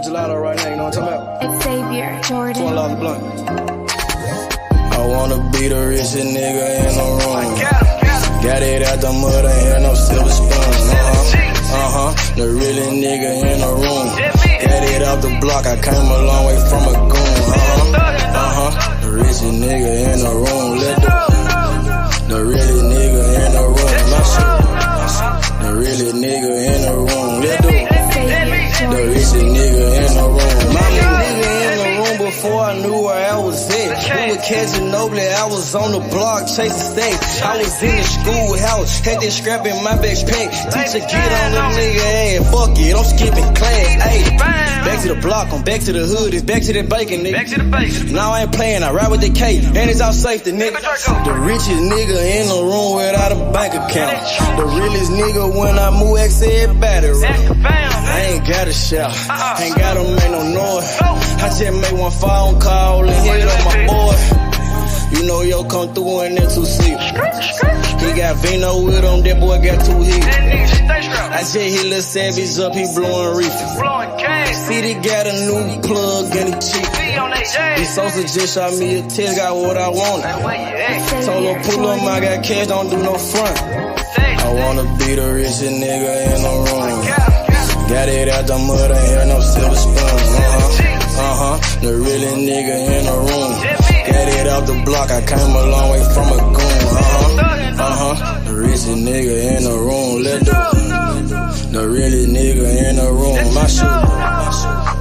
gelato right now, you know what I'm talking about? Xavier, Jordan. $12 a blunt. I wanna be the richest nigga in the room. Got it out the mud, ain't had no silver spoon. The really nigga in the room. Got it off the block, I came a long way from a goon. The richest nigga in the room. The really nigga in the room. The really nigga in the room. The richest nigga in the room. My nigga in the room before I knew where I was at. We were catching Noble, I was on the block chasing stacks. I was in the schoolhouse, had that scrap in my backpack. Teacher get on the nigga ass, fuck it, I'm skipping class. Ayy, back to the block, I'm back to the hood, it's back to that bacon, nigga. Back to the bacon. Now I ain't playing, I ride with the K, and it's all safety, nigga. The richest nigga in the room without a bank account. The realest nigga when I move, X everybody. I ain't gotta shout, ain't gotta make no noise. I just make one phone call and hit up my boy. You know yo come through in that 2-seat. He got Vino with him, that boy got 2 hits. I just hit Lil Savage up, he blowing reefer. City got a new plug and he cheap. This Sosa just shot me a text, got what I wanted. Told him pull up, I got cash, don't do no front. I wanna be the richest nigga in the room. Got it out the mud, ain't had no silver spoon. The really nigga in the room. Got it off the block, I came a long way from a goon. The richest nigga in the room. The really nigga in the room. My shoe.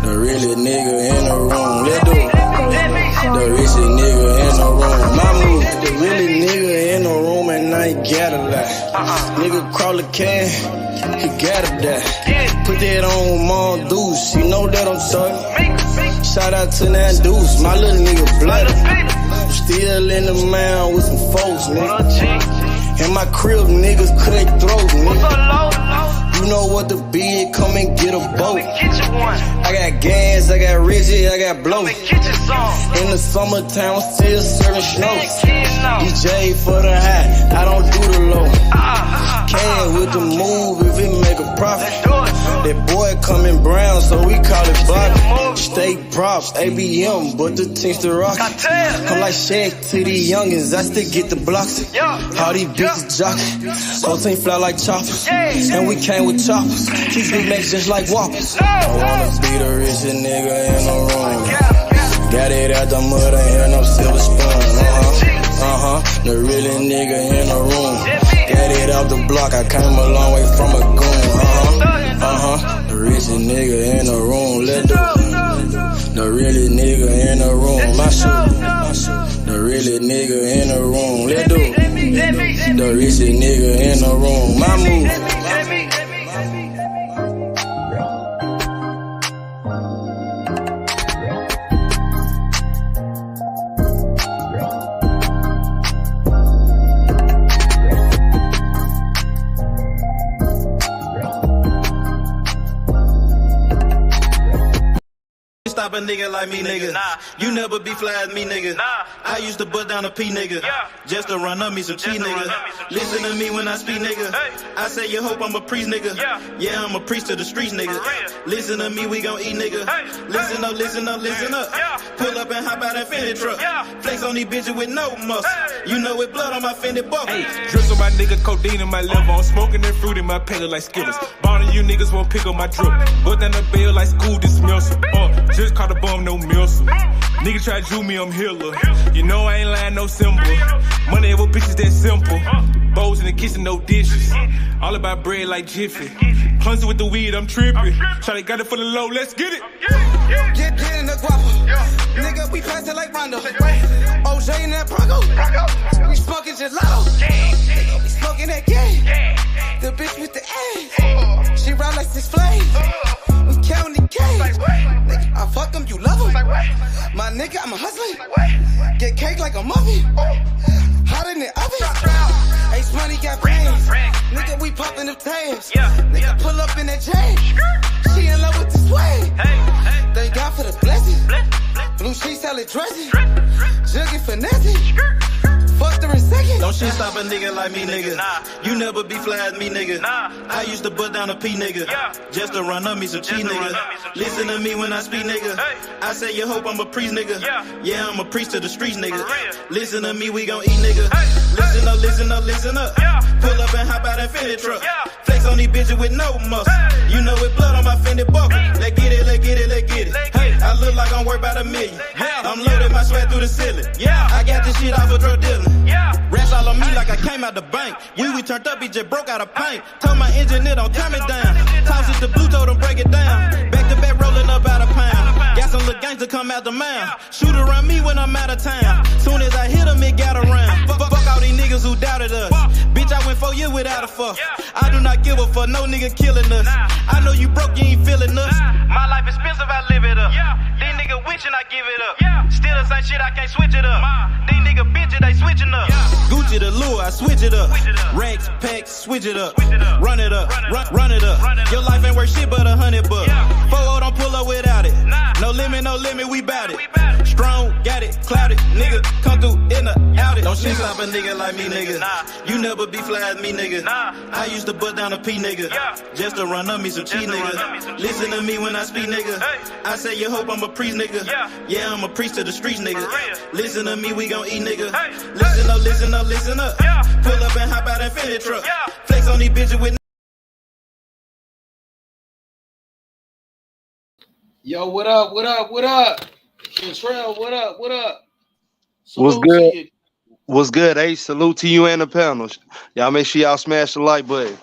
The really nigga in the room. The richest nigga in the room. My move. The really nigga in the room and I ain't got a lot. Nigga crawl a can, he gotta die. Put that on Mom Deuce, you know that I'm thuggin'. Shout out to that Deuce, my little nigga bloody. Still in the mound with some folks, nigga. In my crib, niggas cut throats, nigga. You know what the bid, come and get a boat. I got gas, I got Reggie, I got blow. In the summertime, I'm still serving snow. DJ for the high, I don't do the low. Can with the move if it make a profit. That boy coming brown, so we call it Bobby. State props, ABM, but the team's the rock. I'm like Shaq to these youngins, I still get the blocks. All these bitches jockey, whole team fly like choppers. And we came with choppers, these big legs just like whoppers. I wanna be the richest nigga in the room. Got it out the mud, ain't had no silver spoon. The really nigga in the room. Got it off the block, I came a long way from a goon. The richest nigga in the room. The really nigga in the room. My shoe. The really nigga in the room. The richest nigga in the room. My move. Stop a nigga like me, nigga. You never be fly as me, nigga. I used to bust down a P, nigga. Just to run up me some cheese, nigga. Listen to me when I speak, nigga. I say you hope I'm a priest, nigga. Yeah, I'm a priest to the streets, nigga. Listen to me, we gon' eat, nigga. Listen up, listen up, listen up. Pull up and hop out that Fendi truck. Flex on these bitches with no muscle. You know with blood on my Fendi buckle. Drips on my nigga, codeine in my liver. I'm smoking that fruit in my pedal like Skittles. Ballin' you niggas won't pick up my drip. Go down the bill like school dismissal. Just caught a bum, no missile. Nigga try to do me, I'm healer. You know I ain't lying, no symbol. Money over bitches that simple. Bowls in the kitchen, no dishes. All about bread like Jiffy. Clumsy with the weed, I'm tripping. Shawty got it for the low, let's get it. Get in the guapo. Nigga, we pass it like Rondo. OJ in that Bronco. We smoking gelato. We smoking that game. The bitch with the ass. She ride like 6 Flames. We counting the K. Nigga, I fuck him, you love him. My nigga, I'm a hustler. Get cake like a muffin. Hot in the oven. Ace money got brains. Nigga, we popping the tabs. Nigga, pull up in that chain. She in love with the swag. Thank God for the blessing. Blue sheets, salad dressing. Jugging finessing. Fucked her in second. Don't shit stop a nigga like me, nigga. You never be fly as me, nigga. I used to bust down a P, nigga. Just to run up me some cheese, nigga. Listen to me when I speak, nigga. I say you hope I'm a priest, nigga. Yeah, I'm a priest to the streets, nigga. Listen to me, we gon' eat, nigga. Listen up, listen up, listen up. Pull up and hop out that Fendi truck. Flex on these bitches with no muscle. You know with blood on my Fendi buckle. Let's get it, let's get it, let's get it. Hey, I look like I'm worth about $1 million. I'm loaded my sweat through the ceiling. I got this shit off of drug dealing. Rats all on me like I came out the bank. We turned up, he just broke out of paint. Told my engineer don't turn me down. Toss it to blue, told him break it down. Back to back rolling up out of pound. Got some little gangs to come out the mouth. Shoot around me when I'm out of town. Soon as I hit him, it got around. Fuck all these niggas who doubted us. Bitch, I went 4 years without a fuck. I do not give a fuck, no nigga killing us. I know you broke, you ain't feeling us. My life expensive, I live it up. These niggas witching, I give it up. Still the same shit, I can't switch it up. These niggas bitches, they switching up. Gucci the lure, I switch it up. Racks, packs, switch it up. Run it up, run it up. Your life ain't worth shit but $100 bucks. 4-0 don't pull up without it. No limit, we bout it. Strong, got it, clouded. Nigga, come through in the out it. Don't shit stop a nigga like me, nigga. You never be fly as me, nigga. I used to bust down a P, nigga. Just to run up me some cheese, nigga. Listen to me when I speak, nigga. I say you hope I'm a priest, nigga. Yeah, I'm a priest to the streets, nigga. Listen to me, we gon' eat, nigga. Listen up, listen up, listen up. Pull up and hop out that Fendi truck. Flex on these bitches with. Yo, what up? What up? What up? Contrell, what up? What up? What's good? What's good? Hey, salute to you and the panel. Y'all make sure y'all smash the like button.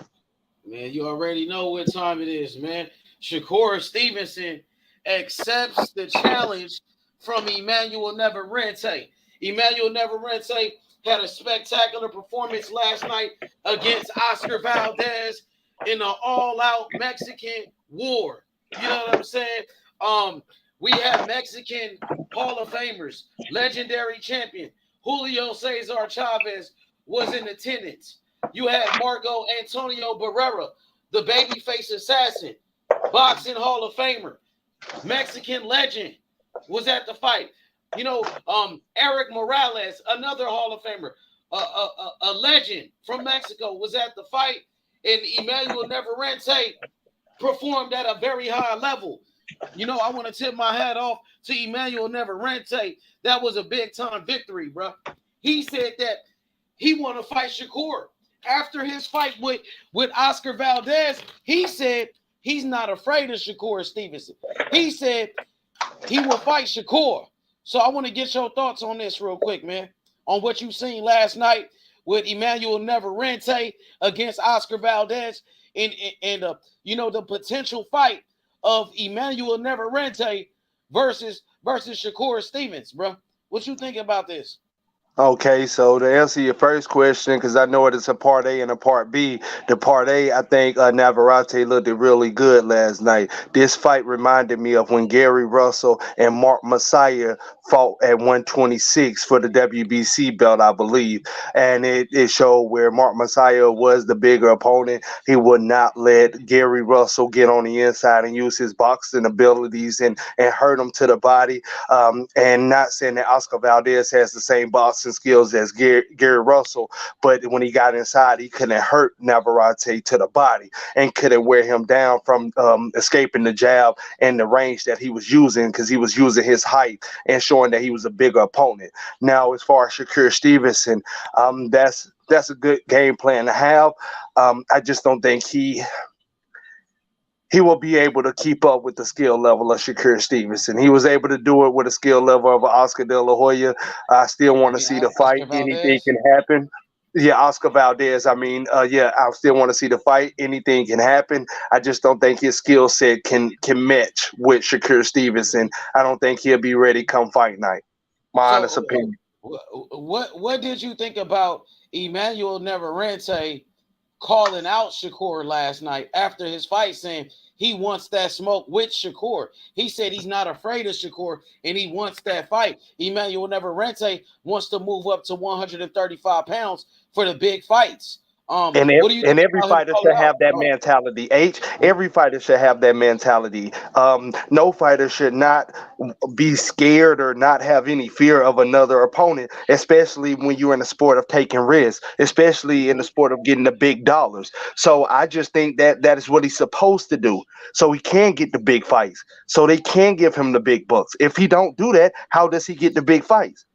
Man, you already know what time it is, man. Shakur Stevenson accepts the challenge from Emmanuel Navarrete. Emmanuel Navarrete had a spectacular performance last night against Oscar Valdez in an all-out Mexican war. You know what I'm saying? We have Mexican Hall of Famers, legendary champion Julio Cesar Chavez was in attendance. You had Marco Antonio Barrera, the babyface assassin, boxing Hall of Famer, Mexican legend, was at the fight. You know, Eric Morales, another Hall of Famer, a legend from Mexico, was at the fight, and Emmanuel Navarrete performed at a very high level. You know, I want to tip my hat off to Emmanuel Navarrete. That was a big-time victory, bro. He said that he want to fight Shakur. After his fight with Oscar Valdez, he said he's not afraid of Shakur Stevenson. He said he will fight Shakur. So I want to get your thoughts on this real quick, man, on what you seen last night with Emmanuel Navarrete against Oscar Valdez and you know, the potential fight of Emmanuel Navarrete versus Shakur Stevens, bro. What you think about this? Okay, so to answer your first question, because I know it is a part A and a part B. The part A, I think Navarrete looked really good last night. This fight reminded me of when Gary Russell and Mark Messiah fought at 126 for the WBC belt, I believe. And it showed where Mark Messiah was the bigger opponent. He would not let Gary Russell get on the inside and use his boxing abilities and hurt him to the body. And not saying that Oscar Valdez has the same boxing skills as Gary Russell, but when he got inside, he couldn't hurt Navarrete to the body and couldn't wear him down from escaping the jab and the range that he was using, because he was using his height and showing that he was a bigger opponent. Now, as far as Shakur Stevenson, that's a good game plan to have. I just don't think he will be able to keep up with the skill level of Shakur Stevenson. He was able to do it with a skill level of Oscar De La Hoya. I still want to see the fight. Anything can happen. Yeah, Oscar Valdez. I still want to see the fight. Anything can happen. I just don't think his skill set can match with Shakur Stevenson. I don't think he'll be ready come fight night. My honest opinion. What did you think about Emmanuel Navarrete calling out Shakur last night after his fight, saying he wants that smoke with Shakur? He said he's not afraid of Shakur and he wants that fight. Emmanuel Navarrete wants to move up to 135 pounds for the big fights. What do you think Every about him fighter calling should out? have that mentality. Every fighter should have that mentality. No fighter should not be scared or not have any fear of another opponent, especially when you're in the sport of taking risks, especially in the sport of getting the big dollars. So I just think that that is what he's supposed to do. So he can get the big fights. So they can give him the big bucks. If he don't do that, how does he get the big fights?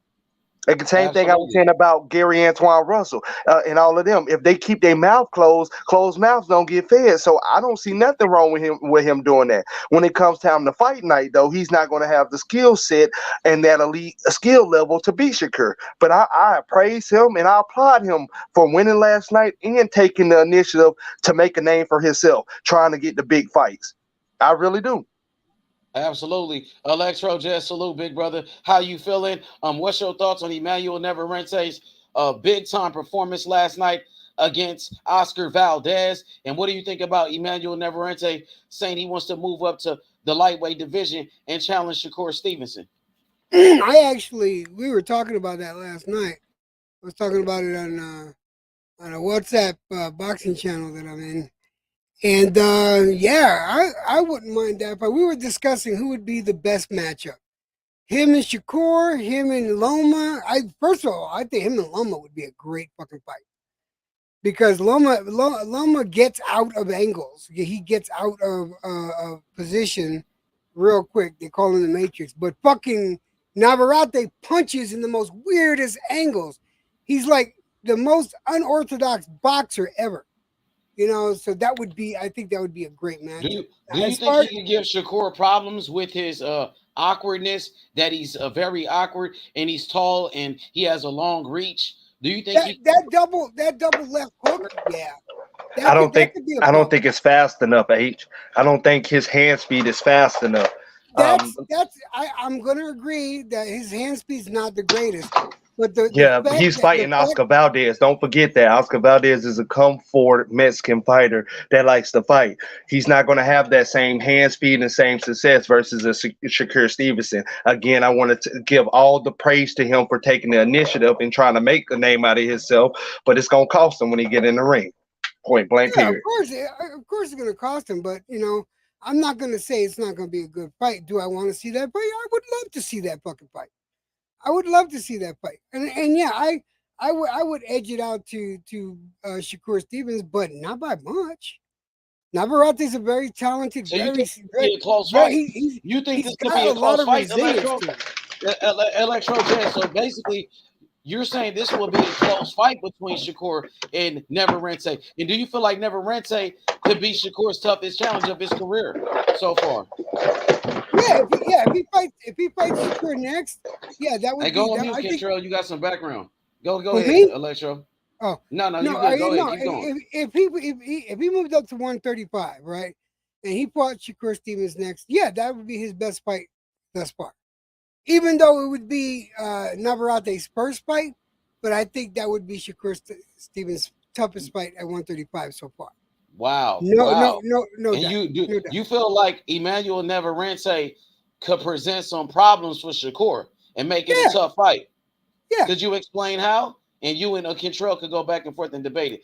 Like the same thing I was saying Absolutely. about Gary Antoine Russell and all of them. If they keep their mouth closed, closed mouths don't get fed. So I don't see nothing wrong with him doing that. When it comes time to fight night, though, he's not going to have the skill set and that elite skill level to beat Shakur. But I praise him and I applaud him for winning last night and taking the initiative to make a name for himself, trying to get the big fights. I really do. Absolutely. Electro Jet, salute, big brother. How you feeling? What's your thoughts on Emmanuel Navarrete's big time performance last night against Oscar Valdez? And what do you think about Emmanuel Navarrete saying he wants to move up to the lightweight division and challenge Shakur Stevenson? We were talking about that last night. I was talking about it on a WhatsApp boxing channel that I'm in. And I wouldn't mind that. But we were discussing who would be the best matchup. Him and Shakur, him and Loma. First of all, I think him and Loma would be a great fucking fight. Because Loma gets out of angles. He gets out of position real quick. They call him the Matrix. But fucking Navarrete punches in the most weirdest angles. He's like the most unorthodox boxer ever. So I think that would be a great matchup. Do you think he can give Shakur problems with his awkwardness, that he's very awkward and he's tall and he has a long reach? Do you think that double left hook? Yeah. I don't think problem. it's fast enough, H. I don't think his hand speed is fast enough. I'm gonna agree that his hand speed's not the greatest. But he's fighting Oscar Valdez. Don't forget that Oscar Valdez is a come forward Mexican fighter that likes to fight. He's not going to have that same hand speed and same success versus a Shakur Stevenson. Again, I wanted to give all the praise to him for taking the initiative and trying to make a name out of himself, but it's going to cost him when he get in the ring. Point blank. Yeah, period. Of course, it's going to cost him. But I'm not going to say it's not going to be a good fight. Do I want to see that fight? I would love to see that fucking fight. I would love to see that fight, and yeah, I would edge it out to Shakur Stevens, but not by much. Navarrete is a very talented, so very close fight. You think this could be a close fight, Electro Jet? So basically, you're saying this will be a close fight between Shakur and Navarrete, and do you feel like Navarrete could be Shakur's toughest challenge of his career so far? If he fights Shakur next, that would be. Hey, go on mute, Kentrell. You got some background. Go ahead, me? Electro. Oh no, you good. Go ahead, keep going. If he moved up to 135, right, and he fought Shakur Stevens next, that would be his best fight thus far. Even though it would be Navarrete's first fight, but I think that would be Shakur Stevens' toughest fight at 135 so far. Wow. No. And you feel like Emmanuel Navarrete could present some problems for Shakur and make it a tough fight? Yeah. Could you explain how? And you and Kentrell could go back and forth and debate it.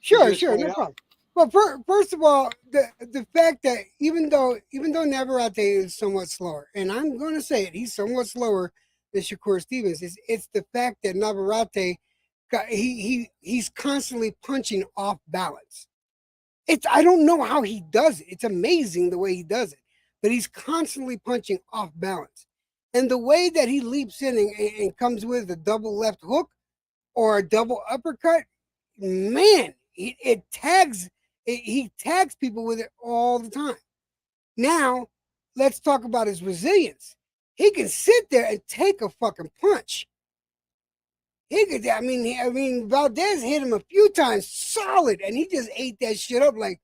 Sure, no problem. Well, first of all, the fact that even though Navarrete is somewhat slower, and I'm going to say it, he's somewhat slower than Shakur Stevens. It's the fact that Navarrete, he's constantly punching off balance. I don't know how he does it. It's amazing the way he does it, but he's constantly punching off balance. And the way that he leaps in and comes with a double left hook or a double uppercut, man, he tags people with it all the time. Now, let's talk about his resilience. He can sit there and take a fucking punch. Valdez hit him a few times solid, and he just ate that shit up like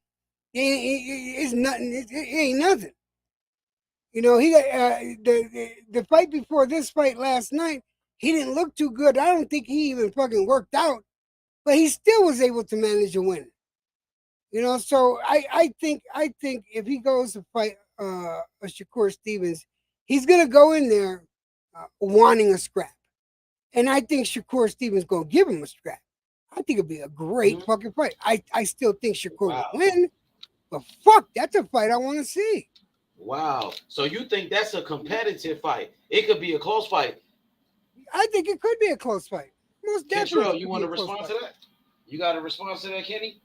it's nothing. It ain't nothing. He got the fight before this fight last night. He didn't look too good. I don't think he even fucking worked out, but he still was able to manage a win. So I think if he goes to fight a Shakur Stevens, he's gonna go in there wanting a scrap. And I think Shakur Stevens gonna give him a scrap. I think it'd be a great fucking fight. I still think Shakur Wow. would win, but fuck, that's a fight I want to see. Wow. So you think that's a competitive fight? It could be a close fight. I think it could be a close fight. Most definitely. Kentrell, you want to respond to that? You got a response to that, Kenny?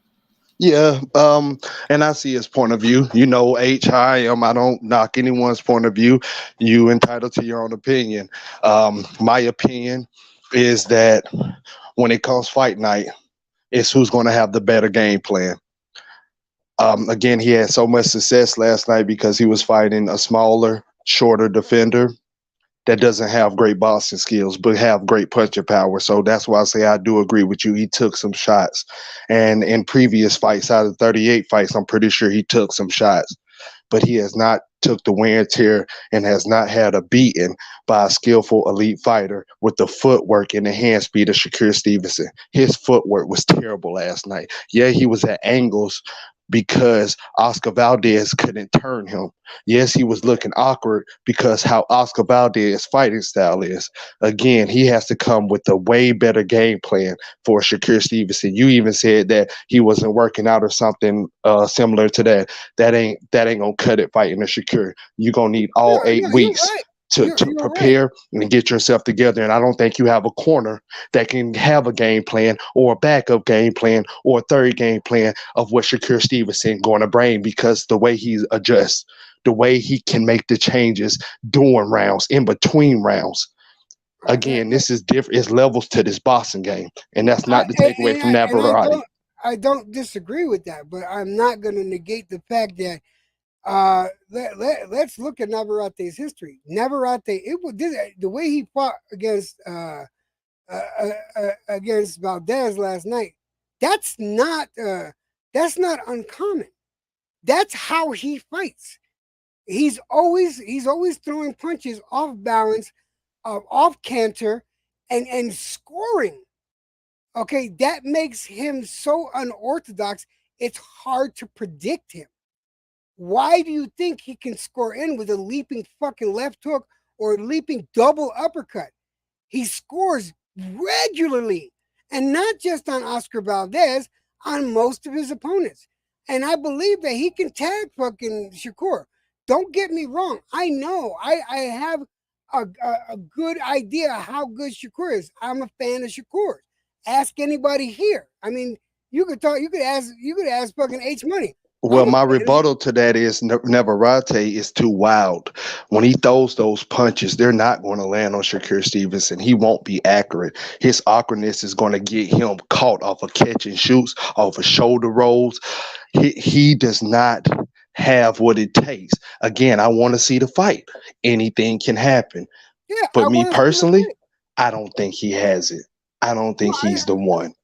Yeah, and I see his point of view. You know, H, how I am. I don't knock anyone's point of view. You entitled to your own opinion. My opinion is that when it comes fight night, it's who's going to have the better game plan. Again, he had so much success last night because he was fighting a smaller, shorter defender that doesn't have great boxing skills, but have great punching power. So that's why I say I do agree with you. He took some shots. And in previous fights, out of 38 fights, I'm pretty sure he took some shots. But he has not took the wear and tear and has not had a beating by a skillful elite fighter with the footwork and the hand speed of Shakur Stevenson. His footwork was terrible last night. Yeah, he was at angles because Oscar Valdez couldn't turn him. Yes, he was looking awkward because how Oscar Valdez's fighting style is. Again, he has to come with a way better game plan for Shakur Stevenson. You even said that he wasn't working out or something similar to that. That ain't gonna cut it fighting a Shakur. You're gonna need all 8 weeks to prepare and get yourself together. And I don't think you have a corner that can have a game plan or a backup game plan or a third game plan of what Shakur Stevenson going to bring, because the way he adjusts, the way he can make the changes during rounds, in between rounds. Again, this is different. It's levels to this boxing game. And that's not to take away from Navarrete. I don't disagree with that, but I'm not going to negate the fact that let's look at Navarrete's history. Navarrete, the way he fought against Valdez last night, that's not uncommon. That's how he fights. He's always throwing punches off balance, off canter, and scoring. Okay, that makes him so unorthodox. It's hard to predict him. Why do you think he can score in with a leaping fucking left hook or a leaping double uppercut? He scores regularly, and not just on Oscar Valdez, on most of his opponents. And I believe that he can tag fucking Shakur. Don't get me wrong. I know I have a good idea how good Shakur is. I'm a fan of Shakur. Ask anybody here. I mean, you could ask fucking H Money. Well, my rebuttal to that is Navarrete is too wild. When he throws those punches, they're not going to land on Shakur Stevenson. He won't be accurate. His awkwardness is going to get him caught off of catch and shoots, off of shoulder rolls. He does not have what it takes. Again, I want to see the fight. Anything can happen. Yeah, but me personally, I don't think he has it. I don't think he's the one.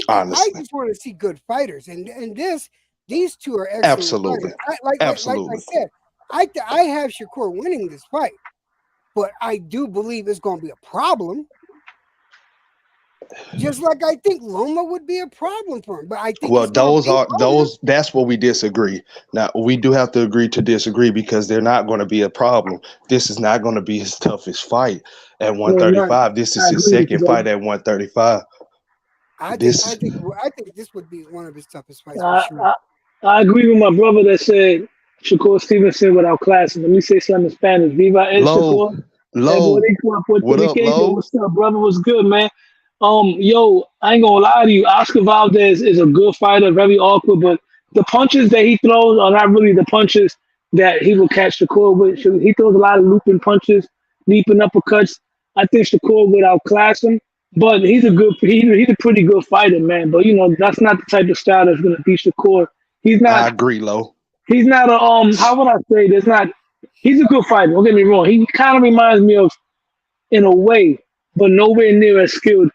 Honestly, I just want to see good fighters, and these two are excellent. Absolutely. Like I said, I have Shakur winning this fight, but I do believe it's going to be a problem. Just like I think Loma would be a problem for him, but I think that's where we disagree. Now we do have to agree to disagree, because they're not going to be a problem. This is not going to be his toughest fight at 135. This is his second fight at 135. I think this would be one of his toughest fights for sure. I agree with my brother that said Shakur Stevenson without class. Let me say something in Spanish. Viva el Shakur. Low. What up, Low? What's up, brother? What's good, man? Yo, I ain't gonna lie to you. Oscar Valdez is a good fighter, very awkward, but the punches that he throws are not really the punches that he will catch Shakur with. He throws a lot of looping punches, leaping uppercuts. I think Shakur would outclass him, but he's a pretty good fighter, man. But that's not the type of style that's gonna beat Shakur. He's not. I agree, Lo. He's not a how would I say this? He's a good fighter. Don't get me wrong. He kind of reminds me of, in a way, but nowhere near as skilled.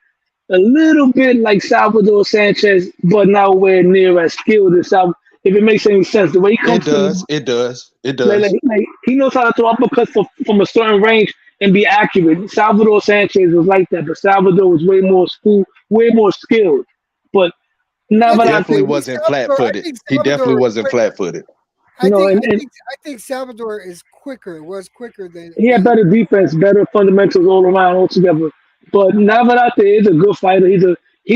A little bit like Salvador Sanchez, but nowhere near as skilled as Salvador. If it makes any sense, the way he comes. It does. Like, he knows how to throw uppercuts from a certain range and be accurate. Salvador Sanchez was like that, but Salvador was way more skilled. But He definitely wasn't flat-footed. I think Salvador is quicker. Was quicker than he had better defense, better fundamentals all around altogether. But Navarrete is a good fighter.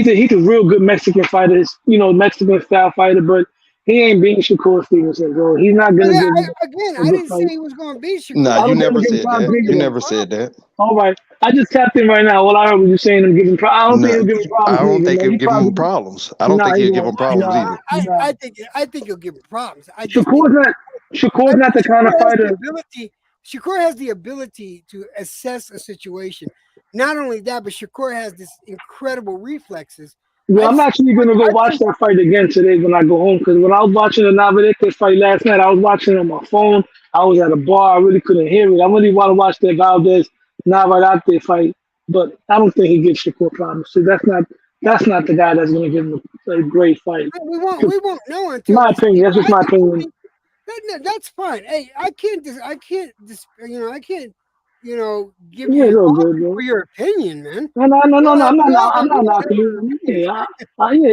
He's a real good Mexican fighter, Mexican style fighter, but he ain't beating Shakur Stevenson, bro. He's not gonna give him a I good didn't say fight. he was going to beat Nah, Shakur. I you don't think never I'm giving said props that. You either. never said that. All right, I just tapped in right now. All I heard was you saying him giving. I don't think No, he'll give him I problems don't either, think man. he'll He give him probably problems. I don't nah. think He he'll give won't. him problems Nah, either. nah. I think he'll give him problems. Shakur's not the kind of fighter. Shakur has the ability to assess a situation. Not only that, but Shakur has this incredible reflexes. Well, I've I'm seen, actually gonna go I've watch seen, that fight again today when I go home. Because when I was watching the Navarrete fight last night, I was watching it on my phone. I was at a bar. I really couldn't hear it. I really want to watch that Valdez Navarrete fight, but I don't think he gives Shakur problems. So that's not the guy that's gonna give him a great fight. we won't know until My we see. opinion. That's just my opinion. That's fine. Hey, I can't, give Yeah, you it's all fault good, bro. for your opinion, man. No, no, no, no, no. I'm not knocking you. Yeah,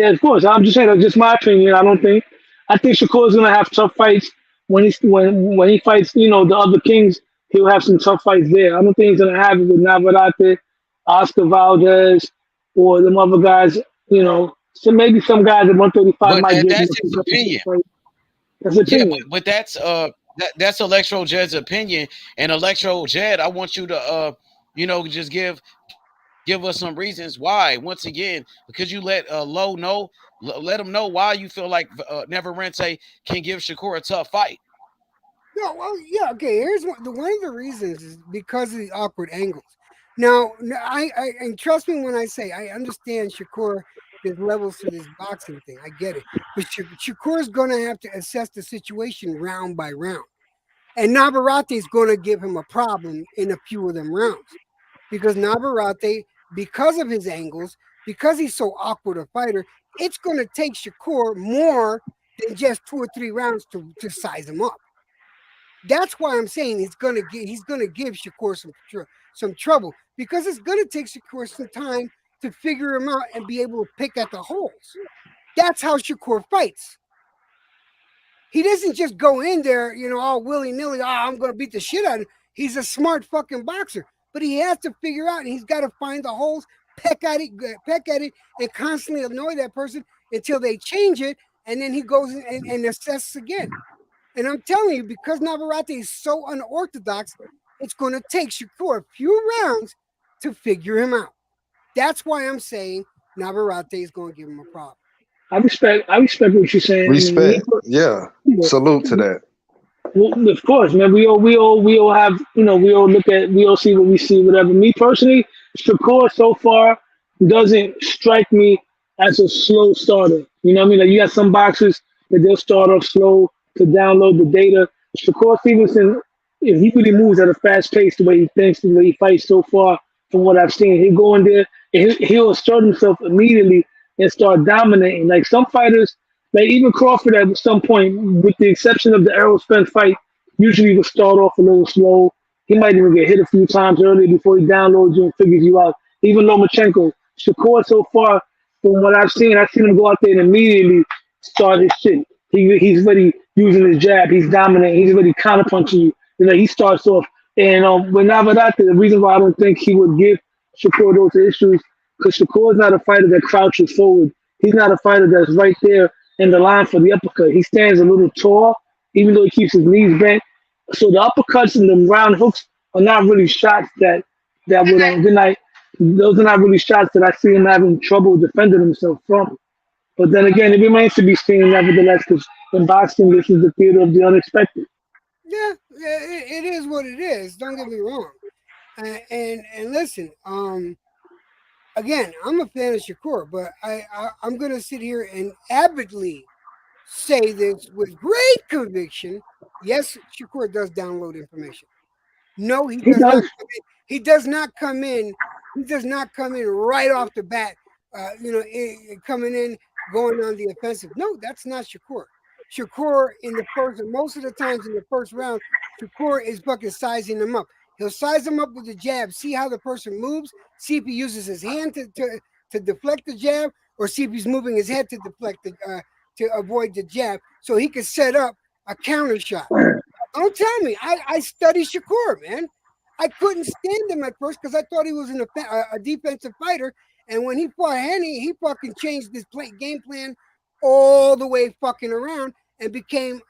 of course. I'm just saying that's just my opinion. I think Shakur's gonna have tough fights when he fights. The other kings. He'll have some tough fights there. I don't think he's gonna have it with Navarrete, Oscar Valdez, or them other guys. So maybe some guys at 135 But might give him that's a his competitive opinion. fight. That's his Yeah, opinion. but that's Electro Jed's opinion. And Electro Jed, I want you to just give us some reasons why. Once again, because you let Low know, let him know why you feel like Navarrete can give Shakur a tough fight. No, well, yeah, okay. Here's one of the reasons is because of the awkward angles. Now, and trust me when I say I understand Shakur. There's levels to this boxing thing. I get it, but Shakur is going to have to assess the situation round by round, and Navarrete is going to give him a problem in a few of them rounds because Navarrete, because of his angles, because he's so awkward a fighter, it's going to take Shakur more than just 2 or 3 rounds to size him up. That's why I'm saying he's gonna give Shakur some trouble because it's gonna take Shakur some time to figure him out and be able to pick at the holes. That's how Shakur fights. He doesn't just go in there, all willy nilly. I'm gonna beat the shit out of him. He's a smart fucking boxer, but he has to figure out and he's got to find the holes, peck at it, and constantly annoy that person until they change it, and then he goes and assesses again. And I'm telling you, because Navarrete is so unorthodox, it's going to take Shakur a few rounds to figure him out. That's why I'm saying Navarrete is going to give him a problem. I respect what you're saying. Respect. Yeah. Salute to that. Well, of course, man. We all have, we all see what we see, whatever. Me personally, Shakur so far doesn't strike me as a slow starter. You know what I mean? Like you got some boxers that they'll start off slow to download the data. Shakur Stevenson, if he really moves at a fast pace, the way he thinks, the way he fights so far, from what I've seen, he'll go in there and he'll assert himself immediately and start dominating. Like some fighters, like even Crawford at some point, with the exception of the Errol Spence fight, usually will start off a little slow. He might even get hit a few times early before he downloads you and figures you out. Even Lomachenko, Shakur so far, from what I've seen him go out there and immediately start his shit. He's already using his jab. He's dominating. He's already counterpunching you. He starts off. And with Navarrete, the reason why I don't think he would give Shakur those issues, because Shakur is not a fighter that crouches forward. He's not a fighter that's right there in the line for the uppercut. He stands a little tall, even though he keeps his knees bent. So the uppercuts and the round hooks are not really shots that would those are not really shots that I see him having trouble defending himself from. But then again, it remains to be seen, nevertheless, because in boxing, this is the theater of the unexpected. Yeah, it is what it is. Don't get me wrong. And listen, again, I'm a fan of Shakur, but I'm going to sit here and avidly say this with great conviction. Yes, Shakur does download information. No, he does not. He does not come in. He does not come in right off the bat. Coming in, going on the offensive. No, that's not Shakur. Shakur most of the times in the first round, Shakur is fucking sizing them up. He'll size them up with the jab, see how the person moves, see if he uses his hand to deflect the jab, or see if he's moving his head to deflect to avoid the jab, so he can set up a counter shot. Don't tell me. I study Shakur, man. I couldn't stand him at first because I thought he was a defensive fighter, And when he fought Henny, he fucking changed his game plan all the way fucking around and became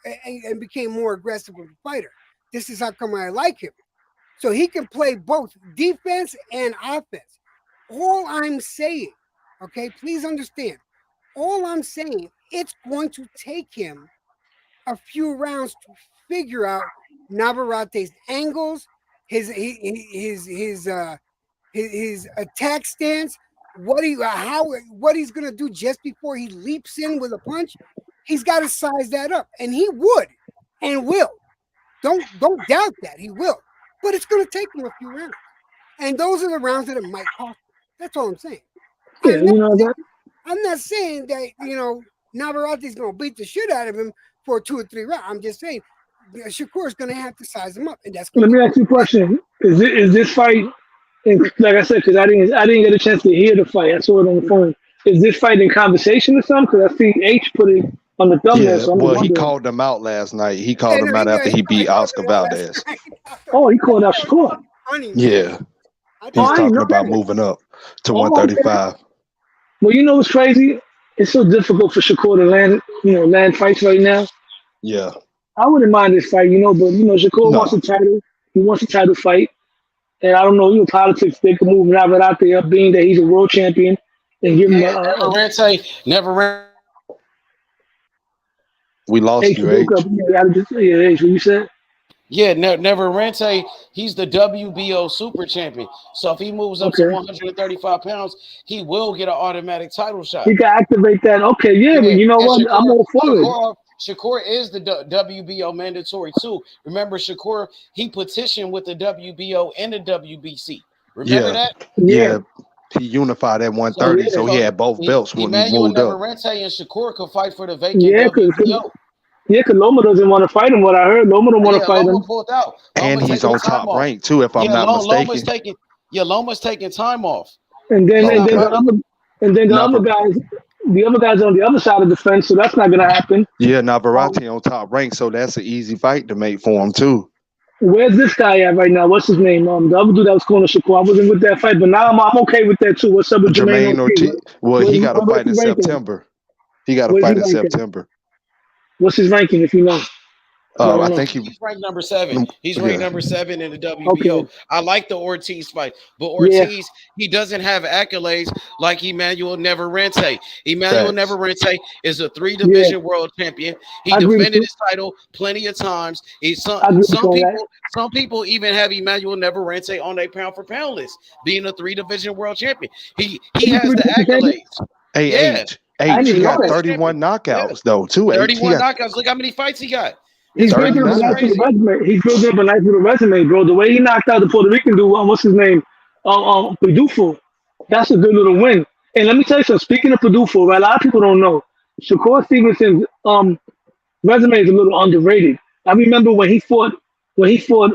more aggressive of a fighter. This is how come I like him. So he can play both defense and offense. All I'm saying, okay, please understand, all I'm saying, it's going to take him a few rounds to figure out Navarrete's angles, his attack stance, what he's gonna do just before he leaps in with a punch. He's got to size that up, and he would and will. Don't doubt that he will, but it's gonna take him a few rounds, and those are the rounds that it might cost him. That's all I'm saying. Yeah, I'm not saying that Navarrete's gonna beat the shit out of him for 2 or 3 rounds. I'm just saying Shakur's gonna have to size him up, and that's. Let me ask you a question: Is this fight? And like I said, because I didn't get a chance to hear the fight. I saw it on the phone. Is this fight in conversation or something? Because I see H put it on the thumbnail. Yeah, so well, he called him out last night. He called him out after he beat Oscar Valdez. Oh, he called out Shakur. Yeah, he's talking about moving up to 135. Well, you know what's crazy? It's so difficult for Shakur to land fights right now. Yeah, I wouldn't mind this fight, but Shakur wants a title. He wants a title fight. And I don't know, politics, they can move Navarrete up, being that he's a world champion, and give him never. We lost you, H. What you said? Yeah, Navarrete, he's the WBO super champion. So if he moves up to 135 pounds, he will get an automatic title shot. He can activate that. Okay, yeah, but you know what? I'm all for it. Shakur is the WBO mandatory too. Remember, Shakur, he petitioned with the WBO and the WBC. Remember that? Yeah. He unified at 130, so he had both belts when he moved up. Navarrete and Shakur could fight for the vacant WBO. Yeah, because Loma doesn't want to fight him. What I heard, Loma don't want to fight him. Pulled out. And he's on top rank too, if I'm not mistaken. Loma's taking time off. And then the other guys on the other side of the fence, so that's not going to happen. Yeah, Navarrete on top rank, so that's an easy fight to make for him too. Where's this guy at right now? What's his name? The other dude that was calling Shakur. I wasn't with that fight, but now I'm okay with that too. What's up with Jermaine Ortiz? Well, he got a fight in September. What's his ranking, if you know? I think he's ranked number 7. He's ranked number 7 in the WBO. Okay. I like the Ortiz fight, but Ortiz, he doesn't have accolades like Emmanuel Navarrete. Emmanuel Navarrete is a 3-division world champion. He defended his title plenty of times. Some people even have Emmanuel Navarrete on a pound for pound list, being a 3-division world champion. He has the accolades. He got 31 knockouts though, too. 31 knockouts. Look how many fights he got. He's building up a nice little resume, bro. The way he knocked out the Puerto Rican dude, what's his name? Perdufo. That's a good little win. And let me tell you something. Speaking of Perdufo, right? A lot of people don't know. Shakur Stevenson's resume is a little underrated. I remember when he fought Christopher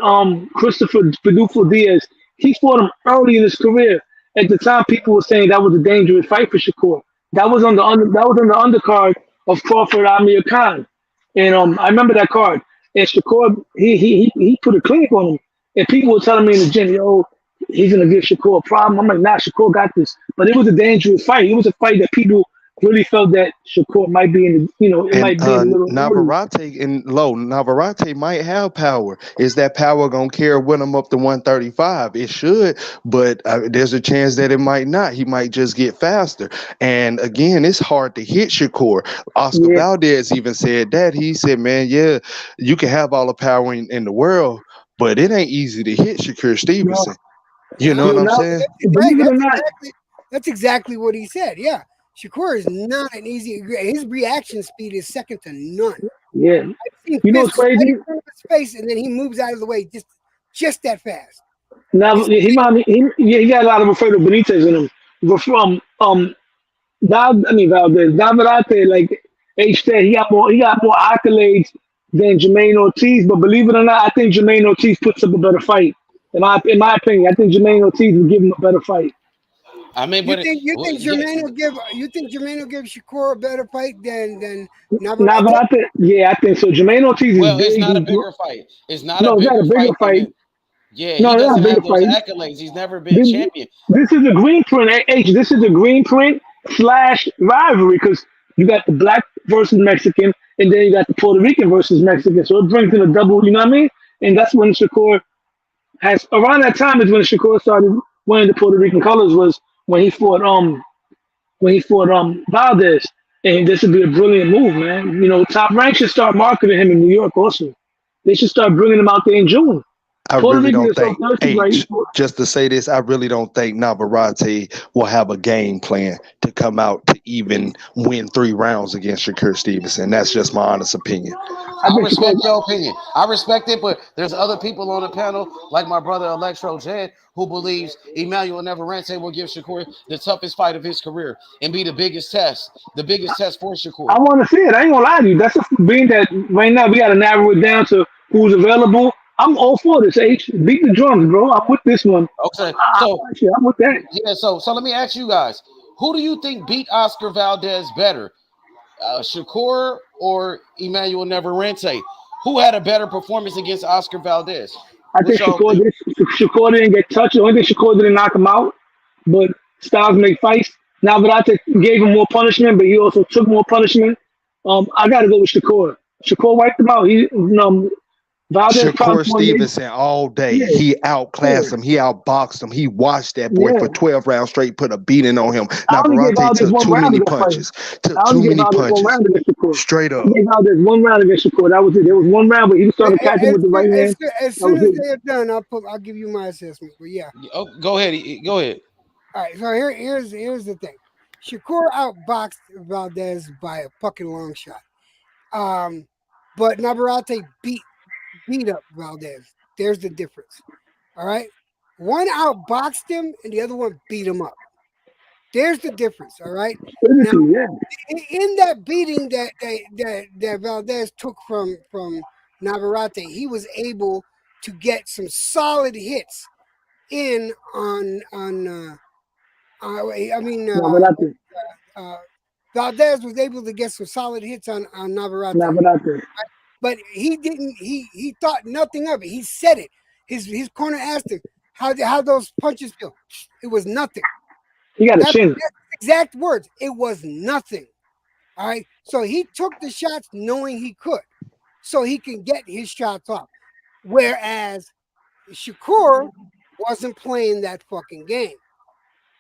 Perdufo Diaz. He fought him early in his career. At the time, people were saying that was a dangerous fight for Shakur. That was on the undercard of Crawford Amir Khan. And I remember that card. And Shakur, he put a clinic on him. And people were telling me in the gym, he's going to give Shakur a problem. I'm like, nah, Shakur got this. But it was a dangerous fight. It was a fight that people really felt that Shakur might be in the, might be a little Navarrete might have power. Is that power going to carry with him up to 135? It should, but there's a chance that it might not. He might just get faster. And again, it's hard to hit Shakur. Oscar Valdez even said that. He said, man, you can have all the power in the world, but it ain't easy to hit Shakur Stevenson. You know what I'm saying? That's exactly what he said. Yeah. Shakur is not an easy. His reaction speed is second to none. Yeah, you know what's crazy? Space, and then he moves out of the way just that fast. Now he got a lot of Alfredo Benitez in him. But from Valdez, Navarrete, like H said, he got more accolades than Jermaine Ortiz. But believe it or not, I think Jermaine Ortiz puts up a better fight. In my opinion, I think Jermaine Ortiz will give him a better fight. I mean, you think Jermaine will give Shakur a better fight than Navarrete? Yeah, I think so. Jermaine Ortiz is it's not a bigger fight. It's not a bigger fight. Yeah, No, he they're not doesn't bigger have those fights. accolades. He's never been champion. This is a green print. H. This is a green print slash rivalry because you got the black versus Mexican, and then you got the Puerto Rican versus Mexican. So it brings in a double. You know what I mean? And that's when Shakur has around that time is when Shakur started wearing the Puerto Rican colors. Was when he fought Valdez, and this would be a brilliant move, man. You know, Top Rank should start marketing him in New York also. They should start bringing him out there in June. I Puerto really Rican don't is so think thirsty right H. Just to say this, I really don't think Navarrete will have a game plan to come out to even win 3 rounds against Shakur Stevenson. That's just my honest opinion. I respect your opinion. I respect it, but there's other people on the panel, like my brother Electro Jed, who believes Emmanuel Navarrete will give Shakur the toughest fight of his career and be the biggest test for Shakur. I want to see it. I ain't gonna lie to you. That's being that right now we got to narrow it down to who's available. I'm all for this. H. Beat the drums, bro. I'm with this one. Okay, so I'm with that. Yeah, so let me ask you guys, who do you think beat Oscar Valdez better, Shakur or Emmanuel Navarrete? Who had a better performance against Oscar Valdez? I think Shakur didn't get touched. The only thing Shakur didn't knock him out, but styles make fights. Navarrete gave him more punishment, but he also took more punishment. I got to go with Shakur. Shakur wiped him out. Valdez Shakur Stevenson all day. Yeah. He outclassed him. He outboxed him. He watched that boy for 12 rounds straight, put a beating on him. Navarrete took too many punches. Straight up. He gave Valdez 1 round against Shakur. That was it. There was 1 round, but he started catching with the right hand. As soon as they're done, I'll give you my assessment. But yeah. Oh, go ahead. Go ahead. All right. So here's the thing. Shakur outboxed Valdez by a fucking long shot. But Navarrete beat up Valdez. There's the difference. All right. One outboxed him and the other one beat him up. There's the difference. All right. Now, in that beating that Valdez took from Navarrete, he was able to get some solid hits in on Valdez was able to get some solid hits on Navarrete. But he didn't. He thought nothing of it. He said it. His corner asked him how those punches feel. It was nothing. He got a chin. Exact words. It was nothing. All right. So he took the shots knowing he could, so he can get his shots off. Whereas Shakur wasn't playing that fucking game.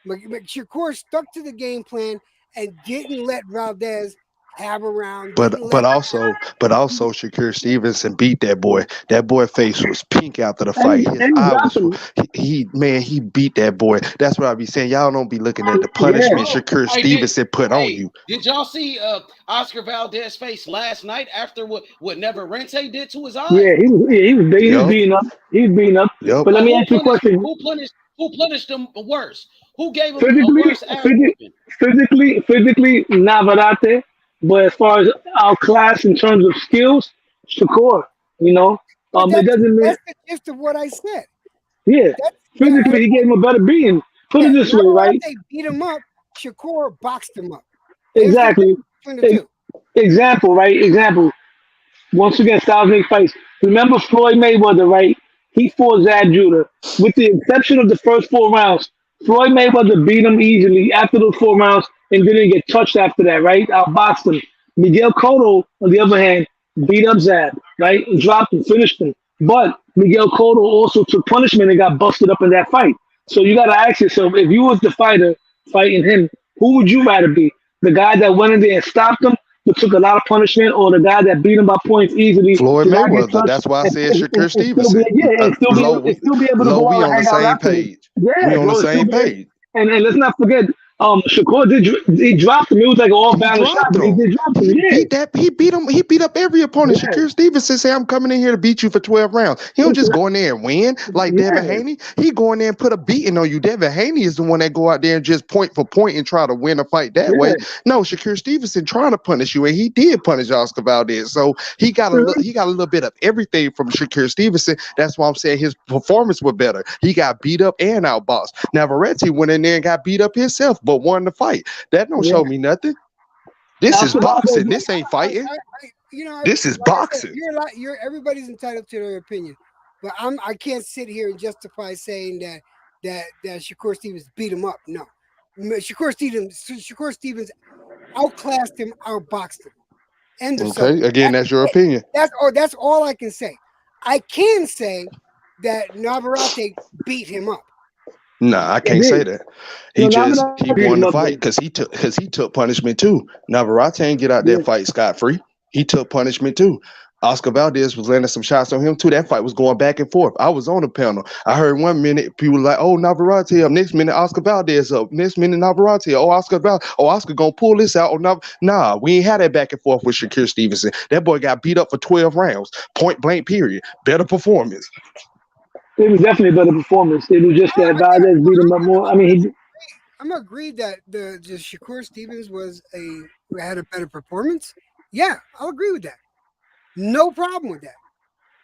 Shakur stuck to the game plan and didn't let Valdez have a round. But also Shakur Stevenson beat that boy. That boy face was pink after the fight. His eye was, he beat that boy. That's what I be saying. Y'all don't be looking at the punishment Shakur Stevenson put on you. Did y'all see Oscar Valdez's face last night after what Navarrete did to his eye? Yeah, he was beating up. He was beating up. Yep. But let me ask you a question. Who punished him worse? Who gave him a worse physically, Navarrete. But as far as our class in terms of skills, Shakur, you know, it doesn't mean that's the gist of what I said. Yeah, physically, he gave him a better beating. Put it this way, right? They beat him up. Shakur boxed him up. Exactly. Example, right? Example. Once again, styles make fights. Remember Floyd Mayweather, right? He fought Zab Judah. With the exception of the first 4 rounds, Floyd Mayweather beat him easily after those 4 rounds and didn't get touched after that, right? Outboxed him. Miguel Cotto, on the other hand, beat up Zab, right? And dropped him, finished him. But Miguel Cotto also took punishment and got busted up in that fight. So you got to ask yourself, if you was the fighter fighting him, who would you rather be? The guy that went in there and stopped him, but took a lot of punishment, or the guy that beat him by points easily? Floyd Mayweather. That's why I said Shakur Stevenson. Still be able to go out and hang out on the same page. Yeah, we on the same page. And let's not forget, Shakur he dropped him. It was like an all-balance shot, but he did drop him. He beat him. He beat up every opponent. Yeah. Shakur Stevenson said, "I'm coming in here to beat you for 12 rounds." He don't just go in there and win like Devin Haney. He go in there and put a beating on you. Devin Haney is the one that go out there and just point for point and try to win a fight that way. No, Shakur Stevenson trying to punish you, and he did punish Oscar Valdez. So he got a little bit of everything from Shakur Stevenson. That's why I'm saying his performance was better. He got beat up and outboxed. Navarrete went in there and got beat up himself, but won the fight. That don't show me nothing. This is boxing. This ain't fighting. This is boxing. You're everybody's entitled to their opinion, but I can't sit here and justify saying that Shakur Stevens beat him up. No, Shakur Stevens outclassed him, outboxed him. End of subject. Okay, again, that's your opinion. That's all I can say. I can say that Navarrete beat him up. Nah, I can't say that. He won the fight because he took punishment too. Navarrete ain't get out there fight scot free. He took punishment too. Oscar Valdez was landing some shots on him too. That fight was going back and forth. I was on the panel. I heard 1 minute people like, "Oh, Navarrete up." Next minute, Oscar Valdez up. Next minute, Navarrete. Oh, Oscar gonna pull this out. Oh, nah, we ain't had that back and forth with Shakur Stevenson. That boy got beat up for 12 rounds, point blank. Period. Better performance. It was definitely a better performance. It was just that Valdez beat him up more. I mean, I'm agreed that the Shakur Stevens had a better performance. Yeah, I'll agree with that. No problem with that.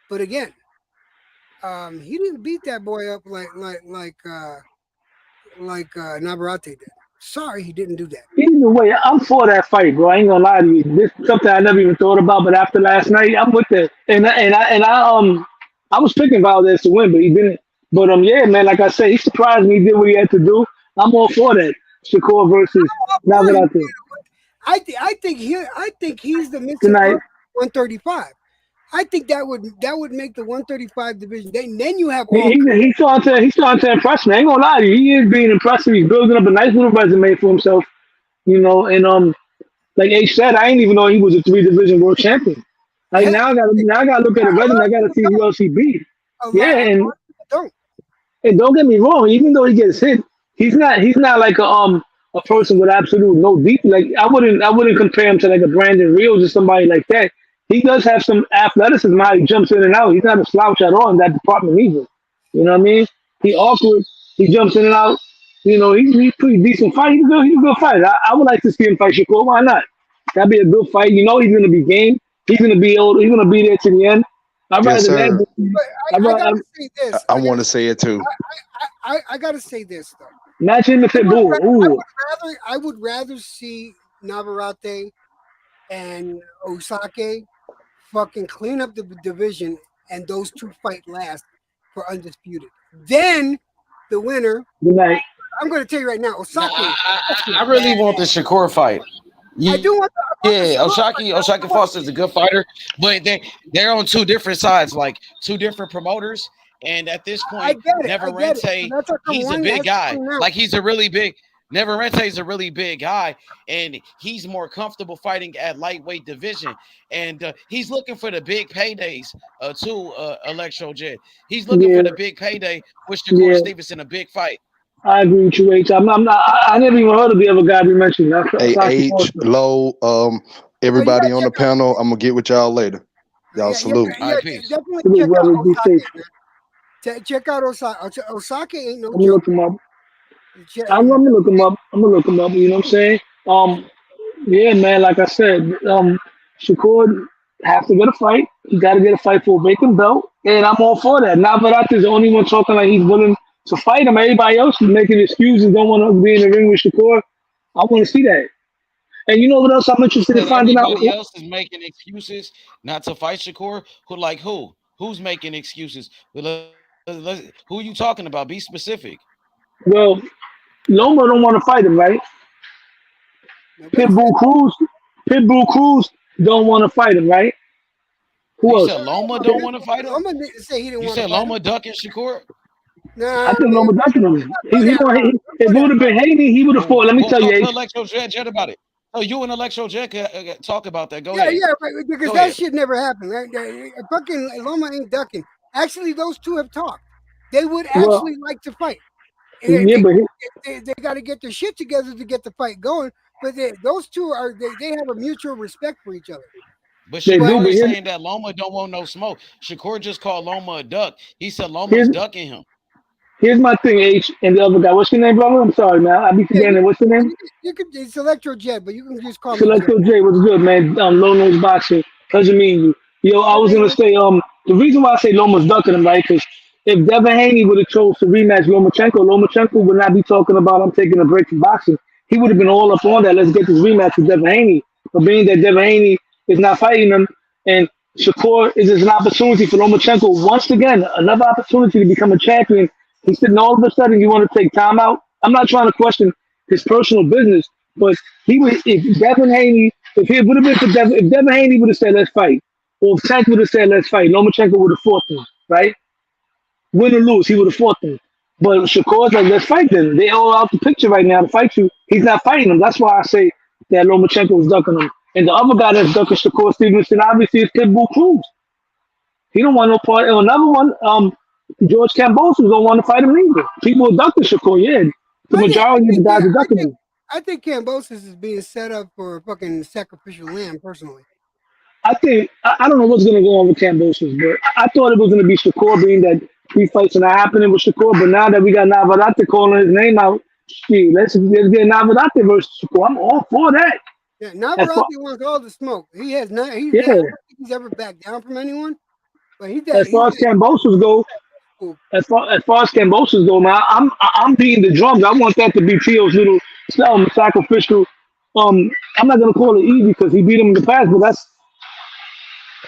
But again, he didn't beat that boy up like Navarrete did. Sorry, he didn't do that. Either way, I'm for that fight, bro. I ain't gonna lie to you. This is something I never even thought about, but after last night, I'm with that. And I was picking Valdez to win, but he didn't. But yeah, man, like I said, he surprised me. He did what he had to do. I'm all for that. Shakur versus Navarrete. I think he's the Mr. 135. I think that would make the 135 division. Then you have he's starting to impress me. I ain't gonna lie to you. He is being impressive. He's building up a nice little resume for himself. And like H said, I didn't even know he was a 3-division world champion. Like now I gotta look at the resume. I gotta see who else he beat. And don't get me wrong. Even though he gets hit, he's not like a person with absolute no deep. Like I wouldn't compare him to like a Brandon Reels or somebody like that. He does have some athleticism how he jumps in and out. He's not a slouch at all in that department either. You know what I mean? He awkward. He jumps in and out. He's pretty decent fight. He's a good fighter. I would like to see him fight Shakur. Why not? That'd be a good fight. He's gonna be game. He's gonna be old. He's gonna be there to the end. I want to say it too. I gotta say this though. Match him with Pitbull. I would rather see Navarrete and Osaka fucking clean up the division and those two fight last for undisputed. Then the winner. Good night. I'm going to tell you right now, Osaka. I really want the Shakur fight. I do want Osaka Foster's a good fighter, but they're on two different sides, like two different promoters. And at this point, Navarrete, he's a big guy. Like he's a really big. Navarrete's a really big guy, and he's more comfortable fighting at lightweight division. And he's looking for the big paydays too, Electro Jet. He's looking for the big payday with Shakur Stevenson, a big fight. I agree with you, H. I never even heard of the other guy we mentioned. Hey, H, Low, everybody on the panel, I'm going to get with y'all later. Y'all salute. Definitely check out Osaka. Osaka ain't no joke. I'm gonna look him up. You know what I'm saying? Yeah, man. Like I said, Shakur has to get a fight. He got to get a fight for a vacant belt, and I'm all for that. Navarrete is the only one talking like he's willing to fight him. Everybody else is making excuses, don't want to be in the ring with Shakur. I want to see that. And you know what else I'm interested in finding out? Everybody else is making excuses not to fight Shakur. Who's making excuses? Who are you talking about? Be specific. Well, Loma don't want to fight him, right? Pitbull Cruz don't want to fight him, right? Who else? You said Loma don't want to fight him? Loma didn't say he didn't want to fight him. You said Loma ducking Shakur? Nah, I think Loma ducking him. If it would have been Haney, he would have fought. Let me tell you. Electro Jet about it. Oh, you and Electro Jet talk about that. Go ahead. Yeah, right, because that shit never happened. Right? Fucking Loma ain't ducking. Actually, those two have talked. They would actually like to fight. They got to get their shit together to get the fight going. But those two they have a mutual respect for each other. But Shakur is saying that Loma don't want no smoke. Shakur just called Loma a duck. He said Loma's ducking him. Here's my thing, H, and the other guy. What's your name, brother? I'm sorry, man. I'll be forgetting. What's your name? It's Electro Jet, but you can just call me Electro J. What's good, man? Low Nose Boxing. Pleasure meeting you. Yo, I was going to say, the reason why I say Loma's ducking him, right, because if Devin Haney would have chose to rematch Lomachenko would not be talking about I'm taking a break from boxing. He would have been all up on that. Let's get this rematch with Devin Haney. But being that Devin Haney is not fighting him, and Shakur is an opportunity for Lomachenko once again, another opportunity to become a champion. He said, all of a sudden you want to take time out. I'm not trying to question his personal business, but he would if Devin Haney, if it would have been for Devin, if Devin Haney would have said let's fight, or if Tank would have said let's fight, Lomachenko would have fought him, right? Win or lose, he would have fought them. But Shakur's like, let's fight them. They all out the picture right now to fight you. He's not fighting them. That's why I say that Lomachenko is ducking him. And the other guy that's ducking Shakur Stevenson, obviously, is Pitbull Cruz. He don't want no part. And another one, George Kambosos don't want to fight him either. People are ducking Shakur, yeah. The majority of the guys are ducking him. I think Kambosos is being set up for a fucking sacrificial lamb, personally. I think, I don't know what's going to go on with Kambosos, but I thought it was going to be Shakur, being that these fights are not happening with Shakur. But now that we got Navarrete calling his name out, shit, let's get Navarrete versus Shakur. I'm all for that. Yeah, Navarrete wants all the smoke. He has not. I don't think he's ever backed down from anyone. But as far as Kambosos go, man, I'm beating the drums. I want that to be Tio's little sacrificial. I'm not gonna call it easy because he beat him in the past, but that's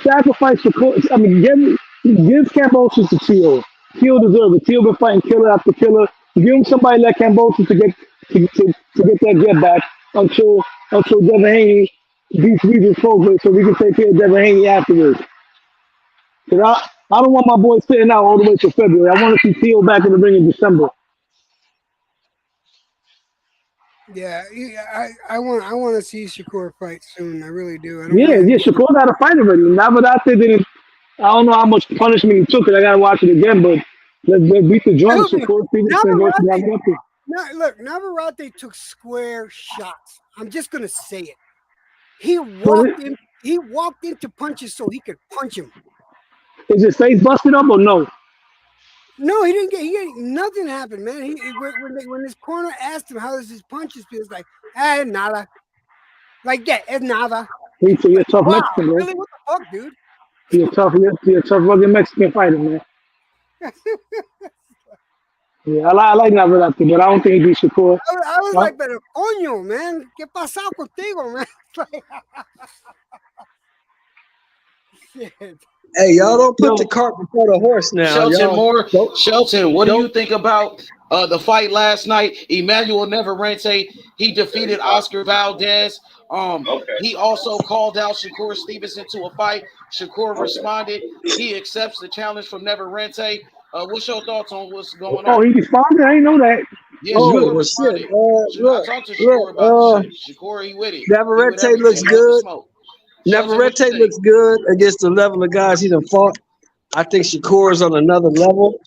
sacrifice for. I mean, give Kambosos to Tio. Tio deserves it. Tio been fighting killer after killer. Give him somebody like Kambosos to get that get back until Devin Haney beats Regis Progress, so we can take care of Devin Haney afterwards. Cause I don't want my boy sitting out all the way till February. I want to see Tio back in the ring in December. Yeah, I want to see Shakur fight soon. I really do. Shakur got a fight already. Navarrete didn't. I don't know how much punishment he took, and I gotta watch it again. But let's beat the drums. Shakur Stevenson versus Navarrete. Look, Navarrete took square shots. I'm just gonna say it. He walked into punches so he could punch him. Is his face busted up or no? No, he didn't. Nothing happened, man. When his corner asked him how does his punches feel, it's like, nada. Like that, it's nada. He's a tough Mexican, man. Really, what the fuck, dude? You're a tough rugged Mexican fighter, man. Yeah, I like Navarrete, but I don't think he beat Shakur. I was like, pero coño, man, ¿qué pasó contigo, man? Shit. Hey, y'all don't put the cart before the horse now. Shelton, what do you think about the fight last night? Emmanuel Navarrete, he defeated Oscar Valdez. He also called out Shakur Stevenson to a fight. Shakur responded. He accepts the challenge from Navarrete. What's your thoughts on what's going on? Oh, he responded? I didn't know that. Yeah, Shakur responded. I talked to Shakur about this shit. Shakur, he with it. Navarrete looks good. Navarrete looks good against the level of guys he done fought. I think Shakur is on another level.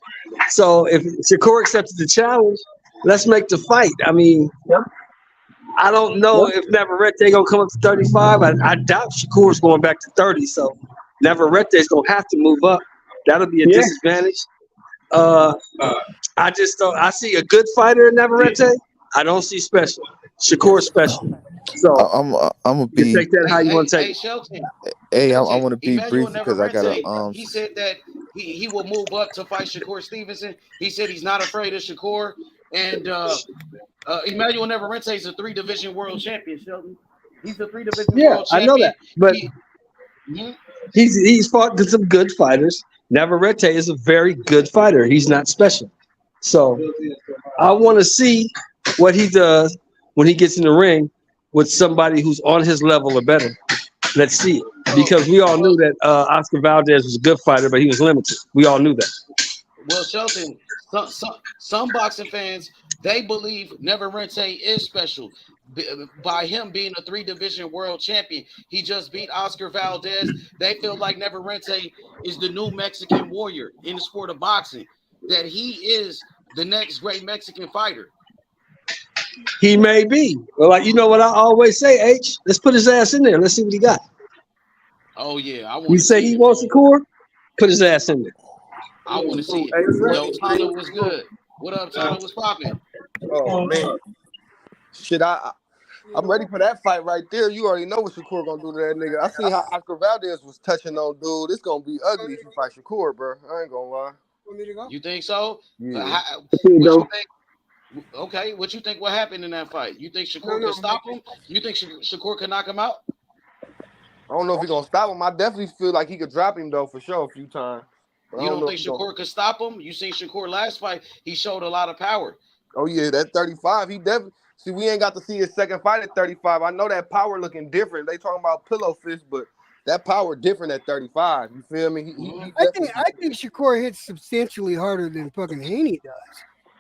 So if Shakur accepted the challenge, let's make the fight. I mean, I don't know if Navarrete gonna come up to 35. I doubt Shakur's going back to 30. So Navarrete's gonna have to move up. That'll be a disadvantage. I just don't. I see a good fighter in Navarrete. I don't see special. Shakur special. So I'm gonna be. You take that how you want to take. Hey, Shelton. Hey, I want to be Emmanuel brief because I gotta. He said that he will move up to fight Shakur Stevenson. He said he's not afraid of Shakur, and Emmanuel Navarrete is a 3-division world champion. Shelton. He's a 3-division world champion. I know that, but he's fought some good fighters. Navarrete is a very good fighter. He's not special. So I want to see what he does when he gets in the ring with somebody who's on his level or better. Let's see it. Because we all knew that Oscar Valdez was a good fighter, but he was limited. We all knew that. Well, Shelton, some boxing fans, they believe Navarrete is special by him being a 3-division world champion. He just beat Oscar Valdez. They feel like Navarrete is the new Mexican warrior in the sport of boxing, that he is the next great Mexican fighter. He may be. Well, like, you know what I always say, H? Let's put his ass in there. Let's see what he got. Oh, yeah. You say he wants Shakur? Put his ass in there. I want to see it. Yo, Tyler was good. What up, Tyler? What's popping? Oh, man. Shit, I'm ready for that fight right there. You already know what Shakur gonna do to that nigga. I see how Oscar Valdez was touching on dude. It's gonna be ugly if you fight Shakur, bro. I ain't gonna lie. You think so? Yeah. What you think? Okay, what you think will happen in that fight? You think Shakur could stop him? You think Shakur could knock him out? I don't know if he's gonna stop him. I definitely feel like he could drop him though for sure a few times. But You I don't don't know think if he's gonna. Shakur could stop him? You seen Shakur last fight? He showed a lot of power. Oh yeah, that 35. He definitely. See, we ain't got to see his second fight at 35. I know that power looking different. They talking about pillow fist, but that power different at 35. You feel me? He I definitely. think Shakur hits substantially harder than fucking Haney does.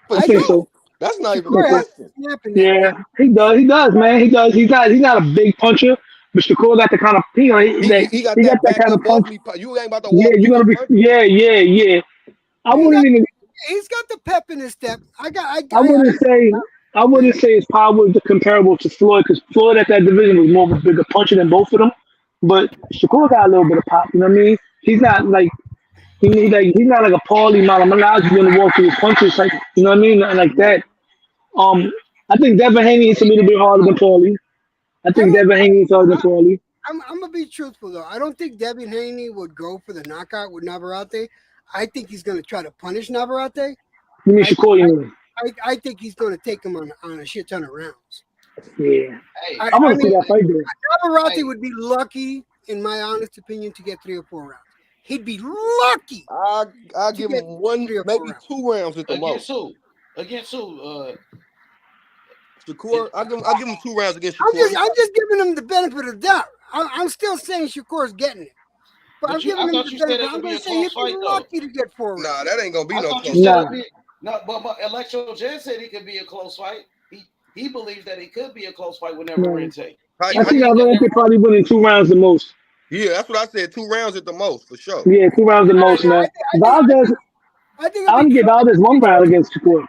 For I think sure. so. That's not even a Shakur has question. snap in that Yeah, neck. he does. He does, man. He does. He's not a big puncher, but Shakur got the kind of He got he got that that back kind of up off punch. me. You ain't about to Yeah, walk you're through gonna me be. punch. Yeah. I He's wouldn't got even. the pep in his step. I I wouldn't say. I wouldn't say his power is comparable to Floyd because Floyd at that division was more of a bigger puncher than both of them. But Shakur got a little bit of pop. You know what I mean? He's not like he's not like a Paulie Malignaggi gonna walk through his punches like you know what I mean? Not like that. Um, I think Devin Haney is a little bit harder than Paulie. I I think don't. Devin Haney is harder than Paulie. I'm gonna be truthful though. I don't think Devin Haney would go for the knockout with Navarrete. I think he's gonna try to punish Navarrete. You mean I Shakur? You mean? I think he's gonna take him on a shit ton of rounds. Yeah. Hey, I want to see that fight there. Navarrete would be lucky, in my honest opinion, to get 3 or 4 rounds. He'd be lucky. I'll give him 1, maybe 2 rounds at the most. Against who? Shakur, I'll give him 2 rounds against I'm Shakur. just giving him the benefit of the doubt. I'm still saying Shakur's getting it, but I'm giving him the benefit. I'm gonna say he'd be lucky to get 4 rounds. Nah, that ain't gonna be no close fight. No, but Electro Jen said it could be a close fight. He believes that it could be a close fight with Navarrete. I think Navarrete probably winning 2 rounds the most. Yeah, that's what I said. 2 rounds at the most, for sure. Yeah, 2 rounds the most, man. Valdez, I don't give Valdez 1 round against Shakur.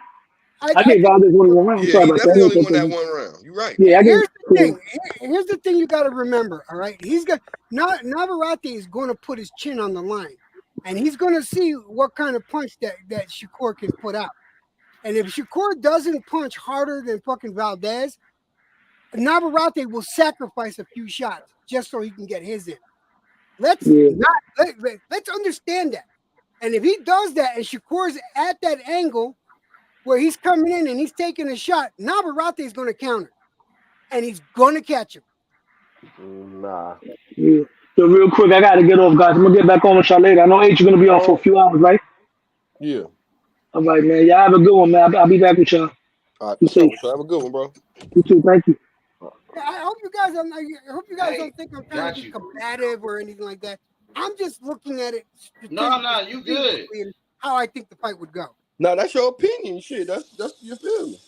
I gave Valdez 1 round. Yeah, Sorry he about definitely only that. won that 1 round. You're right. Yeah, Here's the thing you got to remember. All right, Navarrete is going to put his chin on the line, and he's going to see what kind of punch that Shakur can put out. And if Shakur doesn't punch harder than fucking Valdez, Navarrete will sacrifice a few shots just so he can get his in. Let's understand that. And if he does that and Shakur's at that angle where he's coming in and he's taking a shot, Navarrete is going to counter. And he's going to catch him. Nah. Yeah. So real quick, I got to get off, guys. I'm going to get back on with y'all later. I know H, you're going to be off for a few hours, right? Yeah. All right, man. Y'all have a good one, man. I'll be back with y'all. All right, so have a good one, bro. You too. Thank you. I hope you guys don't think I'm trying to be combative or anything like that. I'm just looking at it. No, you good. How I think the fight would go. No, that's your opinion. Shit, that's you feel me.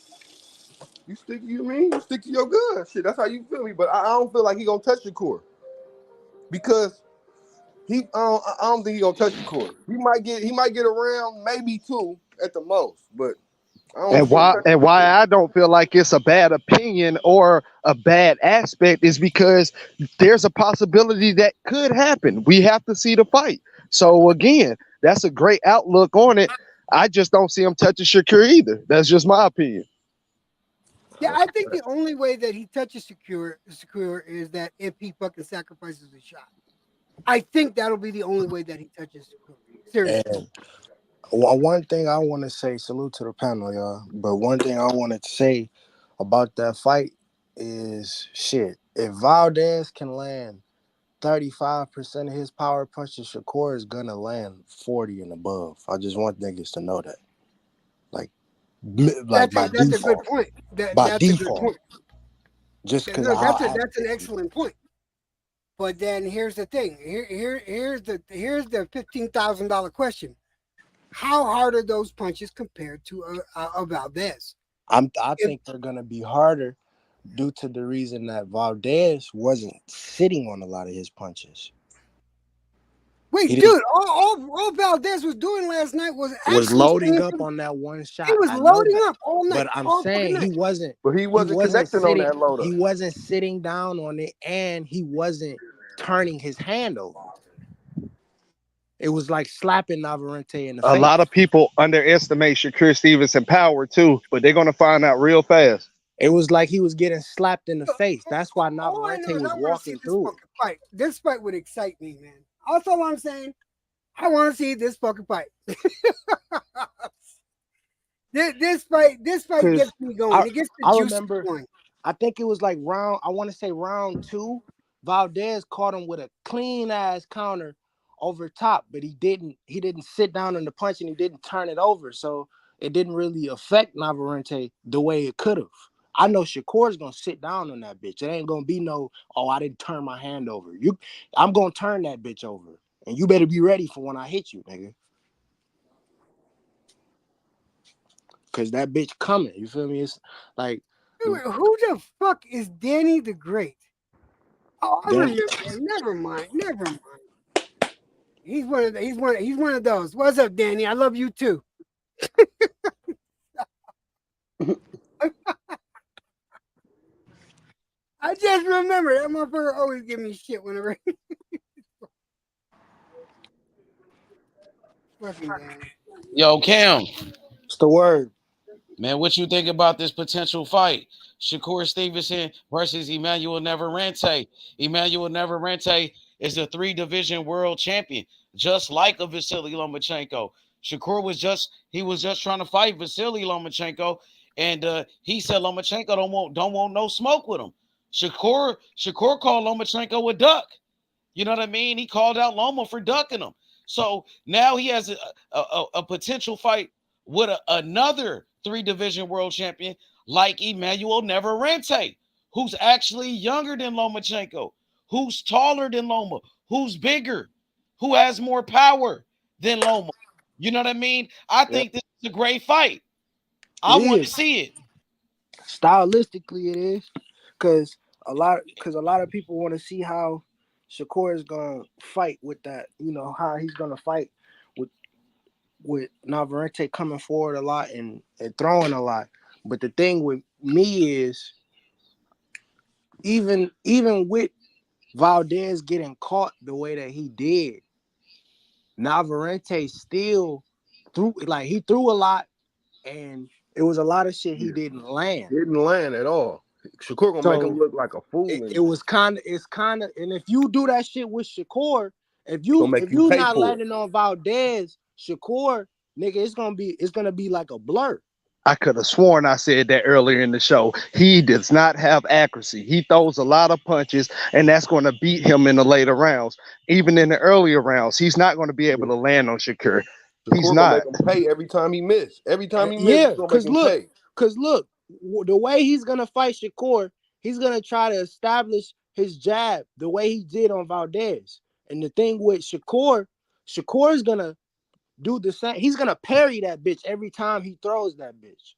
You stick to your gun. Shit, that's how you feel me. But I don't feel like he gonna touch Shakur because I don't think he gonna touch Shakur. He might get around maybe 2 at the most, but. And why I don't feel like it's a bad opinion or a bad aspect is because there's a possibility that could happen. We have to see the fight. So again, that's a great outlook on it. I just don't see him touching Shakur either. That's just my opinion. Yeah, I think the only way that he touches Shakur is that if he fucking sacrifices a shot. I think that'll be the only way that he touches Shakur. Seriously. And one thing I want to say, salute to the panel, y'all. But one thing I wanted to say about that fight is shit. If Valdez can land 35% of his power punches, Shakur is gonna land 40 and above. I just want niggas to know that. That's a good point. By default. Just because that's an excellent point. But then here's the thing. Here's the $15,000 question. How hard are those punches compared to a Valdez? I think they're gonna be harder due to the reason that Valdez wasn't sitting on a lot of his punches. Wait, dude, all Valdez was doing last night was loading up on that one shot. He was loading up all night. But I'm saying he wasn't. But he wasn't connecting on that loader. He wasn't sitting down on it, and he wasn't turning his hand over. It was like slapping Navarrete in the face. A lot of people underestimate Shakur Stevenson power too, but they're gonna find out real fast. It was like he was getting slapped in the face. That's why Navarrete was walking through. This fight would excite me, man. That's all I'm saying. I want to see this fucking fight. this fight gets me going. It gets the juice going. I think it was like round 2. Valdez caught him with a clean ass counter over top, but he didn't sit down in the punch and he didn't turn it over. So it didn't really affect Navarrete the way it could have. I know Shakur's gonna sit down on that bitch. It ain't gonna be no, oh, I didn't turn my hand over. I'm gonna turn that bitch over. And you better be ready for when I hit you, nigga. Cause that bitch coming. You feel me? It's like Wait, who the fuck is Danny the Great? Oh, I remember. Never mind. He's one of those. What's up, Danny? I love you too. I just remember that motherfucker always give me shit whenever. Fucking Danny. Yo, Cam. What's the word? Man, what you think about this potential fight? Shakur Stevenson versus Emmanuel Navarrete. Emmanuel Navarrete is a 3-division world champion, just like a Vasily Lomachenko. Shakur was just trying to fight Vasily Lomachenko, and he said Lomachenko don't want no smoke with him. Shakur called Lomachenko a duck. You know what I mean? He called out Loma for ducking him. So now he has a potential fight with another 3-division world champion like Emmanuel Navarrete, who's actually younger than Lomachenko, who's taller than Loma, who's bigger, who has more power than Loma. You know what I mean? I think this is a great fight. I want to see it. Stylistically, it is. Because a lot of people want to see how Shakur is gonna fight with that. You know how he's gonna fight with Navarrete coming forward a lot and throwing a lot. But the thing with me is, even with Valdez getting caught the way that he did, Navarrete still threw a lot, and it was a lot of shit he didn't land. Didn't land at all. Shakur gonna make him look like a fool. It's kind of, and if you do that shit with Shakur, if you not landing on Valdez, Shakur, nigga, it's gonna be like a blur. I could have sworn I said that earlier in the show. He does not have accuracy. He throws a lot of punches, and that's going to beat him in the later rounds. Even in the earlier rounds, he's not going to be able to land on Shakur. He's not. Make him pay every time he miss. Every time he miss, he's gonna make him pay. Because look, the way he's gonna fight Shakur, he's gonna try to establish his jab the way he did on Valdez. And the thing with Shakur is gonna do the same. He's gonna parry that bitch every time he throws that bitch.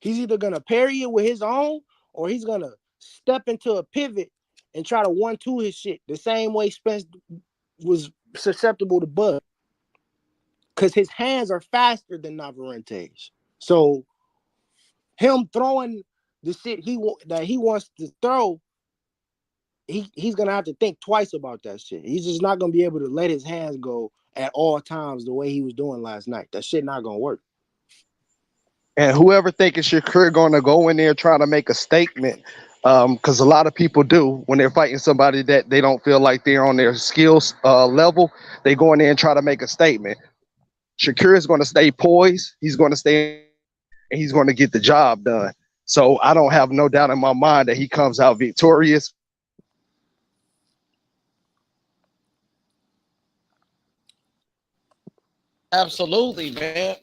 He's either gonna parry it with his own, or he's gonna step into a pivot and try to 1-2 his shit the same way Spence was susceptible to Bud. Because his hands are faster than Navarrete's. So him throwing the shit that he wants to throw, he's gonna have to think twice about that shit. He's just not gonna be able to let his hands go at all times the way he was doing last night. That shit not gonna work. And whoever thinking Shakur gonna go in there trying to make a statement, because a lot of people do when they're fighting somebody that they don't feel like they're on their skills level, they go in there and try to make a statement. Shakur is going to stay poised. He's going to stay, and he's going to get the job done. So I don't have no doubt in my mind that he comes out victorious. Absolutely, man.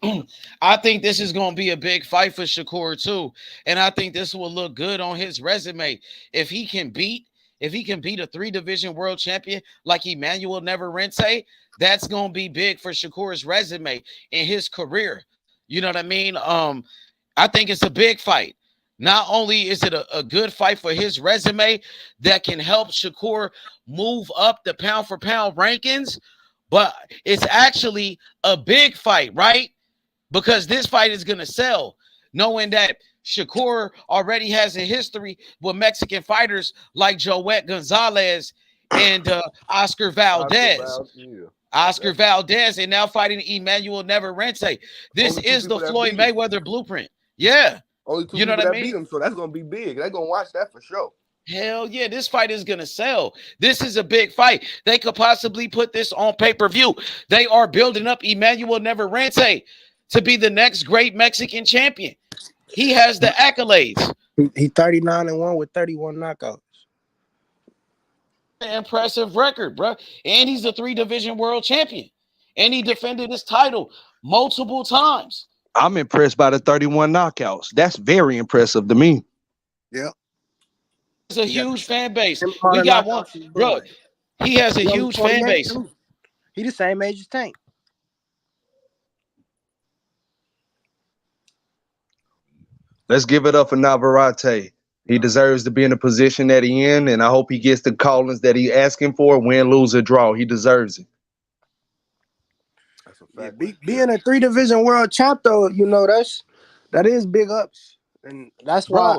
I think this is going to be a big fight for Shakur too, and I think this will look good on his resume if he can beat a 3-division world champion like Emmanuel Navarrete. That's going to be big for Shakur's resume in his career. You know what I mean? I think it's a big fight. Not only is it a good fight for his resume that can help Shakur move up the pound for pound rankings, but it's actually a big fight, right? Because this fight is going to sell, knowing that Shakur already has a history with Mexican fighters like Joet Gonzalez and Oscar Valdez. Oscar Valdez, and now fighting Emmanuel Navarrete. This is the Floyd Mayweather blueprint. Yeah. Only two people that beat him, so that's going to be big. They're going to watch that for sure. Hell yeah, this fight is going to sell. This is a big fight. They could possibly put this on pay-per-view. They are building up Emmanuel Navarrete to be the next great Mexican champion. He has the accolades. He 39-1 with 31 knockouts. Impressive record, bro. And he's a 3-division world champion. And he defended his title multiple times. I'm impressed by the 31 knockouts. That's very impressive to me. Yep. It's a huge fan base. All We the got one, knockouts is bro. boy. He has a He only huge fan 28 base. too. He the same age as Tank. Let's give it up for Navarrete. He deserves to be in the position that he in, and I hope he gets the callings that he asking for. Win, lose, or draw. He deserves it. That's a fact. Yeah, being a 3-division world champ, though, that is big ups, and that's why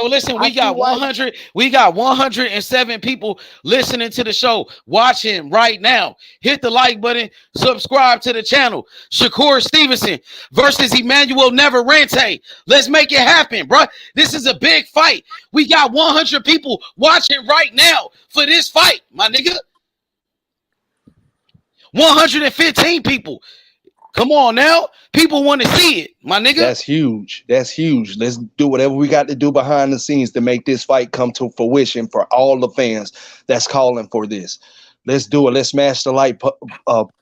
listen. We got 100. We got 107 people listening to the show. Watch him right now. Hit the like button. Subscribe to the channel. Shakur Stevenson versus Emmanuel Navarrete. Let's make it happen, bro. This is a big fight. We got 100 people watching right now for this fight, my nigga. 115 people. Come on now. People want to see it, my nigga. That's huge. That's huge. Let's do whatever we got to do behind the scenes to make this fight come to fruition for all the fans that's calling for this. Let's do it. Let's smash the like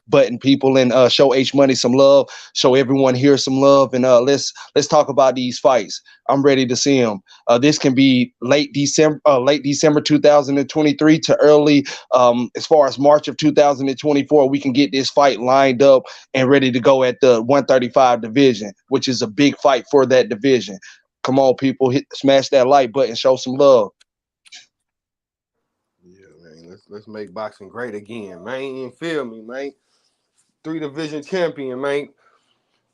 button, people, and show H Money some love. Show everyone here some love, and let's talk about these fights. I'm ready to see them. This can be late December 2023 to early, as far as March of 2024. We can get this fight lined up and ready to go at the 135 division, which is a big fight for that division. Come on, people, smash that like button, show some love. Let's make boxing great again, man. You feel me, man? 3-division champion, man.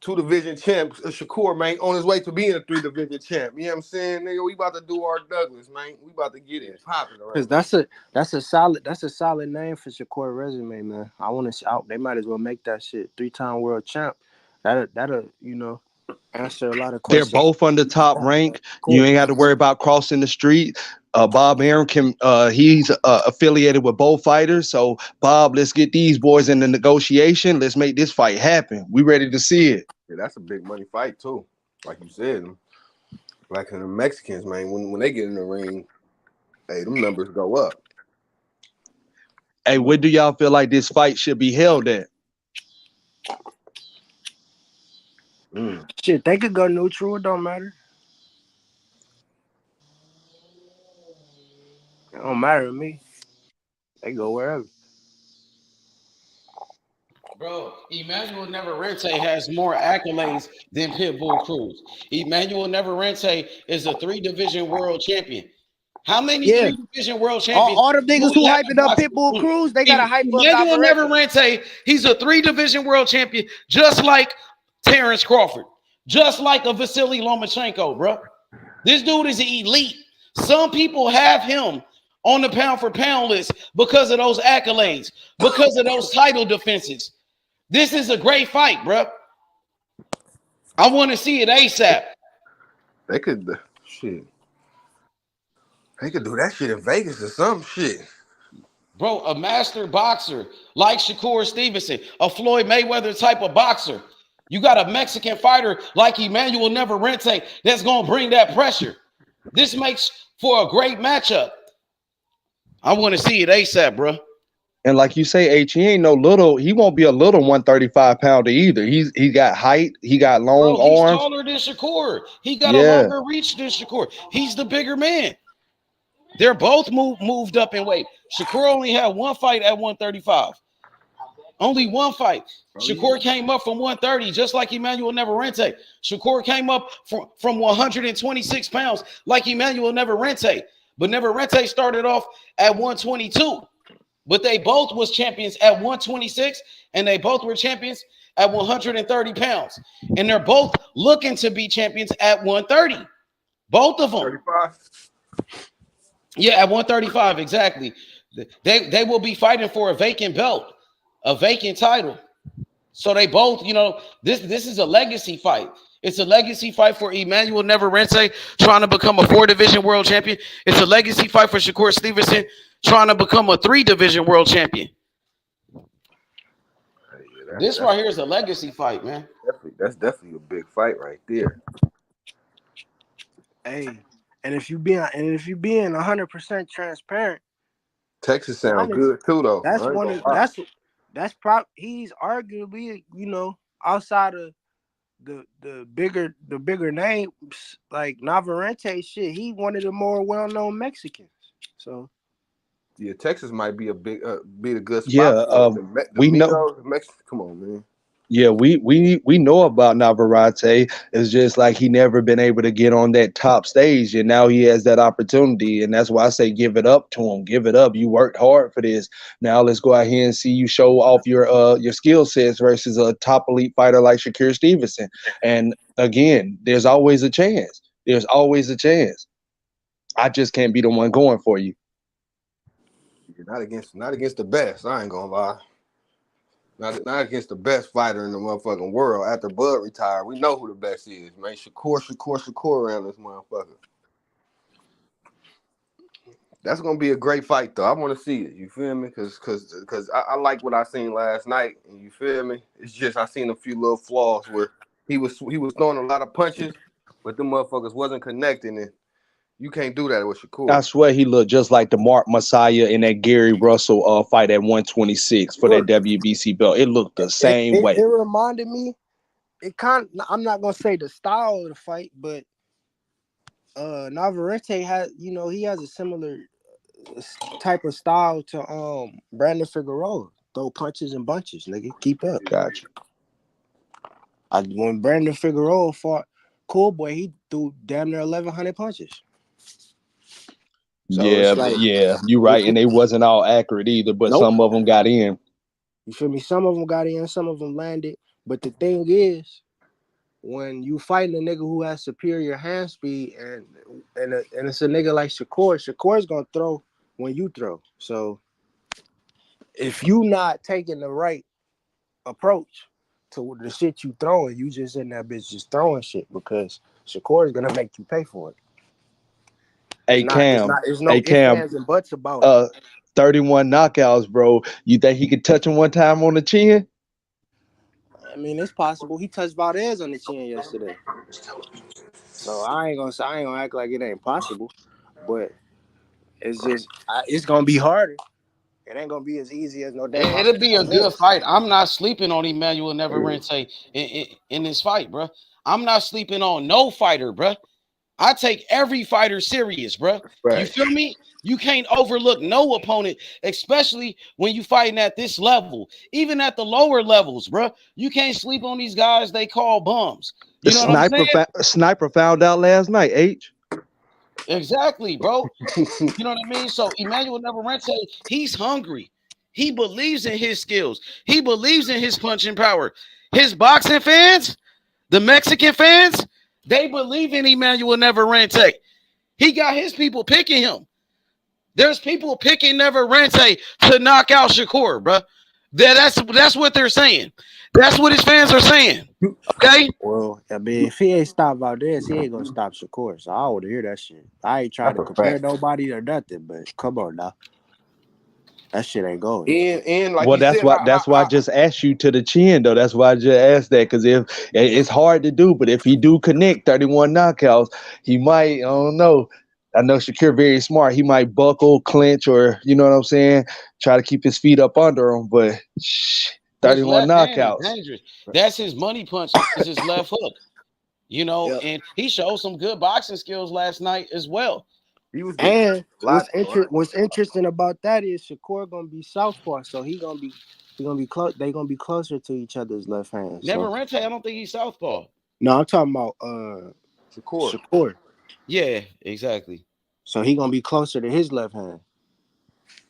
2-division champ, Shakur, man, on his way to being a 3-division champ. You know what I'm saying, nigga? We about to do our Douglas, man. We about to get it popping. Because that's a solid name for Shakur resume, man. I want to. They might as well make that shit 3-time world champ. That'll answer a lot of questions. They're both on the top rank. You ain't got to worry about crossing the street. Bob Arum he's affiliated with both fighters. So Bob, let's get these boys in the negotiation. Let's make this fight happen. We ready to see it. Yeah, that's a big money fight too. Like you said, like the Mexicans, man, when they get in the ring, hey, them numbers go up. Hey, where do y'all feel like this fight should be held at? Shit, they could go neutral. It don't matter. It don't matter to me. They go wherever. Bro, Emmanuel Navarrete has more accolades than Pitbull Cruz. Emmanuel Navarrete is a 3-division world champion. How many 3-division world champions? All the niggas who hyping up Pitbull Cruz, they gotta hype up Emmanuel Navarrete. He's a 3-division world champion, just like Terence Crawford, just like a Vasily Lomachenko, bro. This dude is elite. Some people have him on the pound-for-pound list because of those accolades, because of those title defenses. This is a great fight, bro. I want to see it ASAP. They could do that shit in Vegas or some shit. Bro, a master boxer like Shakur Stevenson, a Floyd Mayweather type of boxer. You got a Mexican fighter like Emmanuel Navarrete that's going to bring that pressure. This makes for a great matchup. I want to see it ASAP, bro. And like you say, H, he ain't no little. He won't be a little 135 pounder either. He got height. He got long arms. He's taller than Shakur. He got a longer reach than Shakur. He's the bigger man. They're both moved up in weight. Shakur only had one fight at 135. Only one fight. Shakur came up from 130, just like Emmanuel Navarrete. Shakur came up from 126 pounds, like Emmanuel Navarrete. But Navarrete started off at 122. But they both was champions at 126, and they both were champions at 130 pounds. And they're both looking to be champions at 130. Both of them. 35. Yeah, at 135, exactly. They will be fighting for a vacant belt, a vacant title. So they both, this is a legacy fight. It's a legacy fight for Emmanuel Navarrete trying to become a 4-division world champion. It's a legacy fight for Shakur Stevenson trying to become a 3-division world champion. This right here is a legacy fight, man. That's definitely a big fight right there. Hey, and if you being 100% transparent, Texas sound good too, though. That's I ain't one gonna of lie. he's arguably, outside of the bigger names like Navarrete shit, he one of the more well-known Mexicans. So yeah, Texas might be a big be a good spot Yeah, for the we know. Migos. Mexican, come on, man. Yeah, we know about Navarrete. It's just like he never been able to get on that top stage, and now he has that opportunity, and that's why I say give it up to him. Give it up. You worked hard for this. Now let's go out here and see you show off your skill sets versus a top elite fighter like Shakur Stevenson. And again, there's always a chance. There's always a chance. I just can't be the one going for you. Not against the best. I ain't gonna lie. Not against the best fighter in the motherfucking world. After Bud retired, we know who the best is, man. Shakur around this motherfucker. That's gonna be a great fight, though. I want to see it. You feel me? Cause I like what I seen last night. And you feel me? It's just I seen a few little flaws where he was throwing a lot of punches, but the motherfuckers wasn't connecting, and you can't do that with Shakur. I swear he looked just like the Mark Messiah in that Gary Russell fight at 126 for that WBC belt. It looked the same way. It reminded me. I'm not gonna say the style of the fight, but Navarrete has, he has a similar type of style to Brandon Figueroa. Throw punches and bunches, nigga. Keep up. Gotcha. When Brandon Figueroa fought Cool Boy, he threw damn near 1,100 punches. So yeah, you're right. And they wasn't all accurate either, but some of them got in. You feel me? Some of them got in, some of them landed. But the thing is, when you fighting a nigga who has superior hand speed and it's a nigga like Shakur's gonna throw when you throw. So if you not taking the right approach to the shit you throwing, you just in that bitch just throwing shit because Shakur's gonna make you pay for it. Hey Cam, there's no ifs, ands, and buts about it. 31 knockouts, bro. You think he could touch him one time on the chin? I mean, it's possible. He touched Valdez on the chin yesterday. So I ain't gonna act like it ain't possible, but it's just it's gonna be harder. It ain't gonna be as easy as no damn. It'll be a good fight. I'm not sleeping on Emmanuel Navarrete in this fight, bro. I'm not sleeping on no fighter, bro. I take every fighter serious, bro. Right. You feel me? You can't overlook no opponent, especially when you fighting at this level. Even at the lower levels, bro. You can't sleep on these guys they call bums. You know what I'm saying? Sniper found out last night, H. Exactly, bro. You know what I mean? So Emmanuel Navarrete, he's hungry. He believes in his skills. He believes in his punching power. His boxing fans, the Mexican fans, they believe in Emmanuel Navarrete. He got his people picking him. There's people picking Navarrete to knock out Shakur, bro. That's what they're saying. That's what his fans are saying. Okay? Well, I mean, if he ain't stopped Valdez, he ain't gonna stop Shakur. So I would hear that shit. I ain't trying to compare nobody or nothing, but come on now. That shit ain't going. And like well, that's why I just asked you to the chin, though. That's why I just asked that, because if it's hard to do, but if he do connect 31 knockouts, he might. I don't know. I know Shakur very smart. He might buckle, clinch, or you know what I'm saying. Try to keep his feet up under him, but 31 knockouts. Dangerous. That's his money punch. Is his left hook. You know, and he showed some good boxing skills last night as well. And what's interesting about that is Shakur gonna be southpaw, so he gonna be close. They gonna be closer to each other's left hands. Navarrete, I don't think he's southpaw. No, I'm talking about Shakur. Yeah, exactly. So he gonna be closer to his left hand,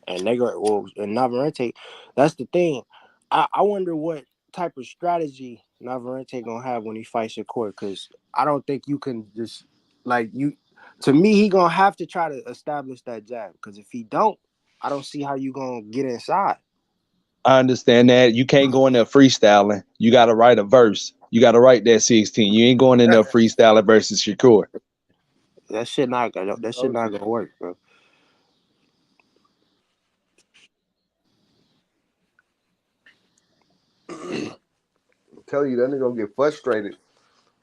and and Navarrete. That's the thing. I wonder what type of strategy Navarrete gonna have when he fights Shakur, because I don't think you can just To me, he gonna have to try to establish that jab, because if he don't, I don't see how you gonna get inside. I understand that. You can't go in there freestyling. You got to write a verse. You got to write that 16. You ain't going in there freestyling versus Shakur. That shit not gonna work, bro. I tell you, that nigga gonna get frustrated.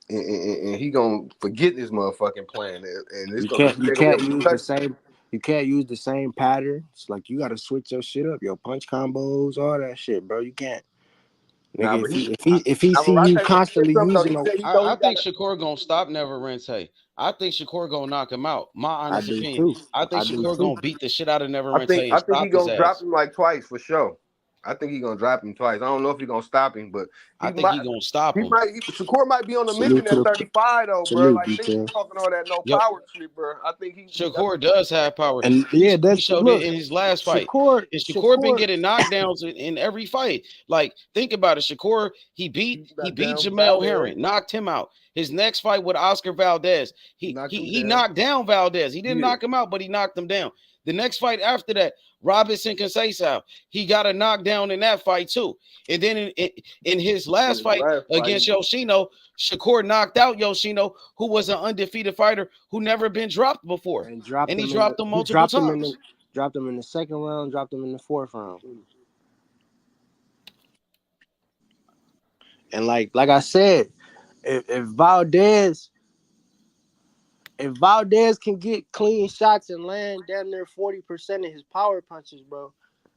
And he gonna forget this motherfucking plan, and it's you can't use You can't use the same patterns. Like you got to switch your shit up, your punch combos, all that shit, bro. You can't. Nah, Nigga, but if he see you Navarrete constantly something though. using He those, said he know I he got. think Shakur gonna stop Navarrete. I think Shakur gonna knock him out. My I honest do opinion. too. I think I do Shakur too. gonna beat the shit out of I Navarrete and think he stop his gonna drop ass. him like twice for sure. I think he gonna drop him twice. I don't know if he gonna stop him, but I he think might. he gonna stop He him. might. Shakur might be on a mission Salute to at the 35 though, bro. salute, Like niggas detail. talking all that no Yo, power shit, bro. I think he. I Shakur does have power. And yeah, He that's showed it look, in his last fight. And Shakur been Shakur. getting knockdowns in every fight. Like, think about it. Shakur, he he beat got down Jamel Valdez. Herring, knocked him out. His next fight with Oscar Valdez, he Knocked him he down. knocked down Valdez. He didn't Yeah. knock him out, but he knocked him down. The next fight after that, Robinson Conceição, he got a knockdown in that fight too. And then in his last fight against Yoshino, Shakur knocked out Yoshino, who was an undefeated fighter who never been dropped before. And he dropped him multiple times. Dropped him in the second round, dropped him in the fourth round. And like I said, if Valdez can get clean shots and land damn near 40% of his power punches, bro,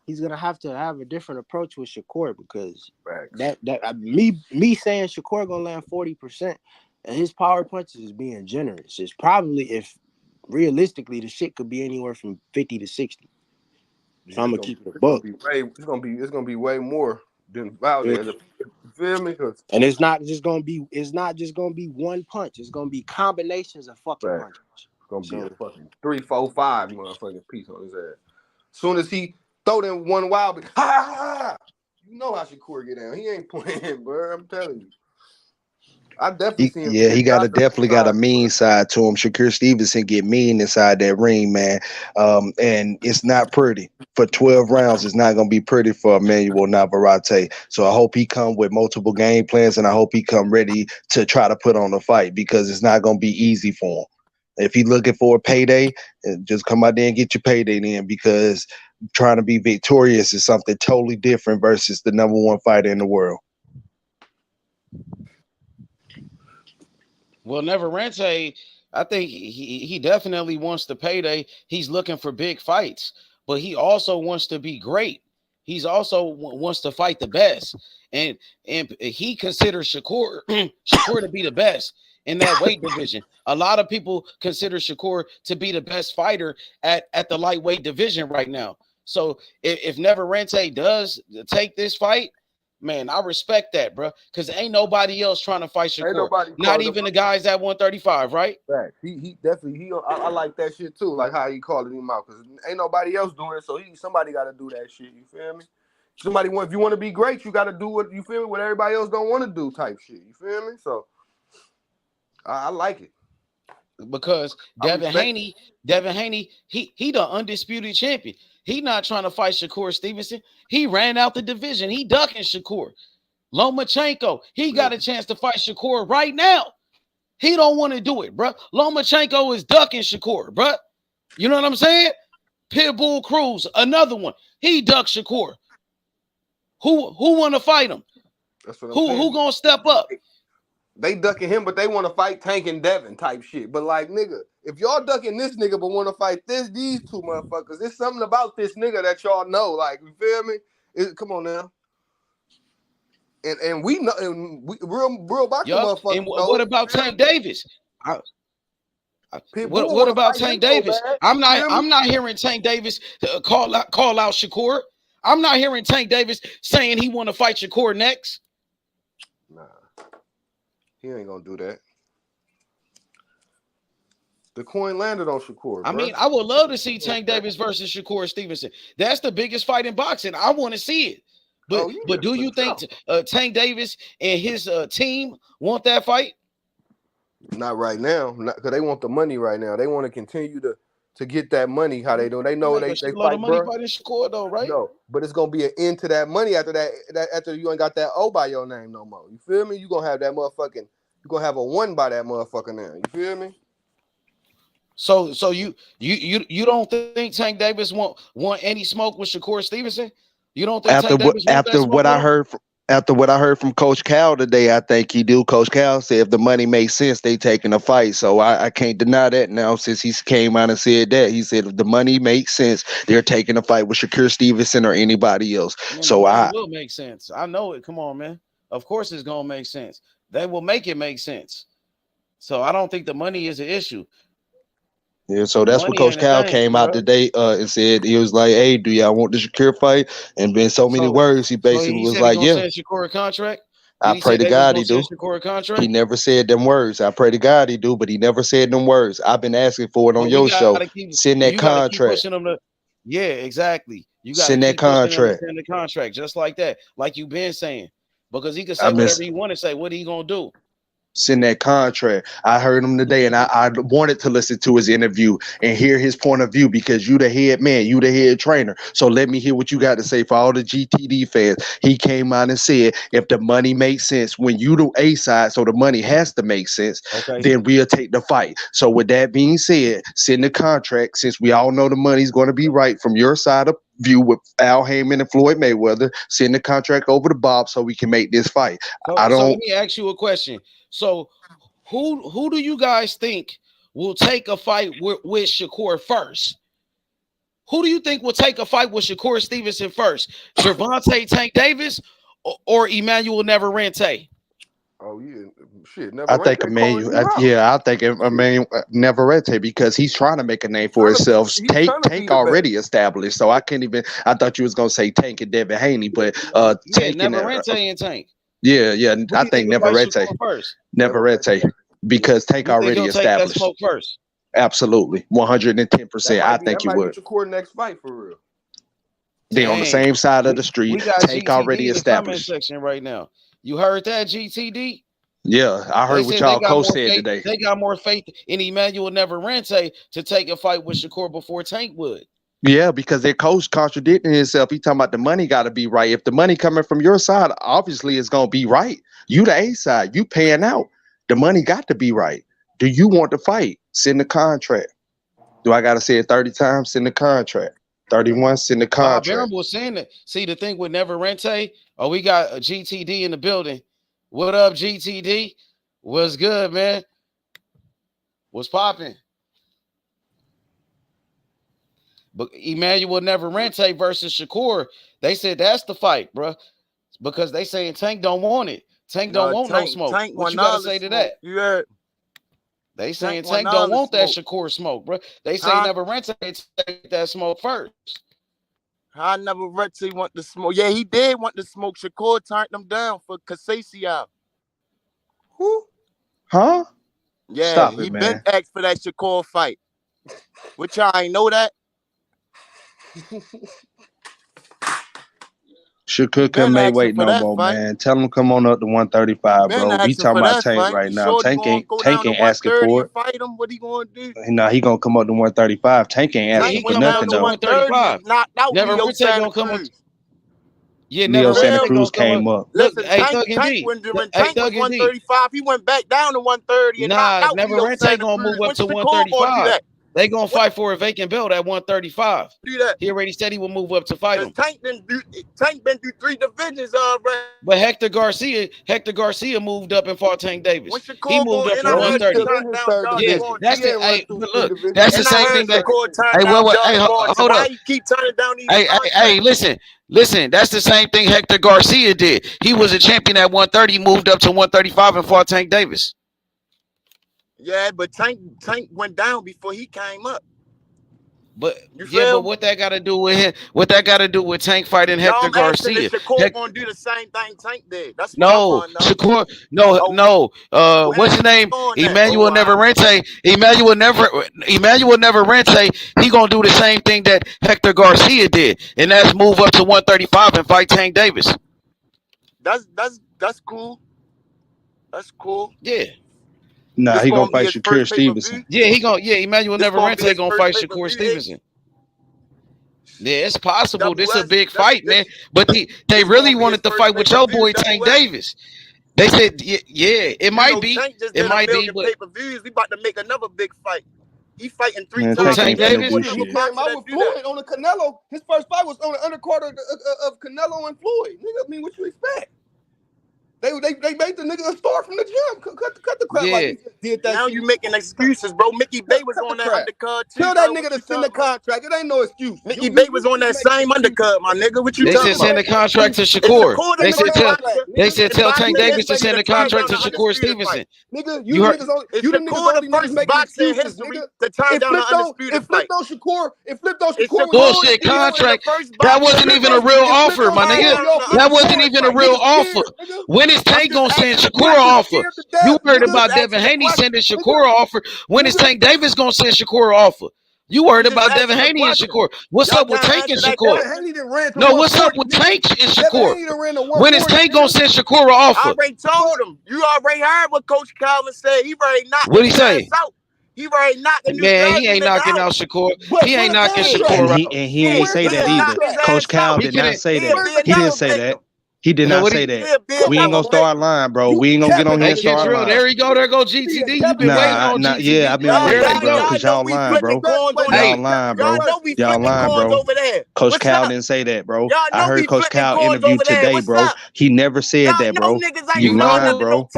he's gonna have to have a different approach with Shakur because me saying Shakur gonna land 40% and his power punches is being generous. It's probably, if realistically, the shit could be anywhere from 50 to 60. So I'm gonna keep it a buck. It's gonna be way more than Valdez. You feel me? And it's not just gonna be one punch. It's gonna be combinations of fucking punches. It's gonna be a fucking 3, 4, 5 motherfucking piece on his ass. Soon as he throw them one wild, ha ha ha! You know how Shakur get down. He ain't playing, bro. I'm telling you. I definitely see him. Yeah, he definitely got a mean side to him. Shakur Stevenson get mean inside that ring, man. And it's not pretty. For 12 rounds, it's not gonna be pretty for Emmanuel Navarrete. So I hope he come with multiple game plans, and I hope he come ready to try to put on a fight because it's not gonna be easy for him. If he's looking for a payday, just come out there and get your payday then, because trying to be victorious is something totally different versus the number one fighter in the world. Well, Navarrete, I think he definitely wants the payday. He's looking for big fights, but he also wants to be great. He's also wants to fight the best, and he considers Shakur to be the best in that weight division. A lot of people consider Shakur to be the best fighter at the lightweight division right now. So if Navarrete does take this fight, man, I respect that, bro, because ain't nobody else trying to fight Shakur. Not even the guys at 135, right? Right. He definitely I like that shit too. Like how he calling him out, because ain't nobody else doing it. So somebody got to do that shit. You feel me? If you want to be great, you got to do what you feel me. What everybody else don't want to do, type shit. You feel me? So I like it. Because Devin Haney, he the undisputed champion. He not trying to fight Shakur Stevenson. He ran out the division. He ducking Shakur. Lomachenko, he got a chance to fight Shakur right now. He don't want to do it, bro. Lomachenko is ducking Shakur, bro. You know what I'm saying? Pitbull Cruz, another one. He ducked Shakur. Who want to fight him? That's what I'm saying. Who gonna step up? They ducking him, but they want to fight Tank and Devin type shit. But like, nigga, if y'all ducking this nigga but want to fight these two motherfuckers, there's something about this nigga that y'all know. Like, you feel me? Come on now. And we know, and we real boxing motherfuckers. And what about Tank Davis? What about Tank Davis? I'm not hearing Tank Davis call out Shakur. I'm not hearing Tank Davis saying he want to fight Shakur next. Nah, he ain't gonna do that. The coin landed on Shakur. I mean, I would love to see Tank Davis versus Shakur Stevenson. That's the biggest fight in boxing. I want to see it. But do you think Tank Davis and his team want that fight? Not right now, because they want the money right now. They want to continue to get that money. How they do? They know they fight, bro. Fighting Shakur though, right? No, but it's gonna be an end to that money after that. After you ain't got that O by your name no more. You feel me? You gonna have that motherfucking. You gonna have a 1 by that motherfucker now. You feel me? So you don't think Tank Davis want any smoke with Shakur Stevenson? You don't think after what I heard After what I heard from Coach Cal today, I think he do. Coach Cal said if the money makes sense, they taking a fight. So I can't deny that now since he came out and said that. He said if the money makes sense, they're taking a fight with Shakur Stevenson or anybody else. Man, so the money will make sense. I know it. Come on, man. Of course it's going to make sense. They will make it make sense. So I don't think the money is an issue. Yeah, so that's what Coach Cal came out today and said. He was like, "Hey, do y'all want the Shakur fight?" And been so many words, he basically was like, "Yeah." Send Shakur a contract. I pray to God he do. He never said them words. I pray to God he do, but he never said them words. I've been asking for it on your show. Send that contract. Yeah, exactly. You got to send that contract. Send the contract just like that, like you've been saying, because he can say whatever he want to say. What are he gonna do? Send that contract. I heard him today, and I wanted to listen to his interview and hear his point of view because you the head man, you the head trainer. So let me hear what you got to say for all the GTD fans. He came out and said, if the money makes sense, when you the A side, so the money has to make sense, then we'll take the fight. So with that being said, send the contract since we all know the money's going to be right from your side of view with Al Heyman and Floyd Mayweather. Send the contract over to Bob so we can make this fight. So let me ask you a question. So who do you guys think will take a fight with Shakur first? Who do you think will take a fight with Shakur Stevenson first? Gervonta Tank Davis or Emmanuel Navarrete? Oh yeah, shit. I think Emmanuel. I think Emmanuel Navarrete because he's trying to make a name for himself. Tank already established, so I can't even. I thought you was gonna say Tank and Devin Haney, but Tank Navarrete and Tank. Yeah. I think Navarrete because Tank already established. Take that smoke first. Absolutely, 110%. I think you would. Shakur next fight for real. They on the same side of the street. Tank GTD already established. Comment section right now. You heard that, GTD? Yeah, I heard what y'all coach said today. They got more faith in Emmanuel Navarrete to take a fight with Shakur before Tank would. Yeah, because their coach contradicting himself. He talking about the money got to be right. If the money coming from your side, obviously it's gonna be right. You the A side, you paying out. The money got to be right. Do you want to fight? Send the contract. Do I gotta say it 30 times? Send the contract. 31. Send the contract. Bob was saying that. See the thing with Navarrete. Oh, we got a GTD in the building. What up, GTD? What's good, man? What's popping? But Emmanuel Navarrete versus Shakur, they said that's the fight, bro. Because they saying Tank don't want it. Tank don't want no smoke. What you gotta say to that? Yeah. They saying Tank don't want that Shakur smoke, bro. They say Navarrete take that smoke first. I Navarrete want the smoke. Yeah, he did want the smoke. Shakur turned them down for Casasio. Who? Huh? Yeah, he been asked for that Shakur fight. Which y'all ain't know that? Shakur can't wait no more, man. Tell him come on up to 135, bro. We talking about Tank right now. Tank ain't asking for it. Fight him. What he gonna do? Nah, he gonna come up to 135. Tank ain't asking for nothing though. 135. Knocked out Never gonna come up. Yeah, Leo Santa Cruz came up. Listen, Tank when Tank was 135, he went back down to 130 and knocked out Navarrete gonna move up to 135. They gonna fight for a vacant belt at 135. Do that. He already said he will move up to fight him. Tank been through 3 divisions already. But Hector Garcia moved up and fought Tank Davis. He moved up to 130. Yeah, that's the. Hey, look, that's the same thing that. Hey, hold up. Keep turning down these. Hey, listen. That's the same thing Hector Garcia did. He was a champion at 130, moved up to 135 and fought Tank Davis. Yeah, but Tank went down before he came up. But but what that got to do with him? What that got to do with Tank fighting Hector Garcia? Shakur gonna do the same thing Tank did. That's Shakur. No. What's his name? Emmanuel Navarrete. Emmanuel Navarrete. He gonna do the same thing that Hector Garcia did, and that's move up to 135 and fight Tank Davis. That's cool. That's cool. Yeah. Nah, he gonna fight Shakur Stevenson. Yeah, Emmanuel Navarrete gonna fight Shakur Stevenson. Yeah, it's possible. This is a big fight, man. But they really wanted to fight with your boy Tank Davis. They said, yeah, it might be. It might be. But pay-per-views. We about to make another big fight. He fighting 3 times. Tank Davis. He came out with Floyd on the Canelo. His first fight was on the undercard of Canelo and Floyd. Nigga, I mean, what you expect? They made the nigga a star from the jump. Cut the crap like he just did that. Now shit. you making excuses, bro. Mickey Bay was on that undercard too. Tell that nigga to send the contract. It ain't no excuse. Mickey Bay was on that same undercut, my nigga. What you They talking said about? send the contract to Shakur. They said tell Tank Davis to send the contract to Shakur Stevenson. Nigga, you the niggas only niggas making excuses, nigga. To turn down the undisputed fight. It flipped on Shakur. Bullshit contract. That wasn't even a real offer, my nigga. That wasn't even a real offer. When is Tank gonna send Shakur an offer? You heard about Devin Haney sending Shakur an offer. When is Tank Davis gonna send Shakur an offer? You worried about Devin Haney and Shakur. What's up with Tank and Shakur? No, what's up with Tank and Shakur? When is Tank gonna send Shakur an offer? I already told him. You already heard what Coach Calvin said. He already knocked. What'd he say? He already knocking. Man, he ain't knocking out Shakur. He ain't knocking Shakur out. And he ain't say that either. Coach Cal did not say that. He didn't say that. He did not say that. We ain't gonna start lying, bro. We ain't gonna get on here and start lying. There he go. There go GTD. You been waiting on GTD. Yeah, I've been waiting, bro, because y'all lying, bro. Y'all lying, bro. Y'all lying, bro. Coach Cal didn't say that, bro. I heard Coach Cal interview today, bro. He never said that, bro. You lying, bro.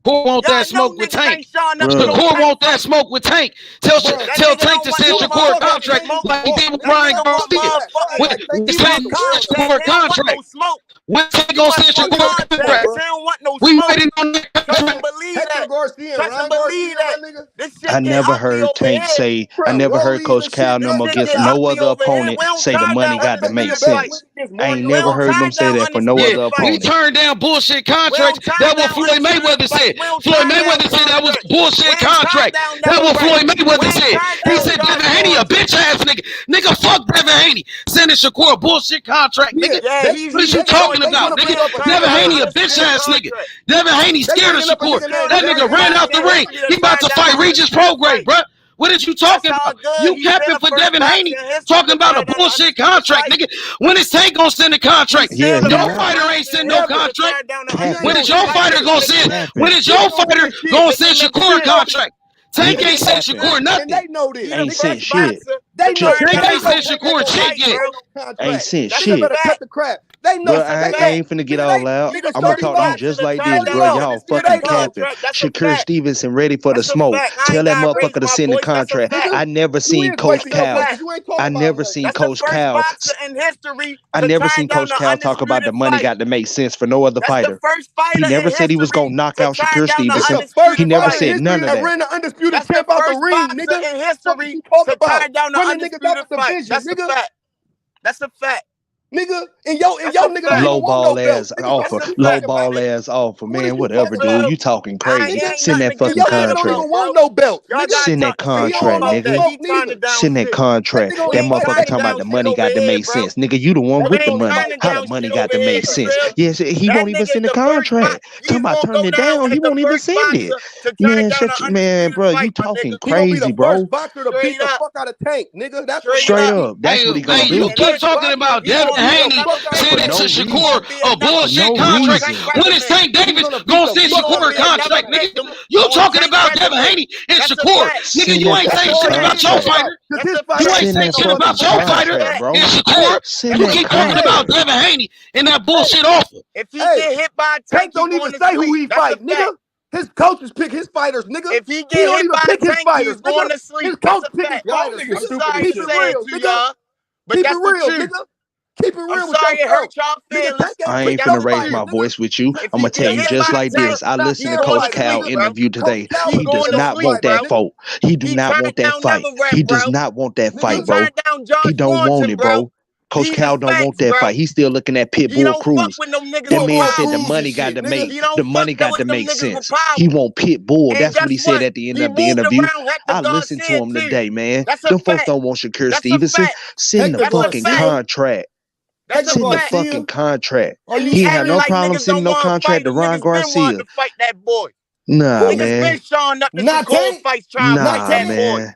Shakur want that smoke with Tank. Shakur want that smoke with Tank. Tell Tank to send Shakur a contract like he did with Ryan Garcia. Shakur contract. When Tank gonna send Shakur a contract? We waiting on that contract. I never heard Tank say. I never heard Coach Cal no more against no other opponent say the money got to make sense. I ain't never heard them say that for no other opponent. We turned down bullshit contracts. That's what Floyd Mayweather said. Floyd Mayweather said that was a bullshit contract. That's what Floyd Mayweather said. He said Devin Haney a bitch ass nigga. Nigga, fuck Devin Haney. Sending Shakur a bullshit contract, nigga. What are you talking about, nigga? Devin Haney a bitch ass nigga. Devin Haney scared of Shakur. That nigga ran out the ring. He about to fight Regis Prograde, bruh. What is you talking about? You capping for Devin Haney, talking about a bullshit contract, nigga. When is Tank gonna send a contract? Yeah, your fighter ain't send no contract. When is your fighter gonna send? When is your fighter gonna send Shakur a contract? Tank ain't sent Shakur nothing. They know this. Ain't sent shit. They know Tank ain't sent Shakur shit yet. Ain't sent shit. Better cut the crap. They know. Bro, I ain't finna get all out. I'm gonna talk to you just like this, bro. Y'all fucking capping. Shakur Stevenson ready for the smoke. Tell that motherfucker to send the contract. I never seen Coach Cal. I never seen Coach Cal. I never seen Coach Cal talk about the money got to make sense for no other fighter. He never said he was gonna knock out Shakur Stevenson. He never said none of that. Ran the undisputed champ out the ring, nigga. In history, Talk to about turn down the running niggas out undisputed the fight. division, That's a nigga. fact. That's a fact. Nigga, and yo nigga don't Low even want ball no ass belt. offer. Low ball ass offer. Man, whatever, dude. You talking crazy. Send that fucking Y'all don't contract. even want no belt. Send that contract, nigga. Send that contract. That motherfucker talking about the money got to make sense. Nigga, you the one with the money. How the money got to make sense? Yes, he won't even send the contract. Talking about turning it down, he won't even send it. Man, man, bro, you talking crazy, bro. Boxer to beat the fuck out of Tank, nigga. That's Straight up. That's what he gonna do. You keep talking about Devin Haney sending to Shakur a bullshit contract. When is Tank Davis gonna send Shakur a contract, nigga? You talking about Devin Haney and Shakur. Nigga, you ain't saying shit about your fighter. You ain't saying shit about your fighter and Shakur. You keep talking about Devin Haney and that bullshit offer. If he get hit by Tank, don't even say who he fight, nigga. His coaches pick his fighters, nigga. If he get hit by Tank, he's going to sleep. His coach pick his fighters. Keep it real, nigga. Keep it real, nigga. Keep it real. I'm sorry it hurt y'all feelings. I ain't finna raise my voice with you. I'm gonna tell you just like this. I listened to Coach Cal interview today. He does not want that fight. He do not want that fight. He does not want that fight, bro. He don't want it, bro. Coach Cal don't want that fight. He's still looking at Pitbull Cruz. That man said the money got to make sense. He want Pitbull. That's what he said at the end of the interview. I listened to him today, man. Them folks don't want Shakur Stevenson. Send the fucking contract. Send the fucking contract. He ain't have no problem sending no contract to Ron Garcia. Nah, man. Nah, man.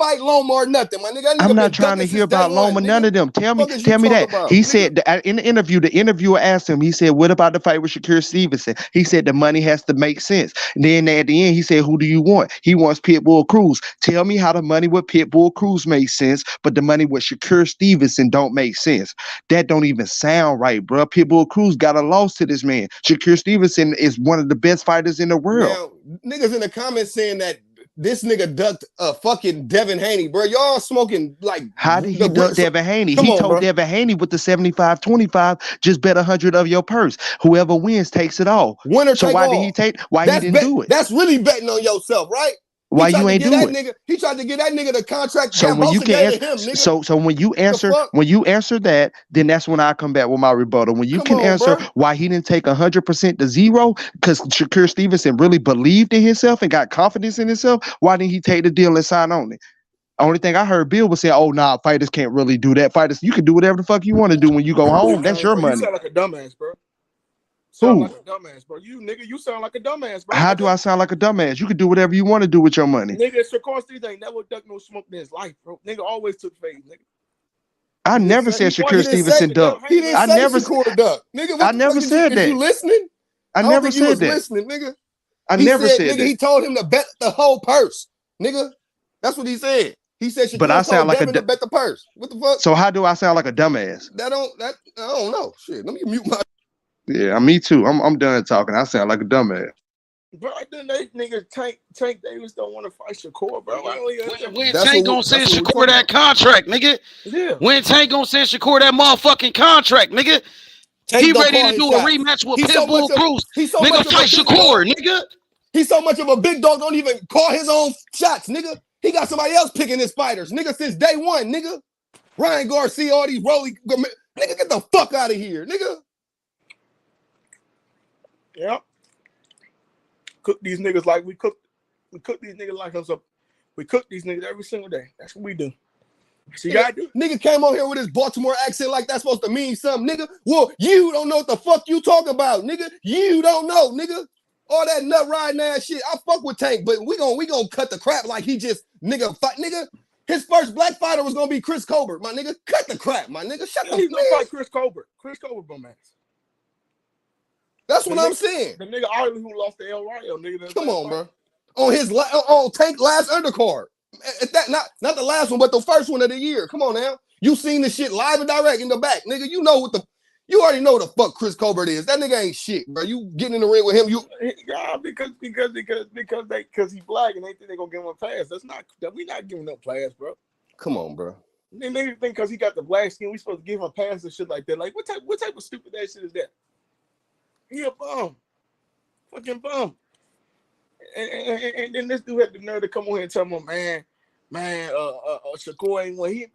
fight Loma or nothing, my nigga. That nigga I'm not been trying to ducking hear since day about Loma, one, none nigga. of them. Tell me Fuck is you that. talking about, He nigga? said that in the interviewer asked him, he said, what about the fight with Shakur Stevenson? He said the money has to make sense. And then at the end, he said, who do you want? He wants Pitbull Cruz. Tell me how the money with Pitbull Cruz makes sense, but the money with Shakur Stevenson don't make sense. That don't even sound right, bro. Pitbull Cruz got a loss to this man. Shakur Stevenson is one of the best fighters in the world. Now, niggas in the comments saying that this nigga ducked fucking Devin Haney, bro. Y'all smoking like. How did he duck Devin Haney? Come He on, told bro. Devin Haney with the 75-25, just bet 100 of your purse. Whoever wins takes it all. Winner so take why all. did he take? Why he didn't do it? That's really betting on yourself, right? Why you ain't do it? He tried to get that nigga the contract. So when you can answer, him, nigga. so when you answer that, then that's when I come back with my rebuttal. When you answer why he didn't take 100% to zero, because Shakur Stevenson really believed in himself and got confidence in himself. Why didn't he take the deal and sign on it? Only thing I heard Bill was say, "Oh, nah, fighters can't really do that. Fighters, you can do whatever the fuck you want to do when you go home. That's your money." You sound like a dumbass, bro. Sound like a dumbass, bro. You sound like a dumbass, bro. How do I sound like a dumbass? You can do whatever you want to do with your money. Nigga, Shakur Stevenson ain't never ducked no smoke in his life, bro. Nigga always took fades, nigga. I never said Shakur Stevenson ducked. He didn't say Shakur ducked. Nigga, what I never said that. You listening? I never said that. Listening, nigga. I never said that. Nigga, he told him to bet the whole purse, nigga. That's what he said. He said Shakur but I sound like to bet the purse. What the fuck? So how do I sound like a dumbass? I don't know. Shit, let me mute my. Yeah, me too. I'm done talking. I sound like a dumbass. Bro, then they niggas Tank Davis don't want to fight Shakur, bro. When Tank gonna send Shakur that contract, nigga? Yeah. When Tank gonna send Shakur that motherfucking contract, nigga? He ready to do a rematch with Pitbull Bruce. Nigga, fight Shakur, nigga. He's so much of a big dog, don't even call his own shots, nigga. He got somebody else picking his fighters, nigga, since day one, nigga. Ryan Garcia, all these Rolly, nigga, get the fuck out of here, nigga. Yep. Cook these niggas like we cook these niggas like us up. We cook these niggas every single day. That's what we do. So you gotta do. Nigga came on here with his Baltimore accent like that's supposed to mean something, nigga. Well, you don't know what the fuck you talk about, nigga. You don't know, nigga. All that nut riding ass shit. I fuck with Tank, but we gonna cut the crap like he just nigga fight, nigga. His first black fighter was gonna be Chris Colbert, my nigga. Cut the crap, my nigga. Shut the. He's gonna fight Chris Colbert. Chris Colbert, bum ass. That's what I'm saying. The nigga Arlie who lost to El Rayo, nigga. Come on, bro. On Tank last undercard. At that, not the last one, but the first one of the year. Come on now. You seen the shit live and direct in the back, nigga. You already know what the fuck Chris Colbert is. That nigga ain't shit, bro. You getting in the ring with him, because he's black and they think they gonna give him a pass. We not giving no pass, bro. Come on, bro. They think because he got the black skin, we supposed to give him a pass and shit like that. Like what type of stupid ass shit is that? He a bum. Fucking bum. And then this dude had the nerve to come on here and tell me, man, Shakur ain't what he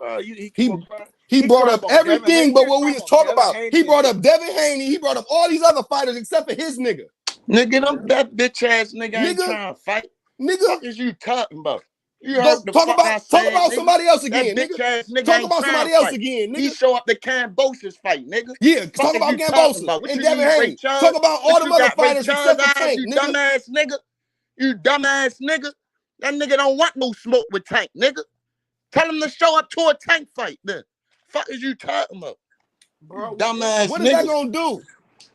brought up everything but what we was talking about. He brought up Devin Haney. He brought up all these other fighters except for his nigga. Nigga, that bitch ass nigga ain't trying to fight. Nigga, what is you talking about? Talk about somebody else again, nigga. Talk about somebody else again, nigga. He show up the Cambosis fight, nigga. Yeah, talk about Cambosis and Devin Haney. Talk about all the other fighters except for Tank, nigga. Dumbass nigga. You dumbass nigga. That nigga don't want no smoke with Tank, nigga. Tell him to show up to a Tank fight then. Fuck is you talking about? Bro, dumbass what nigga. What is that gonna do?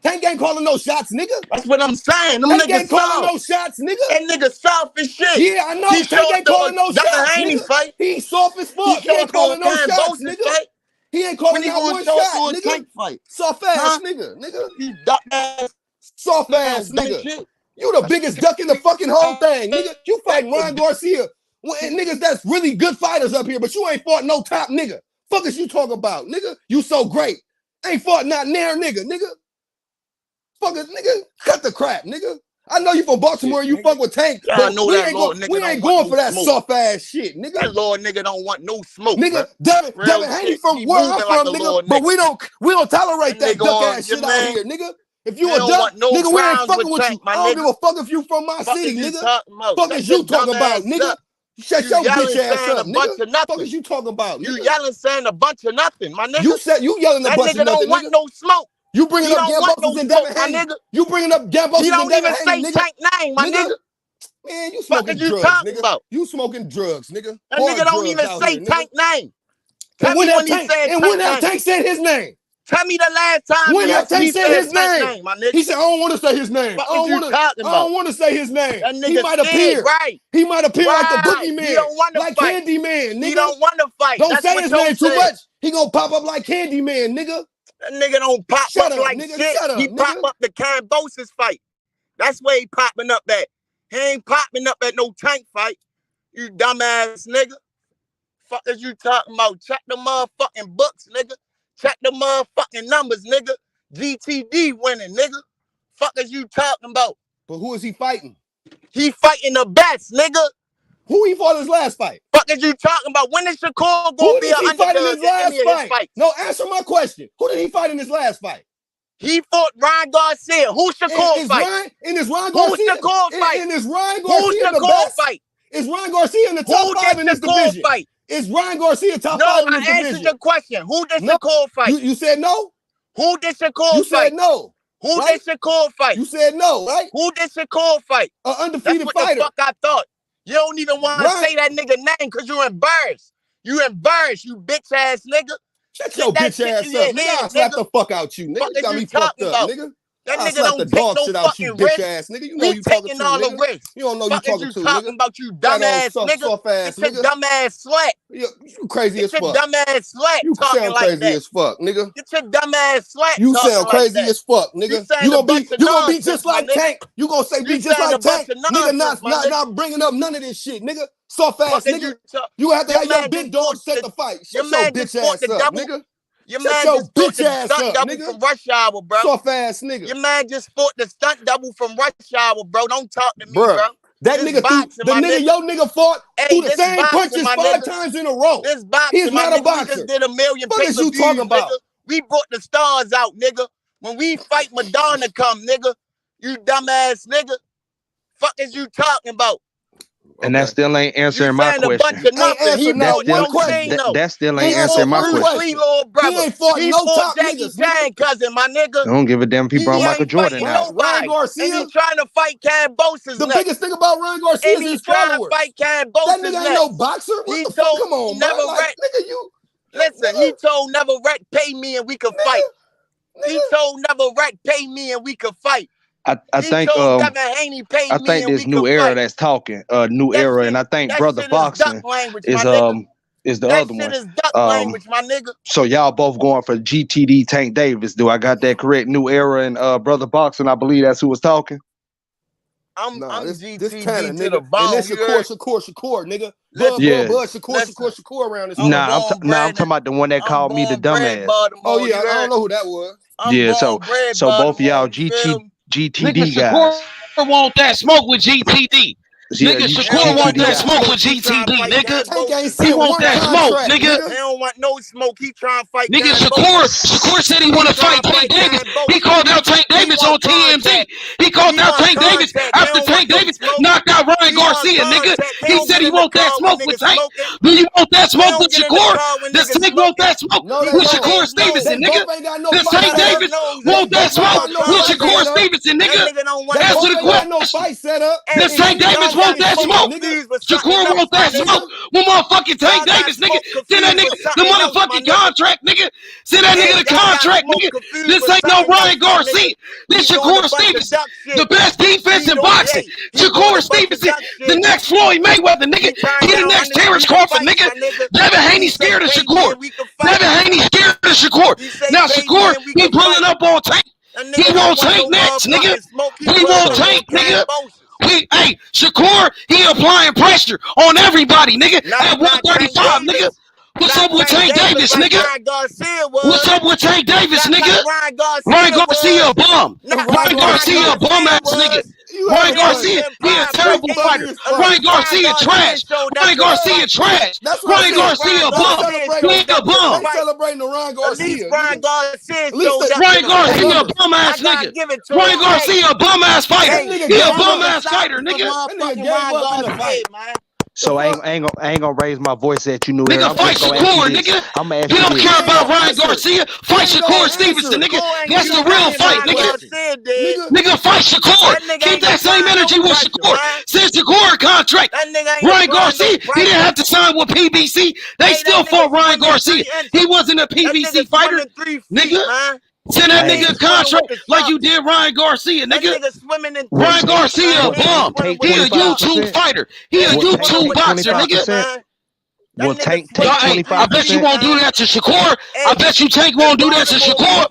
Tank ain't calling no shots, nigga. That's what I'm saying. Them Tank niggas ain't calling no shots, nigga. That nigga soft as shit. Yeah, I know. Tank ain't calling no shots, nigga. Fight. He soft as fuck. He ain't calling no shots, nigga. Fight. He ain't calling not one shot, nigga. Tank fight. Soft ass nigga. You dumbass. Soft ass nigga. You the biggest duck in the fucking whole thing, nigga. You fighting Ryan Garcia. And niggas that's really good fighters up here, but you ain't fought no top nigga. Fuck is you talking about, nigga? You so great. Ain't fought not near nigga. Fuckers, nigga, cut the crap, nigga. I know you from Baltimore and you fuck with Tank. But we ain't going for that soft ass shit, nigga. That Lord nigga don't want no smoke. Nigga, Devin Haney from where I'm from, nigga. But we don't tolerate that duck ass shit out here, nigga. If you a duck, nigga, we ain't fucking with you. I don't give a fuck if you from my city, nigga. Fuck is you talking about, nigga? Shut your bitch ass up, nigga. Fuck is you talking about? You yelling saying a bunch of nothing, my nigga. You said you yelling a bunch of nothing, nigga. That nigga don't want no smoke. You bringing up Gambosis and Devin Haney. You bringing up Gambosis and Devin Haney, nigga. You don't even say Tank name, my nigga. Man, you smoking drugs, nigga. You smoking drugs, nigga. That nigga don't even say Tank name. And when that Tank said his name. Tell me the last time when that Tank said his name. He said, I don't want to say his name. I don't want to say his name. He might appear. Right. He might appear like the boogeyman. He don't want to like fight. Candyman, nigga. He don't want to fight. Don't say his name too much. He gonna pop up like Candyman, nigga. That nigga don't pop up like shit. He pop up the Cambosis fight. That's where he popping up at. He ain't popping up at no Tank fight. You dumbass nigga. Fuck is you talking about? Check the motherfucking books, nigga. Check the motherfucking numbers, nigga. GTD winning, nigga. Fuck is you talking about? But who is he fighting? He fighting the best, nigga. Who he fought his last fight? Fuck is you talking about? When is Shakur gonna be an underdog in his last fight? No, answer my question. Who did he fight in his last fight? He fought Ryan Garcia. Who Shakur fight? In his Ryan Garcia? Who Shakur fight? In his Ryan Garcia in the best fight? Is Ryan Garcia in the top 5 in this division? Fight? Is Ryan Garcia top 5 in this division? No, I answered your question. Who did Shakur fight? You said no? Who did Shakur fight? You said no. Who right? did Shakur fight? You said no, right? Who did Shakur fight? An undefeated That's what fighter. the fuck I thought. You don't even want to say that nigga name because you embarrassed. You embarrassed, you bitch ass nigga. Shut your bitch ass up, nigga. I'll slap the fuck out you, nigga. You got me fucked up, nigga. That I'll nigga slap don't the take dog no shit out you, fucking bitch risk. ass nigga. You know We you talking taking to, all the nigga. risks. You don't know you Fuck is talking you to, talking nigga. about, you That dumbass old nigga. soft ass Get your nigga. dumbass slut. You crazy as Get your fuck. dumbass slut You talking sound like crazy that. as fuck, nigga. Get your dumbass slut You talking sound like crazy that. as fuck, nigga. You saying You a gonna bunch be of just nonsense, my like nigga. Tank. You gonna say be You just saying a like bunch Tank, of nigga. nonsense, my nigga. Not bringing up none of this shit, nigga. Soft ass Fuck is nigga. you You have to have your man big just dog fought set the fight. Your Shut your man just bitch fought ass the up, double. nigga. Your Shut man your just fought bitch the ass stunt up, double nigga. from Rush Hour, bro. Soft ass nigga. Your man just fought the stunt double from Rush Hour, bro. Don't talk to me, Bruh, bro. that This nigga boxing, the my nigga, nigga. your nigga fought Hey, through the this same boxing, punches my 5 nigga. times in a row. This boxing, He's my not a nigga. We boxer. just did 1 million What is you pay-per-views, talking about? nigga. We brought the stars out, nigga. When we fight Madonna come, nigga. You dumbass nigga. Fuck is you talking about? And that still ain't answering my saying a bunch question. of nothing. He fought Young Chino. That still He ain't answering my fought Bruce question. Lee, little brother. He ain't fought no top Jackie niggas, nigga. Chan, cousin, my nigga. I don't give a damn if he He brought Michael ain't Jordan fighting out. nobody. Ryan Garcia? And he trying to fight Cambosis The next. biggest thing about Ryan Garcia And is he his trying to followers. fight Cambosis That nigga ain't next. no boxer. What He the fuck? told Come on, bro. Like, nigga, you. Listen, he told Navarrete pay me and we could fight. He told Navarrete pay me and we could fight. I He think told Devin Haney pay I me think and this we new could era fight. that's talking, new That era, shit- and I think that Brother shit is duck Boxing language, is my nigga. the That other shit one. is duck language, my nigga. So y'all both going for GTD Tank Davis. Do I got that correct? New era and Brother Boxing, I believe that's who was talking. I'm this GTD Tanner, to nigga. the bone. And this you heard? Shakur, nigga. Yeah. Bud, Shakur around this. I'm talking about the one that called me the dumbass. Oh yeah, I don't know who that was. Yeah, so both of y'all GTD Nigga, guys. Shakur want that smoke with GTD. Yeah, Nigga, you Shakur want GTD that guys. smoke with GTD, nigga. Tank ain't He sent want one that smoke, contract, nigga. He don't want no smoke. He trying to fight Nigga, Cambosis. Shakur said he want to fight Tank Davis. He called out Tank Davis on TMZ. He called out Tank Davis after Tank Davis knocked out Ryan Garcia, nigga. He said he want that smoke with Tank. Do you want that smoke with Shakur? Does Tank want that smoke with Shakur Stevenson, nigga? Does Tank Davis want that smoke with Shakur Stevenson, nigga? Answer the question. Does Tank Davis want that smoke? Shakur want that smoke with motherfucking Tank Davis, nigga. Send that nigga the motherfucking contract, nigga. Send that nigga the contract, nigga. This ain't no Ryan Garcia. This Shakur Stevenson, the best defense in boxing. Shakur Stevenson, the next Floyd Mayweather, nigga. He the next Terence Crawford, nigga. Devin Haney scared of Shakur. Devin Haney scared of Shakur. Now Shakur, he pulling up on Tank. He won't Tank next, nigga. He won't Tank, nigga. Hey, Shakur, he applying pressure on everybody, nigga. At 135, nigga. What's up with Tank Davis, nigga? What's up with Tank Davis, nigga? Ryan Garcia a bum. Ryan Garcia a bum ass nigga. Ryan Garcia, he a terrible fighter. Ryan Garcia trash. Ryan Garcia trash. Ryan Garcia a bum. He a bum. Celebrating the Ryan Garcia. Ryan Garcia Ryan Garcia a bum ass nigga. Ryan Garcia a bum ass fighter. He a bum ass fighter, nigga. So I ain't gonna raise my voice at you, new era. Nigga, fight Shakur, nigga. I'm gonna ask you you don't this. care about Ryan Garcia. Fight Shakur Stevenson, nigga. That's the real fight, nigga. Nigga, fight Shakur. Keep that same energy with Shakur. Send Shakur a contract. Ryan Garcia, he didn't have to sign with PBC. They still fought Ryan Garcia. He wasn't a PBC fighter, nigga. Send that nigga a contract like you did Ryan Garcia, nigga. Ryan Garcia a bum. He a YouTube fighter. He a YouTube boxer, nigga. Will Tank take 25%? I bet you won't do that to Shakur. I bet you Tank won't do that to Shakur.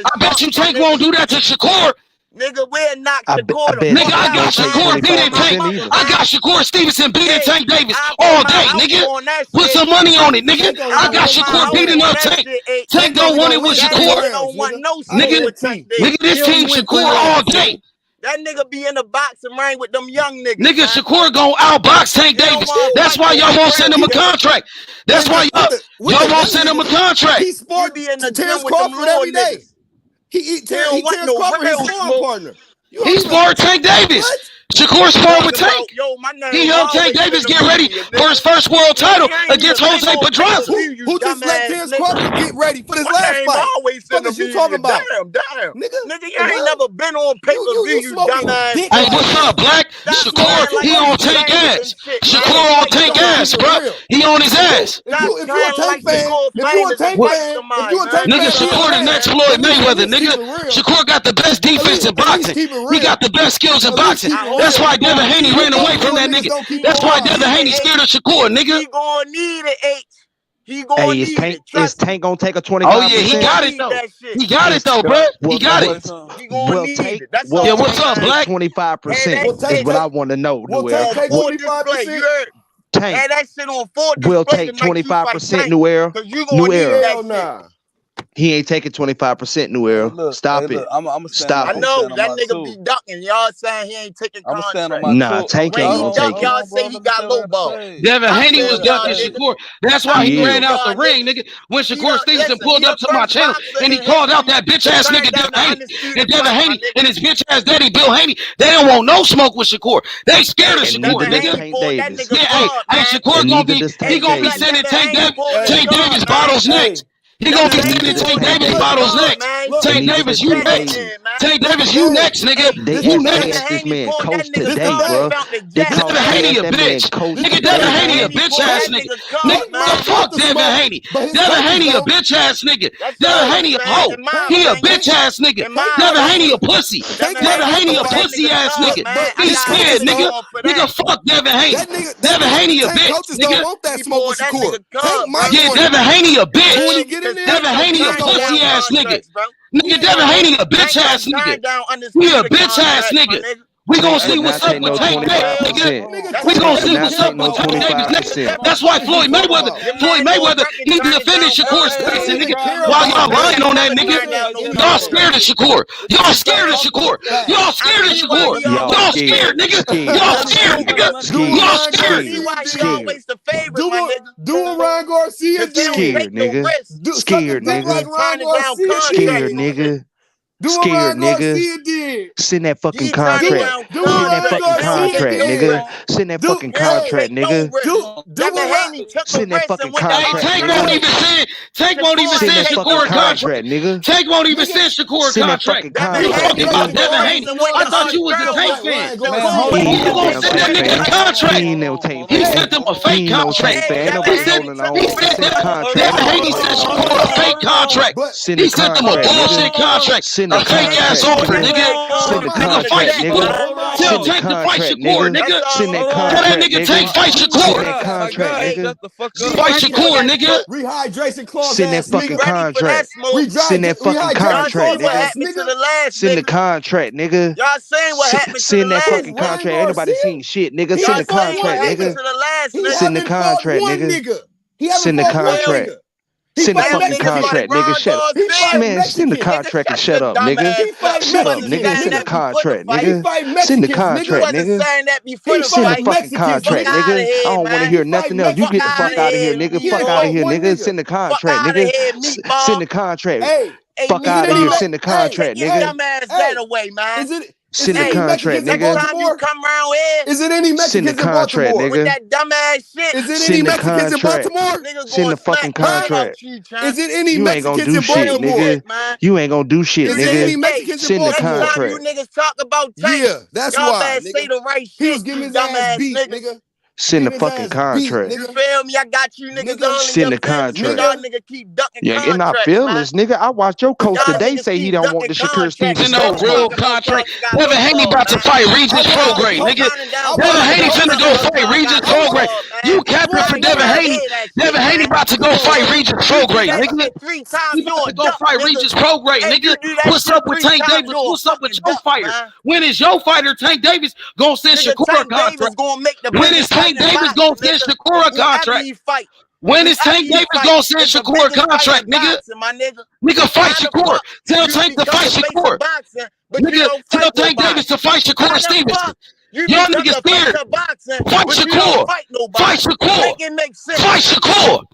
I bet you Tank won't do that to Shakur. Nigga, we'll knock Shakur. Nigga, I got Shakur beating Tank. I got Shakur Stevenson beating Tank Davis all day, nigga. Put some money on it, nigga. I got Shakur beating up Tank. Tank don't want it with Shakur. Nigga, this team Shakur all day. That nigga be in the boxing ring with them young niggas. Nigga, Shakur gon' outbox Tank Davis. That's why y'all won't send him a contract. That's why y'all won't send him a contract. He sport be in the Terence gym with them Crawford every day. He don't want Terence no Crawford real his sparring smoke. partner. He's for Tank Davis. Shakur sparred with Tank. Yo, my name He helped Tank Davis get ready for his first world title against Jose Pedraza. Who just let Terence Crawford get ready for this last fight? What is you talking about? Damn. Nigga, you ain't never been on pay-per-view, you dumbass. Hey, what's up, Black? Shakur, he on Tank ass. Shakur on Tank ass, bro. He on his ass. If you a Tank fan, nigga, Shakur the next Floyd Mayweather, nigga. Shakur got the best defense in boxing. He got the best skills in boxing. That's why Devin Haney ran away from that nigga. That's why Devin Haney scared of Shakur, nigga. He gonna need it, H. He gonna need it. Is Tank gonna take a 25%? Oh yeah, he got it though. He got it though, bro. He got it. He gonna need it. That's yeah, what's up, Black? 25% is what I want to know. Will Tank take 25%? Tank that shit on full will take 25%. New Era. New Era. Hell nah. He ain't taking 25%. New Era. Stop it. Stop it. I know that nigga be ducking. Y'all saying he ain't taking contract. Nah, Tank ain't gonna take it. Y'all say he got low ball. Devin Haney was ducking Shakur. That's why he ran out the ring, nigga. When Shakur Stevenson pulled up to my channel and he called out that bitch ass nigga Devin Haney. And Devin Haney and his bitch ass daddy Bill Haney, they don't want no smoke with Shakur. They scared of Shakur, nigga. Hey, Shakur gonna be sending Tank Davis bottles next. He gonna be sending Tank Davis bottles next. Tank Davis, you next. Tank Davis, you next, nigga. You next. This man coach today, bro. Devin Haney a bitch. Nigga, Devin Haney a bitch ass nigga. Nigga, fuck Devin Haney. Devin Haney a bitch ass nigga. Devin Haney a hoe. He a bitch ass nigga. Devin Haney a pussy. Devin Haney a pussy ass nigga. He's scared, nigga. Nigga, fuck Devin Haney. Devin Haney a bitch, nigga. Yeah, Devin Haney a bitch. Devin Haney a pussy ass nigga. Nigga, Devin Haney a bitch ass nigga. He a bitch ass nigga. We gonna see what's up with Tank Davis, nigga. We gonna see what's up with Tank Davis, nigga. That's why Floyd Mayweather need to defend Shakur Stevenson, nigga. While y'all lying on that nigga, y'all scared of Shakur. Y'all scared of Shakur. Y'all scared of Shakur. Y'all scared, nigga. Y'all scared, nigga. Y'all scared. Do a Ryan Garcia did. Scared, nigga. Scared, nigga. Scared, nigga. Scared, nigga. Send that fucking contract. Send that fucking contract, nigga. Send that fucking contract, nigga. Send that fucking contract. Tank won't even send Shakur contract, nigga. Tank won't even send Shakur contract. You talking about Devin Haney? I thought you was a Tank fan. You gonna send that nigga contract? He sent them a fake contract. He sent Devin Haney sent Shakur a fake contract. He sent them a bullshit contract. A fake ass offer, nigga. Nigga, fight Shakur. Tell Tank to fight Shakur, nigga. Tell that nigga Tank fight Shakur. Fight Shakur, nigga. Rehydration clause. Send that fucking contract. Send that fucking contract, nigga. Send the contract, nigga. Y'all saying what happened to Send that fucking contract. Ain't nobody seen shit, nigga. Send the contract, nigga. Send the contract, nigga. Send the contract. Send the fucking contract, nigga. Shut up. Man, send the contract and shut up, nigga. Shut up, nigga. Send the contract, nigga. Send the contract, nigga. Send the fucking contract, nigga. I don't want to hear nothing else. You get the fuck out of here, nigga. Fuck out of here, nigga. Send the contract, nigga. Send the contract. Fuck out of here. Send the contract, nigga. Send the contract, nigga. Is it any Mexicans in Baltimore? With that dumbass shit. Is it any Mexicans in Baltimore? Send the fucking contract. Is it any You ain't gonna do shit, nigga. You ain't gonna do shit, Is it any Mexicans in Send the Baltimore? contract. You niggas talk about Tank. Yeah, that's y'all why. better say the right shit. He was getting his ass beat, nigga. Send the fucking contract. You feel me? I got you niggas on. Send the contract. Y'all niggas keep ducking Yeah, contracts, and I feel this, nigga. I watched your coach today say he don't want the Shakur Stevenson. No real contract. Devin Haney about to fight Regis Prograde, nigga. Devin Haney finna go fight Regis Prograde. You capping for Devin Haney. Devin Haney about to go fight Regis Prograde, nigga. He about to go fight Regis Prograde, nigga. What's up with Tank Davis? What's up with your fighter? When is your fighter Tank Davis gonna send Shakur a contract? When is Tank Davis gonna send Shakur a contract? When is Tank Davis gonna send Shakur a contract, nigga? Nigga, fight Shakur. Tell Tank to fight Shakur. Nigga, tell Tank Davis to fight Shakur Stevenson. Y'all niggas scared. Fight Shakur. Fight Shakur. Fight Shakur.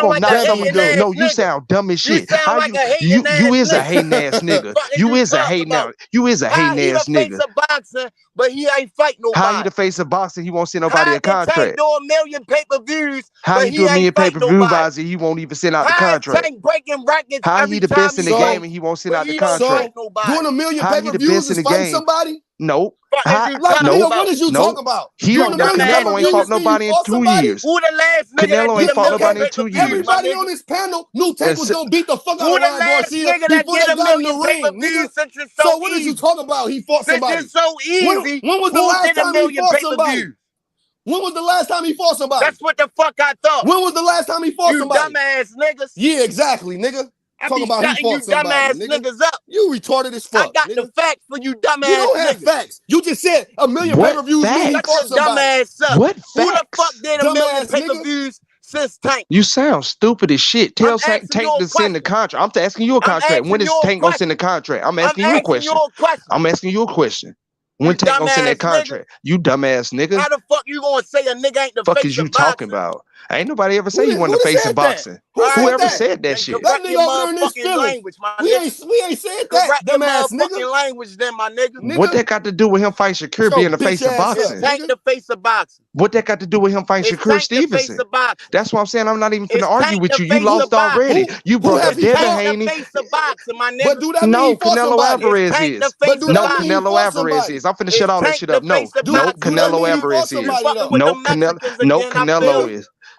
sound gonna like knock a some of hating you? ass No, you nigga. sound dumb as You shit. sound How like you a hating you ass is a nigga. hating ass nigga. Fuck is You you is a talking hating about? you is a How hating he the ass face nigga. of boxing, but he ain't fight How he nobody? the face of boxing? He won't send nobody How a the Tank contract. do 1,000,000 pay-per-views, How but he do he a million ain't fight pay-per-view nobody? visor? He won't even send out the How is contract. Tank breaking records How he every the time best in he the game fight, and he won't send but out the he don't fight contract? So nobody? doing 1,000,000 How he the pay-per-views best in is the fighting game? somebody? Nope. Fuck is you Like, talking nigga, Nope. what about? is you Nope. talking about? He Doing don't a know. million Dumbass Canelo ain't nigga. fought pay-per-views, then you nobody in fought 2 somebody? years. Who the last nigga that Canelo did ain't a fought million nobody in Okay, 2 years. pay-per-views, my everybody on nigga? this panel knew Tank was It's, gonna beat the fuck out Who of the Ryan last Garcia nigga that before did they a got in the million ring, nigga. pay-per-views since it's so So what is you easy? talking about? He fought Since somebody. it's so easy, When was the who last did a time he million fought somebody? pay-per-views? When was the last time he fought somebody? That's what the fuck I thought. When was the last time he fought You somebody? dumbass niggas. Yeah, exactly, nigga. I Talking be about he shutting you fought somebody, dumbass nigga. niggas up. You retarded as I fuck, got the nigga. facts for you You dumbass don't have niggas. facts. You just said 1,000,000 what pay-per-views mean he Shut facts? fought your dumb somebody. ass up. What Who the fuck facts? did a million Dumbass nigga. pay-per-views since Tank? You sound stupid as shit. I'm Tell Tank asking you a to send the question. contract. I'm asking you a I'm contract. When asking is you a Tank gonna send the question. contract? I'm I'm asking you a asking you question. a question. I'm asking you a question. You When Tank gonna send that dumbass nigga. contract? You dumbass nigga. How the fuck you gonna say a nigga ain't the Fuck face is you of talking boxing? about? Ain't nobody ever say Who he done, wasn't who the done face of said that? boxing. Who All said right, Whoever that? said that then shit. That correct nigga your over there in his motherfucking feelings. language, my We nigga. ain't said that, Correct your dumbass nigga. motherfucking language then, my nigga. What Nigga, that got to do with him fighting Shakur shut your being the bitch face of ass Is up, boxing? Tank nigga. the face of boxing? What that got to do with him fighting Is Shakur Tank the face Stevenson? of boxing? That's why I'm saying I'm not even finna Is argue Tank with the you. You face lost of boxing? already. You Who brought has up Is he Devin Tank fought? the Haney. face of boxing, my But nigga? do that mean he No, fought Canelo somebody? Is Alvarez Tank the is. But face do of No, that mean he boxing? Canelo fought Alvarez somebody? is. I'm finna Is shut all that Tank shit the up. No, face of no, boxing? Do that Canelo mean he fought Alvarez You is. somebody fucking though? with No, the Canelo. Mexicans No, again, I feel Canelo you. is.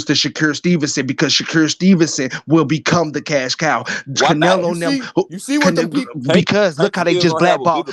lose to Shakur Stevenson because Shakur Stevenson will become the cash cow. Canelo you see what them people because look how they just blackball.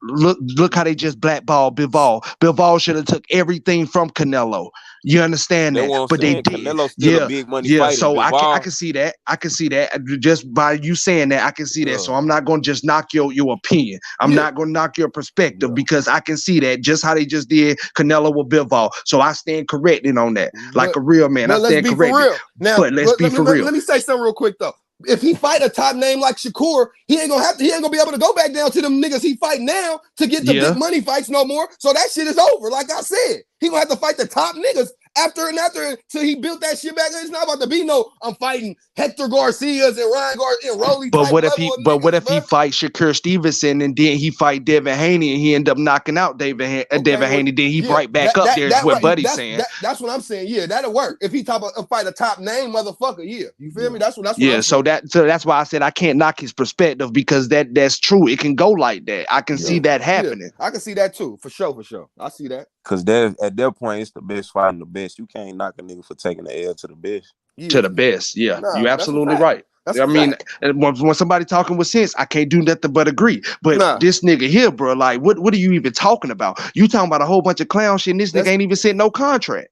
Look how they just blackball Bivol. Bivol should have took everything from Canelo. You understand that? But they did. Canelo's still a big money fighter. So I can see that. I can see that. Just by you saying that, I can see that. So I'm not gonna just knock your opinion. I'm not gonna knock your perspective because I can see that just how they just did Canelo with Bivol. So I stand corrected on that, like a real man. I stand corrected. Now, but let's be for real. Let me say something real quick though. If he fight a top name like Shakur, he ain't gonna be able to go back down to them niggas he fight now to get the big money fights no more. So that shit is over. Like I said, he gonna have to fight the top niggas after till he built that shit back. It's not about to be no. I'm fighting Hector Garcias and Ryan Garcia and Rolly. But what if he fights Shakur Stevenson and then he fight Devin Haney and he end up knocking out Devin Haney? Then he right back up there. Is what Buddy's saying. That's what I'm saying. Yeah, that'll work. If he fight a top name motherfucker, yeah, you feel me? That's what. Yeah, so that's why I said I can't knock his perspective because that's true. It can go like that. I can see that happening. I can see that too, for sure. I see that. Because at that point, it's the best fighting the best. You can't knock a nigga for taking the L to the best. Yeah. To the best, yeah. You're absolutely right. I mean, when somebody talking with sense, I can't do nothing but agree. But this nigga here, bro, like, what are you even talking about? You talking about a whole bunch of clown shit, and this nigga ain't even sent no contract.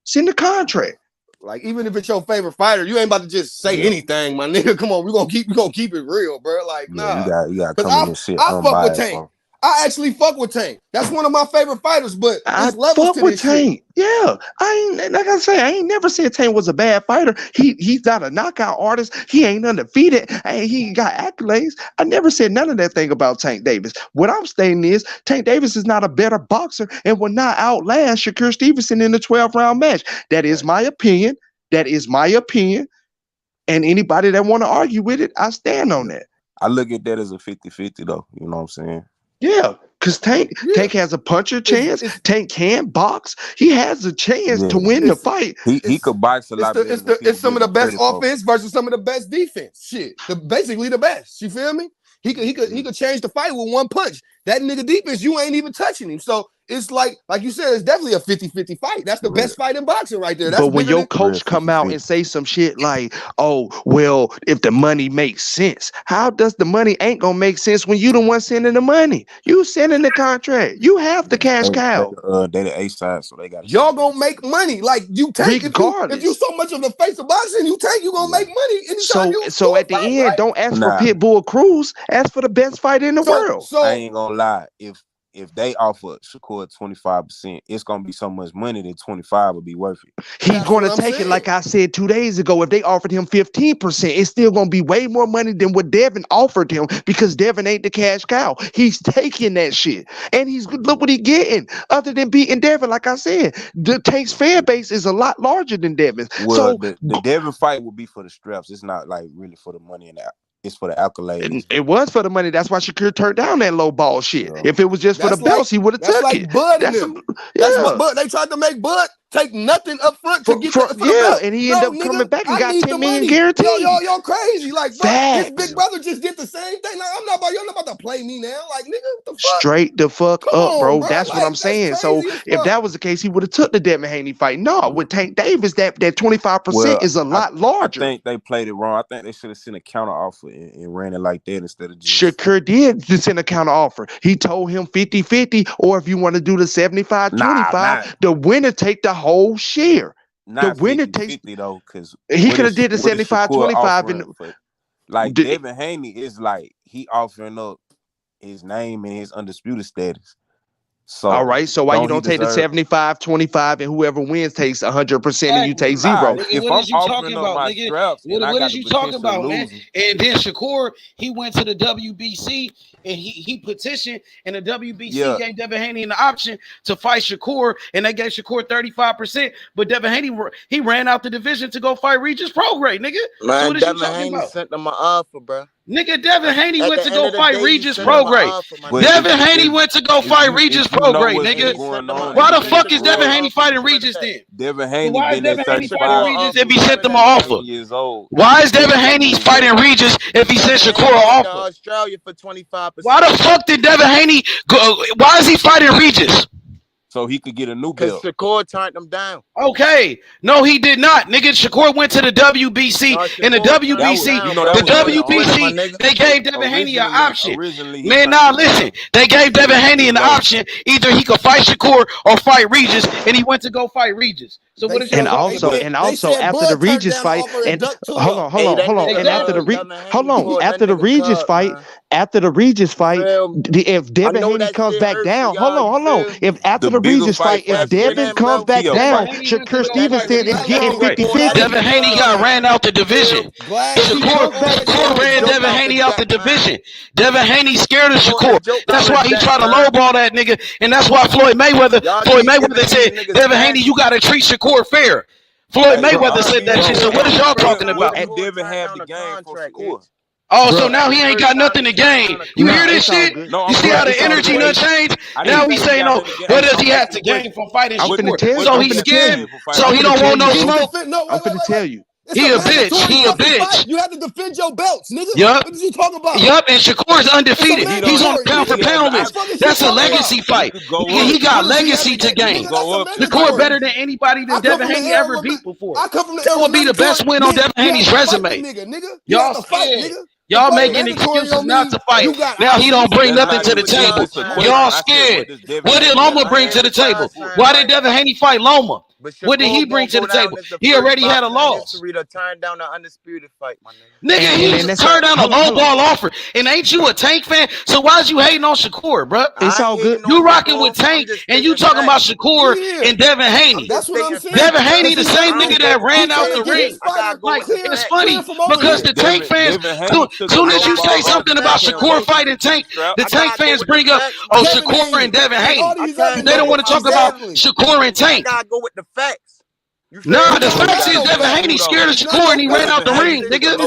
Send the contract. Like, even if it's your favorite fighter, you ain't about to just say anything, my nigga. Come on, we gonna keep it real, bro. Like, nah. You gotta come in and shit. I fuck with Tank. I actually fuck with Tank. That's one of my favorite fighters, but I fuck with Tank. Yeah, I ain't never said Tank was a bad fighter. He's not a knockout artist. He ain't undefeated. He got accolades. I never said none of that thing about Tank Davis. What I'm saying is Tank Davis is not a better boxer and will not outlast Shakur Stevenson in the 12-round match. That is my opinion. And anybody that want to argue with it, I stand on that. I look at that as a 50-50 though. You know what I'm saying? Yeah, because Tank has a puncher chance. Tank can box. He has a chance to win the fight. He could box a lot. It's some of the best offense versus some of the best defense. Shit, basically the best. You feel me? He could change the fight with one punch. That nigga defense, you ain't even touching him. So it's like you said, it's definitely a 50-50 fight. That's the best fight in boxing right there. That's but when your coach come out and say some shit like, oh, well, if the money makes sense, how does the money ain't gonna make sense when you the one sending the money? You sending the contract. You have the cash cow. They the A side, so they got y'all gonna make money. Like you take if you so much of the face of boxing, you gonna make money anytime so at the end, right? Don't ask for Pitbull Cruz, ask for the best fight in the world. So I ain't gonna lie. If they offer Shakur 25%, it's gonna be so much money that 25 will be worth it. He's gonna take it, like I said 2 days ago. If they offered him 15%, it's still gonna be way more money than what Devin offered him because Devin ain't the cash cow. He's taking that shit, and look what he's getting. Other than beating Devin, like I said, the Tank's fan base is a lot larger than Devin's. Well, so the Devin fight will be for the straps. It's not like really for the money and that. It's for the accolades. It was for the money. That's why Shakur turned down that low ball shit. Yeah. If it was just for the belts, he would have took it. Bud that's what Bud. They tried to make Bud take nothing up front to get the belt. And he ended up coming back and got 10 million guaranteed. Y'all crazy. Like, bro, his big brother just did the same thing. Like, you're not about to play me now. Like, nigga, what the fuck? Straight the fuck up, bro. That's what I'm saying. So if that was the case, he would have took the Devin Haney fight. No, with Tank Davis, that 25% is a lot larger. I think they played it wrong. I think they should have sent a counter offer and ran it like that instead of just... Shakur did send a counter offer. He told him 50-50, or if you want to do the 75-25, the winner take the whole share. Not the winner 50 though, because he could have did the 75-25. Like Devin Haney is like he offering up his name and his undisputed status. So all right, so why you don't take the 75-25 and whoever wins takes 100% and you take zero? If what is you talking about, nigga? What is you talking about, man? And then Shakur, he went to the WBC and he petitioned, and the WBC gave Devin Haney an option to fight Shakur, and they gave Shakur 35%. But Devin Haney, he ran out the division to go fight Regis Prograis, nigga. Man, so Devin Haney sent them an offer, bro. Nigga, Devin Haney went to go fight Regis Prograis. Devin Haney went to go fight Regis Prograis, nigga. Why the fuck is Devin Haney fighting Regis then? Devin Haney why is Devin Haney fighting Regis if he sent them an offer? Why Why is Devin Haney fighting Regis if he sent Shakur an offer? Australia for 25%. Why the fuck did Devin Haney go? Why is he fighting Regis? So he could get a new belt. Because Shakur turned them down. Okay. No, he did not. Nigga, Shakur went to the WBC. In the WBC, they gave Devin Haney an option. Man, now listen. They gave Devin Haney an option. Either he could fight Shakur or fight Regis, and he went to go fight Regis. So what is and also after the Regis fight, and hold on. And after the Regis fight, After the Regis fight, if Devin know Haney that comes shit back hurts down, for y'all, hold on. If after the bigger Regis fight fight, if for Devin comes back Tio down, fight. Shakur Stevenson is getting 50-50. Devin Haney got ran out the division. If he comes back down, Shakur ran Devin Haney out the division. Devin Haney scared of Shakur. That's why he tried to lowball that nigga, and that's why Floyd Mayweather said, Devin Haney, you got to treat Shakur fair. Floyd Mayweather said that shit. So what is y'all talking about? And Devin had the game for Shakur. Oh, so now he ain't got nothing to gain. You hear this shit? You see how the energy done changed? Now we saying, no, what does he have to gain from fighting Shakur? So he's scared, so he don't want no smoke. I'm finna tell you. He a bitch. He a bitch. You have to defend your belts, nigga. Yup. What did you talk about? Yup, and Shakur's undefeated. He's on pound for pound list. That's a legacy fight. He got legacy to gain. Shakur better than anybody that Devin Haney ever beat before. That would be the best win on Devin Haney's resume. Y'all scared. Y'all making excuses not to fight. Now he don't bring nothing to the table. Y'all scared. What did Loma bring to the table? Why did Devin Haney fight Loma? What did he bring to the table? He already had a loss. To turn down the undisputed fight, my nigga. Nigga, he turned down a low ball offer. And ain't you a Tank fan? So why's you hating on Shakur, bro? It's all good. You rocking with Tank, and you talking about Shakur and Devin Haney. That's what I'm saying. Devin Haney, the same nigga that ran out the ring. Like, it's funny because the Tank fans, soon as you say something about Shakur fighting Tank, the Tank fans bring up, oh, Shakur and Devin Haney. They don't want to talk about Shakur and Tank. I gotta go with the facts. Nah, the fact is Devin Haney scared of Shakur and he ran out the ring, nigga. Is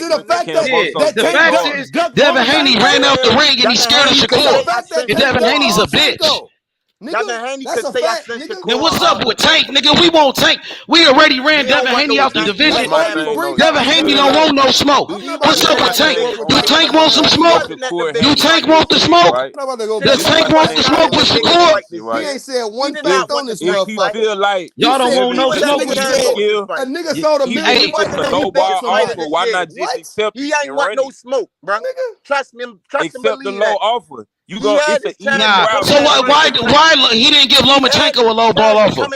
it a fact that the fact is Devin Haney ran out the ring and he scared of Shakur. And Devin Haney's a bitch. Devin Haney could say I sent Shakur. Then what's up with Tank, nigga? We won't Tank. We already ran Devin Haney out the division. Devin Haney don't want no smoke. What's up with Tank? Do Tank want some smoke? Do Tank want the smoke? Does Tank want the smoke with Shakur? He ain't said one fact on this motherfucker. Feel like y'all don't want no smoke with Shakur. A nigga sold a million fights. Why not just accept He ain't want no smoke, bro. Trust me. Accept the low offer. You go. It's an easy route. So why he didn't give Lomachenko a low ball offer?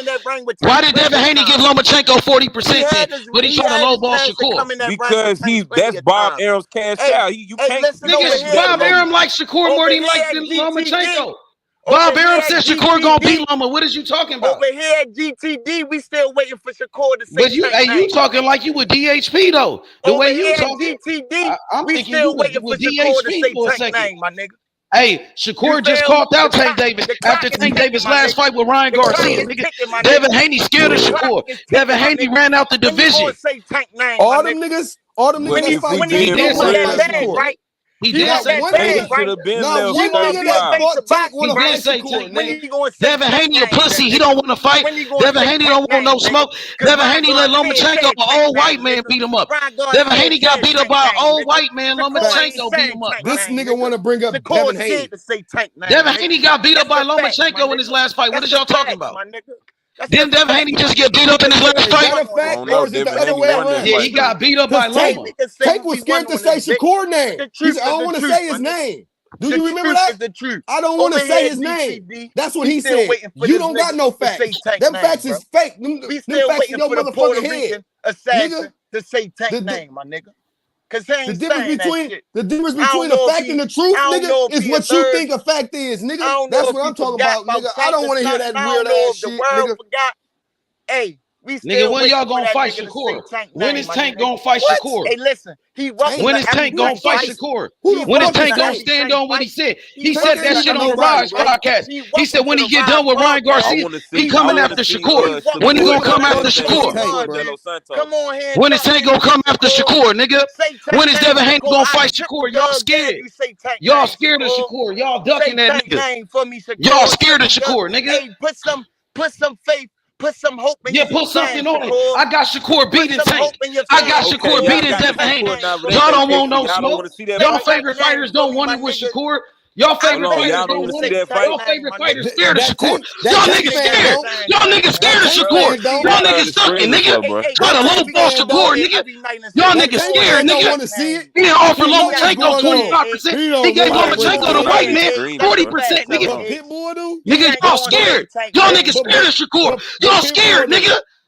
Why did Devin Haney give Lomachenko 40% then, but he tried to low ball Shakur? Because that's Bob Arum's cash out. You can't. Niggas, Bob Arum like Shakur more than he likes Lomachenko. Bob Arum said Shakur gonna beat Loma. What is you talking about? Over here at GTD, we still waiting for Shakur to say. But you talking like you with DHP though. The way you talking, GTD, we still waiting for Shakur to say Tank name, my nigga. Hey, Shakur just called out Tank Davis after Tank Davis' last fight with Ryan Garcia. Nigga, Devin Haney scared of Shakur. Devin Haney ran out the division. All them niggas fight. He did say right? He did say Tank should have been there. He did say Tank. Devin Haney a pussy. He don't want to fight. Devin Haney don't want no smoke. Devin Haney let Lomachenko, an old white man, beat him up. Devin Haney got beat up by an old white man. Lomachenko beat him up. This nigga want to bring up Devin Haney. Devin Haney got beat up by Lomachenko in his last fight. What is y'all talking about? Didn't Devin Haney just get beat up in his last fight? Yeah, he got beat up by Loma. Tank was scared to say Shakur name. He said, I don't want to say his name. Do you remember that? I don't want to say his name. That's what he said. You don't got no facts. Them facts is fake. Them facts in your motherfucking head. Nigga, to say Tank name, my nigga. The difference between a fact and the truth, nigga, is what you think a fact is, nigga. That's what I'm talking about, nigga. I don't want to hear that weird ass shit, nigga. Hey, nigga, when y'all gonna fight Shakur? When is Tank gonna fight Shakur? Hey, listen, when is Tank gonna fight Shakur? When is Tank gonna stand on what he said? He said that shit on the Rise podcast. He said when he get done with Ryan Garcia, he coming after Shakur. When he gonna come after Shakur? Come on here. When is Tank gonna come after Shakur, nigga? When is Devin Haney gonna fight Shakur? Y'all scared. Y'all scared of Shakur. Y'all ducking that nigga. Y'all scared of Shakur, nigga. Hey, put some faith. Put some hope in your put something on it. I got Shakur beating Tank. I got Shakur beating Devin Haney. Y'all don't want no smoke. Y'all favorite fighters don't want it with Shakur. Y'all favorite fighters don't want it. Y'all favorite fighters scared of Shakur. Y'all niggas scared. Y'all niggas scared of Shakur. Y'all niggas sucking, nigga. Try to low ball Shakur, nigga. Y'all niggas scared, nigga. He didn't offer Lomachenko 25%. He gave Lomachenko the white man 40%, nigga. Nigga, y'all scared. Y'all niggas scared of Shakur. Y'all scared, nigga.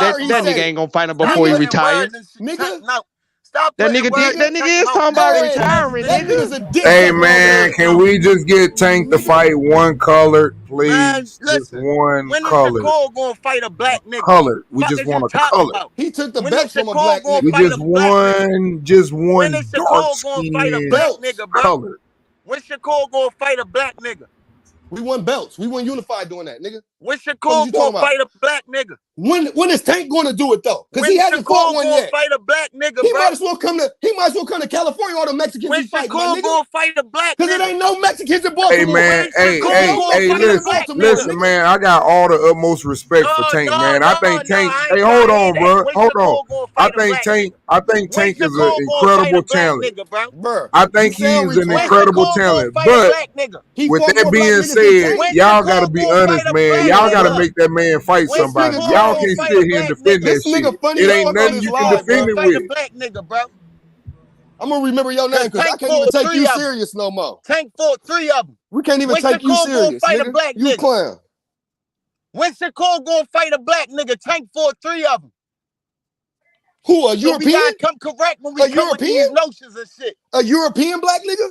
That nigga ain't gonna fight him before he retire. Nigga. No. Stop That putting words in nigga is Tank's talking mouth. about retiring, That nigga. nigga's a dick. Hey man, can we just get Tank to fight one colored, please? Man, Just listen. one When is colored. Shakur gonna fight a black nigga? Colored. We Fuck just is you want a talking color. about? He took the When belt is from a Shakur black gonna nigga. We fight just a black nigga? just When one is dark Shakur gonna fight a skin black nigga, bro? colored. When Shakur gonna fight a black nigga? We won belts. We won unified doing that, nigga. When What Shakur you gonna talking about? fight a black nigga? When is Tank going to do it though? Because When he hasn't fought Shakur one gonna yet. fight a black nigga, He bro? might as well come to California. All the Mexicans When he fight, my Shakur nigga. gonna fight a black Because nigga? it ain't no Mexicans in Hey Baltimore. man, hey, listen, man. I got all the utmost respect for Tank, man. I think Tank. Hey, hold on, bro. Hold on. I think Tank is an incredible talent. Bro, I think he's an incredible talent. But with that being said, y'all got to be honest, man. Y'all got to make that man fight somebody. Y'all can't sit here and defend that shit. It ain't nothing you can defend it with. Black nigga, bro. I'm gonna remember your name because I can't even take you serious no more. Tank fought 3 of them. We can't even take you serious, fight nigga. a black You nigga? clown. When Shakur gonna fight a black nigga? Tank fought 3 of them. Who, a So European? we gotta come correct when we come with these notions and shit. A European black nigga?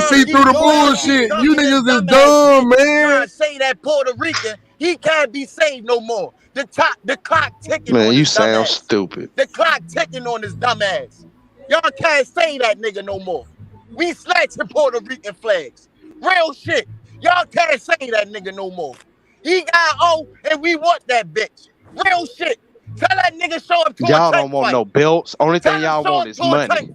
can see through the bullshit. You niggas is dumb, man. Trying to say that Puerto Rican, he can't be saved no more. The clock ticking on Man, you his dumb sound ass. stupid. The clock ticking on his dumb ass. Y'all can't say that nigga no more. We snatching Puerto Rican flags. Real shit. Y'all can't say that nigga no more. He got O and we want that bitch. Real shit. Tell that nigga show up to Y'all a don't want no belts. Only thing y'all want is money.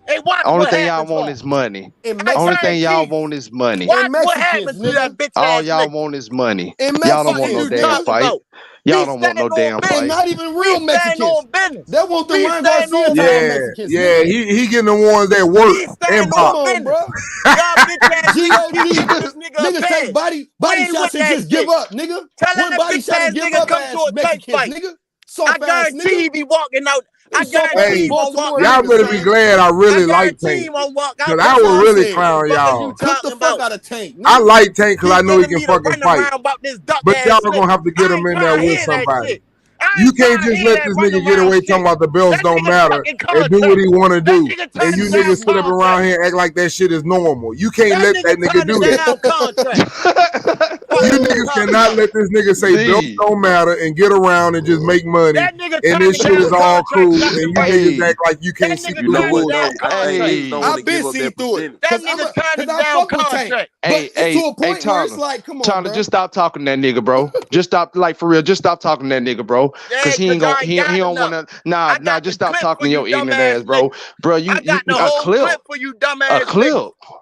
Hey, watch Only what thing y'all happens want is money. I Only thing y'all guarantee want is money. Watch what happens to that bitch All ass y'all nigga. want is money. And Y'all don't want Mexicans, no damn nigga. fight. Y'all don't want no damn And fight. not even real We stand Mexicans. on business. They want the We Ryan stand Garcia on type Yeah, Mexicans. yeah. Nigga. He getting the ones that work We and stand box. on Come on, bro. Y'all bitch ass niggas keep G.O.D. giving this nigga a Niggas take bed. body Win shots with and that just shit. give up, nigga. Tell One that body bitch shot ass and give nigga up come ass to a tank Mexicans, fight. nigga. I Soft ass guarantee nigga. he be walking out. I Them soft ass guarantee he won't Baltimore walk Y'all out the better be same. glad I really like guarantee he Tank. won't walk out Cause the I That's what will I really said. clown Fuck is you y'all. Cook talking the fuck about? out of Tank, nigga. I like Tank because I Keep know he giving can me the fucking run fight. around about this duck But ass y'all nigga. gonna have to get I him ain't in there trying to with hear that somebody. shit. I You ain't can't trying to just hear let that this run nigga get around away shit. talking about the belts That don't nigga matter talking and do what contract. he want to That do. nigga And turning you down niggas sit up around contract. here and act like that shit is normal. You can't That let that nigga nigga do turning that. down contract. Fuck You is you niggas talking cannot about? let this nigga say belts Z. don't matter and get around and just make money. That nigga And this turning shit is down all contract cool. left And and you right. niggas Hey, act like you That can't see nigga through the turning what down though? bullshit. I think contract. niggas don't want I've to been give up see their through it. percentage. That Cause nigga turning I down fuck with Tank. contract. But it's to a Hey, point where it's Tyler. like, come on, Tyler, bro. just stop talking to that nigga, bro. Just stop, like for real. Just stop talking to that nigga, bro. Yeah, Cause he cause ain't y'all gonna, ain't he got don't enough. wanna. I Nah. got Just the stop clip talking for to you your ignorant ass, dumbass bro. niggas. Bro, I got the a whole clip, clip for you a dumbass niggas. clip.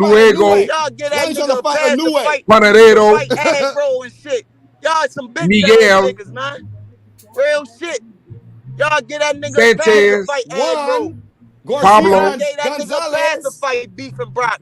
Luego. Y'all get that Y'all ain't trying to nigga a fight pass to Inoue. fight. Panadero. Fight aggro and shit. Y'all some bitch ass Miguel. niggas, man. Real shit. Y'all get that nigga a pass to Sanchez. fight aggro. Pablo. Y'all gave that nigga a pass to fight Beef and Brock.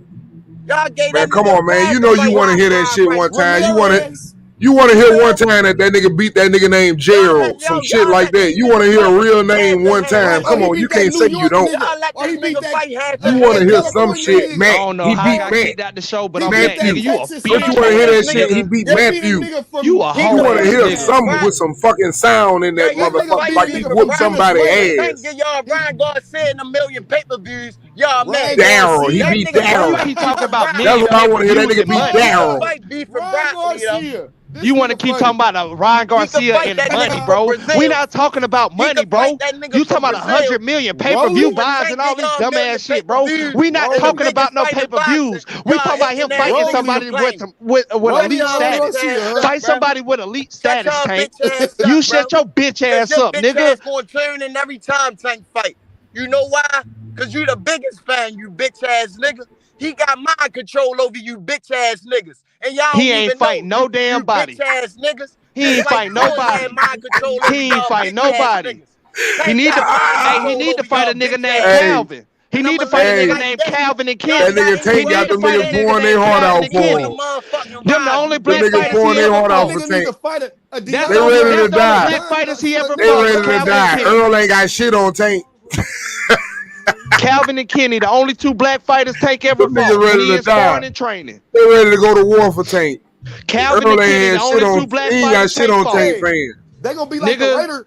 Y'all gave Man, that come nigga on, a man. pass You to know fight you want to hear that Hotline shit right one time. Ramirez. You want to hear one time that nigga beat that nigga named Gerald, some shit like that. You want to hear a real name one time. Come on, you can't say you don't. Y'all let this nigga fight half You a want to hear heavyweight. some shit. I Matt, don't know he how I beat got Matt. kicked out the show, but I'm back, Matthew. nigga. You a Don't you bitch want to hear ass that shit? He nigga. beat Matthew. You a You hoe want to ass hear nigga. something with some fucking sound in that Y'all motherfucker fight like he Beef and whooped Brock. somebody's Tank ass. get y'all Ryan Garcia in a million pay-per-views. Y'all mad. Daryl, he That beat nigga Why can you Daryl. fight keep Beef talking and about Brock. That's million what I want to hear. That pay-per-views nigga and beat money? He can Daryl. fight Beef and Brock, Lito. You want to keep talking about Ryan He can Garcia fight and that money, nigga from bro. We Brazil. not talking about He money, can fight bro. that nigga You from talking about 100 Brazil. million pay-per-view When buys Tank and all get this y'all a million dumbass shit, bro. pay-per-views, We not and the talking about biggest no fight in boxing, pay-per-views. We y'all talking about hating him ass fighting niggas somebody complaining. with elite Shut y'all bitch status. ass up, Fight bro. somebody with elite Shut status, y'all Tank. bitch ass You up, bro. shut your bitch Cause ass your up, bitch nigga. ass gonna turn in every time Tank fight. You know why? Cause you the biggest fan, you bitch ass nigga. He got mind control over you bitch ass niggas. And y'all He don't ain't even know fighting no damn you bitch body. ass niggas. He Just ain't like fighting Floyd had nobody. mind control over He ain't y'all fighting bitch ass nobody. niggas. He Tank need to got mind he control need to over fight y'all a nigga bitch named ass Hey, niggas. Calvin. He And need I'ma to fight a leave it nigga hey, like named this. Calvin and Y'all that Kenny. got nigga He Tank anywhere got need to to them fight a niggas stand, nigga pouring their named heart Calvin out and go for in the him. Kenny. motherfucking Them the ring. only Them black Bitch niggas fighters ass he pouring their ever heart niggas. out fought. for Tank. That's They ready to the only die. black fighters he ever They fought was ready to Calvin and die. Kenny. Earl ain't got shit on Tank. Calvin and Kenny, the only two black fighters Tank ever Them niggas fought when ready he to in die. sparring and training. They ready to go to war for Tank. Calvin Earl and ain't Kenny, the had shit only on. two black He ain't got fighters shit Tank on fought. Tank fans. They gonna be like the Nigga, Raiders.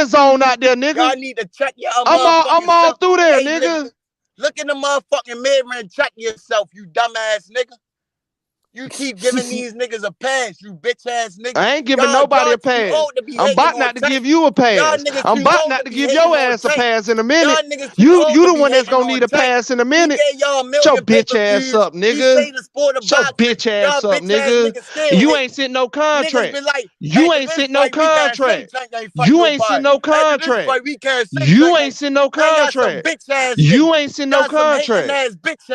end zone out there, nigga. Y'all need to check your I'm all through there, nigga. Look in the motherfucking mirror and check yourself, you dumbass nigga. You keep giving these niggas a pass, you bitch ass nigga. I ain't giving nobody a pass. I'm about not to give you a pass. I'm about not to give your ass a pass in a minute. You the one that's gonna need a pass in a minute. Shut your bitch ass up, nigga. Shut your bitch ass up, nigga. You ain't sent no contract. You ain't sent no contract. You ain't sent no contract. You ain't sent no contract. You ain't sent no contract.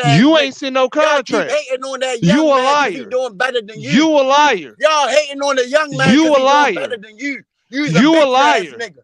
You ain't sent no contract. You a liar. Doing better than you. You a liar. Y'all hating on the young man. You a liar. Better than you. You a liar. Nigga.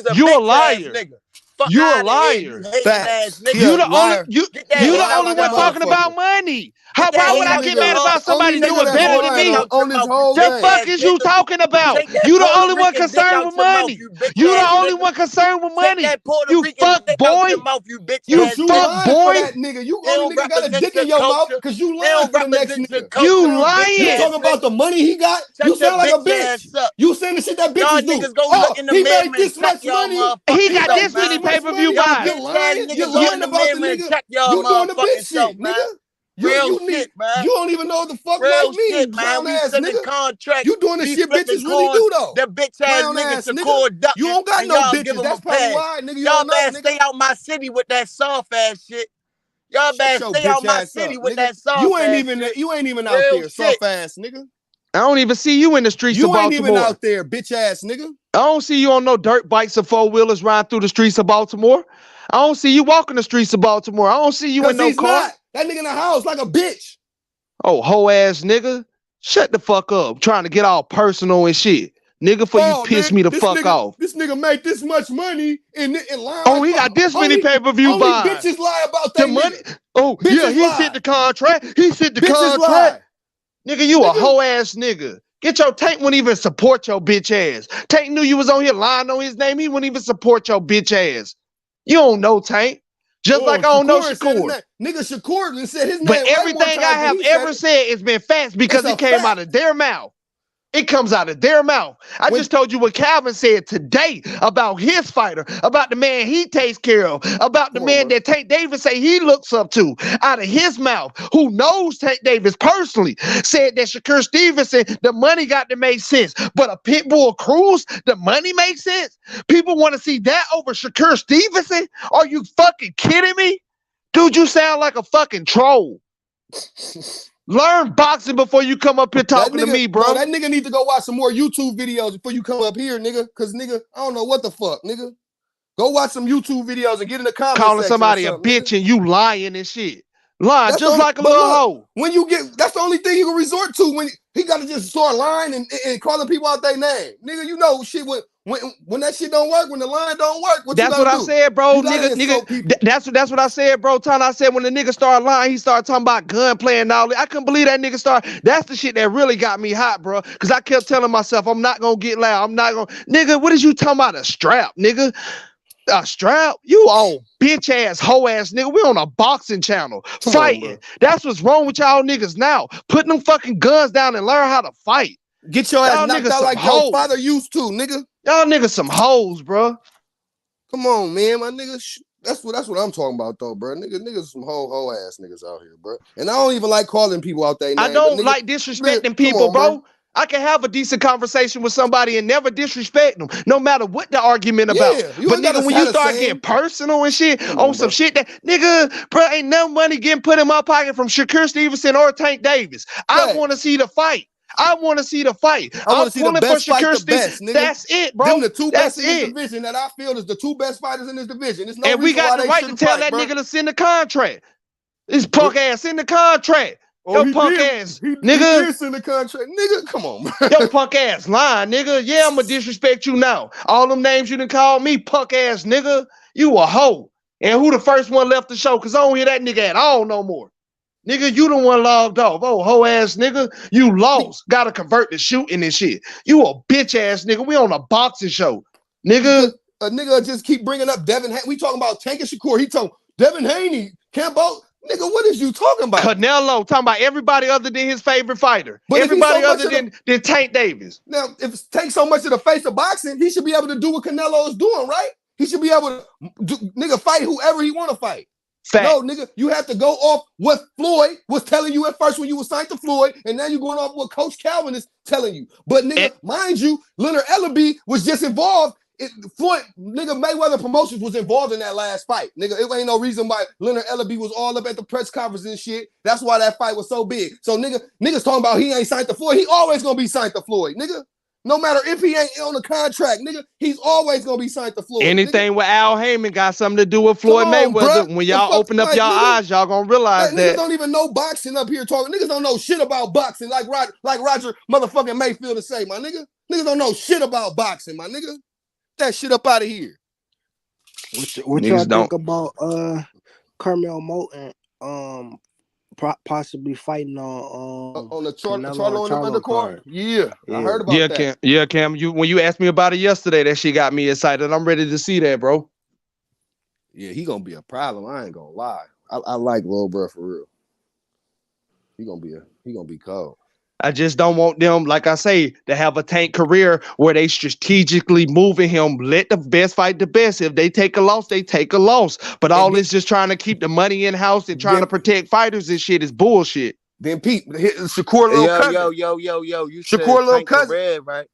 You a liar. Nigga. fuck You a out of here, liar. you hating Facts. ass nigga. You the liar. only Get that you hate the out only your one talking mouth. about money. Get that Why hate would I out get your mad mouth. about somebody Take doing that better than Puerto me? Rican out your on this mouth, you whole The bitch day. fuck ass is you nigga. talking about? Take that You the Puerto only one Rican dick concerned out with your mouth, money. you bitch You the ass only nigga. one concerned with Take money. that Puerto You Rican fuck dick out boy. your mouth, you bitch You But ass you fuck nigga. lying for boy. that nigga. You He only don't nigga got a represent dick in your your mouth culture. because you He lying don't for the next represent your nigga. culture, You you bitch You lying. ass talking about nigga. the money he got? You Shut your sound like a bitch bitch. ass up. You saying the shit that Y'all bitches do. niggas go look Oh, in the he mirror made and this check much y'all money. He He motherfucking got self, made this this many man. much pay-per-view money. Y'all buys. You're bitch ass lying. You're niggas go in lying the about the mirror and nigga. check y'all You doing the motherfucking bitch self, shit, man. nigga. Real You need. shit, man. You don't even know what the fuck like Real me, shit, man. clown We ass sending nigga. contracts. You doing the We shit flipping bitches really coins. do though. The bitch ass Clown niggas ass nigga. Shakur You ducking, don't got and no y'all give bitches. them a That's probably pass. why, nigga. You Y'all don't know, better nigga. stay out my city with that soft ass shit. Y'all Shut better your stay bitch out my ass city up, with nigga. that soft ass shit. You ain't even out Real there, shit. soft ass nigga. I don't even see you in the streets of You ain't even Baltimore. out there, bitch ass nigga. I don't see you on no dirt bikes or four-wheelers riding through the streets of Baltimore. I don't see you walking the streets of Baltimore. I don't see you in Cause no he's car. not. That nigga in the house like a bitch. Oh, hoe ass nigga. Shut the fuck up. Trying to get all personal and shit. Nigga, for you piss me the fuck off. This nigga make this much money in line Oh, like he got this many only pay-per-view buys. bitches lie about The they money. nigga. Oh, Bitches yeah, he sent lie. the contract. He sent the Bitches contract. lie. Nigga, you a hoe ass nigga. Get your Tank wouldn't even support your bitch ass. Tank knew you was on here lying on his name. He wouldn't even support your bitch ass. You don't know Tank. Just like I don't know Shakur said his Shakur. name. Nigga Shakur said his But name way more everything I times than have he said ever it. said has been facts because It's it a came out fact. of their mouth. It comes out of their mouth. I just told you what Calvin said today about his fighter, about the man he takes care of, about the man that Tank Davis say he looks up to, out of his mouth, who knows Tank Davis personally, said that Shakur Stevenson, the money got to make sense. But a Pitbull Cruz, the money makes sense? People want to see that over Shakur Stevenson? Are you fucking kidding me? Dude, you sound like a fucking troll. Learn boxing before you come up here talking to me, bro. No, that nigga need to go watch some more YouTube videos before you come up here, nigga. Cause nigga, I don't know what the fuck, nigga. Go watch some YouTube videos and get in the comment Calling section somebody or a something, bitch nigga. and you lying and shit. Lying That's just only, like a but little look, hoe. when you get, that's the only thing you can resort to when he got to just start lying and calling people out their name. Nigga, you know shit when that shit don't work, when the line don't work, what That's you what gotta I do? said, bro. You gotta insult people. That's what I said, bro. Time I said when the nigga started lying, he started talking about gunplay and all that. I couldn't believe that nigga started. That's the shit that really got me hot, bro. Cause I kept telling myself, I'm not gonna get loud. I'm not gonna, nigga. What is you talking about? A strap, nigga? A strap? You old bitch ass hoe ass nigga. We on a boxing channel fighting. That's what's wrong with y'all niggas now. Putting them fucking guns down and learn how to fight. Get your ass Y'all knocked niggas out some like hoes. your father used to, nigga. Y'all niggas some hoes, bro. Come on, man, my nigga. That's what I'm talking about, though, bro. Niggas some hoe ass niggas out here, bro. And I don't even like calling people out their name. I don't like disrespecting people, bro. I can have a decent conversation with somebody and never disrespect them, no matter what the argument about. But nigga, when you start getting personal and shit on some shit that, nigga, bro, ain't no money getting put in my pocket from Shakur Stevenson or Tank Davis. I want to see the fight. I want to see the fight. I want I'm to see the pulling best for fight, Shakur the Stevenson. best, nigga. That's it, bro. Them the two That's best in this it. division that I feel is the two best fighters in this division. There's no And we reason got why the they right to shouldn't tell fight, that bro. nigga to send the contract. This punk ass in the contract. Yo, punk ass, He nigga. did send the contract, nigga. Come on, bro. Yo, punk ass lying, nigga. Yeah, I'ma disrespect you now. All them names you done called me, punk ass nigga. You a hoe. And who the first one left the show? Cause I don't hear that nigga at all no more. Nigga, you the one logged off. Oh, hoe ass nigga. You lost. Gotta convert to shooting and shit. You a bitch ass nigga. We on a boxing show. Nigga. A nigga just keep bringing up Devin. We talking about Tank and Shakur. He talking Devin Haney, Campo. Nigga, what is you talking about? Canelo talking about everybody other than his favorite fighter. But everybody other than Tank Davis. Now, if it takes so much of the face of boxing, he should be able to do what Canelo is doing, right? He should be able to nigga fight whoever he want to fight. Fact. No, nigga, you have to go off what Floyd was telling you at first when you were signed to Floyd, and now you're going off what Coach Calvin is telling you. But nigga, mind you, Leonard Ellaby was just involved. Floyd, nigga, Mayweather Promotions was involved in that last fight. Nigga, it ain't no reason why Leonard Ellaby was all up at the press conference and shit. That's why that fight was so big. So niggas talking about he ain't signed to Floyd. He always gonna be signed to Floyd, nigga. No matter if he ain't on the contract, nigga, he's always gonna be signed to Floyd. Anything nigga. with Al Heyman got something to do with Floyd Mayweather. Bruh. When y'all open up y'all eyes, y'all gonna realize Niggas don't even know boxing up here talking. Niggas don't know shit about boxing like Roger motherfucking Mayfield to say, my nigga. Niggas don't know shit about boxing, my nigga. That shit up out of here. What y'all think about Carmel Moulton possibly fighting on the Canelo Charlo and Charlo undercard? card? Yeah, I heard about that. Cam. When you asked me about it yesterday, that shit got me excited. I'm ready to see that, bro. Yeah, he gonna be a problem. I ain't gonna lie. I like Lil Bro for real. He gonna be cold. I just don't want them, like I say, to have a tank career where they strategically moving him. Let the best fight the best. If they take a loss, they take a loss. But all this just trying to keep the money in house and trying to protect fighters and shit is bullshit. Then Pete, Shakur little cousin. Yo. You Shakur little Tank cousin, Red, right?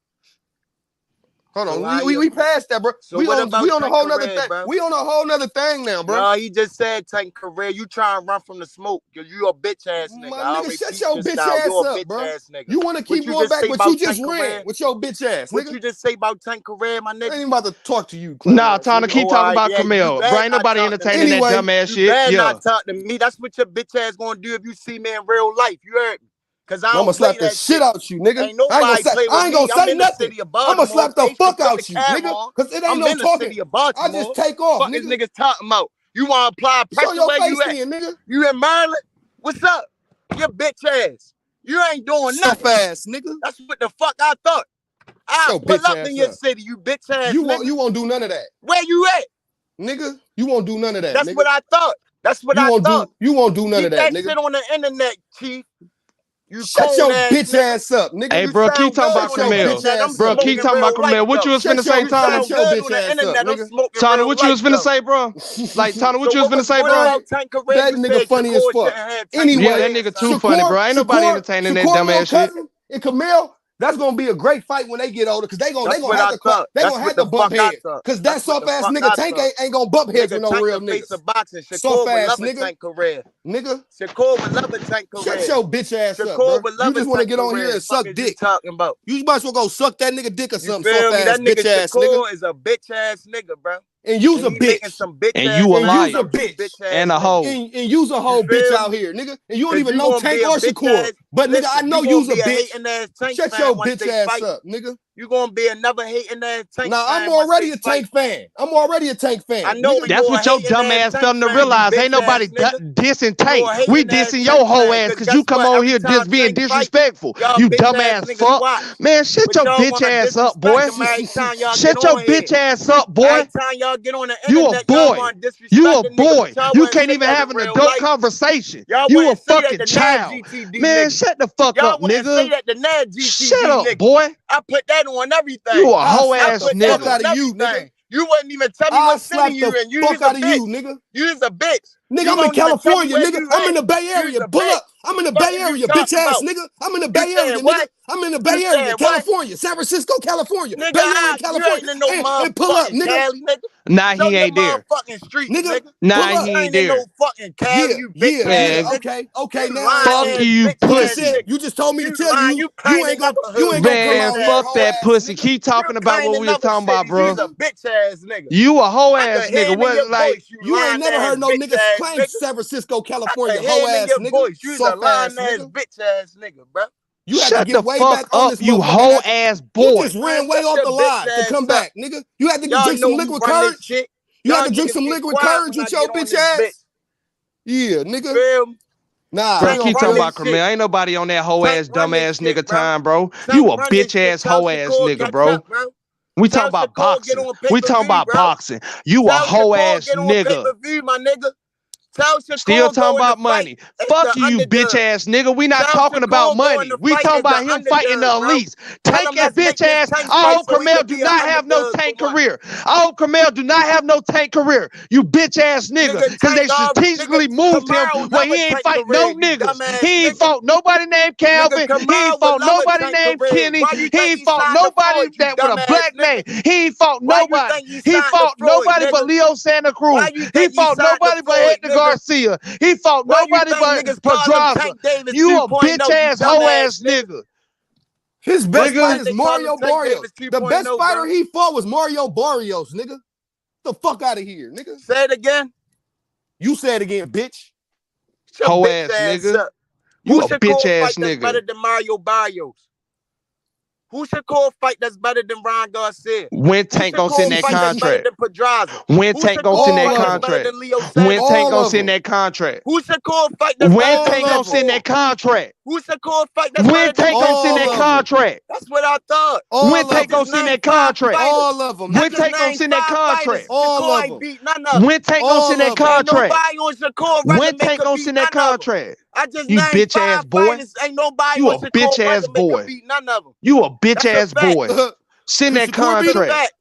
Hold on, we passed that, bro. So we what on about a whole nother Tank thing. bro? We on a whole nother thing now, bro. No, he just said Tank Career. You try and run from the smoke. You a bitch ass nigga. My nigga, shut your bitch ass up, bro. Nigga. You want to keep going back, but you just ran with your bitch ass, nigga. What you just say about Tank Career, my nigga? I ain't about to talk to you, Nah, time to keep talking about Camille. Bro, ain't nobody entertaining that dumbass shit. You not talk to me. That's what your bitch ass gonna do if you see me in real life. You heard me? Cause I I'ma slap the shit out you, nigga. Ain't nobody I ain't gonna say nothing. I'ma slap the fuck out you, nigga. Cause it ain't no talking. I just take off, Fuck nigga. This niggas talking about. You wanna apply pressure Show your where face you at? then, nigga. You in Maryland? What's up? Your bitch ass. You ain't doing nothing. Ass, nigga. That's what the fuck I thought. I'll pull up in your city, you bitch ass. You won't do none of that. Where you at? Nigga, you won't do none of that. That's nigga. what I thought. That's what I thought. You won't do none of that, nigga. Keep that shit on the internet, chief. You shut your bitch ass up, nigga. Hey, bro, keep talking about Camille. Bro, keep talking about Camille. What you was finna say, Tony? Shut your bitch ass up, nigga. Tony, what you was finna say, bro? Like, Tony, what you was finna say, bro? That nigga funny as fuck. Anyway, yeah, that nigga too funny, bro. Ain't nobody entertaining that dumbass shit. And Camille, that's gonna be a great fight when they get older, cause they gonna have to bump heads. Cause that soft ass nigga Tank ain't gonna bump heads with no real niggas. Soft ass nigga. Nigga. Shakur would love a Tank Career. Shut your bitch ass up, bro. You just want to get on here and suck dick. Talking about? You might as well go suck that nigga dick or something. Soft ass that nigga bitch ass Shakur nigga. Is a bitch ass nigga, bro. And you's a bitch. And you a liar. And you's a bitch. And a hoe. And you's a whole bitch out here, nigga. And you don't even know Tank or Shakur. But nigga, I know you's a bitch. Shut your bitch ass up, nigga. You gonna be another hating ass Tank fan. Nah, I'm already a Tank fan. I know. That's what your dumb ass felt to realize. Ain't nobody dissing Tank. We dissing your whole ass because you come on here just being disrespectful. You dumb ass fuck. Man, shut your bitch ass up, boy. Shut your bitch ass up, boy. You a boy. You a boy. You can't even have an adult conversation. You a fucking child. Man, shut the fuck up, nigga. Shut up, boy. I put that on everything. You a hoe ass nigga. Fuck out of you, nigga. You wouldn't even tell me what city you in. You fuck out of you, nigga. You's a bitch. Nigga, I'm in California, nigga. I'm in the Bay Area. Pull up. I'm in the Bay Area, bitch ass nigga. I'm in the Bay Area, nigga. I'm in the Bay Area, California, San Francisco, California. Bay Area, California. And pull up, nigga. Nah, he ain't there. Nigga. Nah, he ain't there. No fucking Cali, you bitch man. Okay, now. Fuck you, pussy. You just told me to tell you. You ain't gonna man, fuck that pussy. Keep talking about what we was talking about, bro. You a bitch ass nigga. You a hoe ass nigga. What, like? You ain't never heard no niggas claim San Francisco, California, hoe ass nigga. You a lying ass bitch ass nigga, bro. You had Shut to get the way fuck back on up, this you hoe ass boy. You just ran way off the line to come back, nigga. You had to drink some liquid courage. You had to drink some liquid courage with your bitch ass. Yeah, nigga. Nah, bro, keep talking about Camille. Ain't nobody on that hoe ass, dumb ass nigga time, bro. You a bitch ass, hoe ass nigga, bro. We talking about boxing. We talking about boxing. You a hoe ass nigga. Still talking about money. Fuck you, bitch ass nigga. We not talking about money. We talking about him fighting the elites. Tank and bitch ass. I hope Camille do not have no Tank career. I hope Camille do not have no Tank career. You bitch ass nigga. Because they strategically moved him where he ain't fight no niggas. He ain't fought nobody named Calvin. He ain't fought nobody named Kenny. He ain't fought nobody that with a black name. He ain't fought nobody. He fought nobody but Leo Santa Cruz. He fought nobody but Edgar Garcia. He fought nobody but Pedraza. You a bitch ass, hoe ass nigga. His best fight is Mario Barrios. The best fighter he fought was Mario Barrios, nigga. The fuck out of here, nigga. Say it again. You say it again, bitch. Hoe ass nigga. You a bitch ass nigga. Better than Mario Barrios. Who Shakur fight that's better than Ron Garcia? When Tank gonna send that Fight that's better contract? than Pedraza? When Tank gonna send that Fight that's better contract? than Leo When Sanchez? Tank gonna send that contract? Who Shakur fight that's When better Tank than gonna send that contract? Who Shakur fight that's When better than Tank gonna send that contract? That's what I thought. When Tank gonna send that contract? All of them. When Tank gonna send that contract? All of them. Beat none of them. When Tank gonna send that contract? Ain't nobody on Shakur When resume Tank could gonna beat send that none of them. contract? I just You named bitch ass 5 boy. fighters. Ain't nobody You on a Shakur bitch ass resume boy. could beat none of them. You a bitch That's a ass fact. boy. Send that Shakur beat him contract. back.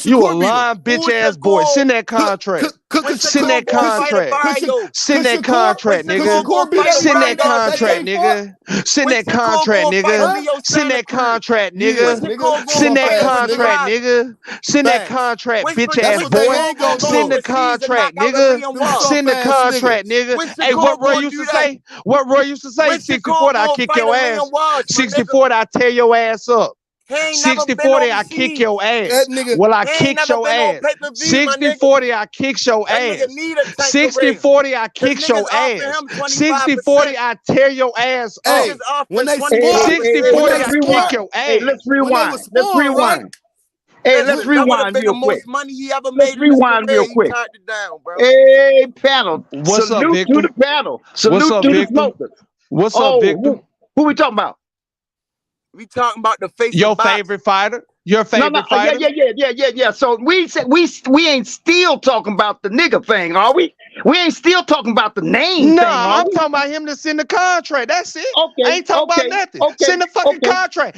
You a lying bitch ass boy. Send that contract. Send that contract. Send that contract, nigga. Send that contract, nigga. Send that contract, nigga. Send that contract, nigga. Send that contract, nigga. Send that contract, bitch ass boy. Send the contract, nigga. Send the contract, nigga. Hey, what Roy used to say? What Roy used to say? 60-40, I kick your ass. 60-40, I tear your ass up. 60-40, I kick your ass. Well, I kick your ass. 60-40, I kick your ass. 60-40, I kick your ass. 60-40, I tear your ass up. When they 60-40, I kick your ass. Hey, let's rewind. Let's rewind. Hey, let's That would have rewind been real the quick. most money he ever Let's made in his rewind career. real quick. He turned it down, bro. Hey, panel. What's up, Salute Victor? to the panel. Salute What's up, to the Victor? smokers. What's up, Victor? Who we talking about? We talking about the face Your of boxing. favorite fighter? Your favorite fighter? Yeah. So we ain't still talking about the nigga thing, are we? We ain't still talking about the name thing, are I'm we? talking about him to send the contract. That's it. Okay, I ain't talking about nothing. Send the fucking contract.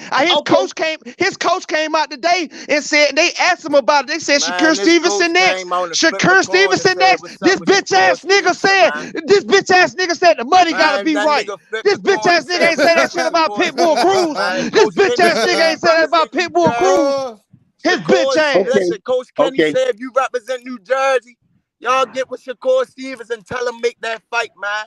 His coach came out today and said they asked him about it. They said Shakur Stevenson next. Shakur Stevenson next. This bitch ass nigga said. This bitch ass nigga said the money gotta be right. This bitch ass nigga ain't say that shit about Pitbull Cruz. This bitch ass nigga ain't say that about Pitbull Cruz. His bitch ass. Listen, Coach Kenny said if you represent New Jersey, y'all get with Shakur Stevens and tell him make that fight, man.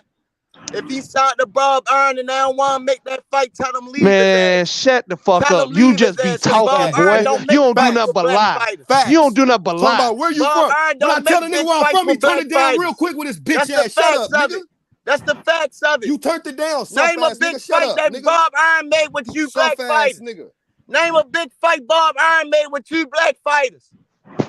If he signed to Bob Iron and they don't want to make that fight, tell him leave. Man, shut the fuck up. You just be talking, boy. You don't do nothing but lie. You don't do nothing but lie. Talking about where you from. When I tell the nigga where I'm from, he turn it down real quick with his bitch ass. Shut up, nigga. That's the facts of it. You turned it down. Name a big fight that Bob Iron made with you black fighters. Nigga. Name a big fight Bob Iron made with 2 black fighters.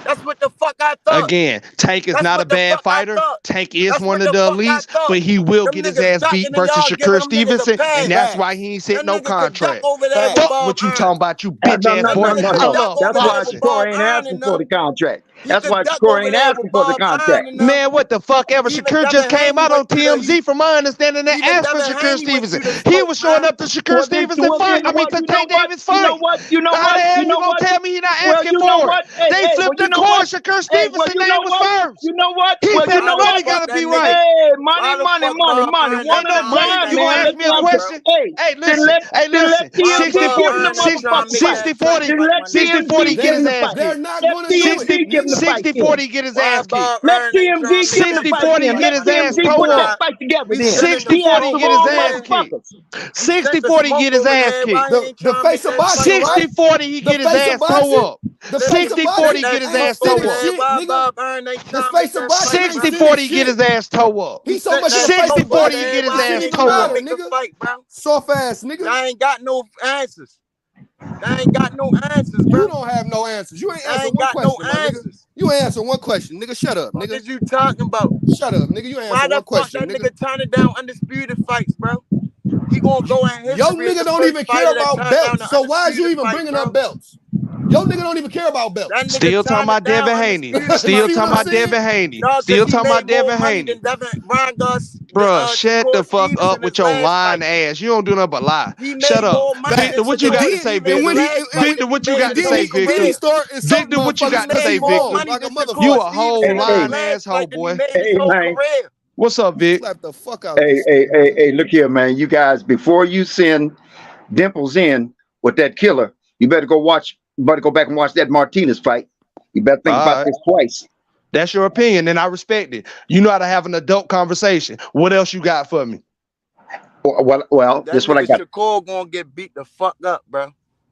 That's what the fuck I thought. Again, Tank is not a bad fighter. Tank is one of the elites, but he will get his ass beat versus Shakur Stevenson, and that's why he ain't sent no contract. Fuck what you talking about, you bitch ass boy. I love That's why boxing. Shakur ain't asking for the contract. That's why Shakur ain't asking for the contract. Man, what the fuck ever? Shakur just came out on TMZ from my understanding and asked for Shakur Stevenson. He was showing up to Shakur Stevenson fight. I mean, to Tank Davis fight. How the hell you gonna tell me he not asking for it? They flipped the coin. Shakur Stevenson name was first. You know what? He said the money gotta be right. Hey, money. One Ain't no money. You gonna ask me a question? Hey, listen. 60-40 get his ass kicked. They're not going to do it. 60-40 get his ass kicked. Let TMZ get the fight. 60-40 get his ass towed up. 60-40 get his ass kicked. 60-40 get his ass kicked. The face of boxing, 60-40 he get his ass towed up. 60-40 get his ass towed up. The face of boxing. 60-40 get his ass towed up. He's so much 60-40 get his ass towed up. Soft ass nigga. I ain't got no answers. I ain't got no answers, bro. You don't have no answers. You ain't answer one question, my nigga. You ain't answer one question, nigga. Shut up, nigga. What is you talking about? Shut up, nigga. You ain't Why answer one question, that nigga turn it down undisputed fights, bro? He gonna go in history. Yo nigga don't even care about belts. So why is you even bringing up belts? Yo nigga don't even care about belts. Still talking about Devin Haney. Still talking about Devin Haney. Still talking about Devin Haney. Bruh, shut the fuck up with your lying ass. You don't do nothing but lie. Shut up. Victor, what you got to say, Victor? Victor, what you got to say, Victor? Victor, what you got to say, Victor? You a whole lying asshole, boy. Hey, man. What's up, Vic? Slap the fuck out. Hey, look here, man. You guys, before you send Dimples in with that killer, you better go back and watch that Martinez fight. You better think about this twice. That's your opinion, and I respect it. You know how to have an adult conversation. What else you got for me? Well, this is what I got. Shakur gonna get beat the fuck up, bro.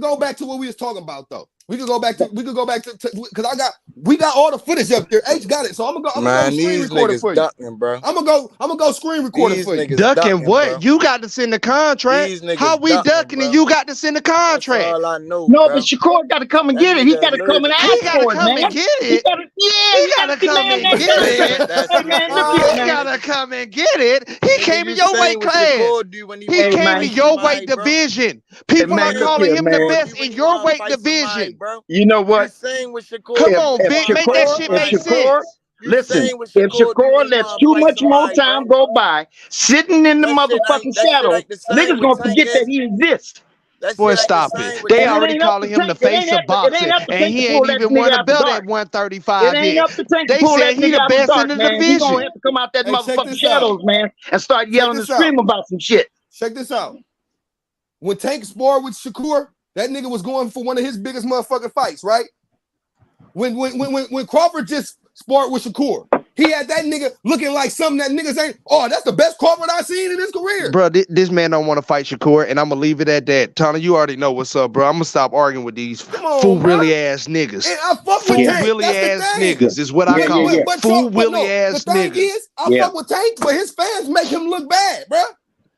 go back to what we was talking about though. We could go back to because we got all the footage up there. H got it, so I'm gonna go screen record it for you. Ducking, bro. I'm gonna go screen record it for you. Ducking what? Bro. You got to send the contract. How we ducking and you got to send the contract? That's all I know. No, but Shakur got to come and get it. He got to come and ask for it, man. He got to come and get it. He got to come and get it. He got to come and get it. He came in your weight class. He came in your weight division. People are calling him the best in your weight division. You know what? Come on, Vic, make that shit make sense. Listen, if Shakur lets too much more time go by, sitting in the motherfucking shadow, niggas gonna forget that he exists. Boy, stop it. They already calling him the face of boxing, and he ain't even won a belt at 135 yet. They said he the best in the division. He gonna have to come out that motherfucking shadows, man, and start yelling and screaming about some shit. Check this out. When Tank sparred with Shakur, that nigga was going for one of his biggest motherfucking fights, right? When Crawford just sport with Shakur. He had that nigga looking like something that niggas ain't. Oh, that's the best Crawford I've seen in his career. Bro, this man don't want to fight Shakur, and I'm gonna leave it at that. Tana, you already know what's up, bro. I'm gonna stop arguing with these fool willy ass niggas. And I fuck fool with Tank. willy That's ass the thing. niggas is what I call them. Fool willy ass the thing niggas. is, I fuck with Tank, but his fans make him look bad, bro.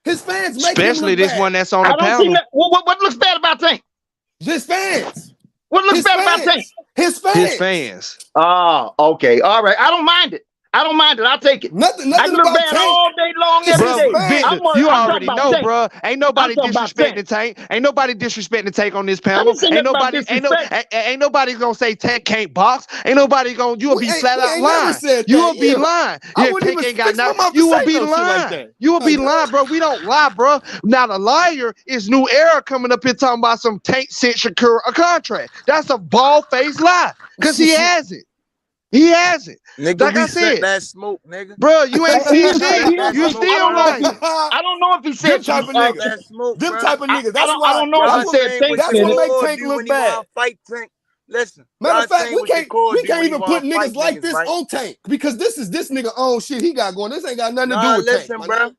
His fans make Especially him look this bad. one that's on the panel. What looks bad about Tank? His fans. What looks bad about Tank? His fans. His fans. Oh, okay. All right. I don't mind it. I'll take it. Nothing I can look about bad Tank. all day long, every day. Victor, you already know, bro. Ain't nobody disrespecting Tank. Ain't nobody disrespecting Tank on this panel. Ain't nobody gonna say Tank can't box. Ain't nobody gonna. You'll be flat out lying. You'll be lying. Yeah, Tank ain't got nothing. You will be lying. You will be lying, bro. We don't lie, bro. Now the liar is New Era coming up here talking about some Tank sent Shakur a contract. That's a bald-faced lie because he has it. He has it. Nigga, like I said said, that smoke, nigga. Bro, you ain't seen shit. You still lying. I don't know if he said them type of niggas. Them type of niggas. That's why. I don't know if he said Tank. That's what make Tank look bad. Fight Tank. Listen. Matter of fact, we can't even put niggas like this on Tank because this is this nigga own shit he got going. This ain't got nothing to do with listen, Tank. Bro.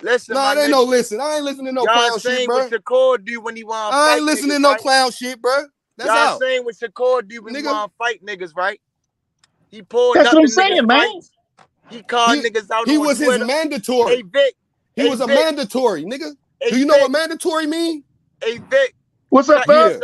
Listen, nah, there ain't no listen. I ain't listening to no clown shit, bro. What Shakur do when he want to I fight ain't listening niggas, to no right? clown shit, bro. That's y'all out. saying what Shakur do when he want to fight niggas, right? He pulled That's up what I'm the saying, niggas man. fights. He called niggas out He on was Twitter. his mandatory. Hey, Vic. He was a mandatory, nigga. Hey, do you know what mandatory mean? Hey, Vic. What's up, bro?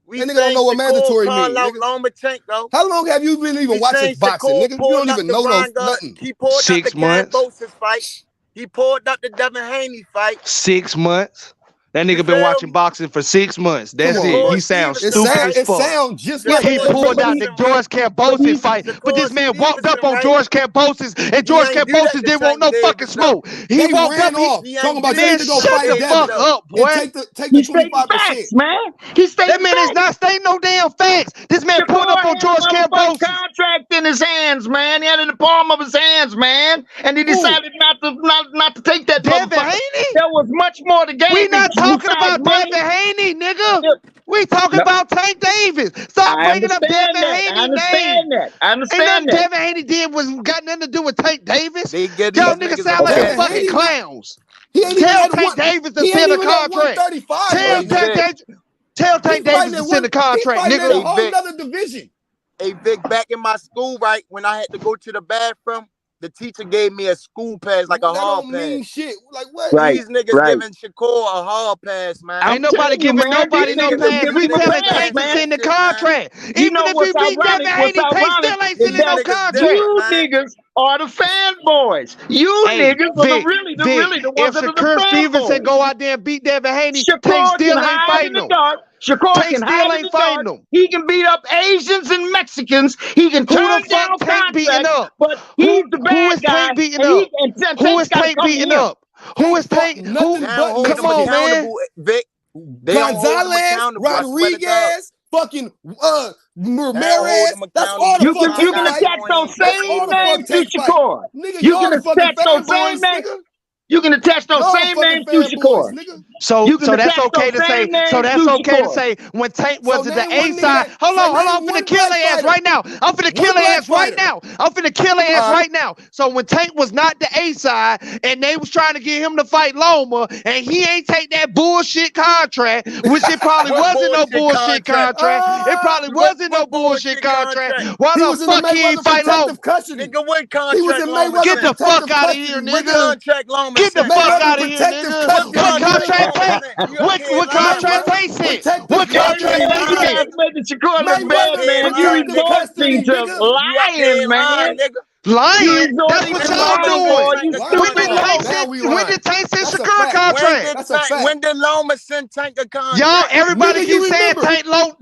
We that nigga don't know what mandatory mean, nigga. Loma Tank, though. How long have you been even watching boxing, nigga? You don't even know nothing. He pulled 6 up the months. Cambosis fight. He pulled up the Devin Haney fight. 6 months. That nigga been watching boxing for 6 months. That's it. He sounds stupid as fuck. It sounds just like he pulled out the George Cambosis fight, but this man walked up on George Cambosis, and George Cambosis didn't want no fucking smoke. He walked up, talking about man, shut the fuck up, boy. Take the 25%, man. He stated that man is not stating no damn facts. This man pulled up on George Cambosis. Contract in his hands, man. He had it in the palm of his hands, man, and he decided not to take that. Devin Haney? There was much more to gain. We not talking about Devin Haney, nigga. We talking about Tank Davis. Stop bringing up Devin Haney name. I understand that. Devin Haney did got nothing to do with Tank Davis. Y'all niggas sound okay. like fucking clowns. Tell Tank Davis to send a contract. Tell Tank Davis to send a contract, nigga. A whole other division. Hey, Vic, back in my school, right, when I had to go to the bathroom, the teacher gave me a school pass, like a hall pass. That don't mean shit. Like what? These niggas giving Shakur a hall pass, man. Ain't nobody giving nobody no pass. We telling Tank to send the contract. Even if we beat Devin Haney, Tank still ain't sending no contract. You niggas are the fanboys. You niggas are really the ones that are the fanboys. If Shakur Stevenson go out there and beat Devin Haney, Tank still ain't fighting him. Shakur can still ain't fighting them. He can beat up Asians and Mexicans. He can turn down Tank beating up? But he's the bad guy. Who is Tank beating up? Who is Tank? Come on, man. Vic. Gonzalez, Rodriguez, fucking Ramirez. That's all the you can attach those same names to Shakur. You can attach those same names. You can attach those same names to Shakur. So that's okay to say. So that's okay to say when Tank was at the A side. Hold on. I'm finna kill their ass right now. I'm finna kill their ass right now. So when Tank was not the A side and they was trying to get him to fight Loma and he ain't take that bullshit contract, which it probably wasn't no bullshit contract. It probably wasn't no bullshit contract. Why the fuck he ain't fight Loma? Nigga, what contract? He was in Mayweather. Get the fuck out of here, nigga. Get the fuck out of here, nigga. What contract Tank? What contract Tank sent? What contract Tank sent? Shakur look bad, man. You resorting to lying, man. Lying? That's what y'all doing. When did Tank send Shakur a contract? When did Loma send Tank a contract? Y'all, everybody keep saying Tank Loma.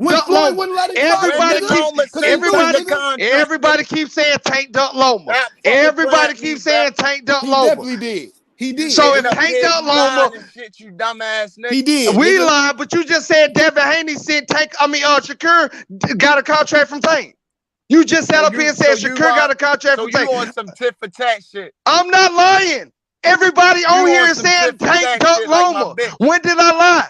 Everybody keeps saying Tank duck Loma. Everybody keeps saying Tank duck Loma. He definitely did. He did. So if Tank duck Loma, shit, you dumbass nigga. He did. We lied, but you just said Devin Haney sent Shakur got a contract from Tank. You just sat up here and said Shakur got a contract from Tank. You on some tit for tat shit. I'm not lying. Everybody on here is saying Tank duck Loma. When did I lie?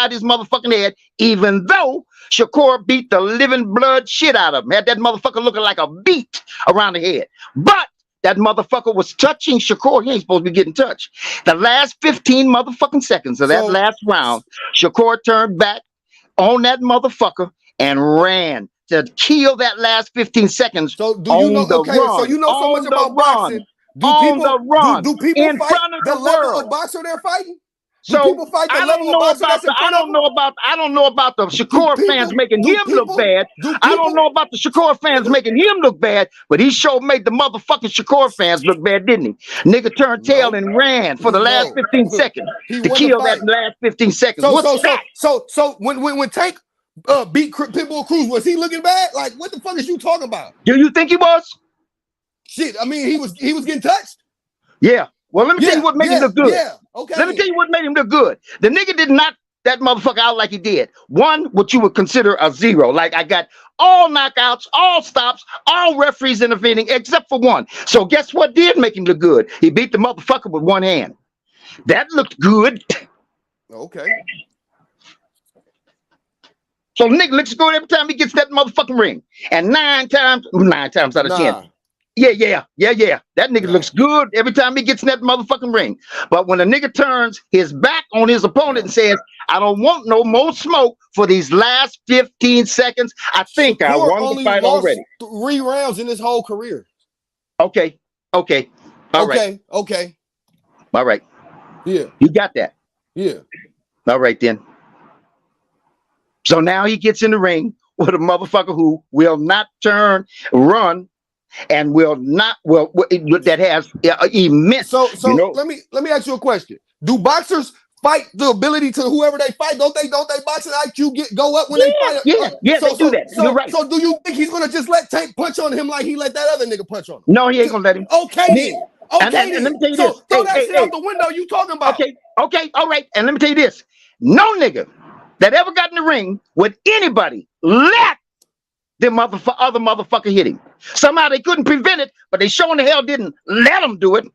upside his motherfucking head, even though Shakur beat the living blood shit out of him. Had that motherfucker looking like a beat around the head. But that motherfucker was touching Shakur. He ain't supposed to be getting touched. The last 15 motherfucking seconds of that last round, Shakur turned back on that motherfucker and ran to kill that last 15 seconds. So do you know? Okay, so you know so much about boxing. Do people on the run do people in fight front of the the level world? of boxer they're fighting? Do people fight the level of boxer that's in front of him? I don't know about the Shakur fans making him look bad. I don't know about the Shakur fans making him look bad, but he sure made the motherfucking Shakur fans look bad, didn't he? Nigga turned tail and ran for the last 15 seconds to kill that last 15 seconds. So when Tank beat Pitbull Cruz, was he looking bad? Like, what the fuck is you talking about? Do you think he was? Shit, I mean, he was getting touched. Yeah. Well, let me tell you what made him look good. Yeah, okay. Let me tell you what made him look good. The nigga did not that motherfucker out like he did. One, what you would consider a zero. Like, I got all knockouts, all stops, all referees intervening, except for one. So guess what did make him look good? He beat the motherfucker with one hand. That looked good. Okay. So the nigga looks good every time he gets that motherfucking ring. And nine times out of 10. Yeah. That nigga looks good every time he gets in that motherfucking ring. But when a nigga turns his back on his opponent and says, I don't want no more smoke for these last 15 seconds, I think Shakur I won the fight already. 3 rounds in his whole career. Okay. All right. All right. Yeah. You got that. Yeah. All right, then. So now he gets in the ring with a motherfucker who will not run, and that has immense. So let me ask you a question. Do boxers fight the ability to whoever they fight? Don't they boxing IQ go up when they fight? Yeah, they do that. You're right. So do you think he's gonna just let Tank punch on him like he let that other nigga punch on him? No, he ain't gonna let him. Okay. And let me tell you this. So throw that shit out the window you talking about. Okay, all right. And let me tell you this. No nigga that ever got in the ring with anybody let the other motherfucker hit him. Somehow they couldn't prevent it, but they sure in the hell didn't let them do it.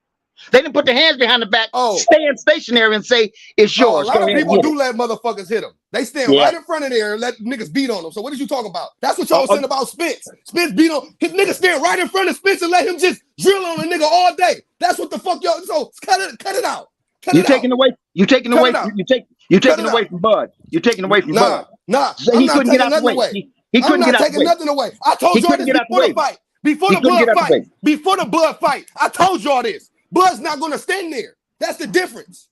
They didn't put their hands behind the back, stand stationary and say, it's yours. A lot of people do let motherfuckers hit them. They stand right in front of there and let niggas beat on them. So what did you talk about? That's what y'all saying about Spence. Spence beat on his nigga, stand right in front of Spence and let him just drill on a nigga all day. That's what the fuck y'all. So cut it out. You're taking away from Bud. You're taking away from Bud. Nah. So he couldn't get out the way. He couldn't get out the way. I'm not taking nothing away. I told y'all this before the fight. Before the blood fight. I told y'all this. Bud's not gonna stand there. That's the difference.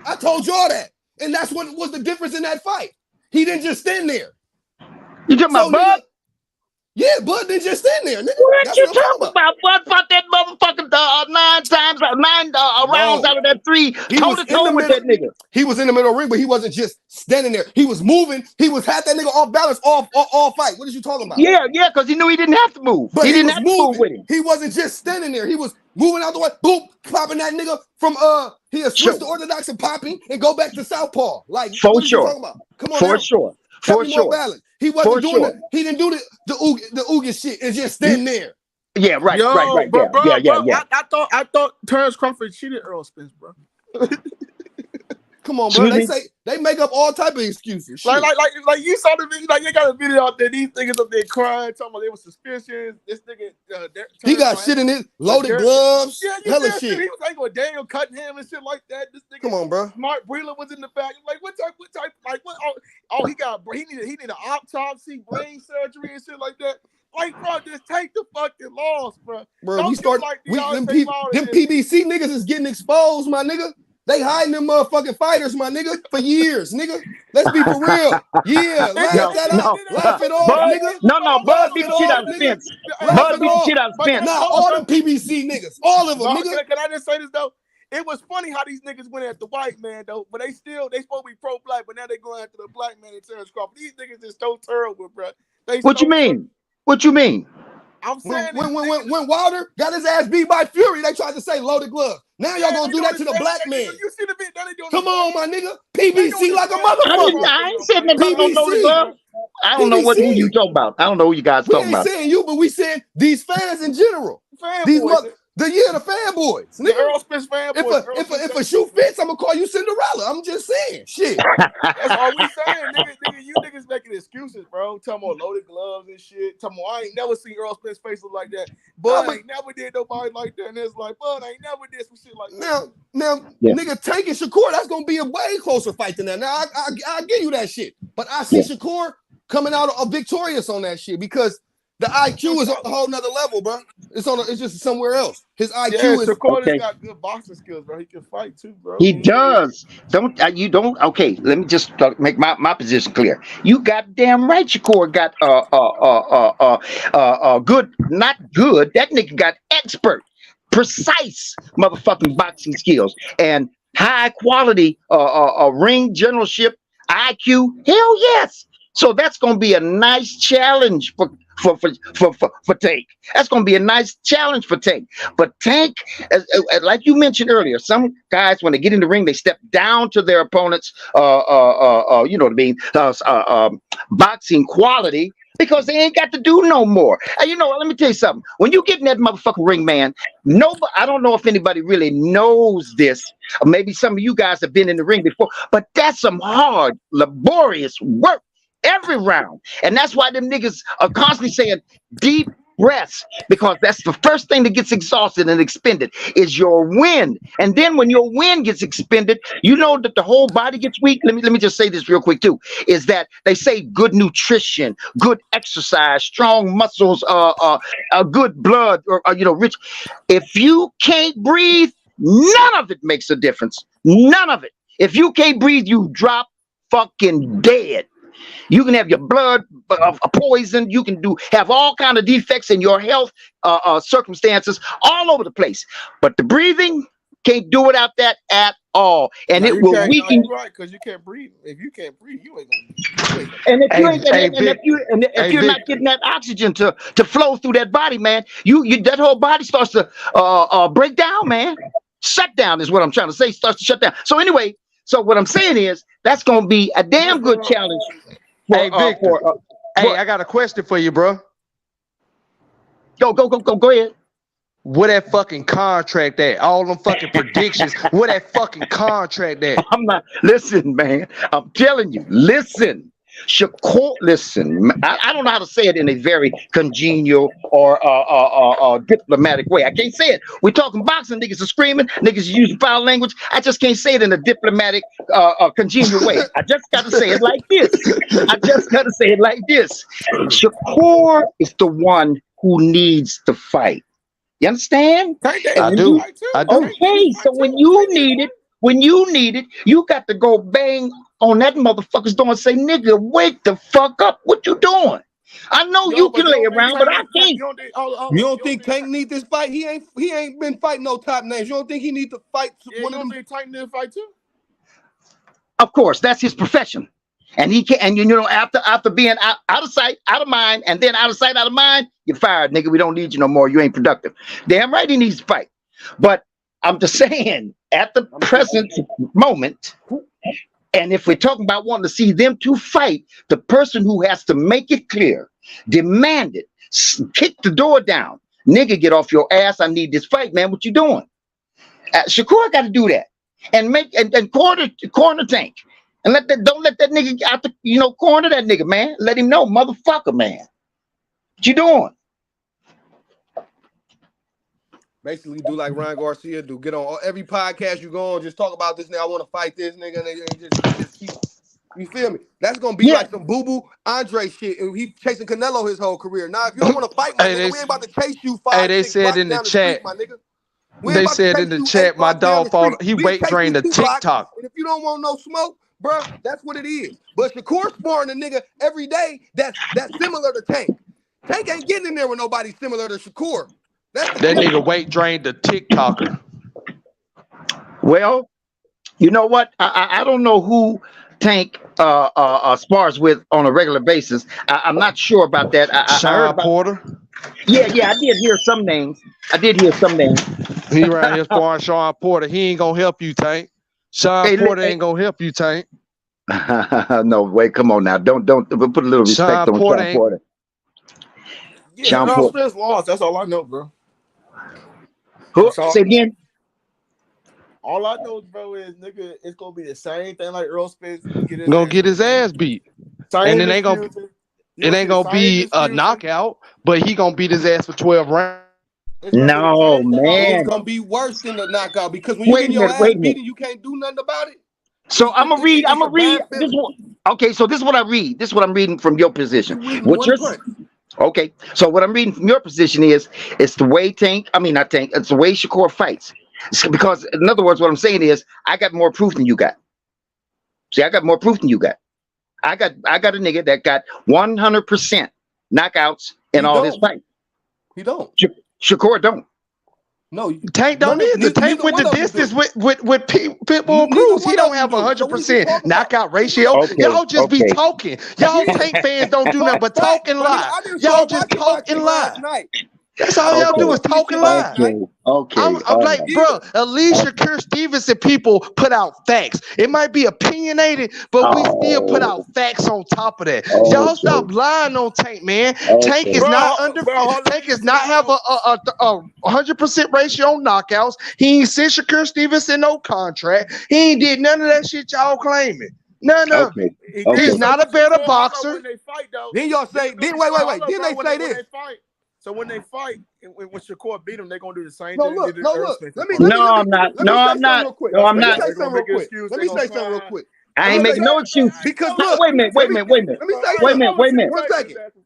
I told y'all that. And that's what was the difference in that fight. He didn't just stand there. You talking about Bud? Yeah, Bud didn't just stand there. Nigga. What you talking about? Bud fought that motherfucker 9 rounds out of that 3. Toe-to-toe with that nigga. He was in the middle of the ring, but he wasn't just standing there. He was moving. He had that nigga off balance all fight. What are you talking about? Yeah, because he knew he didn't have to move. But he didn't have to move with him. He wasn't just standing there. He was moving out the way, boom, popping that nigga from he had switched to orthodox and popping and go back to southpaw. Like, what are you talking about? Come on, for sure. Balance. He wasn't doing it. He didn't do the Oogie shit. It's just standing there. Yeah, right. Bro, Yeah. I thought Terence Crawford cheated Earl Spence, bro. Come on, bro. They make up all type of excuses. Like you saw the video. Like, they got a video out there. These niggas up there crying, talking about they were suspicious. This nigga, he got shit in his loaded gloves. Yeah, hella shit. He was like with Daniel Cunningham and shit like that. This nigga, come on, bro. Mark Breland was in the back. Like, what type? Like, what? Oh, he needed an autopsy, brain surgery, and shit like that. Like, bro, just take the fucking loss, bro. Bro, them PBC niggas is getting exposed, my nigga. They hiding them motherfucking fighters, my nigga, for years, nigga. Let's be for real. Yeah, laugh it off, nigga. No, Bud beat the shit out of Spence. Bud beat the shit out of Spence. Nah, all them PBC niggas, all of them, nigga. Can I just say this though? It was funny how these niggas went at the white man though, but they supposed to be pro-black, but now they going after the black man and Terence Crawford. These niggas is so terrible, bro. What you mean? What you mean? I'm saying when Wilder got his ass beat by Fury, they tried to say loaded glove. Now y'all gonna do that to the black man. You see the bit? Come on, my nigga. PBC like a motherfucker. I ain't saying nothing about no loaded glove. I don't know who you talking about. I don't know who you guys talking about. We ain't saying you, but we saying these fans in general. The fanboys. The Earl Spence fanboys. If a shoe fits, I'm gonna call you Cinderella. I'm just saying, shit. That's all we saying, nigga. You niggas making excuses, bro. Talking about loaded gloves and shit. Talking about I ain't never seen Earl Spence face look like that. But I ain't never did nobody like that. And it's like, but I ain't never did some shit like that. Now, nigga, Tank and Shakur, that's gonna be a way closer fight than that. Now, I give you that shit. But I see Shakur coming out victorious on that shit because The IQ is on a whole nother level, bro. It's just somewhere else. His IQ is Shakur got good boxing skills, bro. He can fight too, bro. He does. You don't. Okay, let me just make my position clear. You goddamn right. Shakur got good, not good. That nigga got expert, precise motherfucking boxing skills and high quality ring generalship IQ. Hell yes. So that's gonna be a nice challenge for Tank. That's gonna be a nice challenge for Tank. But Tank, like you mentioned earlier, some guys when they get in the ring, they step down to their opponent's you know what I mean, boxing quality because they ain't got to do no more. And you know what? Let me tell you something. When you get in that motherfucking ring, man, nobody, I don't know if anybody really knows this. Or maybe some of you guys have been in the ring before, but that's some hard, laborious work. Every round. And that's why them niggas are constantly saying deep breaths, because that's the first thing that gets exhausted and expended is your wind. And then when your wind gets expended, you know that the whole body gets weak. Let me just say this real quick too, is that they say good nutrition, good exercise, strong muscles, good blood, or you know, rich. If you can't breathe, none of it makes a difference. None of it. If you can't breathe, you drop fucking dead. You can have your blood poisoned. You can have all kind of defects in your health circumstances all over the place. But the breathing, can't do without that at all, and it will weaken. Right, because you can't breathe. If you can't breathe, you ain't gonna. And if you're not getting that oxygen to flow through that body, man, that whole body starts to break down, man. Shut down is what I'm trying to say. Starts to shut down. So anyway. So what I'm saying is that's gonna be a damn good challenge. Hey, Victor. I got a question for you, bro. Go ahead. Where that fucking contract at? All them fucking predictions. Where that fucking contract at? I'm not. Listen, man. I'm telling you. Listen. Shakur, listen, I don't know how to say it in a very congenial or diplomatic way. I can't say it. We're talking boxing, niggas are screaming, niggas are using foul language. I just can't say it in a diplomatic, congenial way. I just got to say it like this. Shakur is the one who needs to fight. You understand? I do. Okay, so when you need it, you got to go bang on that motherfucker's door and say, nigga, wake the fuck up. What you doing? I know you can lay around, but I can't. You don't think Tank need this fight? He ain't been fighting no top names. You don't think he need to fight one of them? Tank need to fight too? Of course, that's his profession. And he can, and you know, after being out of sight, out of mind, and then out of sight, out of mind, you're fired, nigga. We don't need you no more. You ain't productive. Damn right he needs to fight. But I'm just saying, at the present moment, and if we're talking about wanting to see them two fight, the person who has to make it clear, demand it, kick the door down, nigga, get off your ass. I need this fight, man. What you doing? Shakur got to do that and corner Tank, and don't let that nigga out the corner that nigga, man. Let him know, motherfucker, man. What you doing? Basically, do like Ryan Garcia do. Get on every podcast you go on, just talk about this nigga. I want to fight this nigga, and just keep. You feel me? That's gonna be like some boo-boo Andre shit, and he chasing Canelo his whole career. Now, if you don't want to fight, my nigga, we ain't about to chase you 5. Hey, they said in the chat, my nigga. They said in the chat, my dog fought. He weight trained a TikTok. And if you don't want no smoke, bro, that's what it is. But Shakur sparring a nigga every day that's similar to Tank. Tank ain't getting in there with nobody similar to Shakur. That nigga weight drained the TikToker. Well, you know what? I don't know who Tank spars with on a regular basis. I'm not sure about that. Sean Porter. Yeah, I did hear some names. He right here sparring Sean Porter. He ain't gonna help you, Tank. Sean Porter ain't gonna help you, Tank. No, wait, come on now. Don't put a little respect on Sean Porter. Yeah, Sean Porter lost. That's all I know, bro. Say again. All I know, bro, is nigga, it's gonna be the same thing like Earl Spence. Gonna get his ass beat, and it ain't gonna be a knockout, but he gonna beat his ass for 12 rounds. No, man, it's gonna be worse than the knockout because when you get your ass beaten, you can't do nothing about it. So I'm gonna read this one. Okay, so this is what I read. This is what I'm reading from your position. Okay, so what I'm reading from your position is it's the way it's the way Shakur fights. Because in other words, what I'm saying is I got more proof than you got. See, I got more proof than you got. I got a nigga that got 100% knockouts in all his fights. He don't. Shakur don't. No, Tank don't either. Tank went the distance with Pitbull Cruz. He don't have 100% knockout ratio. Y'all just be talking. Y'all Tank fans don't do nothing but talk and lie. Y'all just talk and lie. That's all y'all do is talk and lie. I'm like, bro, at least Shakur Stevenson people put out facts. It might be opinionated, but we still put out facts on top of that. Y'all stop lying on Tank, man. Tank is not Tank is not have a 100% ratio on knockouts. He ain't sent Shakur Stevenson no contract. He ain't did none of that shit y'all claiming. None of it. He's not a better boxer. Then y'all say, wait. Then they say this. So when they fight, when Shakur beat him, they're gonna do the same thing. Look. Let me say something real quick. I ain't making no excuse. Because look, wait a minute. Let me say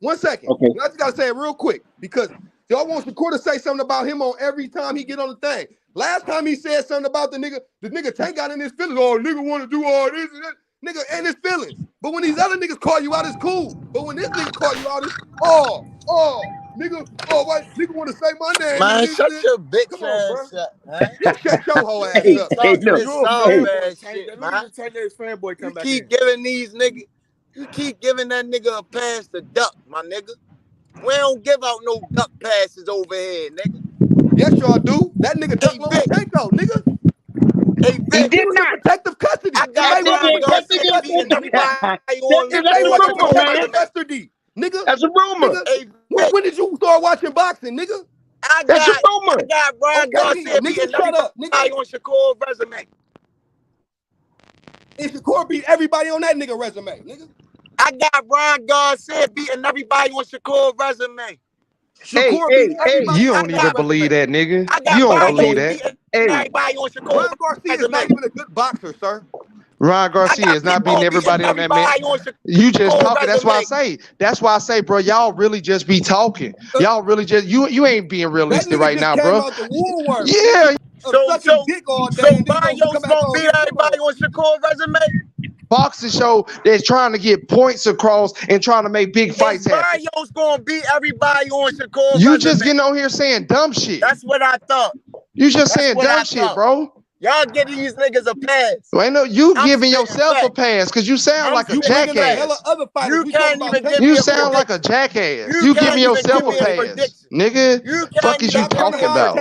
1 second. Okay. I just gotta say it real quick because y'all want Shakur to say something about him on every time he get on the thing. Last time he said something about the nigga Tank got in his feelings. Oh, nigga want to do all this and that. Nigga and his feelings. But when these other niggas call you out, it's cool. But when this nigga call you out, it's nigga, what? Nigga want to say my name. Man, shut your bitch ass up, man. Shut your whole ass up. You keep giving these niggas, you keep giving that nigga a pass to duck, my nigga. We don't give out no duck passes over here, nigga. Yes, y'all do. That nigga duck on Tank though, nigga. Hey, he did not. Protective custody. I got custody, nigga. That's a rumor. Hey, when did you start watching boxing, nigga? That's a rumor. I got Ron Garcia beating everybody on Shakur's resume. And Shakur beat everybody on that nigga resume, nigga. I got Ron Garcia beating everybody on Shakur's resume. You don't even believe that, nigga. You don't believe that. Everybody on Shakur's Ron Garcia is not even a good boxer, sir. Ron Garcia is not beating everybody on that, man. You just talking. That's why I say, bro, y'all really just be talking. Y'all really just you ain't being realistic right now, bro. Yeah. So Barrios gonna beat everybody on Shakur's resume? Boxing show that's trying to get points across and trying to make big fights happen. Barrios gonna beat everybody on Shakur's You resume. just getting on here saying dumb shit. That's what I thought. You just saying dumb shit, bro. Y'all give these niggas a pass. Well, I know you giving yourself a pass because you sound like a jackass. You sound like a jackass. You giving yourself a pass, nigga. Fuck is you talking about?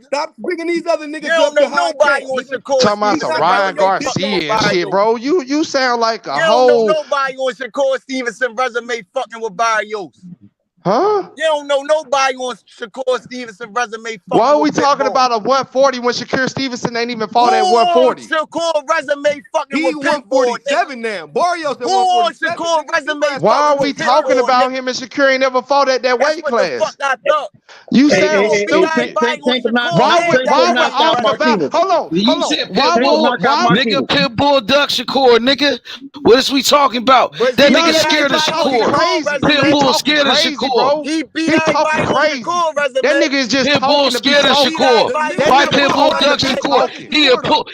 Stop bringing these other niggas up to nobody on Shakur. Talking about some Ryan Garcia and shit, bro. You sound like a whole. You don't know nobody on Shakur Stevenson resume fucking with Barrios. Huh? You don't know nobody on Shakur Stevenson resume. Why are we talking about a 140 when Shakur Stevenson ain't even fought at 140? Shakur resume fucking with 147 now. Barrios at 147. Shakur resume. Why are we talking about him and Shakur ain't never fought at that weight class? What the fuck I thought. You sound stupid. Why would Oscar? Hold on. Nigga, Pitbull duck Shakur, nigga. What is we talking about? That nigga scared of Shakur. Pitbull scared of Shakur. He beat everybody on Shakur resume. That nigga is just Pitbull scared of Shakur. Why Pitbull duck Shakur? He a poodle.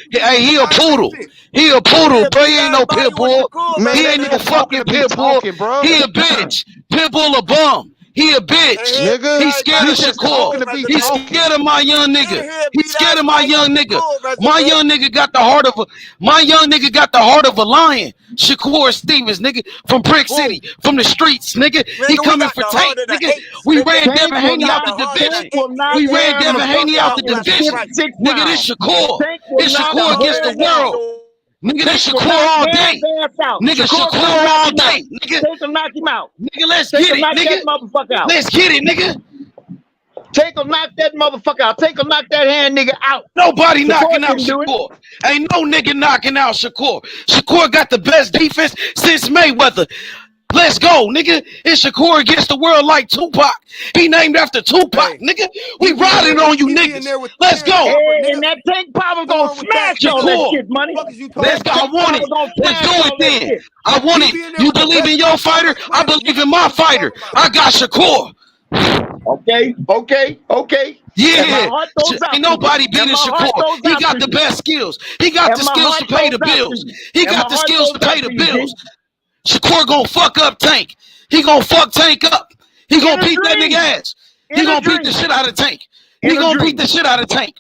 He a poodle, bro. He ain't no Pitbull. He ain't no fucking Pitbull. He a bitch. Pitbull a bum. He a bitch. Nigga. He scared of Shakur. He's scared of my young nigga. He's scared of my young nigga. My young nigga got the heart of a lion. Shakur Stevens, nigga, from Brick City, from the streets, nigga. He coming for Tank, nigga. We ran Devin Haney out the division. We ran Devin Haney out the division. Nigga, this Shakur. This Shakur against the world. Nigga, this Shakur all day. Nigga, Shakur all day. Nigga, take him, knock him out. Nigga, let's get it, nigga. Motherfucker out. Let's get it, nigga. Take him, knock that motherfucker out. Take him, knock that hand nigga out. Nobody knocking out Shakur. Ain't no nigga knocking out Shakur. Shakur got the best defense since Mayweather. Let's go, nigga. It's Shakur against the world like Tupac. He named after Tupac, nigga. We riding on you niggas. Let's go. Hey, and that tank power gonna smash all that shit, money. Let's go. I want it. Let's do it then. I want it. You believe in your fighter? I believe in my fighter. I got Shakur. Okay. Yeah, ain't nobody beating Shakur. He got the best skills. He got the skills to pay the bills. He got the skills to pay the bills. Shakur gonna fuck up Tank. He gonna fuck Tank up. He gonna beat that nigga ass. He gonna beat the shit out of Tank. He gonna beat the shit out of Tank.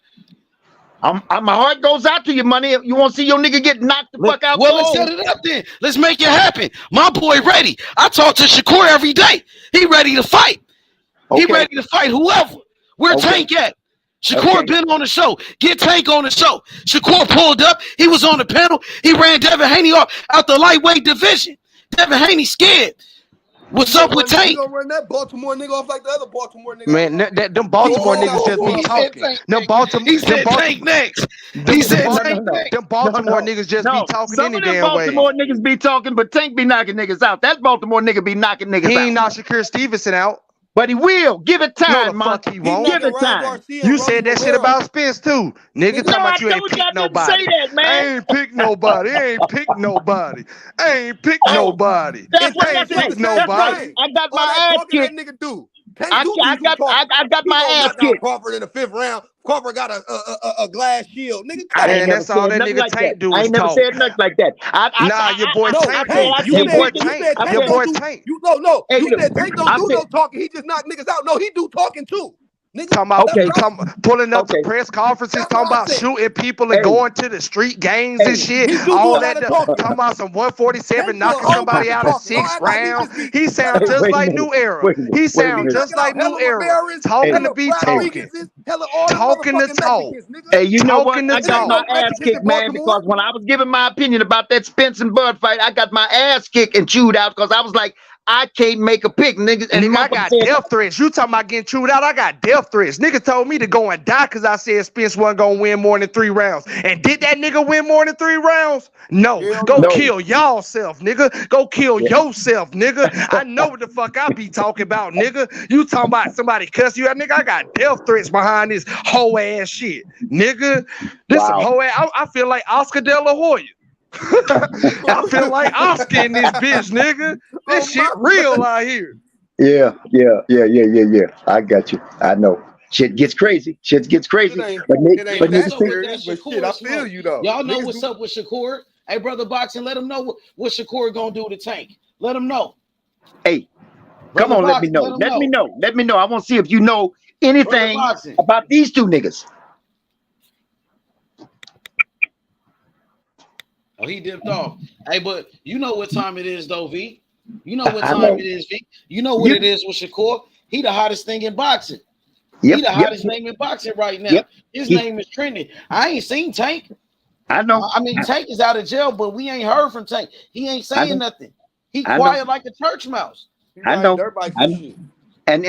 My heart goes out to you, money. You want to see your nigga get knocked the fuck out? Well, let's set it up then. Let's make it happen. My boy ready. I talk to Shakur every day. He ready to fight. He ready to fight whoever. Where Tank at? Shakur been on the show. Get Tank on the show. Shakur pulled up. He was on the panel. He ran Devin Haney off out the lightweight division. Devin Haney scared. What's up with Tank? You gonna run that Baltimore nigga off like the other Baltimore nigga? Man, them Baltimore niggas just be talking. Them Baltimore, he said Tank next. He said Tank next. Them Baltimore niggas just be talking Some any of them damn way. Baltimore niggas be talking, but Tank be knocking niggas out. That Baltimore nigga be knocking niggas out. He ain't knocked Shakur Stevenson out. But he will. Give it time, no, the fuck he won't. Give it time. You said that shit about Spence too. Nigga talking about you ain't pick nobody. Say that, man. I ain't pick nobody. I ain't pick nobody. I ain't pick nobody. That's I ain't pick nobody. I got my ass kicked. That nigga do. I got my ass kicked. Crawford in the 5th round. Crawford got a glass shield, nigga. And that's all that nigga Tank do. I ain't never said nothing like that. Nah, your boy Tank. Your boy Tank. No. You said Tank don't do no talking. He just knock niggas out. No, he do talking too. Nigga, talking about pulling up to press conferences, talking about shooting people and going to the street games and shit. All that talking about some 147 knocking somebody out of 6 rounds. He sounds just like New Era. He sounds just like New Era. Talking to be talking. Talking to talk. Hey, you know what? I got my ass kicked, man, because when I was giving my opinion about that Spence and Bud fight, I got my ass kicked and chewed out because I was like, I can't make a pick, niggas. And I got death threats. You talking about getting chewed out? I got death threats. Niggas told me to go and die because I said Spence wasn't gonna win more than 3 rounds. And did that nigga win more than 3 rounds? No. Go kill y'all self, nigga. Go kill yourself, nigga. I know what the fuck I be talking about, nigga. You talking about somebody cuss you out, nigga? I got death threats behind this whole ass shit, nigga. This some whole ass. I feel like Oscar De La Hoya. I feel like Oscar in this bitch, nigga. This shit real out here. Yeah. I got you. I know. Shit gets crazy. Shit gets crazy. But niggas serious, but shit, I feel you though. Y'all know what's up with Shakur. Hey, brother Boxing, let him know what Shakur gonna do to Tank. Let him know. Hey, come on, let me know. Let me know. I want to see if you know anything about these 2 niggas. Oh, he dipped off. Hey, but you know what time it is, though, V. You know what time it is, V. You know what it is with Shakur. He the hottest thing in boxing. He the hottest name in boxing right now. His name is trending. I ain't seen Tank. I know. I mean, Tank is out of jail, but we ain't heard from Tank. He ain't saying nothing. He quiet like a church mouse. I know. And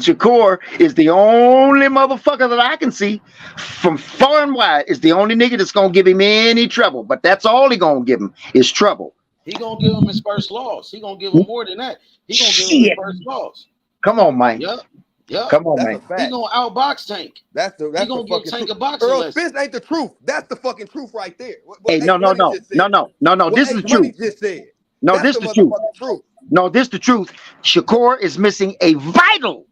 Shakur is the only motherfucker that I can see from far and wide is the only nigga that's gonna give him any trouble. But that's all he gonna give him is trouble. He gonna give him his first loss. He gonna give him more than that. He gonna give him his first loss. Come on, Mike. Yep. Come on, man. He gonna outbox Tank. That's he gonna give Tank a boxing Earl lesson. Spence ain't the truth. That's the fucking truth right there. Hey, no. This is the truth. Just said. No, this is the truth. No, this is the truth. Shakur is missing a vital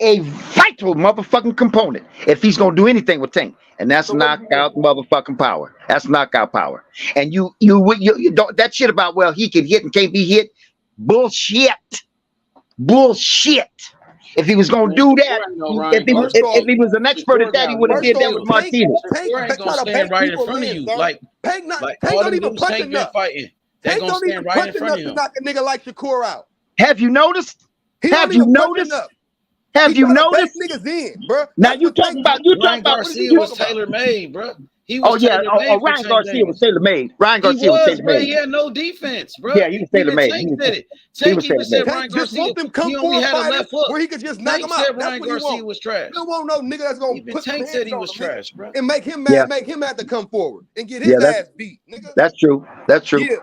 motherfucking component if he's gonna do anything with Tank, and that's knockout motherfucking power. That's knockout power. And you don't that shit about he can hit and can't be hit. Bullshit. If he was gonna do that, if he was an expert at that, he would have did that with Martinez. Tank gonna stand right in front of you, like Tank all don't the even dudes punch Tank been enough. fighting. They Tank gonna don't stand even right punch in front enough of to him. knock a nigga like Shakur out. Have you noticed? Have you noticed? Have you noticed? Niggas in, bro. Now you talking about Ryan Garcia was tailor made, bro. He was Ryan Garcia was tailor made. Ryan Garcia was tailor made. He had no defense, bro. Yeah, he was tailor made. Tank said it. Tank even said Ryan Garcia. He only had a left hook where he could just knock him out. Ryan Garcia was trash. You don't want no nigga that's gonna put Tank said he was trash, bro. And make him mad, make him have to come forward and get his ass beat, nigga. That's true. That's true. Yeah.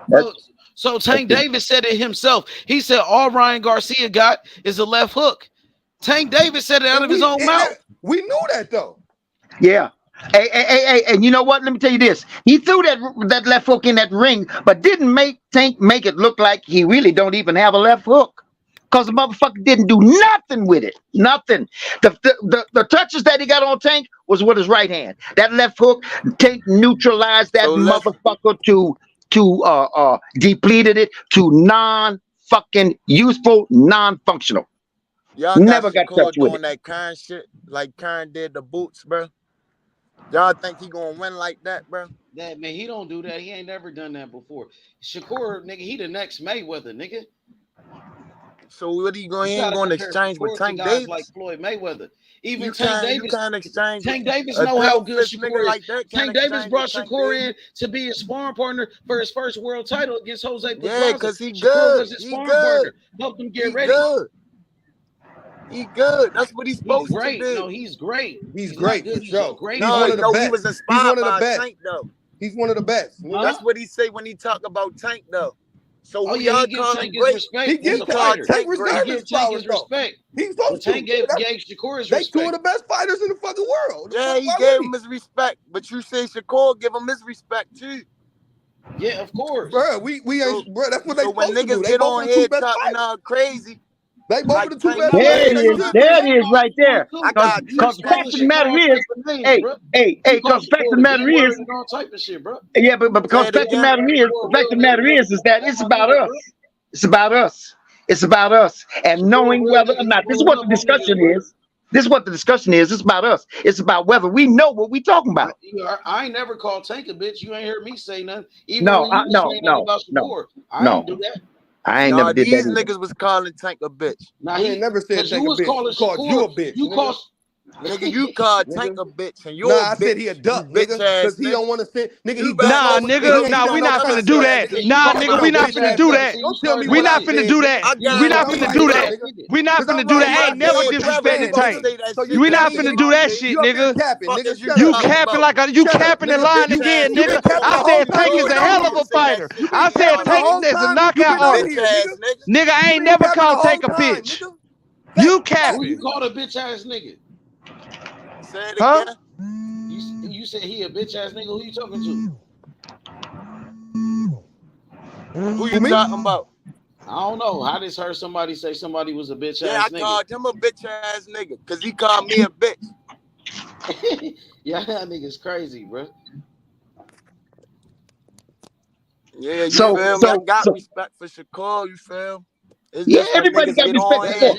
So Tank Davis said it himself. He said all Ryan Garcia got is a left hook. Tank Davis said it out of his own mouth. We knew that though. Yeah. Hey, and you know what? Let me tell you this. He threw that left hook in that ring, but didn't make Tank make it look like he really don't even have a left hook. Because the motherfucker didn't do nothing with it. Nothing. The touches that he got on Tank was with his right hand. That left hook, Tank neutralized that motherfucker to depleted it to non-fucking useful, non-functional. Y'all never got Shakur touched with doing it. that Kern shit like Kern did the boots, bro. Y'all think he gonna win like that, bro? That man, he don't do that. He ain't never done that before. Shakur, nigga, he the next Mayweather, nigga. So what are you going? He ain't going to exchange with Tank Davis like Floyd Mayweather. Even Tank Davis know how good Shakur is. like that. Tank Davis brought Shakur in to be his sparring partner for his first world title against Jose Pedraza. Yeah, because he Shakur good. was his sparring partner. Helped him get ready. Good. He good. That's what he's supposed to do. No, he's great. He's great for sure. Great. He's one of the best. He was inspired by Tank though. He's one of the best. That's what he say when he talk about Tank though. So y'all call him great. Respect. He gives Tank reserve flowers though. He's supposed to. Tank gave Shakur his respect. They two of the best fighters in the fucking world. Yeah, he gave him his respect, but you say Shakur give him his respect too. Yeah, of course, bro. We ain't, bro. That's what they supposed when to do. Niggas get on here talking crazy. They both of the two best There fighters. it is right there. Because the fact of the matter is, because the fact of the matter is, all type of shit, bro. Yeah, but because the fact of the matter is that it's about us. It's about us. It's about us. And knowing whether or not, this is what the discussion is. This is what the discussion is. It's about us. It's about whether we know what we talking about. I ain't never called Tank a bitch. You ain't heard me say nothing. Even No. I ain't do that. I ain't never did that. These niggas was calling Tank a bitch. Nah, he ain't never said Tank a bitch. He called you a bitch. Nigga, you called Tank a bitch, and you're I said he a duck, nigga, because he don't want to say, nigga. He nah, we not finna do that. Nah, nigga, we not finna do that. We not finna do that. We not finna do that. We not finna do that. I ain't never disrespected Tank. We not finna do that shit, nigga. You capping like you capping and lying again, nigga. I said Tank is a hell of a fighter. I said Tank is a knockout artist. Nigga, I ain't never called Tank a bitch. You capping. Who you called a bitch ass nigga? Say it again. You said he a bitch ass nigga. Who you talking to? Who you talking about? I don't know. I just heard somebody say somebody was a bitch ass nigga. Yeah, I called him a bitch ass nigga because he called me a bitch. Yeah, that nigga's crazy, bro. Yeah, you feel me? I got respect for Shakur, you feel? Everybody got respect.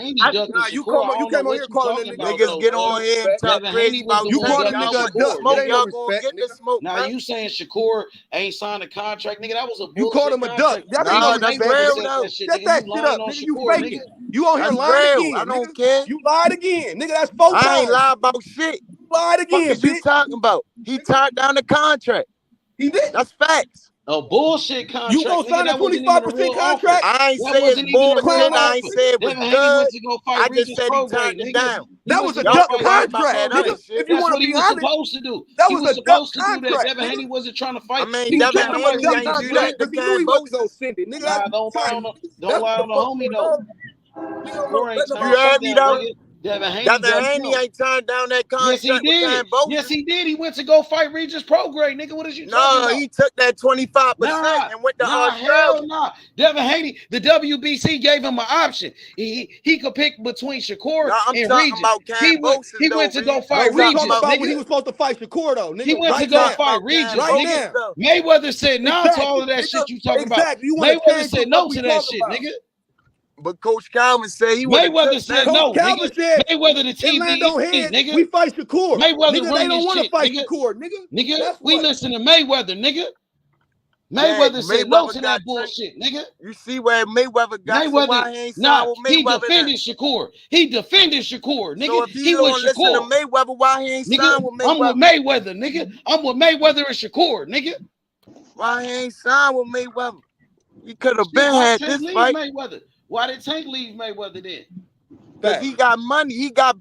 You came on here calling that niggas get on here and talk crazy about you called a nigga a duck. Y'all gonna get this smoke. Now you saying Shakur ain't signed a contract, nigga? That was a bullshit. You called him a duck. Nah, that's real though. Shut that shit up, nigga. You faking. You on here lying again. I don't care. You lied again, nigga. That's 4 times. I ain't lied about shit. You lied again, bitch. What you talking about? He turned down the contract. He did. That's facts. A bullshit contract. You gonna sign a 25% contract? I ain't say it's bullshit. I ain't say it was good. I just said he turned it down. That was a duck contract, nigga. If you want to be honest, supposed to do. That was a duck contract. Devin Haney wasn't trying to fight. I mean, Devin Haney ain't do that. Because he knew he wasn't gonna send it, nigga. Don't lie on the homie though. You heard me though. Devin Haney ain't turned down that contract. Yes, he did. Yes, he did. He went to go fight Regis Prograis, nigga. What is you talking about? No, he took that 25% and went to Australia. Hell nah. Devin Haney, the WBC gave him an option. He could pick between Shakur and Regis. He went to go fight Regis. He was supposed to fight Shakur though, nigga. He went to go fight Regis. Right now. Mayweather said no to all of that shit you talking about. Mayweather said no to that shit, nigga. But Coach Calvin said he Mayweather said no. Calvin said Mayweather the TV, nigga. We fight Shakur. Mayweather nigga, they don't want to fight Shakur, nigga. Nigga, we listen to Mayweather, nigga. Mayweather said no to that bullshit, nigga. You see where Mayweather got why he ain't signed with Mayweather. He defended Shakur. He defended Shakur, nigga. So if he was listen to Mayweather, why he ain't signed with Mayweather? I'm with Mayweather, nigga. I'm with Mayweather and Shakur, nigga. Why he ain't signed with Mayweather? He could have been had this fight. Mayweather. Why did Tank leave Mayweather then? Because he got money. He got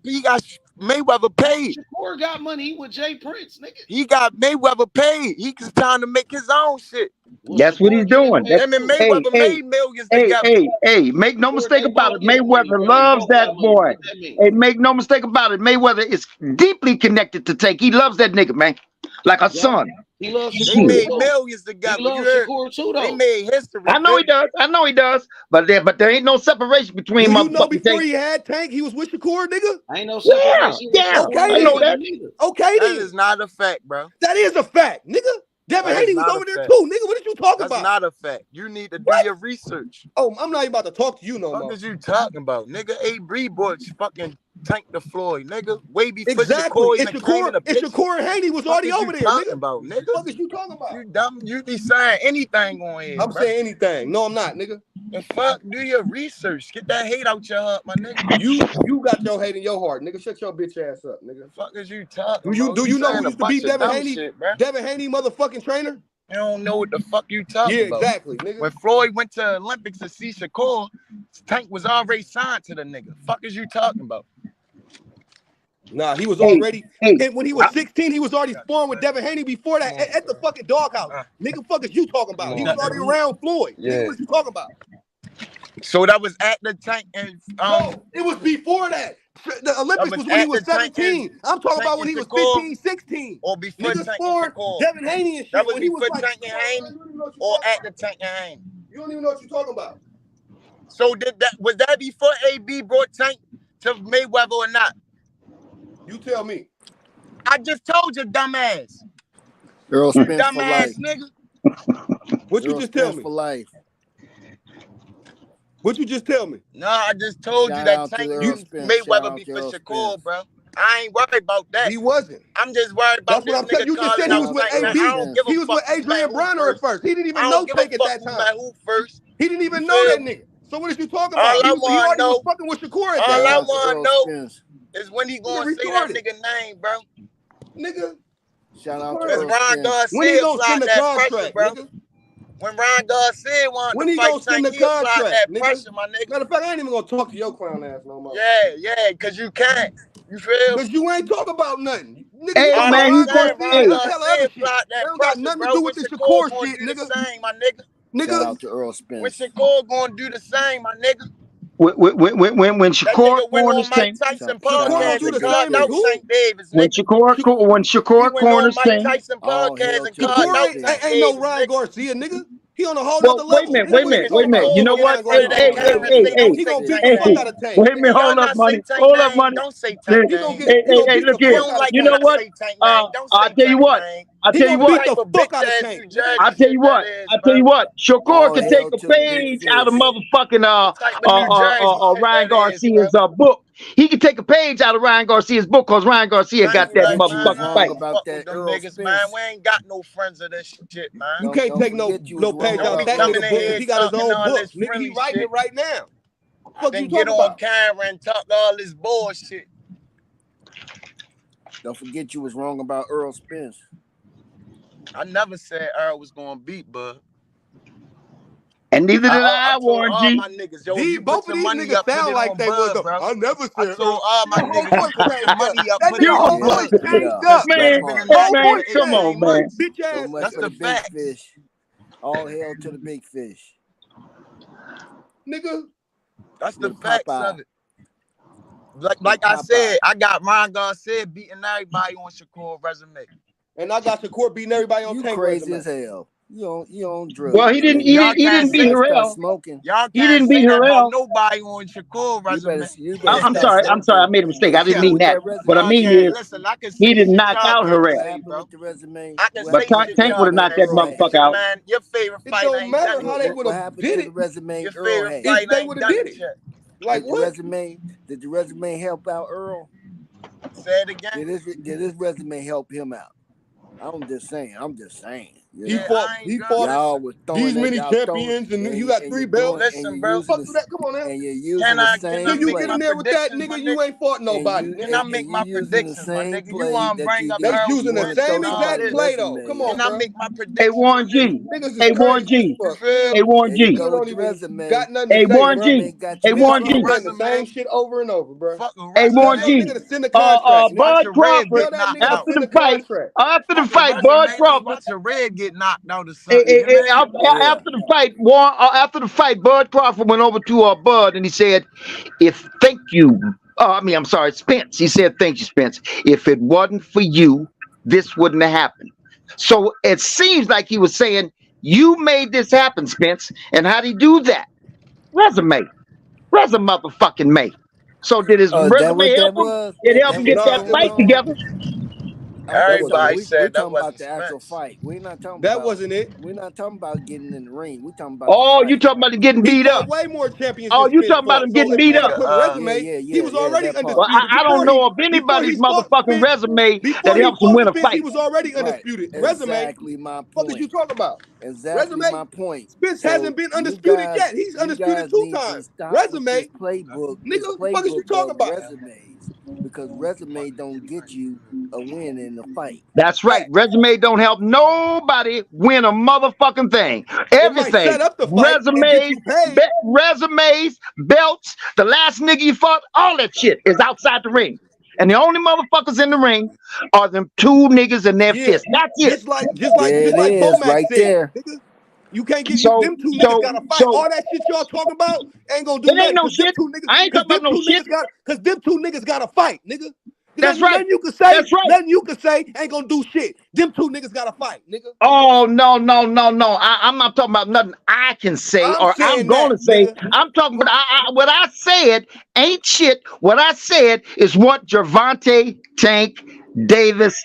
Mayweather paid. Shakur got money with Jay Prince, nigga. He got Mayweather paid. He's trying to make his own shit. Well, That's what he's doing. Him and Mayweather made millions together. Hey, make no mistake about it. Mayweather loves that boy. Hey, make no mistake about it. Mayweather is deeply connected to Tank. He loves that nigga, man. Like a son. He loves They made millions together. He loves Shakur too, though. They made history. I know he does. I know he does. But there ain't no separation between you know before Tank. he had Tank, he was with Shakur, nigga? Ain't no separation. Yeah. Okay, I know that. Okay, That then. is not a fact, bro. That is a fact, nigga. Devin That Haney is was not over a there fact. too, nigga. What did you talk That's about? not a fact. You need to do your research. Oh, I'm not even about to talk to you no more. What is you talking about, nigga? A.B. bought fucking Tank the Floyd, nigga. Way before Exactly. Shakur And even came in the picture. Shakur and Haney was already over there, talking nigga. about, nigga? What is you talking about? You dumb. You be saying anything on here. I'm saying anything. No, I'm not, nigga. The fuck? Do your research. Get that hate out your heart, my nigga. You got your hate in your heart, nigga. Shut your bitch ass up, nigga. The fuck is you talking Do about? you know saying who a used to be bunch of Devin dumb Haney? shit, bro. Devin Haney, motherfucking trainer. You don't know what the fuck you talking about. Yeah, exactly, nigga. When Floyd went to Olympics to see Shakur, Tank was already signed to the nigga. Fuck is you talking about? Nah, he was already. And when he was 16, he was already sparring with Devin Haney before that at the fucking doghouse. Nigga, fuck is you talking about? He was already around Floyd. Yeah. Nigga, what you talking about? So that was at the Tank and No, it was before that. The Olympics was when he was 17. I'm talking about when he was 15, 16. Or before Niggas Tank sparring and Shakur. Devin Haney and shit. That was when he was before like, Tank and Haney or at the Tank and Haney. You don't even know what you're talking about. So was that before AB brought Tank to Mayweather or not? You tell me. I just told you, dumbass. Earl Spence for Dumbass life. nigga. What you Earl just tell Spence me? for life. What you just tell me? No, I just told you that Tank used Mayweather before Shakur, bro. I ain't worried about that. He wasn't. I'm just worried about That's what I'm telling you. You just said he was with AB. He was with Adrian Bronner at first. He didn't even know Tank at that time. Who first? He didn't even know that nigga. So what is you talking about? He already was fucking with Shakur at that time. All I want to know is when he gonna say that nigga name, bro. Nigga. Shout out to Ron Garcia. When he gonna send the contract, pressure, bro? nigga? When Ron Garcia wanted When to he fight gonna send the Tank, he applied contract, that nigga? pressure, my nigga. Matter of fact, I ain't even gonna talk to your clown ass no more. Yeah, cause you can't. You feel? Cause you ain't talk about nothing. Nigga, Hey, you talk man, about he's Ron Garcia, gonna- hell other shit. That don't got nothing to do with the Shakur shit, nigga. Same, my nigga. Shout out to Earl Spence. When Shakur gonna do the same, my nigga. When Shakur corners Tank, Tyson podcast do the and called same out as who? Tank Davis, when nigga. Shakur corners Mike Tank. Tyson podcast and called Shakur out ain't, Tank ain't no Davis, Ryan nigga. Garcia, nigga. He on a whole Well, nother wait level. a minute, Nigga, wait a what minute, you wait a minute. talking You know about? what? Ryan Hey, Garcia. hey. He gonna beat Hey, the fuck out of Tank. wait a minute, hold up, money. Hold up, money. Don't say Tank He gonna name. get, he gonna beat Look the here. fuck out of You Tank. know what? I'll tell you what. I'll He tell you gonna what. beat the fuck out of Tank. I'll tell you what. I'll tell you what. Shakur can take a page out of motherfucking Ryan Garcia's book. He can take a page out of Ryan Garcia's book because Ryan Garcia got that motherfucking fight. About that them Earl niggas, man. Spence. We ain't got no friends of this shit, man. You can't take no page out that nigga book because he got his own book. Nigga, he writing it right now. Fuck Then you get talking on about? camera and talk all this bullshit. Don't forget you was wrong about Earl Spence. I never said Earl was gonna beat Bud. And neither did I, told Warren all G. my niggas, yo, you put Both of some these money niggas up, put sound it like on they was Bud, the. bro. I never I said. told all my Your whole niggas, voice you put changed some up. money up, That put it nigga on whole Bud. voice changed Yeah. up. Man, Whole voice come on, changed. man. Bitch So ass. much That's for the the big facts. fish. All hail to the big fish. Nigga. That's the Look, facts Popeye. of it. Like I said, I got Ron Garcia beating everybody on Shakur resume. And I got Shakur beating everybody on You Tank crazy resume. as hell. You on drugs. Well, he didn't beat Harrell. Smoking. Y'all He can't didn't say beat that about Harrell. nobody on Shakur resume. I'm sorry. I made a mistake. I didn't mean that. What I Y'all mean can't is listen. I can he say didn't shit knock y'all out can't Harrell. say, bro. With the resume. I can But say shit Tank y'all would have knocked that can't say. motherfucker out. Man, your favorite It fight don't ain't matter done how it they yet. would What have happened did to it. the resume Your Earl favorite had? fight If they ain't would have done did it it. yet. Like Did what? the resume help out Earl? Say it again. Did his resume help him out? I'm just saying. He fought. Y'all was throwing these that, many y'all champions, and you got 3 belts. Listen, bro. Fuck do that. Come on now. And you're using the same Till you play. get in there with that nigga, you ain't fought nobody. Can I make my predictions, my nigga? You want to bring up They Earl using the Woods same and all exact this. play though. Come on, Can I bro. make my predictions? Hey, Warren G. Niggas is Hey, Warren crazy G. as fuck. Hey, Warren There you G. go Don't with the even resume. got nothing to Hey, say, Warren bro. G. Got Hey, you Warren Niggas G. keep saying the same shit over and over, bro. Hey, Warren Tell G. nigga to send the contract, nigga. Bud Crawford. Red Tell that knocked nigga to out. After send the the fight, contract. Bud Crawford. Watch a red get knocked out or Hey, something. You mean? after the fight, Bud Crawford went over to Bud and he said, I'm sorry, Spence. He said, thank you, Spence. If it wasn't for you, this wouldn't have happened. So it seems like he was saying, you made this happen, Spence. And how'd he do that? Resume motherfucking May. So did his Oh, that resume what help that him? was? It helped That him what get was that going fight on? together. Okay, so Everybody we're said that talking about wasn't the actual Spence. fight. We're not talking That about. wasn't it. We're not talking about getting in the ring. We're talking about the Oh, you fight. talking about him getting He beat fought up? way more champions Oh, than you Spence talking about fought. him So getting if we beat want to up? put resume, he was already that part. Well, undisputed I don't know of before anybody's he fought motherfucking Spence. resume that Before he helps him fought win a Spence, he fight. was already Right. undisputed. Resume. Exactly my Fuck is point. you talking about? Exactly Resume. my point. Spence So hasn't been you undisputed yet. He's undisputed guys 2 need to times. stop with Resume, this playbook, nigga. this The fuck is you playbook talking of about? resumes, because resume don't get you a win in the fight. That's right. Resume don't help nobody win a motherfucking thing. It might Everything. set up the fight and get you paid. Resumes, belts, the last nigga you fought, all that shit is outside the ring. And the only motherfuckers in the ring are them 2 niggas in their fists. That's it. Just like Bomac right said, there. nigga. You can't get So, them 2 niggas gotta fight. so All that shit y'all talking about ain't gonna do it ain't nothing. no Cause them shit. 2 niggas, I ain't talking about no shit. cause them 2 niggas gotta fight, nigga. That's right. Nothing you can say. That's right. Nothing you can say ain't gonna do shit. Them 2 niggas gotta fight, nigga. Oh no. I'm not talking about nothing I can say I'm saying gonna that, say. nigga. I'm talking about what I said ain't shit. What I said is what Gervonta Tank Davis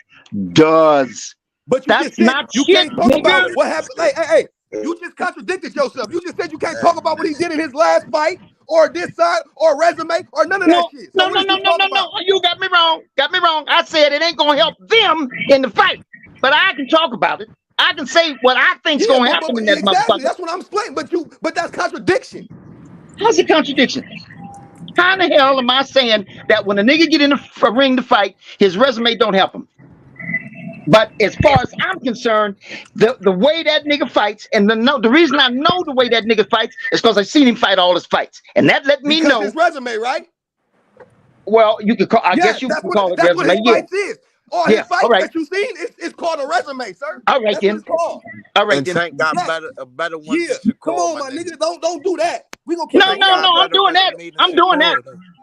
does. But you just That's said not you shit, can't talk nigga. about what happened. Like, hey, you just contradicted yourself. You just said you can't talk about what he did in his last fight, or this side, or resume, or none of that shit. So what is you talking about? You got me wrong. I said it ain't gonna help them in the fight, but I can talk about it. I can say what I think's Yeah, gonna but happen in that exactly. motherfucker. That's what I'm explaining. But that's contradiction. How's it contradiction? How the hell am I saying that when a nigga get in the ring to fight, his resume don't help him? But as far as I'm concerned, the way that nigga fights, and the reason I know the way that nigga fights is because I've seen him fight all his fights, and that let me know his resume, right? Well, you could call. I guess you could call it that's resume. what his fights is. All his fights all right. that you've seen is called a resume, sir. All right that's then. What it's called. All right and then. Tank got a better one than Shakur. Come on, my nigga. Don't do that. We gonna keep No. it real. I'm doing that. I'm doing that.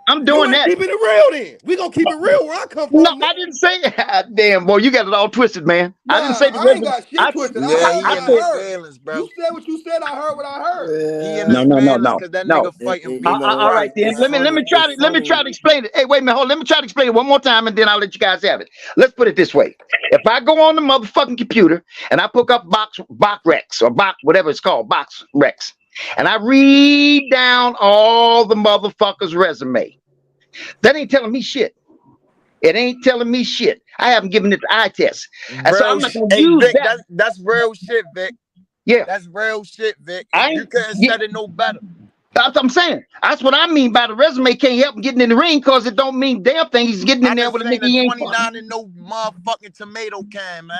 I'm doing that. Keeping it real then. We gonna keep it real where I come from. No, I didn't say that. Damn, boy, you got it all twisted, man. Nah, I didn't say the I ain't resume. got shit twisted. I heard what I heard. Feelings, bro. You said what you said. I heard what I heard. He in his feelings because that nigga fighting. All right, then. Let me try to explain it. Hey, wait a minute. Let me try to explain it one more time, and then I'll let you guys have it. Let's put it this way: if I go on the motherfucking computer and I pick up box Rex or box whatever it's called, box Rex, and I read down all the motherfuckers' resume, that ain't telling me shit. It ain't telling me shit. I haven't given it the eye test. And so I'm not gonna use Vic, that. That's real shit, Vic. Yeah. That's real shit, Vic. You couldn't said it no better. That's what I'm saying. That's what I mean by the resume can't help him getting in the ring because it don't mean damn thing. He's getting in there with a nigga he ain't 29 and no motherfucking tomato can, man.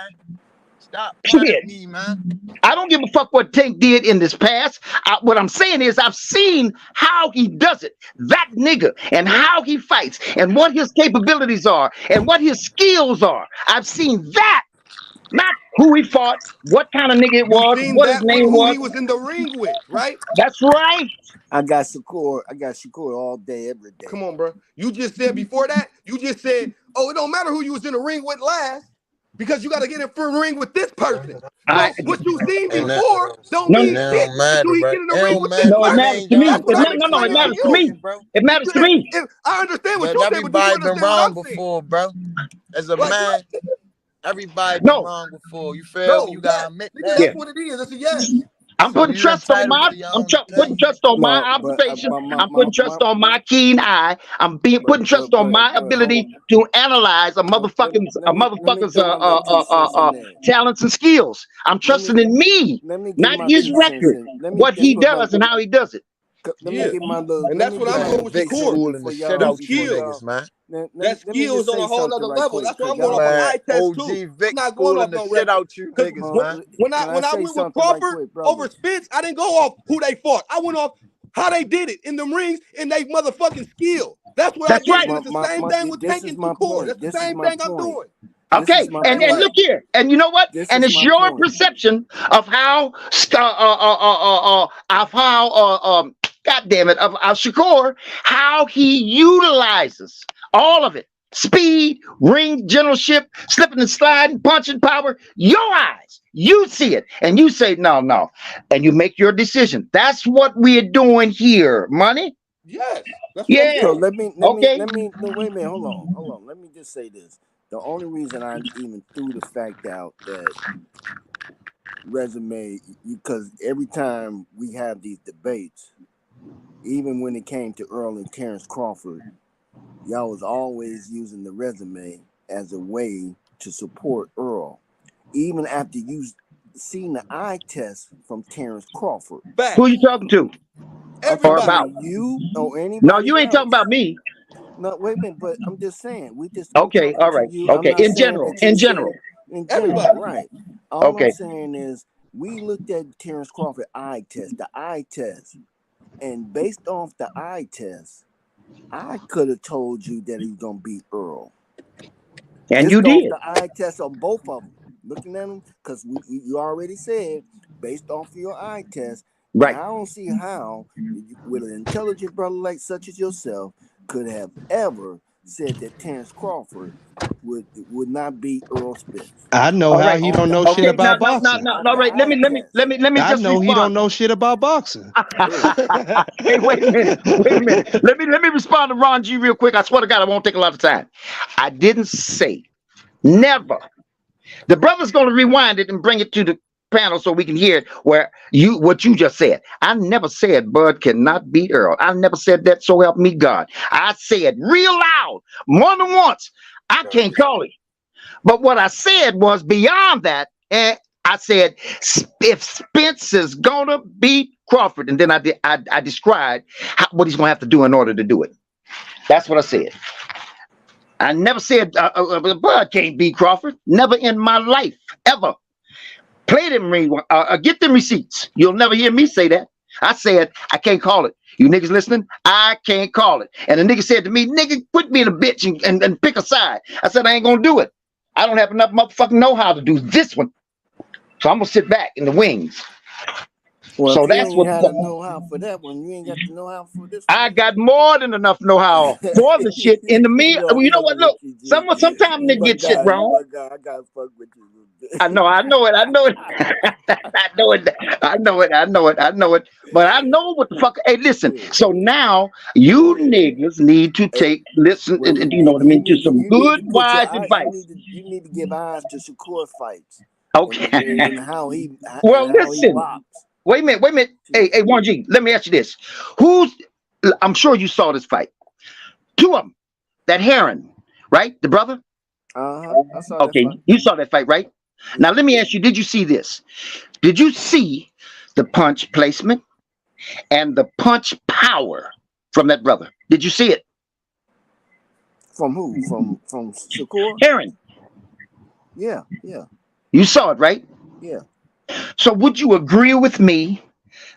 Stop playing at me, man. I don't give a fuck what Tank did in this past. What I'm saying is I've seen how he does it. That nigga and how he fights and what his capabilities are and what his skills are. I've seen that. Not who he fought, what kind of nigga it was, what his name was. Who he was in the ring with, right? That's right. I got Shakur all day, every day. Come on, bro. You just said before that, oh, it don't matter who you was in the ring with last, because you got to get in the ring with this person. So what you seen before don't mean shit until you get in the ring with this person. It matters to me. That's what I'm It explaining matters to to me. you. It matters to me. I understand what you're saying, but you everybody understand been what wrong I'm saying. before, bro. As a man, everybody been wrong before. You feel me? You gotta admit that. That's what it is. It's a yes. I'm So putting you trust on entitled my. to your I'm own putting opinion? trust on my No, observation. but I'm putting trust on my keen eye. Putting trust on my ability to analyze a let me motherfucker's throw my little 2 cents in there. talents and skills. I'm Let me trusting in me, let me give not my his 2 cents record, in. Let me what just he put my does and how he does it. let me get my little And let that's me what get I'm my doing little with Vic 2 cents Shakur. schooling the before shit Them y'all out you before skills. y'all niggas, man. That let me skill just is on say a whole something nother right level. quick That's why because I'm going y'all off an Man, eye test too. OG I'm Vic not going schooling off the no shit record. out you Because niggas, man. can I when I say went with something right Crawford quick, over brothers? Spence, I didn't go off who they fought. I went off how they did it in them rings and they motherfucking skill. That's what I That's did. right. And it's the same thing with This is taking my Shakur. point. That's the This is same my thing I'm point. doing. This Okay, is my and point. look here, and you know what? This And is it's my your point. perception of God damn it, of Shakur, how he utilizes all of it. Speed, ring generalship, slipping and sliding, punching power. Your eyes, you see it, and you say no, no, and you make your decision. That's what we're doing here, money. Yes, that's what I'm Yeah. So saying. Okay. no, wait a minute, hold on. Let me just say this. The only reason I even threw the fact out that resume, because every time we have these debates, even when it came to Earl and Terence Crawford, y'all was always using the resume as a way to support Earl, even after you seen the eye test from Terence Crawford. Who Facts. you talking to I'm or talking Everybody. about? to you or No, anybody you ain't talking else. about me. No, wait a minute, but I'm just saying, I'm Okay, talking all to right. you. I'm Okay, not in saying general, that you in said general. it in general, Everybody. right? All I'm Okay. saying is we looked at Terence Crawford the eye test, and based off the eye test, I could have told you that he's gonna beat Earl. And you Just off did. the eye test on both of them, looking at them, because you already said based off of your eye test, and Right. I don't see how with an intelligent brother like such as yourself could have ever said that Terence Crawford would not beat Earl Spence I know All how right. he off don't the know shit Okay. eye No, about no, test. no, boxing. no, Off no. the Right. Let eye me let me test. let me let me I just know he respond. don't know shit about boxing. Hey, wait a minute. Wait a minute. Let me respond to Ron G real quick. I swear to God, I won't take a lot of time. I didn't say never. The brother's gonna rewind it and bring it to the panel so we can hear it where what you just said. I never said Bud cannot beat Earl. I never said that, so help me God. I said real loud more than once. I can't call it. But what I said was beyond that, and I said if Spence is gonna beat Crawford, and then I described what he's gonna have to do in order to do it. That's what I said. I never said Bud can't beat Crawford. Never in my life, ever. Play them get them receipts. You'll never hear me say that. I said I can't call it. You niggas listening? I can't call it. And the nigga said to me, nigga, quit being a bitch and pick a side. I said I ain't gonna do it. I don't have enough motherfucking know-how to do this one. So I'm gonna sit back in the wings. Well, So if you that's ain't what had a know-how for that one, you ain't got the know-how for this one I got either. more than enough know-how for the shit in the me. No, I'm You know what? fucking with Look, you, G. sometimes they My get shit God, wrong. I gotta fuck with you. I know it. I know it. I know it. I know it. But I know what the fuck. Hey, listen. So now you niggas need to listen, Well, and you know what I mean, to some you need good, to put your wise eye. advice. You need to give eyes to Shakur fights Okay. and how he Well, listen. boxed. Wait a minute. Wait a minute. Hey, 1G. Let me ask you this. I'm sure you saw this fight. Two of them. That Heron, right? The brother. I saw that Okay, fight. you saw that fight, right? Now Yeah. let me ask you, did you see this? Did you see the punch placement and the punch power from that brother? Did you see it? From who? From Shakur? Aaron, Yeah. you saw it, right? Yeah. So would you agree with me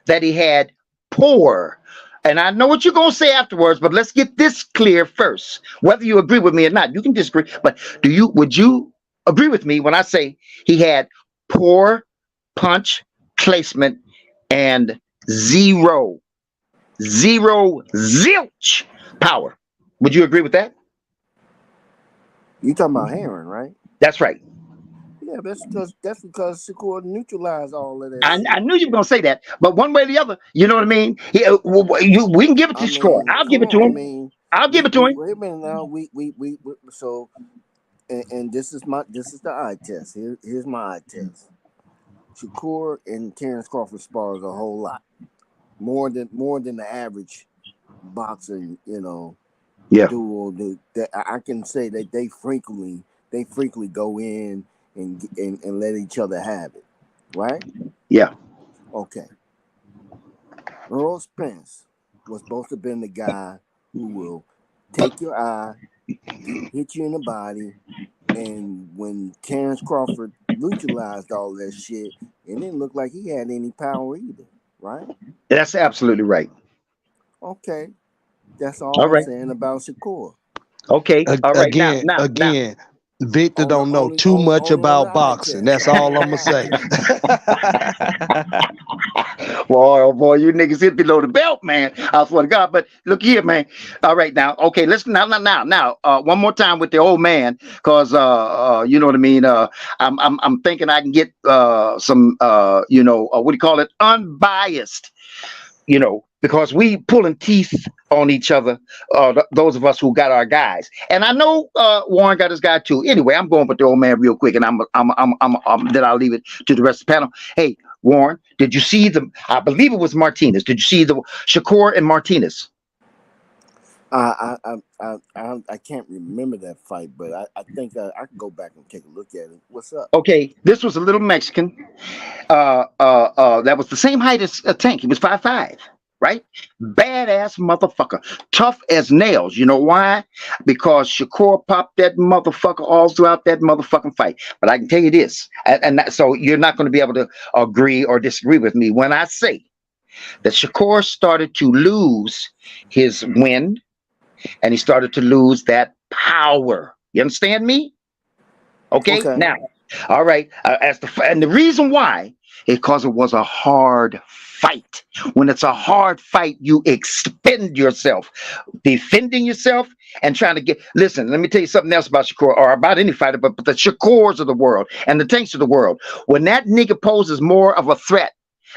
that he had poor? And I know what you're gonna say afterwards, but let's get this clear first. Whether you agree with me or not, you can disagree. But would you agree with me when I say he had poor punch placement and zilch power? Would you agree with that? You talking about Heron, right? That's right. Yeah, that's because Shakur neutralized all of that I shit. knew you were gonna say that, but one way or the other, you know what I mean. We can give it to I Score. mean, I'll come give it to on. I him. mean, I'll give it to we him. wait a minute now. We so and this is the eye test. Here's my eye test. Shakur and Terence Crawford spars a whole lot more than the average boxing, Yeah. duel. I can say that they frequently go in and let each other have it, right? Yeah. Okay. Earl Spence was supposed to have been the guy who will take your eye, hit you in the body, and when Terence Crawford neutralized all that shit, it didn't look like he had any power either, right? That's absolutely right. Okay. That's All all I'm right. saying about Shakur. Okay. All right. Now, Again, now, now. again, Victor On the don't know too much only on the about eye boxing. test. That's Only all on I'm the gonna eye say. Boy, oh boy, you niggas hit below the belt, man. I swear to God. But look here, man. All right, now, okay, listen now. One more time with the old man, cause you know what I mean. I'm thinking I can get some what do you call it, unbiased, because we pulling teeth on each other. Those of us who got our guys, and I know Warren got his guy too. Anyway, I'm going with the old man real quick, and then I'll leave it to the rest of the panel. Hey, Warren, did you see the? I believe it was Martinez. Did you see the Shakur and Martinez? I can't remember that fight, but I think I can go back and take a look at it. What's up? Okay, this was a little Mexican. That was the same height as Tank. He was 5'5", right? Badass motherfucker, tough as nails. You know why? Because Shakur popped that motherfucker all throughout that motherfucking fight. But I can tell you this, so you're not going to be able to agree or disagree with me when I say that Shakur started to lose his wind and he started to lose that power. You understand me? Okay, Okay. now, all right. And the reason why is because it was a hard fight. When it's a hard fight, you expend yourself, defending yourself and trying to get. Listen, let me tell you something else about Shakur, or about any fighter, but the Shakurs of the world and the Tanks of the world. When that nigga poses more of a threat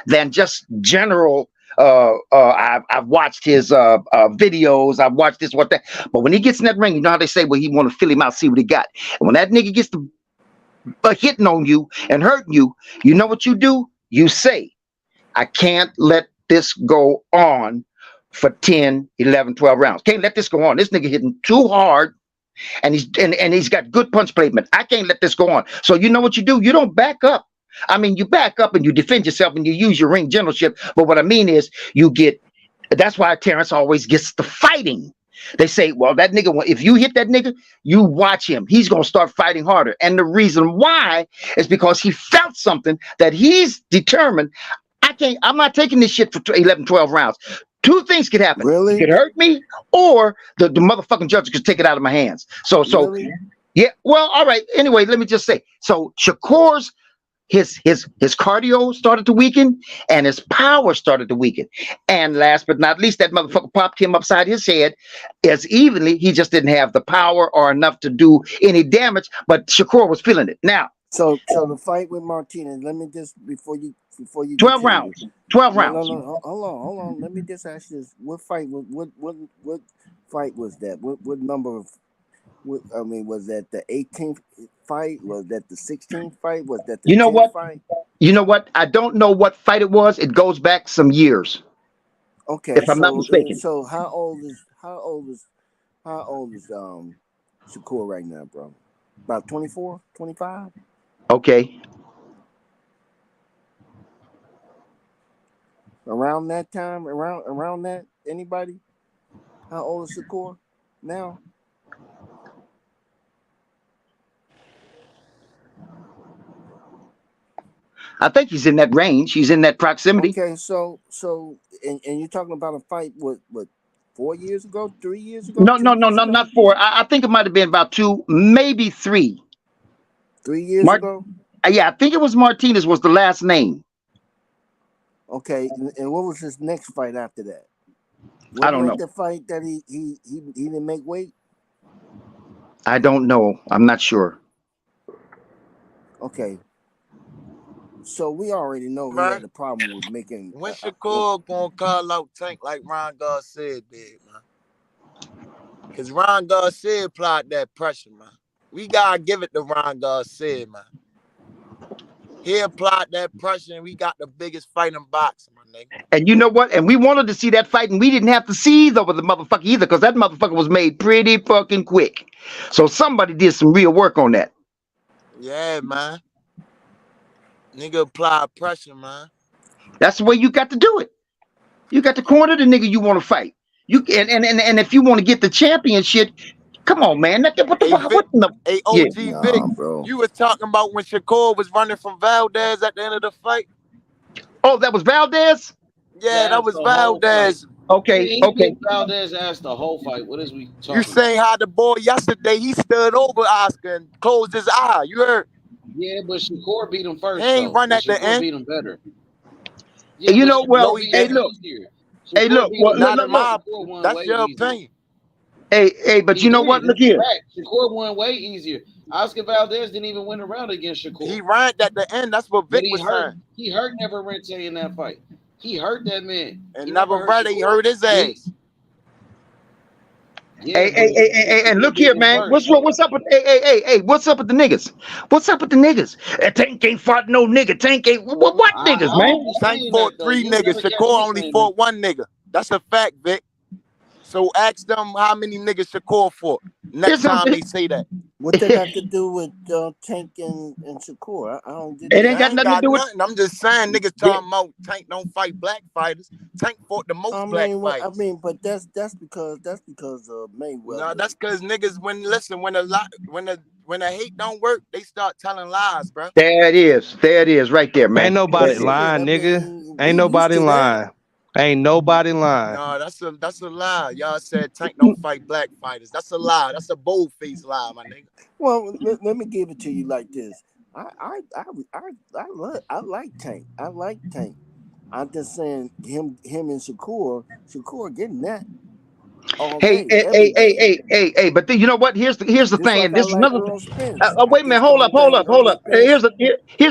than just general. I've watched his videos. I've watched this, what that. But when he gets in that ring, you know how they say, well, he want to fill him out, see what he got. And when that nigga gets to hitting on you and hurting you, you know what you do? You say, I can't let this go on for 10, 11, 12 rounds. Can't let this go on. This nigga hitting too hard, and he's got good punch placement. I can't let this go on. So you know what you do? You don't back up. I mean, you back up and you defend yourself and you use your ring generalship. But what I mean is that's why Terence always gets the fighting. They say, well, that nigga, if you hit that nigga, you watch him. He's going to start fighting harder. And the reason why is because he felt something that he's determined. I'm not taking this shit for 11, 12 rounds. Two things could happen. Really? He could hurt me, or the motherfucking judge could take it out of my hands. So, Really? yeah. Well, all right. Anyway, let me just say. So Shakur's his cardio started to weaken and his power started to weaken. And last but not least, that motherfucker popped him upside his head as evenly. He just didn't have the power or enough to do any damage, but Shakur was feeling it. Now, So the fight with Martinez, let me just before you 12 continue. rounds. 12 No, rounds. hold on. Let me just ask you this: what fight? What fight was that? What number of? Was that the 18th fight? Was that the 16th fight? Was that the You know 10th what? fight? You know what? I don't know what fight it was. It goes back some years, Okay, if I'm not mistaken. so how old is Shakur right now, bro? About 24, 25? Okay. Around that time? Around that? Anybody? How old is Shakur now? I think he's in that range. He's in that proximity. Okay, so and you're talking about a fight what 4 years ago, 3 years ago, No, 2 no, no, years no, ago, not 4. I think it might have been about 2, maybe 3. 3 years ago. Yeah, I think it was Martinez was the last name. Okay, and what was his next fight after that? I don't know. The fight that he didn't make weight. I don't know. I'm not sure. Okay, so we already know he had a problem with making. When Shakur gonna call out Tank like Ron Garcia did, man? Because Ron Garcia applied that pressure, man. We gotta give it to Ron Garcia, man. He applied that pressure, and we got the biggest fight in boxing, my nigga. And you know what? And we wanted to see that fight, and we didn't have to see over the motherfucker either, because that motherfucker was made pretty fucking quick. So somebody did some real work on that. Yeah, man. Nigga apply pressure, man. That's the way you got to do it. You got to corner the nigga you want to fight. You and if you want to get the championship, come on, man. What the Hey, OG Vic, you was talking about when Shakur was running from Valdez at the end of the fight. Oh, that was Valdez? Yeah, that was Valdez. Okay. Valdez asked the whole fight. What is we talking? You saying how the boy yesterday he stood over Oscar and closed his eye. You heard? Yeah, but Shakur beat him first. He ain't run at the end. Beat him better. Yeah, you know, well, hey, look. Hey, look. Well, look. That's your opinion. Hey, but you know what? Look here. Shakur won way easier. Oscar Valdez didn't even win a round against Shakur. He ran at the end. That's what Vic was saying. He hurt Navarrete in that fight. He hurt that man. And Navarrete hurt his ass. Yeah, hey, and look here, man. What's up with what's up with the niggas? What's up with the niggas? Tank ain't fought no nigga. Tank ain't what niggas, man? Tank fought 3 niggas. Shakur only fought 1 nigga. That's a fact, Vic. So ask them how many niggas Shakur fought. Next time they say that. What that have to do with Tank and Shakur? I don't get it. Ain't got nothing to do with nothing. I'm just saying niggas talking about Tank don't fight black fighters. Tank fought the most black fighters. I mean, but that's because of Mayweather. No, that's because niggas when the hate don't work, they start telling lies, bro. There it is, right there, man. Ain't nobody lying, nigga. Ain't nobody lying. Ain't nobody lying. No, that's a lie. Y'all said Tank don't fight black fighters. That's a lie. That's a bold-faced lie, my nigga. Well, let me give it to you like this. I like Tank. I like Tank. I'm just saying him and Shakur getting that. Hey, but you know what? Here's the thing, and this is another. Wait a minute, hold up. Here's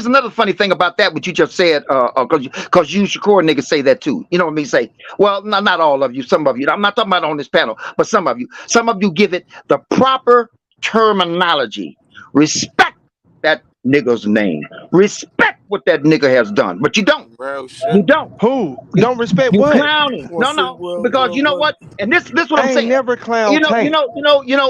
another funny thing about that. What you just said, because you Shakur niggas say that too. You know what I mean? Say, well, not all of you. Some of you. I'm not talking about on this panel, but some of you give it the proper terminology. Respect that nigga's name. Respect what that nigga has done, but you don't. Real shit. You don't. Who? Don't respect you what? Clowning. No, because you know what? And this what I'm saying. Never clown. You know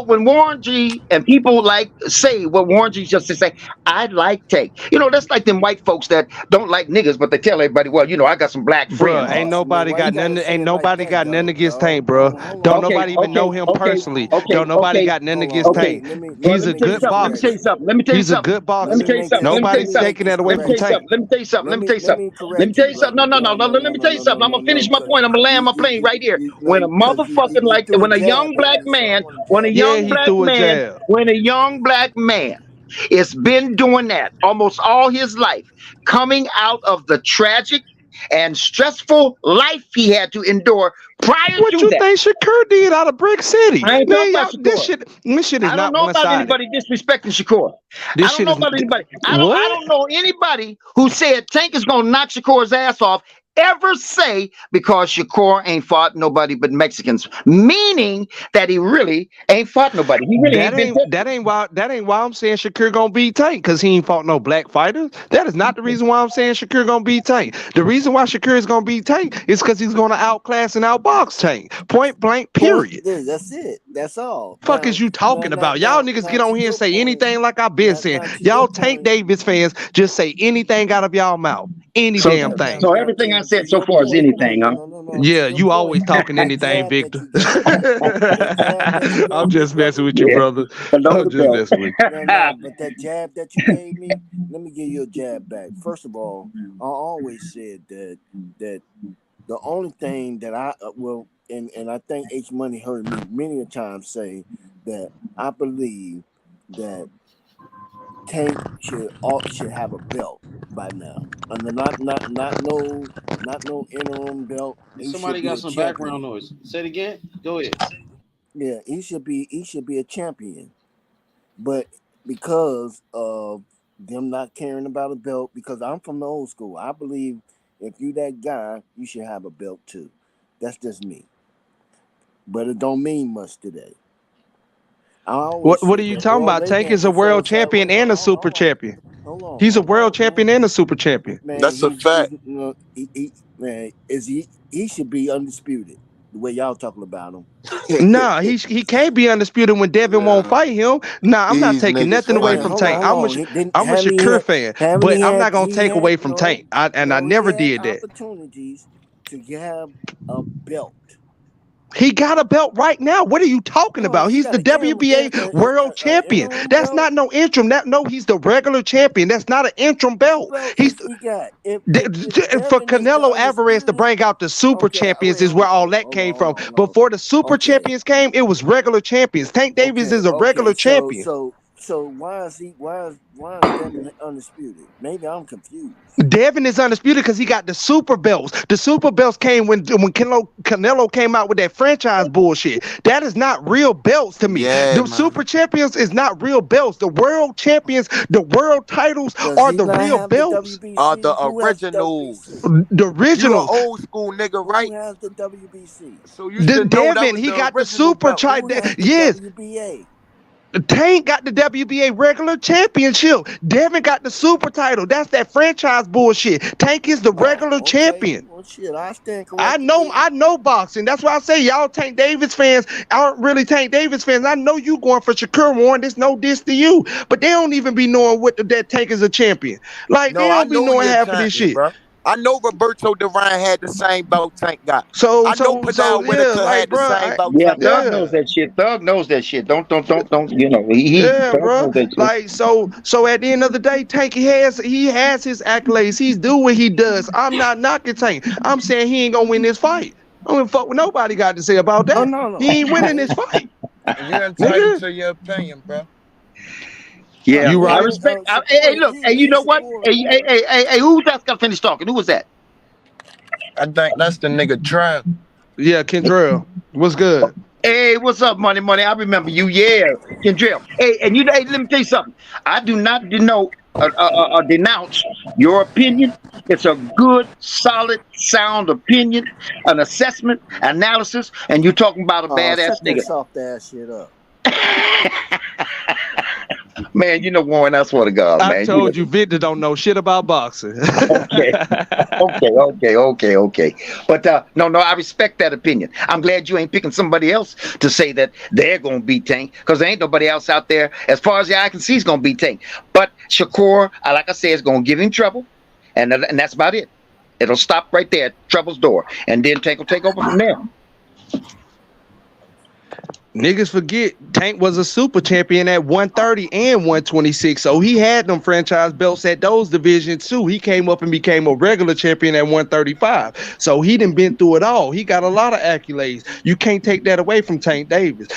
when Warren G and people like say what Warren G just to say, I like Tank. You know, that's like them white folks that don't like niggas, but they tell everybody, well, you know, I got some black friends. Ain't nobody got nothing against Tank, bro. Don't nobody even know him personally. Don't nobody got nothing against Tank. He's a good boxer. Let me tell you He's a good boxer. Nobody's taking that away from Tank. Let me tell you something. No. Let me tell you something. I'm gonna finish my point. I'm gonna land my plane right here. When a motherfucker when a young black man has been doing that almost all his life, coming out of the tragic and stressful life he had to endure prior to that. What you think Shakur did out of Brick City? I ain't talking about this shit is not one-sided. I don't know about anybody disrespecting Shakur. I don't know anybody who said Tank is gonna knock Shakur's ass off ever say because Shakur ain't fought nobody but Mexicans, meaning that he really ain't fought nobody. He really that ain't why I'm saying Shakur gonna beat Tank, because he ain't fought no black fighters. That is not the reason why I'm saying Shakur gonna beat Tank. The reason why Shakur is gonna beat Tank is because he's gonna outclass and outbox Tank. Point blank, period. That's it. That's all. Fuck is you talking about? Y'all niggas get on here and say anything like I've been saying. Y'all Tank Davis fans just say anything out of y'all mouth. Any damn thing. So everything I said so far is anything, huh? Yeah, you always talking anything, Victor. I'm just messing with you, brother. I'm just messing with you. But that jab that you gave me, let me give you a jab back. First of all, I always said that the only thing that I and I think H Money heard me many a time say that I believe that Tank should have a belt by now. Not no interim belt. Somebody got some background noise. Say it again. Go ahead. Yeah, he should be a champion. But because of them not caring about a belt, because I'm from the old school, I believe if you that guy, you should have a belt too. That's just me. But it don't mean much today. What are you talking about? Tank is a world champion and a super champion. Hold on, He's a hold world on, champion man. and a super champion. Man, That's a fact. man, he should be undisputed the way y'all talking about him. Nah, he can't be undisputed when Devin won't Yeah. fight him. Nah, I'm not These taking niggas nothing Wait a away minute, from funny, hold on, Tank. man. hold on. He didn't I'm a Shakur fan, haven't but he I'm had not gonna take away from Tank. And I he never had did that. opportunities to have a belt. He got a belt right now. What are you talking No, about? he He's got the an WBA world champion. interim That's belt. not no interim. No, he's the regular champion. That's not an interim What belt. belt He's does he got? for Devin is the Canelo Alvarez to undisputed. bring out the super Okay, champions wait, is where all that came from. Before the super Okay, champions came, it was regular champions. Tank Davis is a okay. regular champion. So why is Devin undisputed? Maybe I'm confused. Devin is undisputed because he got the super belts. The super belts came when Canelo came out with that franchise bullshit. That is not real belts to me. Yeah, The man. super champions is not real belts. The world champions, the world titles Does are he the not real have the belts. The WBC? Who has the originals. WBC? The You an originals. old school nigga, Who right? has the WBC? So you should know that Devin, was he the got the original super belt. Who has the yes. WBA? Tank got the WBA regular championship. Devin got the super title. That's that franchise bullshit. Tank is the regular champion. Well, shit, I stand I corrected. know boxing. That's why I say y'all Tank Davis fans aren't really Tank Davis fans. I know you going for Shakur Warren. There's no diss to you, but they don't even be knowing what that Tank is a champion. Like they No, I don't be know knowing he a half of this champion, shit. bro. I know Roberto Duran had the same belt Tank got. So I know Padal yeah, Whitaker like had the bro, same belt Yeah, Tank got. Thug knows that shit. Thug knows that shit. Don't. You know, yeah, Thug bro. knows that shit. Like so at the end of the day, Tank he has his accolades. He's do what he does. I'm not knocking Tank. I'm saying he ain't gonna win this fight. I don't fuck what nobody got to say about that. No. He ain't winning this fight. You're entitled to your opinion, bro. Yeah, You I right. respect. Hey, look. Hey, you know what? Hey, who just got finished talking? Who was that? I think that's the nigga Trav. Yeah, Kendrell. What's good? Hey, what's up, money? I remember you. Yeah, Kendrell. Hey, and hey, let me tell you something. I do not denounce your opinion. It's a good, solid, sound opinion, an assessment, analysis, and you're talking about a badass Shut that nigga. soft ass shit up. Man, you know Warren, I swear to God, man. I told you Victor don't know shit about boxing. Okay. But no, I respect that opinion. I'm glad you ain't picking somebody else to say that they're gonna beat Tank, because there ain't nobody else out there, as far as the eye can see, is gonna beat Tank. But Shakur, like I said, is gonna give him trouble, and that's about it. It'll stop right there at trouble's door, and then Tank will take over from there. Niggas forget Tank was a super champion at 130 and 126, so he had them franchise belts at those divisions too. He came up and became a regular champion at 135, so he done been through it all. He got a lot of accolades. You can't take that away from Tank Davis.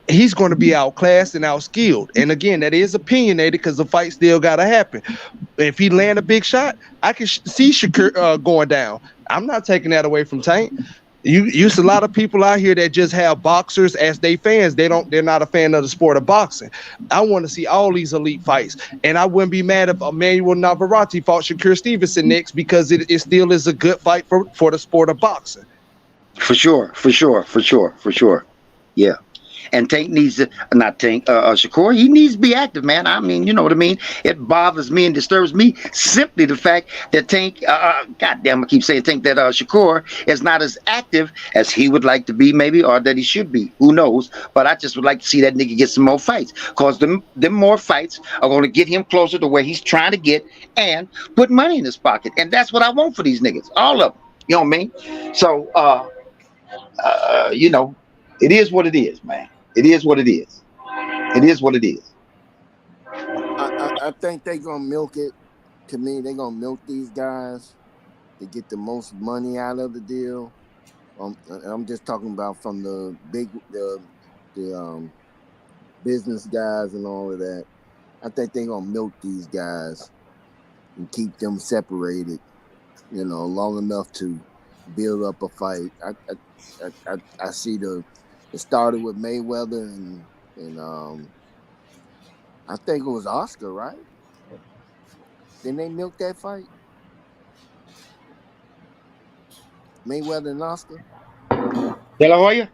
He's going to be outclassed and outskilled, and again, that is opinionated because the fight still got to happen. If he land a big shot, I can see Shakur going down. I'm not taking that away from Tank. You see a lot of people out here that just have boxers as they fans. They're not a fan of the sport of boxing. I want to see all these elite fights, and I wouldn't be mad if Emmanuel Navarrete fought Shakur Stevenson next, because it still is a good fight for the sport of boxing. For sure. Yeah. And Tank needs to, not Tank, Shakur, he needs to be active, man. I mean, you know what I mean? It bothers me and disturbs me simply the fact that Tank, goddamn, I keep saying Tank, that Shakur is not as active as he would like to be, maybe, or that he should be. Who knows? But I just would like to see that nigga get some more fights, because them more fights are going to get him closer to where he's trying to get and put money in his pocket. And that's what I want for these niggas, all of them. You know what I mean? So, you know, it is what it is, man. It is what it is. I think they gonna milk it. To me, they gonna milk these guys to get the most money out of the deal. I'm just talking about from the business guys and all of that. I think they gonna milk these guys and keep them separated, long enough to build up a fight. I see it started with Mayweather and I think it was Oscar, right? Didn't they milk that fight? Mayweather and Oscar? De La Hoya?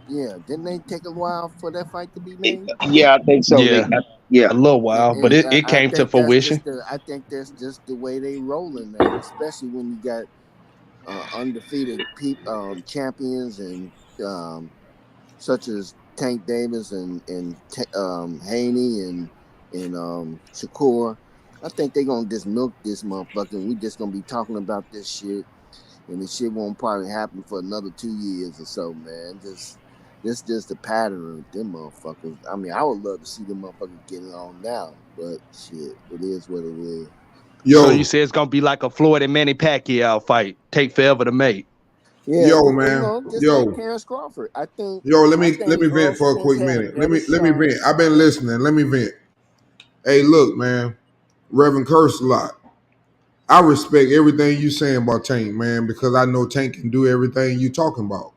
Yeah, didn't they take a while for that fight to be made? Yeah, I think so. Yeah, Yeah. a little while, but And it I came to think that's fruition. just the way they rolling now, especially when you got undefeated champions and such as Tank Davis and Haney and Shakur. I think they're gonna just milk this motherfucker. And we just gonna be talking about this shit, and the shit won't probably happen for another 2 years or so, man. Just the pattern of them motherfuckers. I mean, I would love to see them motherfuckers get it on now, but shit, it is what it is. So you say it's gonna be like a Floyd and Manny Pacquiao fight, take forever to make. Yeah, Yo, man. just like Terence Crawford. I think. Let me Earl vent for a Spence quick had a minute. Let better me shot. vent. I've been listening. Let me vent. Hey, look, man. Reverend Curse a lot. I respect everything you saying about Tank, man, because I know Tank can do everything you talking about.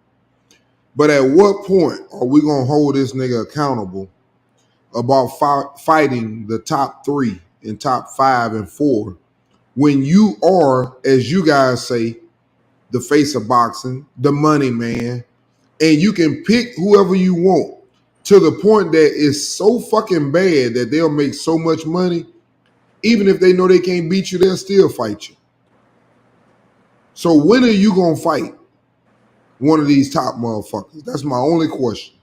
But at what point are we gonna hold this nigga accountable about fighting the top 3 and top 5 and 4 when you are, as you guys say, the face of boxing, the money man, and you can pick whoever you want to the point that it's so fucking bad that they'll make so much money, even if they know they can't beat you, they'll still fight you. So when are you gonna fight one of these top motherfuckers? That's my only question.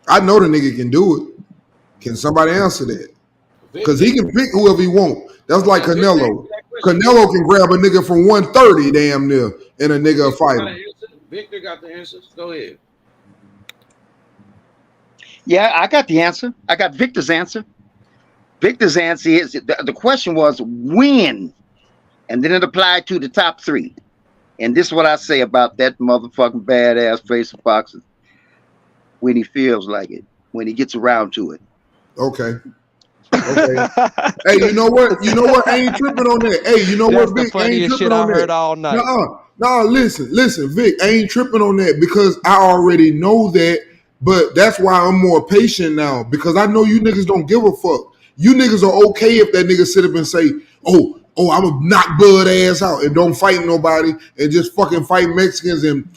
I know the nigga can do it. Can somebody answer that? Because he can pick whoever he want. That's like Canelo. Canelo can grab a nigga from 130 damn near and a nigga a fighter. Victor got the answers. Go ahead. Yeah, I got the answer. I got Victor's answer. Victor's answer is the question was when, and then it applied to the top 3. And this is what I say about that motherfucking badass face of boxing. When he feels like it, when he gets around to it. Okay. Hey, you know what? I ain't tripping on that. Hey, you know That's what, the Vic? I ain't funniest tripping shit on I heard that. all night. Listen, Vic. I ain't tripping on that because I already know that. But that's why I'm more patient now because I know you niggas don't give a fuck. You niggas are okay if that nigga sit up and say, "Oh, I'm gonna knock Bud ass out and don't fight nobody and just fucking fight Mexicans and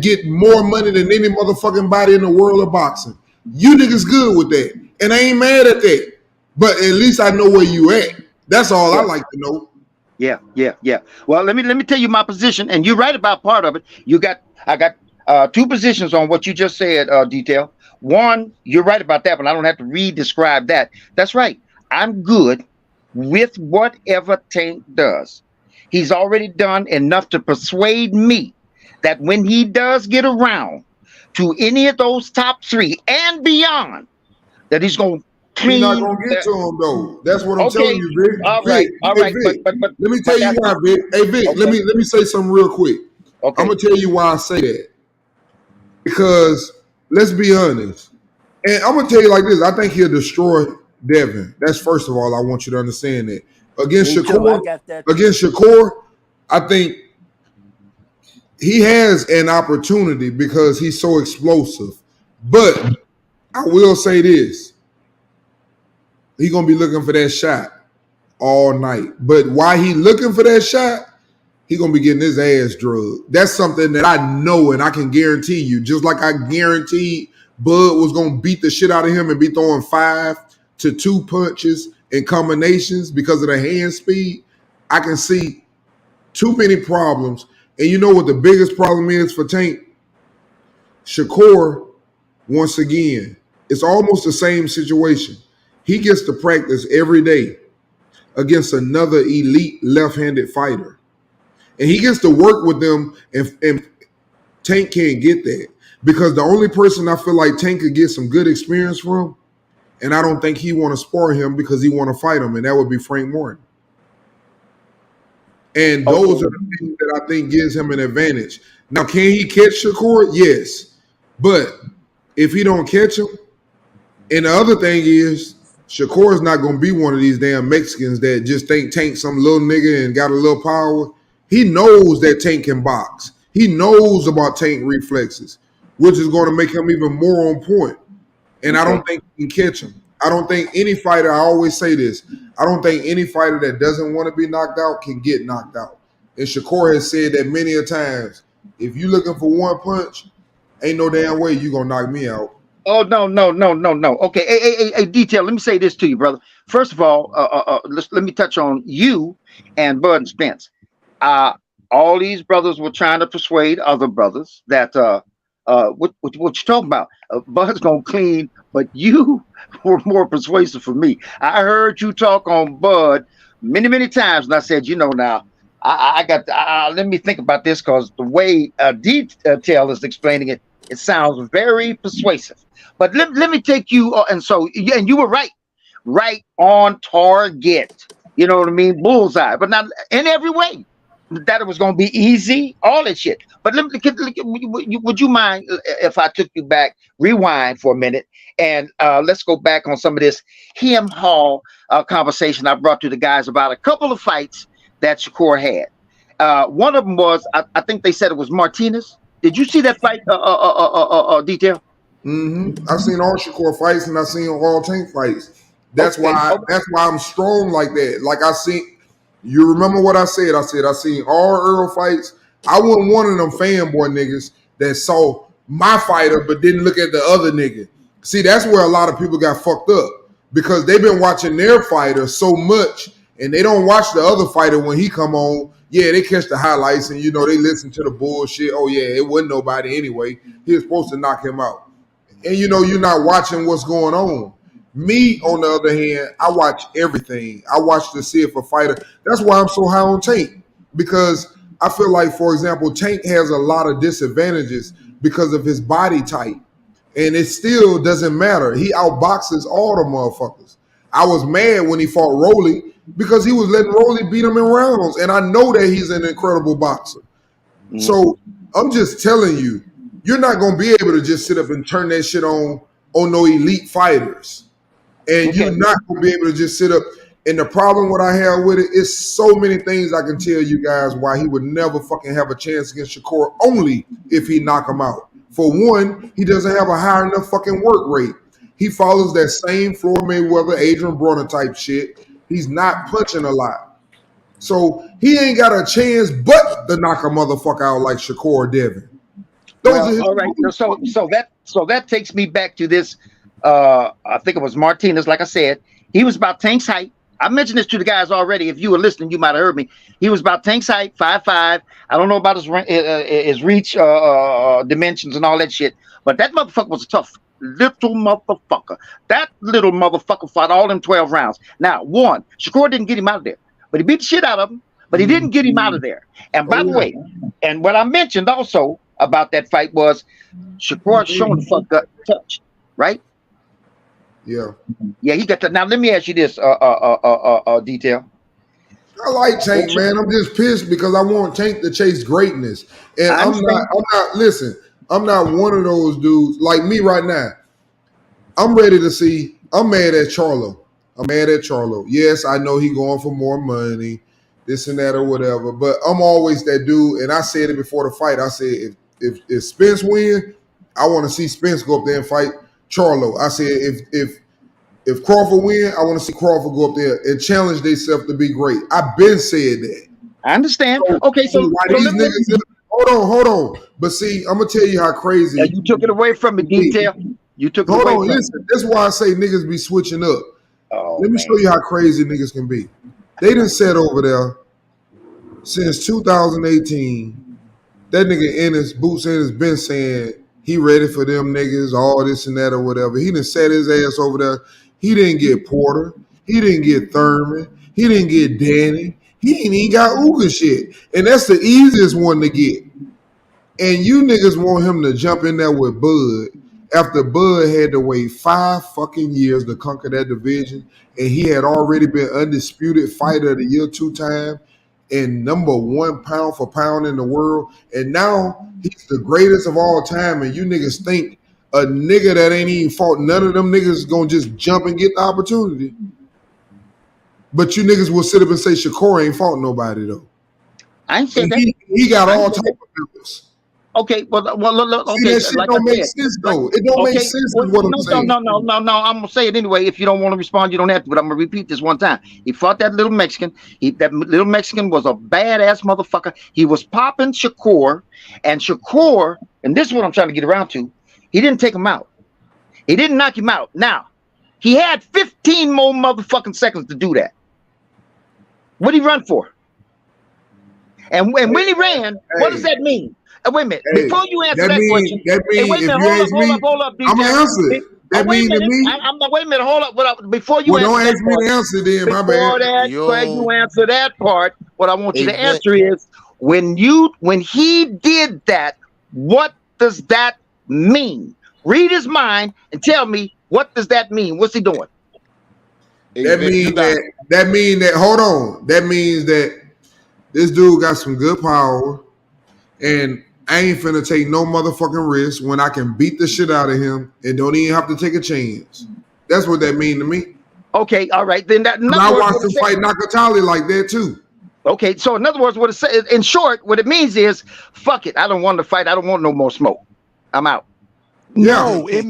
get more money than any motherfucking body in the world of boxing." You niggas good with that, and I ain't mad at that. But at least I know where you at. That's all I like to know. Yeah. Well, let me tell you my position, and you're right about part of it. I got 2 positions on what you just said, Detail. One, you're right about that, but I don't have to re-describe that. That's right. I'm good with whatever Tank does. He's already done enough to persuade me that when he does get around to any of those top 3 and beyond, that he's going to clean. You're not gonna get to him though. That's what I'm telling you, Vic. All right. Vic. Let me tell you why, Vic. Hey, Vic. Okay. Let me say something real quick. Okay. I'm gonna tell you why I say that. Because let's be honest, and I'm gonna tell you like this. I think he'll destroy Devin. That's first of all. I want you to understand that. Against Shakur, I think he has an opportunity because he's so explosive. But I will say this. He's gonna be looking for that shot all night. But while he looking for that shot, he gonna be getting his ass drugged. That's something that I know and I can guarantee you. Just like I guaranteed Bud was gonna beat the shit out of him and be throwing 5 to 2 punches in combinations because of the hand speed. I can see too many problems. And you know what the biggest problem is for Tank? Shakur, once again, it's almost the same situation. He gets to practice every day against another elite left-handed fighter. And he gets to work with them, and Tank can't get that. Because the only person I feel like Tank could get some good experience from, and I don't think he want to spar him because he want to fight him, and that would be Frank Morton. And those are the things that I think gives him an advantage. Now, can he catch Shakur? Yes. But if he don't catch him, and the other thing is, Shakur is not going to be one of these damn Mexicans that just think Tank some little nigga and got a little power. He knows that Tank can box. He knows about Tank reflexes, which is going to make him even more on point. And I don't think he can catch him. I don't think any fighter, I always say this, I don't think any fighter that doesn't want to be knocked out can get knocked out. And Shakur has said that many a times, if you're looking for one punch, Ain't no damn way you gonna knock me out. Oh no. Okay, hey, detail. Let me say this to you, brother. First of all, let me touch on you and Bud and Spence. Uh, all these brothers were trying to persuade other brothers that what you talking about? Bud's gonna clean, but you were more persuasive for me. I heard you talk on Bud many times, and I said, now. I got. Let me think about this because the way detail is explaining it, it sounds very persuasive. But let me take you, and you were right on target. You know what I mean? Bullseye, but not in every way. That it was going to be easy, all that shit. But would you mind if I took you back, rewind for a minute, and let's go back on some of this Him Hall conversation I brought to the guys about a couple of fights that Shakur had. One of them was, I think they said it was Martinez. Did you see that fight, detail? I've seen all Shakur fights and I've seen all Tank fights. That's why I'm strong like that. Like you remember what I said? I said I seen all Earl fights. I wasn't one of them fanboy niggas that saw my fighter but didn't look at the other nigga. See, that's where a lot of people got fucked up because they've been watching their fighter so much and they don't watch the other fighter when he come on. Yeah, they catch the highlights and they listen to the bullshit. Oh yeah, it wasn't nobody anyway. He was supposed to knock him out. And you're not watching what's going on. Me, on the other hand, I watch everything. I watch to see if a fighter. That's why I'm so high on Tank, because I feel like, for example, Tank has a lot of disadvantages because of his body type, and it still doesn't matter. He outboxes all the motherfuckers. I was mad when he fought Rolly because he was letting Rolly beat him in rounds, and I know that he's an incredible boxer. So I'm just telling you, you're not going to be able to just sit up and turn that shit on no elite fighters. And you're not going to be able to just sit up. And the problem what I have with it is so many things I can tell you guys why he would never fucking have a chance against Shakur, only if he knock him out. For one, he doesn't have a high enough fucking work rate. He follows that same Floyd Mayweather, Adrian Broner type shit. He's not punching a lot. So he ain't got a chance but to knock a motherfucker out like Shakur or Devin. All right. So that takes me back to this. I think it was Martinez. Like I said, he was about Tank's height. I mentioned this to the guys already. If you were listening, you might have heard me. He was about Tank's height, 5'5". I don't know about his reach, dimensions, and all that shit. But that motherfucker was a tough little motherfucker. That little motherfucker fought all them 12 rounds. Now, Shakur didn't get him out of there, but he beat the shit out of him. But he didn't get him out of there. And by the way, and what I mentioned also about that fight was Shakur showing the fuck got touched, right? Yeah. Yeah, he got to. Now let me ask you this, detail. I like Tank, man. I'm just pissed because I want Tank to chase greatness. And I'm not one of those dudes like me right now. I'm ready to see. I'm mad at Charlo. Yes, I know he going for more money, this and that or whatever. But I'm always that dude. And I said it before the fight. I said if Spence win, I want to see Spence go up there and fight Charlo. I said if Crawford win, I want to see Crawford go up there and challenge themselves to be great. I've been said that. I understand. So these niggas, hold on. But see, I'm gonna tell you how crazy. You took it away from me, detail. You took it away from me. Listen. That's why I say niggas be switching up. Let me show you how crazy niggas can be. They done sat over there since 2018. That nigga Ennis, Boots Ennis, been saying he ready for them niggas, all this and that or whatever. He done sat his ass over there. He didn't get Porter. He didn't get Thurman. He didn't get Danny. He ain't even got Uga shit. And that's the easiest one to get. And you niggas want him to jump in there with Bud after Bud had to wait 5 fucking years to conquer that division. And he had already been undisputed fighter of the year 2 times and #1 pound for pound in the world. And now he's the greatest of all time. And you niggas think a nigga that ain't even fought none of them niggas is gonna just jump and get the opportunity. But you niggas will sit up and say Shakur ain't fought nobody though. I ain't said that. He got all type of members. Okay, look, See, okay, that shit like I don't make said, sense though. It don't make okay, sense well, is what I'm no, saying. I'm gonna say it anyway. If you don't want to respond, you don't have to. But I'm gonna repeat this one time. He fought that little Mexican. That little Mexican was a badass motherfucker. He was popping Shakur, and this is what I'm trying to get around to. He didn't take him out. He didn't knock him out. Now, he had 15 more motherfucking seconds to do that. What did he run for? And when he ran, what does that mean? Wait a minute. Before you answer that question, That mean wait a if minute. you ask me, Hold up, DJ. I'm gonna answer it. That Wait a mean to minute. me. Wait a minute. Hold up. Before you Well, don't answer that ask me part, to answer then. My before bad. you answer that part, what I want you to Vic. answer is when he did that, what does that mean? Read his mind and tell me, what does that mean? What's he doing? That mean that hold on. That means that this dude got some good power, and I ain't finna take no motherfucking risk when I can beat the shit out of him and don't even have to take a chance. That's what that mean to me. Okay, all right. Then that. I watched him fight Nakatali like that too. Okay, so in other words, what it says, in short, what it means is, fuck it. I don't want to fight. I don't want no more smoke. I'm out. No, it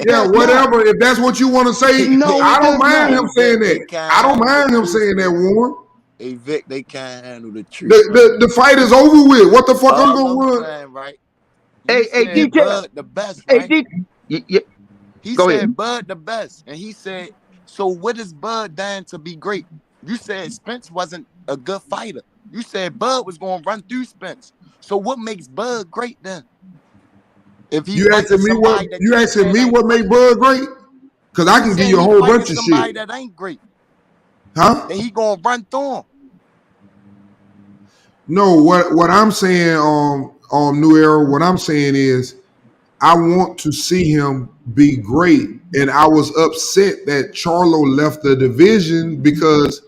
yeah, whatever. Not. If that's what you want to say, no, I don't mind not. him saying that. I don't mind him saying that, Warren. Hey Vic, they can't handle the truth. The fight is over with. What the fuck I'm gonna run? Right? Hey, DJ, Bud the best, right? He Go said ahead. Bud the best, and he said, so what is Bud done to be great? You said Spence wasn't a good fighter. You said Bud was going to run through Spence. So what makes Bud great then? If he asking me what made Bud great? Because I can give you a whole bunch of somebody shit. that ain't great. Huh? And he gonna run through him. No, what I'm saying New Era, what I'm saying is I want to see him be great. And I was upset that Charlo left the division because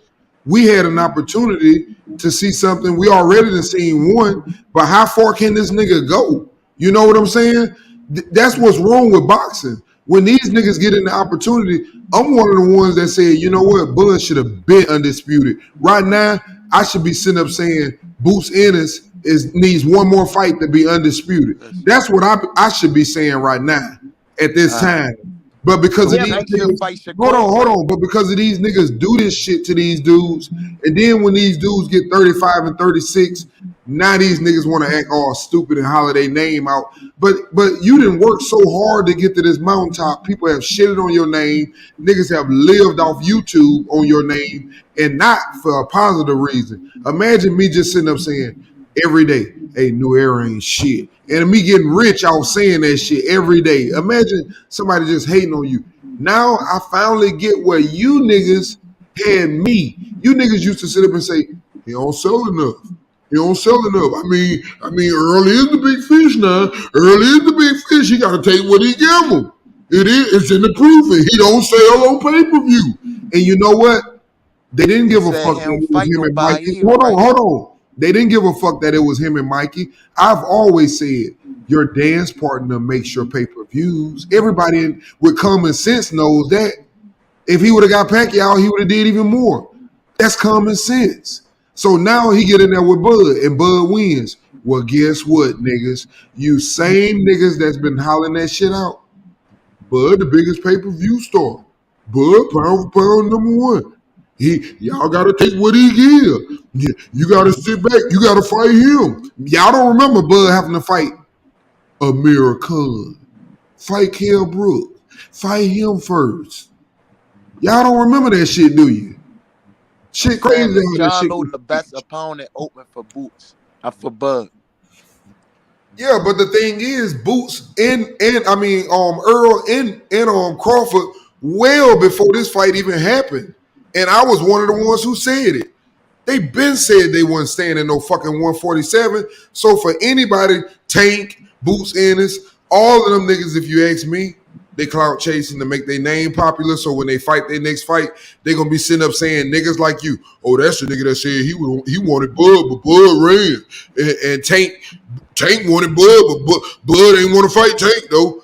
we had an opportunity to see something. We already done seen one, but how far can this nigga go? You know what I'm saying? That's what's wrong with boxing. When these niggas get in the opportunity, I'm one of the ones that say, you know what, Bud should have been undisputed. Right now, I should be sitting up saying Boots Ennis needs one more fight to be undisputed. That's what I should be saying right now at this time. But because of these niggas, hold on. But because of these niggas do this shit to these dudes, and then when these dudes get 35 and 36, now these niggas want to act all stupid and holler their name out. But you didn't work so hard to get to this mountaintop. People have shitted on your name. Niggas have lived off YouTube on your name, and not for a positive reason. Imagine me just sitting up saying every day, hey, New Era ain't shit. And me getting rich off saying that shit every day. Imagine somebody just hating on you. Now I finally get where you niggas had me. You niggas used to sit up and say, he don't sell enough. He don't sell enough. I mean, Early is the big fish now. Early is the big fish. He got to take what he give him. It's in the proof. He don't sell on pay-per-view. And you know what? They didn't give a fuck that it was him and Mikey. Hold on. They didn't give a fuck that it was him and Mikey. I've always said your dance partner makes your pay-per-views. Everybody with common sense knows that. If he would have got Pacquiao, he would have did even more. That's common sense. So now he get in there with Bud, and Bud wins. Well, guess what, niggas? You same niggas that's been hollering that shit out. Bud, the biggest pay-per-view star. Bud, pound for pound, number one. Y'all gotta take what he give. You gotta sit back. You gotta fight him. Y'all don't remember Bud having to fight Amir Khan, fight Kell Brook, fight him first. Y'all don't remember that shit, do you? Shit crazy. Charlo the best opponent open for Boots, for Bud. Yeah, but the thing is, Boots and Earl and Crawford well before this fight even happened. And I was one of the ones who said it. They been said they wasn't staying in no fucking 147. So for anybody, Tank, Boots Ennis, all of them niggas, if you ask me, they clout chasing to make their name popular. So when they fight their next fight, they gonna be sitting up saying niggas like you. Oh, that's the nigga that said he wanted Bud, but Bud ran. And Tank wanted Bud, but Bud ain't want to fight Tank though.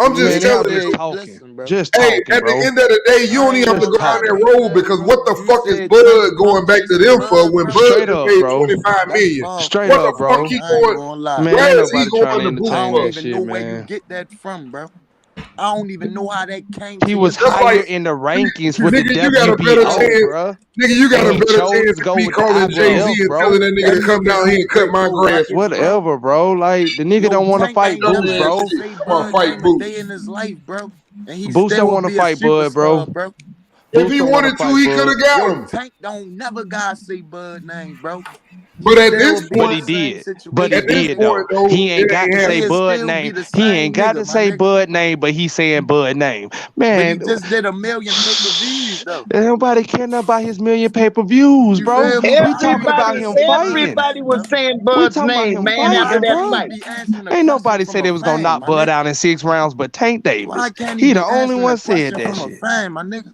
I'm just telling you. Listen, bro. Just Hey, talking, at the bro. end of the day, you don't even have to go down that road because what the fuck is Bud going back to them for when Bud Straight just up, paid bro. $25 million? Straight What the up, fuck bro. he I ain't going? gonna lie. Man, Why ain't is he nobody trying going to to Boots I entertain don't for? that even know shit, where you man. get that from, bro. I don't even know how that came He to your was That's higher like, knowledge. in the rankings with the nigga, you got a better WBO, chance. bruh. Nigga, you got And a he better chose chance to of go me with the calling Jay-Z IBF, and bro. telling that nigga That to come nigga down here don't and cut play my no grass for records, me. bro. Whatever, bro. Like, the nigga Yo, don't want to Tank fight ain't Boots, never Dumbass even bro. shit. say I'm gonna Bud fight name a day Boots. in his life, bro. And he Boots don't still want to be a fight Bud, bro. superstar, bro. If Boots he don't want to wanted to, fight he could Bud. have got Yo, him. Tank don't never gotta say Bud name, bro. He But at still this be in But the he point, same did. But he at situation, this did, nigga. point though. though, He ain't it got ain't to say He'll happening. Bud still be name. the He same ain't got nigga, to my say nigga. Bud name, but he's saying Bud name. But he Man, just did 1,000,000 pay-per-views, though. nobody caring about his million pay-per-views, You bro. feel me? But We I talking ain't about never him say Bud fighting. Everybody name, was bro. saying We Bud's talking about name, him man, Why after fighting, that bro. always fight. be answering a Ain't question nobody from said a they was gonna fan, knock my Bud nigga? out in 6 rounds, but Tank Why Davis. can't he He the be only answering a one said question that from a shit. fan, my nigga?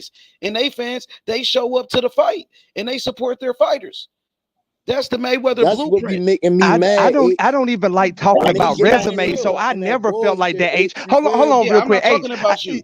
base and they fans, they show up to the fight and they support their fighters. That's the Mayweather That's what be blueprint. making me I mad. don't even like talking That nigga about get on resumes, so here I on that never felt like bullshit. that. H, You hold feel on, me? real I'm quick. not H, talking about you.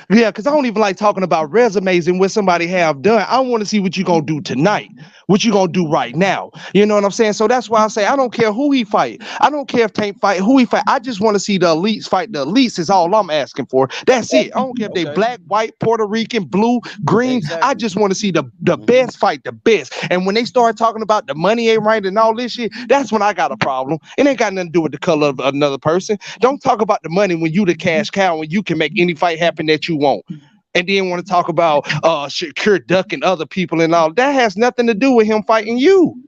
yeah, because I don't even like talking about resumes and what somebody have done. I want to see what you gonna do tonight, what you gonna do right now. You know what I'm saying? So that's why I say I don't care who he fight. I don't care if Tank fight who he fight. I just want to see the elites fight. The elites is all I'm asking for. That's it. I don't care if they Okay. black, white, Puerto Rican, blue, green. I Exactly. just want to see the best fight the best. And when they start talking about the money ain't right and all this shit, that's when I got a problem. It ain't got nothing to do with the color of another person. Don't talk about the money when you the cash cow, when you can make any fight happen that you want. And then want to talk about Shakur ducking other people and all. That has nothing to do with him fighting you.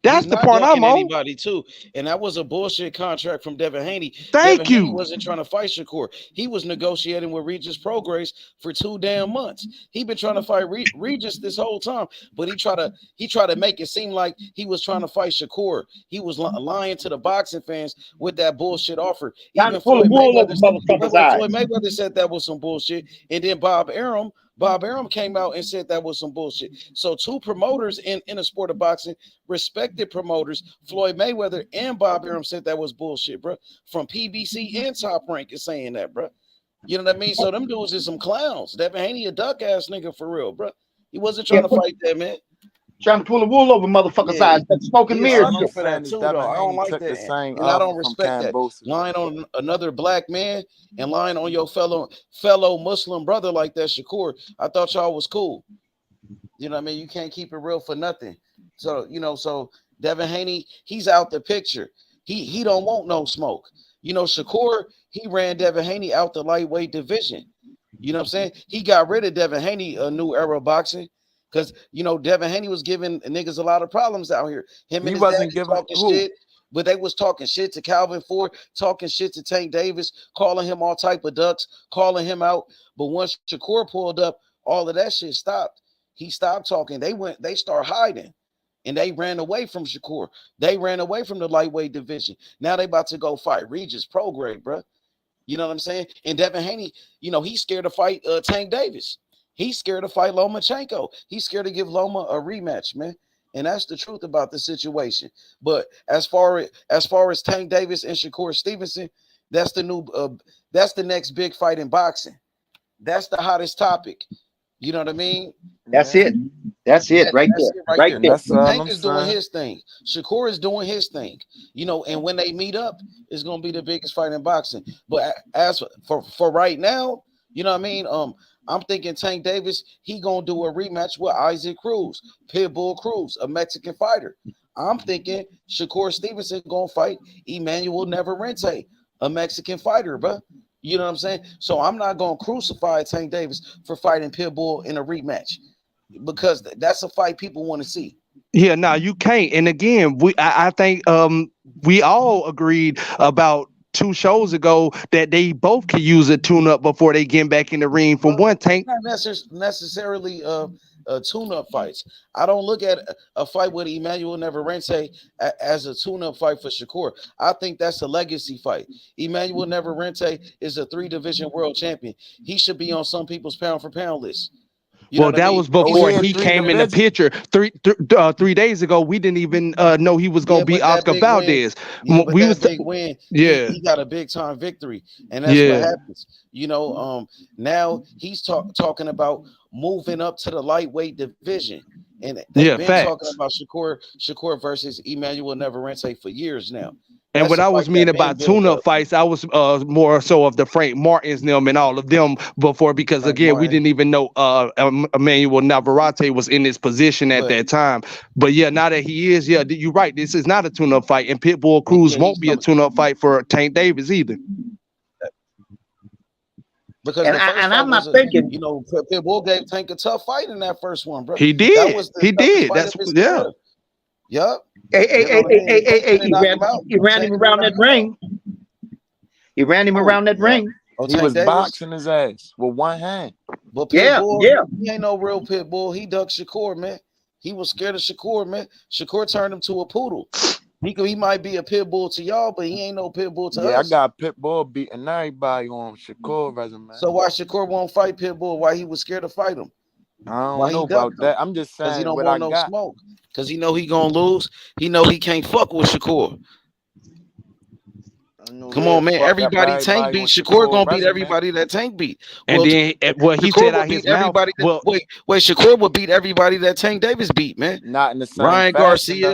That's He's the not part I'm ducking on. anybody too, and that was a bullshit contract from Devin Haney. Devin Thank Haney you. wasn't trying to fight Shakur. He was negotiating with Regis Prograis for 2 damn months. He been trying to fight Regis this whole time, but he tried to make it seem like he was trying to fight Shakur. He was lying to the boxing fans with that bullshit offer. Time Even to pull the Floyd wool over Mayweather, motherfuckers' eyes. Floyd Mayweather said that was some bullshit, and then Bob Arum came out and said that was some bullshit. So two promoters in the sport of boxing, respected promoters, Floyd Mayweather and Bob Arum, said that was bullshit, bro. From PBC and Top Rank is saying that, bro. You know what I mean? So them dudes is some clowns. Devin Haney a duck ass nigga for real, bro. He wasn't trying to fight that, man. Trying to pull the wool over motherfuckers' eyes. That smoke and He a mirrors. sucker for that too, though. I don't like took the that, same and I offer don't from respect that. Cambosis. Lying on another black man and lying on your fellow Muslim brother like that, Shakur. I thought y'all was cool. You know what I mean? You can't keep it real for nothing. So so Devin Haney, he's out the picture. He don't want no smoke. Shakur, he ran Devin Haney out the lightweight division. You know what I'm saying? He got rid of Devin Haney, a new era boxing, because Devin Haney was giving niggas a lot of problems out here. Him and his dad talking shit, but they was talking shit to Calvin Ford, talking shit to Tank Davis, calling him all type of ducks, calling him out. But once Shakur pulled up, all of that shit stopped. He stopped talking. They start hiding. And they ran away from Shakur. They ran away from the lightweight division. Now they about to go fight Regis Prograis, bro. You know what I'm saying? And Devin Haney, he's scared to fight Tank Davis. He's scared to fight Lomachenko. He's scared to give Loma a rematch, man. And that's the truth about the situation. But as far as Tank Davis and Shakur Stevenson, that's the next big fight in boxing. That's the hottest topic. You know what I mean? That's it. That's it right That's there. it Right there. Tank is doing his thing. Shakur is doing his thing. And when they meet up, it's gonna be the biggest fight in boxing. But as for right now, you know what I mean? I'm thinking Tank Davis, he gonna do a rematch with Isaac Cruz, Pitbull Cruz, a Mexican fighter. I'm thinking Shakur Stevenson gonna fight Emmanuel Navarrete, a Mexican fighter, bro. You know what I'm saying? So I'm not gonna crucify Tank Davis for fighting Pitbull in a rematch, because that's a fight people want to see. Yeah, no, you can't. And again, I think we all agreed about 2 shows ago that they both can use a tune-up before they get back in the ring. From one Tank, not necessarily tune-up fights. I don't look at a fight with Emmanuel Navarrete as a tune-up fight for Shakur. I think that's a legacy fight. Emmanuel Navarrete is a 3-division world champion. He should be on some people's pound-for-pound list. Well, that was before he came in the picture. 3 days ago, we didn't even know he was gonna be Oscar Valdez. Big win. Yeah, he got a big time victory, and that's what happens. Now he's talking about moving up to the lightweight division, and they've been talking about Shakur versus Emmanuel Navarrete for years now. And what I was meaning about tune-up fights, I was more so of the Frank Martins, them, and all of them before, because again, we didn't even know Emmanuel Navarrete was in this position at that time. But yeah, now that he is, yeah, you're right. This is not a tune-up fight, and Pitbull Cruz won't be a tune-up fight for Tank Davis either. Because I'm not thinking, Pitbull gave Tank a tough fight in that first one, bro. He did. He did. That's Yep. Hey, he ran him around that ring. He ran him around that ring. He was boxing his ass with one hand. But Pitbull, he ain't no real Pitbull. He ducked Shakur, man. He was scared of Shakur, man. Shakur turned him to a poodle. He might be a Pitbull to y'all, but he ain't no Pitbull to us. Yeah, I got Pitbull beating everybody on Shakur resume. So why Shakur won't fight Pitbull? Why he was scared to fight him? I don't Why know he about ducking him? that. I'm just Because he saying don't what I want no got. smoke. Because he know he gonna lose. He know he can't fuck with Shakur. I know Come he'll on, man. fuck up Everybody Tank everybody beat. on Shakur Shakur gonna beat resume. everybody that Tank beat. And Well, then he Shakur said will out beat his mouth, everybody that well, wait, Shakur will beat everybody that Tank Davis beat, man. Not in the same Ryan fashion Garcia,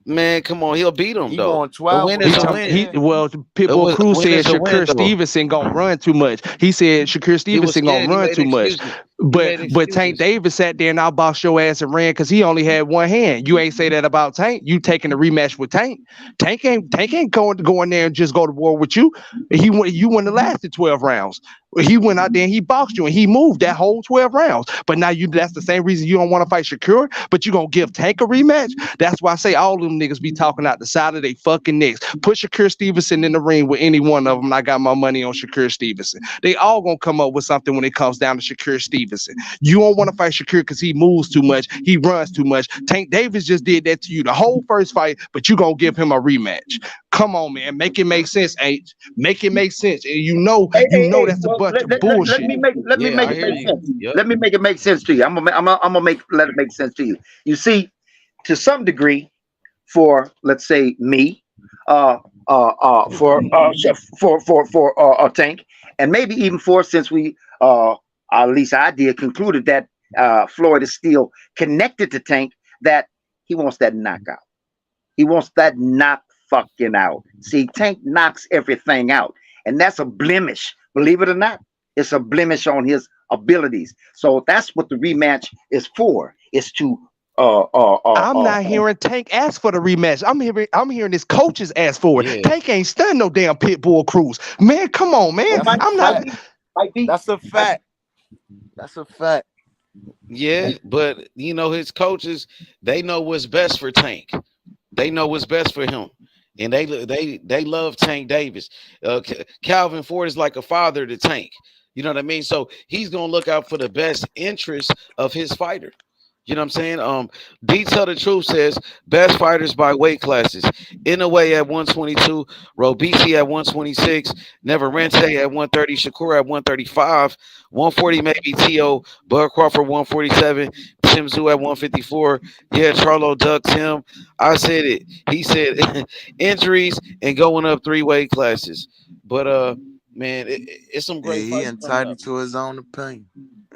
though. man, come on, he'll beat him He though. won A 12 win with is a Garcia. win. Pitbull A Cruz win said is a win Shakur though. Stevenson gonna run too much. He said Shakur Stevenson gonna He run made too much. excuses. He But made Tank excuses. Davis sat there and outboxed your ass and ran because he only had one hand. You ain't say that about Tank. You taking the rematch with Tank. Tank ain't going there and just go to war with you. You wouldn't have lasted 12 rounds. He went out there and he boxed you and he moved that whole 12 rounds. But now that's the same reason you don't want to fight Shakur, but you gonna give Tank a rematch. That's why I say all them niggas be talking out the side of their fucking necks. Put Shakur Stevenson in the ring with any one of them. I got my money on Shakur Stevenson. They all gonna come up with something when it comes down to Shakur Stevenson. You don't want to fight Shakur because he moves too much, he runs too much. Tank Davis just did that to you the whole first fight, but you gonna give him a rematch. Come on, man, make it make sense, H. Make it make sense. And you know that's a Well, bunch of bullshit. let me Yeah, make I it hear make you. sense. Yep. Let me make it make sense to you. Let it make sense to you. You see, to some degree, for let's say me, for Tank, and maybe even for since we at least I did concluded that Floyd is still connected to Tank, that he wants that knockout. He wants that knock fucking out. See, Tank knocks everything out, and that's a blemish. Believe it or not, it's a blemish on his abilities. So that's what the rematch is for. Is to I'm not hearing Tank ask for the rematch. I'm hearing his coaches ask for it. Yeah. Tank ain't stunned no damn Pitbull Cruz. Man, come on, man. That's a fact. That's a fact. Yeah, but you know his coaches, they know what's best for Tank. They know what's best for him, and they love Tank Davis. Calvin Ford is like a father to Tank. You know what I mean? So he's gonna look out for the best interest of his fighter. You know what I'm saying? Detail the Truth says best fighters by weight classes. Inouye at 122, Robisi at 126, Navarrete at 130, Shakur at 135, 140 maybe T.O., Bud Crawford 147, Tim Zoo at 154. Yeah, Charlo ducked him. I said it. He said injuries and going up 3 weight classes. But man, it's some Hey, great he fights coming up. entitled to his own opinion.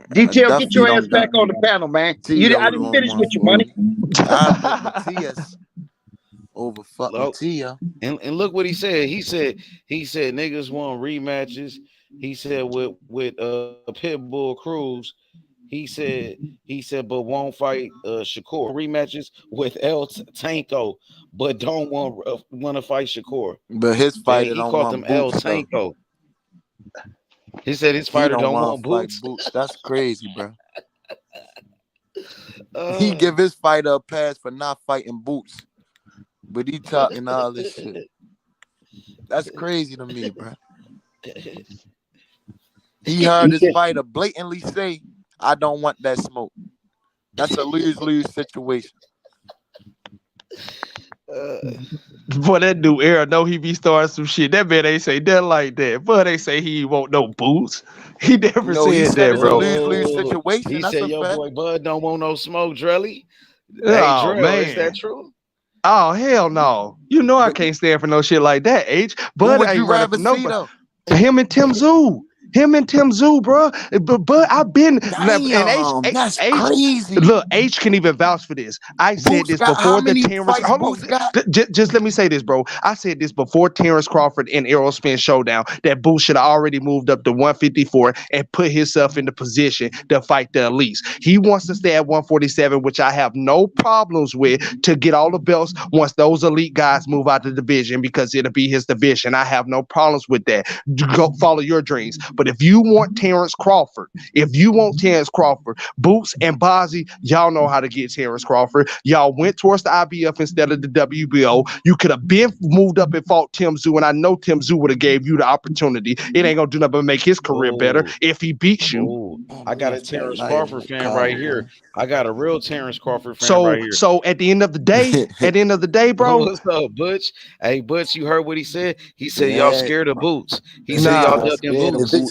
Detail, get Duffy your ass don't back got on the panel, man. Tito I didn't doing finish one with your for money. him. I put Matias over fuck Look, Matia. and look what he said. He said niggas want rematches. He said with Pitbull Cruz. He said, but won't fight Shakur rematches with Tanko, but don't want to fight Shakur. But his fighter He don't called them want El boots though. Tanko. He said his He fighter don't don't want want to fight boots. boots. That's crazy, bro. He give his fighter a pass for not fighting boots, but he talking all this shit. That's crazy to me, bro. He heard his fighter blatantly say, "I don't want that smoke." That's a lose-lose situation. Boy, that dude Aaron know he be starting some shit. That man ain't say that like that. But they say he won't no boots. He never No, he said said that, it's a bro. lose-lose Oh, situation. he That's said a your fact. boy Bud don't want no smoke, Drelly. Hey, Oh Drell, is that man. true? Oh hell no. You know I can't stand for no shit like that, H. Who Bud would you ain't running rather from see nobody. though? Him and Tim Zoo. Bro. But I've been and Damn, that's crazy. Look, H can even vouch for this. I said Boots this got how before the many Terrence. fights Hold Boots on, got? just let me say this, bro. I said this before Terrence Crawford and Errol Spence showdown. That Boots should have already moved up to 154 and put himself in the position to fight the elites. He wants to stay at 147, which I have no problems with, to get all the belts once those elite guys move out the division, because it'll be his division. I have no problems with that. Go follow your dreams. But if you want Terence Crawford, Boots and Bozzy, y'all know how to get Terence Crawford. Y'all went towards the IBF instead of the WBO. You could have been moved up and fought Tim Zoo, and I know Tim Zoo would have gave you the opportunity. It ain't gonna do nothing but make his career better if he beats you. Oh, I got a Terence Crawford fan right here. I got a real Terence Crawford fan So, right here. at the end of the day, bro. What's up, Butch? Hey, Butch, you heard what he said? He said y'all Yeah. scared of Boots. He Yeah, said y'all y'all ducking scared of Boots.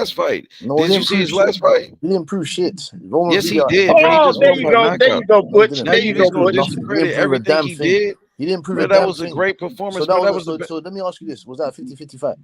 last fight. No, Did you see his last fight? He didn't prove shit. Roman Yes, he Villa, did, bro. He Oh, just there won you by go. There you knockout. go, Butch. Now There you you go, just gonna Butch. discredit He didn't prove a everything damn he thing. did. He didn't prove Bro, a that damn was a thing. great performance, So bro. That that was the was so let me ask you this. Was that a 50-50 fight?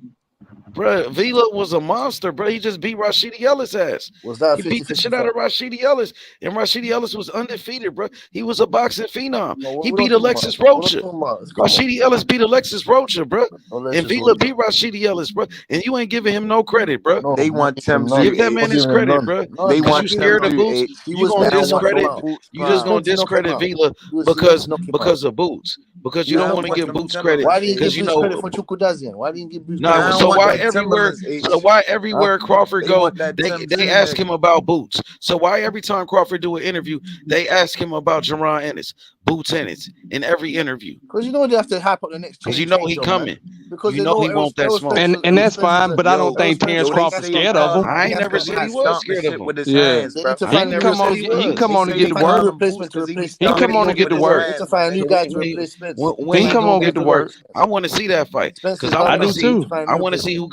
Bro, Vila was a monster, bro. He just beat Rashidi Ellis' ass. Was that a He beat the 50-50 shit out fight? of Rashidi Ellis, and Rashidi Ellis was undefeated, bro. He was a boxing phenom. No, He we're not beat talking Alexis about. We're not Rocha. talking about. Come on. Rashidi Ellis beat Alexis Rocha, bro. And Alexis Vila Rocha. beat Rashidi Ellis, bro. And you ain't giving him no credit, bro. No, They I'm not want giving him Tim none. Give that I'm man not his giving him credit, none. bro. They None. Because want you Tim scared of to Boots. He You was gonna they spent to don't want knock him no discredit. out. Boots You just He was gonna prime. spent to knock him discredit out. Vila He was spent because to knock him out. because of Boots. Because you I don't don't want to want give them Boots credit. Why Timberlands, didn't you H. give Because you Bruce credit know. for Chukwudazian? Why didn't you give Bruce credit No, I for don't so want why that Chukwudazian? everywhere? Timberlands, H. So why Huh? everywhere Crawford They go, want that they Tim they ask Senior. him about Boots. So why every time Crawford do an interview, they ask him about Jerron Ennis, Boots Ennis in every interview? Because you know they have to hype up the next Because you change know he job, man. coming. Because You they know know he Errol, want that Errol smoke. Spence. And Errol that's Spence is fine, a but I don't Yo, Errol think Spence Terrence is yo, a they Crawford say he strong scared of guy. him. I He ain't has never to said he he have. was stomped the scared of shit him. with his Yeah, hands, They bro. need to I he find ain't a can never come said on. he replacement. He can was. come They on need and to get to find a new work. replacement to Because he be replace He can Spence. come stomping on and shit get with to his work. They need to hands, my find a new nigga. guy to When he replace Spence. when They He he find come a new gonna on and guy get get to to to work? work. replace Spence. I want to see that fight Spence because is I bad I want to do enough. They see need to too. find a I new want to see replacement. who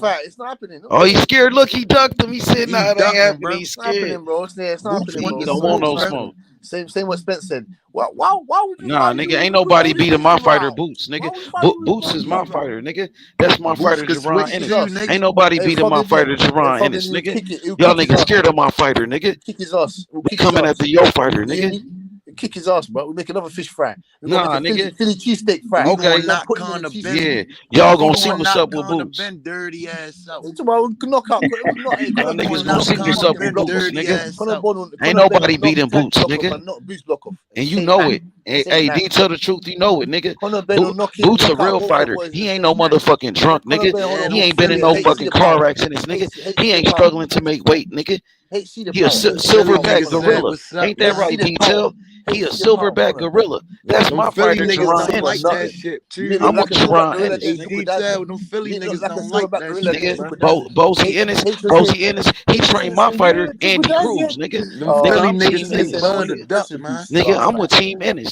that fight. It's not happening. Oh, he's scared. Look, he ducked him. He said, He's "Nah, it ain't ducking, happening." bro. He's It's not scared. happening, bro. It's not Boots happening, want bro. He the don't want smoke, no It's not bro. smoke. happening. Same what Spence said. Why would you? Nah, Why you nigga, ain't why nobody you beating win my this fighter, round? Boots, Why nigga. would why would you Boots win is this my round? fighter, nigga. That's my Boots fighter, could Jerron switch to Ennis. you, us. nigga. Ain't nobody Hey, beating my fucking yeah. fighter, Hey, Jerron fucking Ennis, he'll nigga. kick it. He'll Y'all kick his niggas ass. scared of my fighter, nigga. Kick his ass. We'll We kick his coming ass. after your fighter, You hear nigga. me? We'll kick his ass, bro. We'll make another fish fry. We're gonna Nah, make a nigga. Philly cheesesteak fry. We gonna Okay. We're gonna knock put him in a Conor cheesesteak. Ben. Yeah. Y'all We gonna see gonna what's knock up with Conor Boots. Ben dirty ass out. It's about we can knock out. We can knock. Hey, Y'all Conor We Ben gonna niggas will gonna knock knock see every what's Conor up fucking with Ben block off. Boots, dirty nigga. ass out. Ain't Conor Ben will nobody knock beating Terence Boots, Crawford nigga. and knock Bruce block off. And you Same know night. it. Hey, Same D, night. tell the truth. You know it, nigga. Conor Ben will Boots a knock out real both of the fighter. boys in the He ain't no same night. motherfucking Hey, drunk, Conor nigga. Ben, hold Yeah, on. He them ain't been in Philly no Hate niggas see fucking the is car power. accidents, nigga. Hate see He the ain't power. struggling to make weight, nigga. Hate see the He a power. them Hate see the Philly power, silverback niggas Conor. said, gorilla. "What's up, Ain't that Hate y'all?" see right, the D? power. He Hate a see the power, silverback Conor. gorilla. That's Them my Philly fighter, niggas Conor Jerron don't ain't got like Ennis, that nigga. nothing. shit You too. didn't look I'm like with a silverback Jerron gorilla Ennis, Hey, against nigga. Uncle detail, Dazzy. them You Philly didn't look niggas like a don't like silverback that gorilla shit, against Nigga, bro. Uncle Dazzy. Bozy Ennis, he Hate trained my Stevenson, fighter, yeah, Uncle Andy Dazzy. Cruz, nigga. Them Nigga, Philly I'm Hate niggas Team need Ennis. Stevenson, Bud only to duck, rest in man. peace. Nigga, Oh I'm man. with Team Ennis,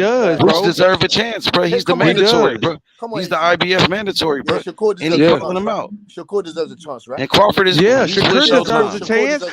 does, Boots bro. deserve a chance, bro. He's the mandatory, bro. He's the IBF mandatory, bro. And he's calling him out. Shakur deserves a chance, right? And Crawford is Shakur deserves a chance.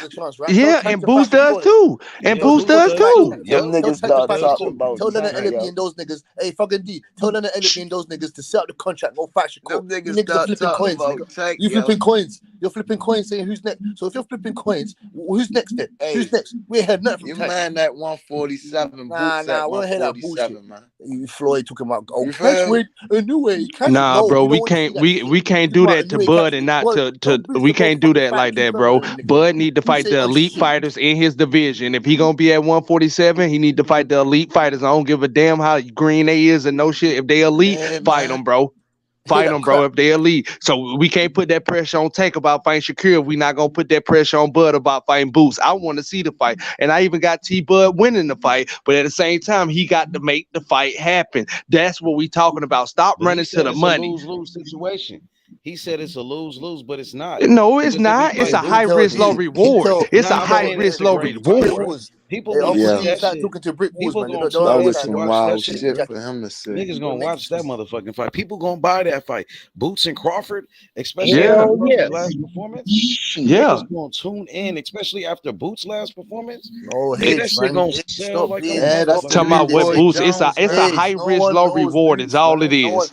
Yeah, and Boots does too. And Boots does too. Them niggas start talking about Tell Leonard Ellerby and those niggas, hey, fucking D, tell Leonard Ellerby and those niggas to set up the contract, go fight Shakur. Them niggas Niggas are flipping start coins, talking nigga. about You flipping coins. You're flipping coins saying who's next. So if you're flipping coins, who's next then? Hey, who's next? We ain't heard nothing from you Tank. man that 147. Nah, we don't hear that bullshit, man. Floyd talking about catch weight a new way. Nah, bro, we can't do that to Bud and not to we can't do that like that, bro. Bud need to fight the elite fighters in his division. If he gonna be at 147, he need to fight the elite fighters. I don't give a damn how green they is and no shit. If they elite, fight them, bro. Fight them, bro, if they elite. So we can't put that pressure on Tank about fighting Shakur. We not gonna put that pressure on Bud about fighting Boots. I want to see the fight, and I even got T-Bud winning the fight. But at the same time, he got to make the fight happen. That's what we talking about. Stop running to the money. Lose-lose situation. He said it's a lose-lose, but it's not. No, it's not. It's a high risk, low reward. It's a high risk, low reward. People gonna see see that that shit. talking to Brick Wars, People man. gonna That was watch some that wild shit, shit bro. for him to say. Niggas gonna watch that motherfucking fight. People gonna buy that fight. Boots and Crawford, especially Yeah. after Hell Crawford's yes. last performance. Yeah. Niggas gonna tune in, especially after Boots' last performance. No Nigga, that hits, shit man. gonna Hits, sell stop like a being- Yeah, that's motherfucker. Talking about what Boy Boots. Jones, It's a man. high No risk, one low knows reward. Boots, Is all man. it No one- is.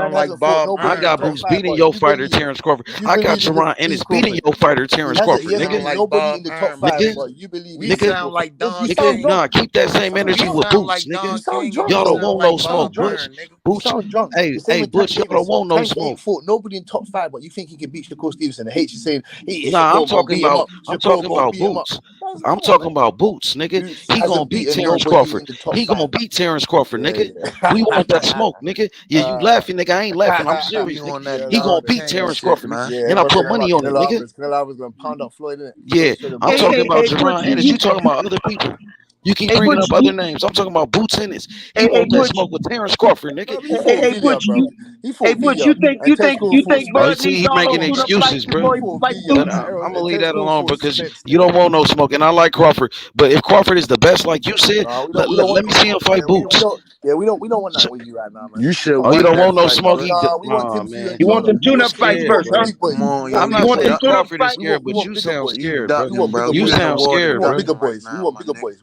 Sharon sound like hasn't fought Bob nobody I in the got Iron, top Boots nigga. five, beating but if your you fighter, believe, Terence Crawford. if you I got believe Sharon Steve Ennis beating Crawford, your fighter, he Terence hasn't Crawford, he hasn't nigga. Sound beaten like nobody Bob in the top Iron, my five, Nigga, nigga. but you believe We in nigga, Steve sound Crawford. like You Don nigga. sound King. drunk. Nah, keep that same You energy We sound with sound Boots, like nigga. Don sound King, and drunk, we Y'all don't bro. sound want no like You sound smoke, Bob drunk. Butch. Iron, nigga. You Boots, sound drunk. hey, The same hey, with Tank Butch, y'all don't Davis. want no Tank smoke. ain't fought nobody in top five, but you think he can beat Shakur Stevenson? The hate you saying he Nah, Shakur gonna beat him up. I'm Shakur talking gonna about beat him up. Boots. Guys, I'm come on, talking man. about Boots, nigga. Boots He gonna hasn't beat beaten Terrence nobody Crawford. in the top He gonna five. beat Terrence Crawford, Yeah, nigga. We want that smoke, nigga. Yeah, you yeah. laughing, nigga. I ain't laughing. I'm He serious, nigga. on Yeah, that He nah, gonna Don man. beat King Yeah, Terrence shit, Crawford, nigga. man. yeah. And I Bro, put Canelo, money on it, Canelo nigga. Alvarez, Canelo Alvarez gonna pound up Floyd, innit? Yeah, Straight up I'm boxing. talking about Butch, Jerron Ennis. You talking about other people. You keep hey, bringing Butch, up other names. I'm talking about Boots Ennis. He hey, want that Butch, smoke with Terrence Crawford, nigga. Bro, he fought Villia, Butch, bro. He hey, fought Butch, Villia, and Terence Crawford you fought think Oh, you Bud Spence. see, needs he all those making Come on, tune-up fights excuses, bro. before he he fought fight Villia, But Boots? I'm gonna and leave Terence that Crawford alone fought because Spence, you nigga. don't want no smoke, and I like Crawford. But if Crawford is the best, like you said, No, we don't let want me no see him smoke, fight man. We Boots. don't. Yeah, we don't want nothing with you right now, man. You We should Oh, don't. you want don't that want no fight, smoke? bro. Nah, we want Oh Timothy and man, You want Charlo. them you tune-up fights We scared, want first, the huh? bro. big Come boys. on, We want I'm young bigger not You want saying them boys. that nigga. tune-up Crawford is fights? scared, We but want you bigger sound boys. You scared, bro. ducking, We want bro. bigger You You boys. in the sound We water scared, want bro. bigger drinking right boys. We now, want my bigger nigga. boys.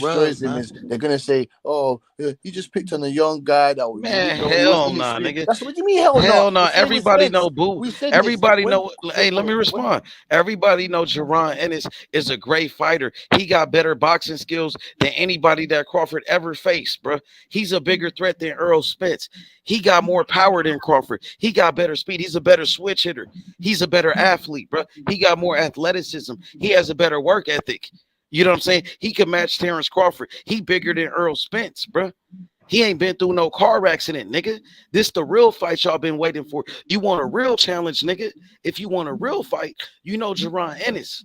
discourage them is they're gonna say, "Oh, you just picked on a young guy that was, Man, he hell wasn't nah, experienced." nigga. That's what you mean, hell no. Hell no. The same with Everybody Spence. know Boo. We said this. Everybody know. Hey, let me when- respond. Everybody know Jerron Ennis is a great fighter. He got better boxing skills than anybody that Crawford ever faced, bro. He's a bigger threat than Earl Spence. He got more power than Crawford. He got better speed. He's a better switch hitter. He's a better athlete, bro. He got more athleticism. He has a better work ethic. You know what I'm saying? He could match Terence Crawford. He bigger than Earl Spence, bro. He ain't been through no car accident, nigga. This the real fight y'all been waiting for. You want a real challenge, nigga? If you want a real fight, you know Jerron Ennis.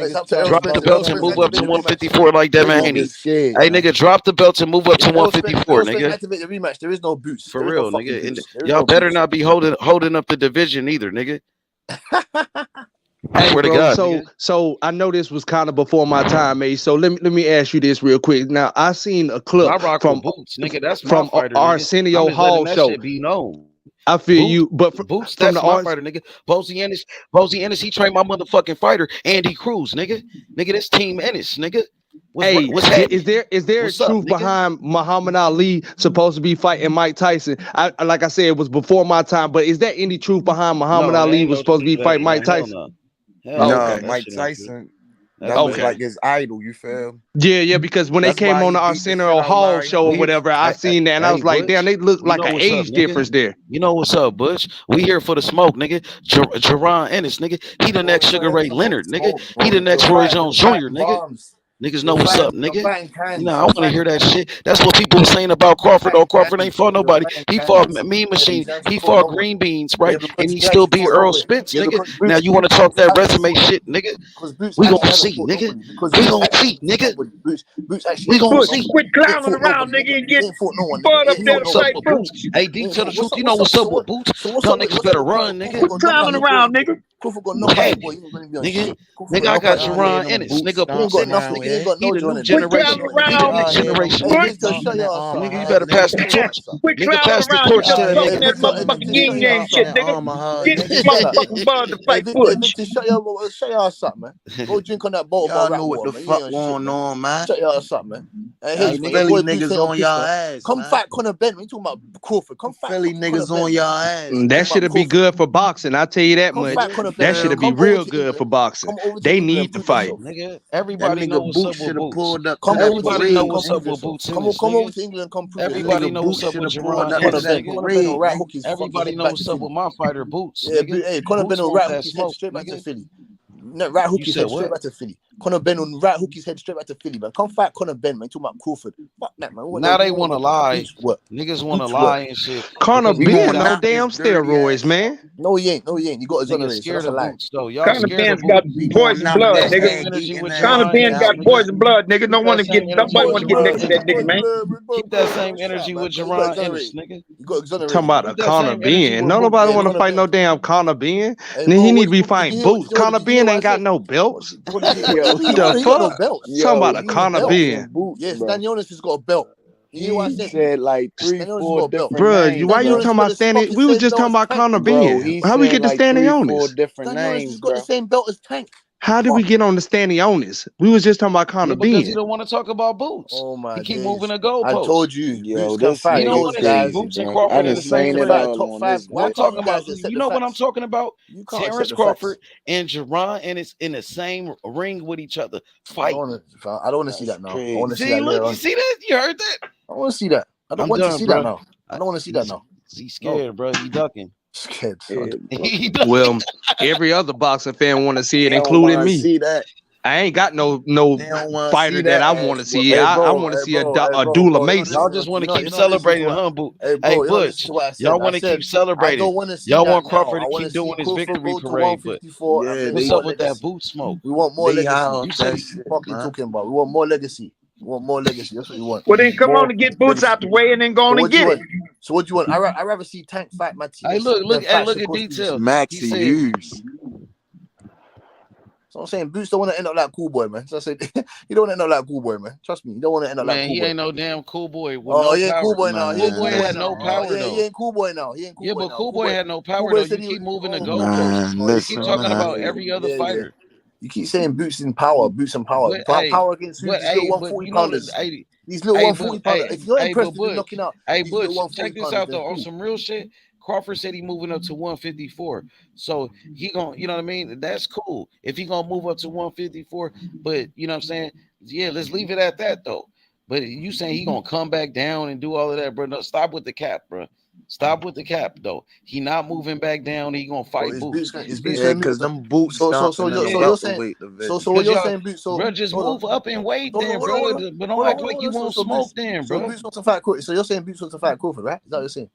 Drop the belt and move up to 154 like Devin Haney. Hey, nigga, drop the belt and move up to 154, nigga. Activate the rematch. There is no boost. For real, nigga. Y'all better not be holding up the division either, nigga. Hey, Swear to bro, God, so I know this was kind of before my time, mate. So let me ask you this real quick. Now I seen a clip from Boots, nigga. That's from my fighter, Arsenio nigga. Hall That show. shit be known. I feel you, but Boots, from that's the my fighter, nigga. Posey Ennis, he trained my motherfucking fighter, Andy Cruz, nigga. Nigga, this team Ennis, nigga. What's happening? Is there What's truth up, behind Muhammad Ali supposed to be fighting Mike Tyson? Like I said, it was before my time, but is there any truth behind Muhammad Ali was supposed to be fighting Mike Tyson? Nah, Mike Tyson. That was like his idol. You feel? Yeah, because when they came on the Arsenio Hall show or whatever, I seen that and I was like, damn, they look like an age difference there. You know what's up, Butch? We here for the smoke, nigga. Jerron Ennis, nigga. He the next Sugar Ray Leonard, nigga. He the next Roy Jones Jr., nigga. Niggas know what's up, nigga. You know, I want to hear that shit. That's what people were saying about Crawford. Oh, Crawford ain't fought nobody. He fought Mean Machine. He fought Green Beans, right? And he still beat Earl Spence, nigga. Now you want to talk that resume shit, nigga? We gonna see, nigga. We gonna see, nigga. We gonna see. Quit clowning around, nigga, and get brought up there to fight Boots. Hey, D, tell the truth. You know what's up with Boots? Y'all niggas better run, nigga. Quit clowning around, nigga. Nigga, I got Jerron Ennis. Nigga, Boots Ennis. He the new generation. He the next generation. Nigga, you better pass the torch. Nigga, pass the torch to that talking that nigga. motherfucking yin yang shit, nigga. Get this motherfucking bud to fight Butch. Show y'all something, man. Go drink on that bottle. Y'all know what the fuck going on, man. Show y'all something, man. Hey, Philly niggas on y'all ass. Come fight Conor Ben. We talking about Crawford. Come fight Philly niggas on y'all ass. That should be good for boxing. I tell you that much. That should be real good for boxing. They need to fight. Nigga, everybody know what's up with Boots. Everybody know what's up with Boots. Come over to England. Come prove it. Everybody know what's up with Jerron Ennis. Everybody know what's up with my fighter Boots. Hey, Conor Ben on right hooks head straight back to Philly. Right hooks head straight back to Philly. Conor Ben on right hooks head straight back to Philly, man. Come fight Conor Ben, man. Talking about Crawford. Fuck that, man. Now they want to lie. Niggas want to lie and shit. Conor Ben no damn steroids, man. No, he ain't. You got to scared of Boots, though. Y'all Conor Ben's got poison blood, nigga. Conor Ben got poison blood, nigga. Nobody want to get next to that nigga, man. Keep that same energy with Jerron Ennis, nigga. Talking about a Conor Ben. Nobody want to fight no damn Conor Ben. Then he need to be fighting Boots. Conor Ben ain't got no belts. The fuck? Talking about a Conor Ben. Yes, Daniel Jones has got a belt. He said like 3-4 different Bro, names. why you talking about standing? We was just talking about Conor Ben. How we get to standing on this? 4 different names, he's got the same belt as Tank. How did we get on the standing on this? We was just talking about Conor Ben. Because you don't want to talk about Boots. Oh my! He keep moving the goalpost. I told you, yo, this fight. You don't want to see Boots and Crawford in the same ring. I'm talking about. You know what I'm talking about? Terence Crawford and Jerron Ennis in the same ring with each other. Fight. I don't want to see that now. I want to see that. Look, you see that? You heard that? I want to see that. I don't want to see that now. I don't want to see that now. He's scared, bro. He ducking. Scared. Well, every other boxing fan want to see it, including me. See that. I ain't got no fighter that I want to see. I want to see a Dula Mason. Y'all just want to keep celebrating, huh, Boo? Hey, Butch, y'all want to keep celebrating. Y'all want Crawford to keep doing his victory parade, but what's up with that boot smoke? We want more legacy. You said fucking talking about. We want more legacy. We want more legacy. That's what you want. Well, then come on and get Boots out the way and then go on and get it. So what do you want? I'd rather see Tank fight my team. Hey, look at detail. Max to use. So I'm saying Boots don't want to end up like Cool Boy, man. So I said you don't want to end up like Cool Boy, man. Trust me, you don't want to end up like Cool Boy. Man, he ain't no damn Cool Boy. He ain't Cool Boy now. Cool Boy had no power though. He ain't Cool Boy now. Yeah, but Cool Boy had no power though. You keep moving the goalposts. You keep talking about every other fighter. You keep saying Boots in power, Boots in power. Power against who? These little 140 pounders. These little 140 pounders. If you're impressed with knocking out, hey Butch, check this out though. On some real shit. Crawford said he moving up to 154. So he gonna, you know what I mean? That's cool. If he gonna move up to 154, but you know what I'm saying? Yeah, let's leave it at that though. But you saying he gonna come back down and do all of that, bro? No, stop with the cap, bro. Stop with the cap though. He not moving back down. He gonna fight Boots. Yeah, because them Boots. So you're saying. So what you're saying, Boots? So bro, just move up and wait, then, bro. But don't act like you won't smoke, then, bro. So Boots wants to fight Crawford. So you're saying Boots wants to fight Crawford, right? Is that what you're saying?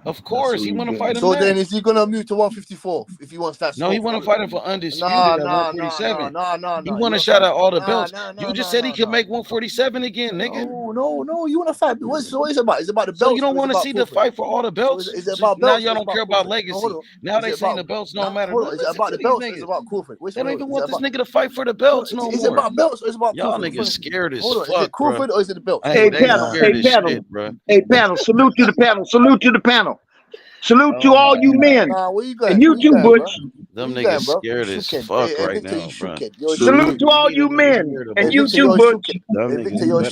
Of course, he want to fight him. So then, is he gonna move to 154 if he wants that? No, he want to fight him for undisputed at 147. No. He want to shout out all the belts. You just said he could make 147 again, nigga. No. You want to fight? What is it about? It's about the belts. So you don't want to see the fight for all the belts? Is it about belts? Now y'all don't care about legacy. Now they saying the belts don't matter. Is it about the belts? It's about Crawford. They don't even want this nigga to fight for the belts no more. Is it about belts? It's about y'all niggas scared as fuck. Is it Crawford or is it the belts? Hey panel. Salute to the panel. Salute to the panel. Salute to all you men. And you too, Butch. Them niggas scared as fuck right now, bro. Salute to all you men. And you too, Butch.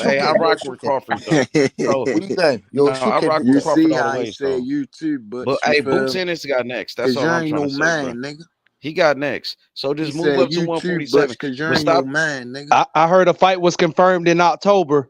Hey, I rock with Crawford, though. I rock with Crawford all the way, so. You too, Butch. But hey, Boots Ennis got next. That's all I'm trying to say, nigga. He got next. So just move up to 147. Because you're no man, nigga. I heard a fight was confirmed in October.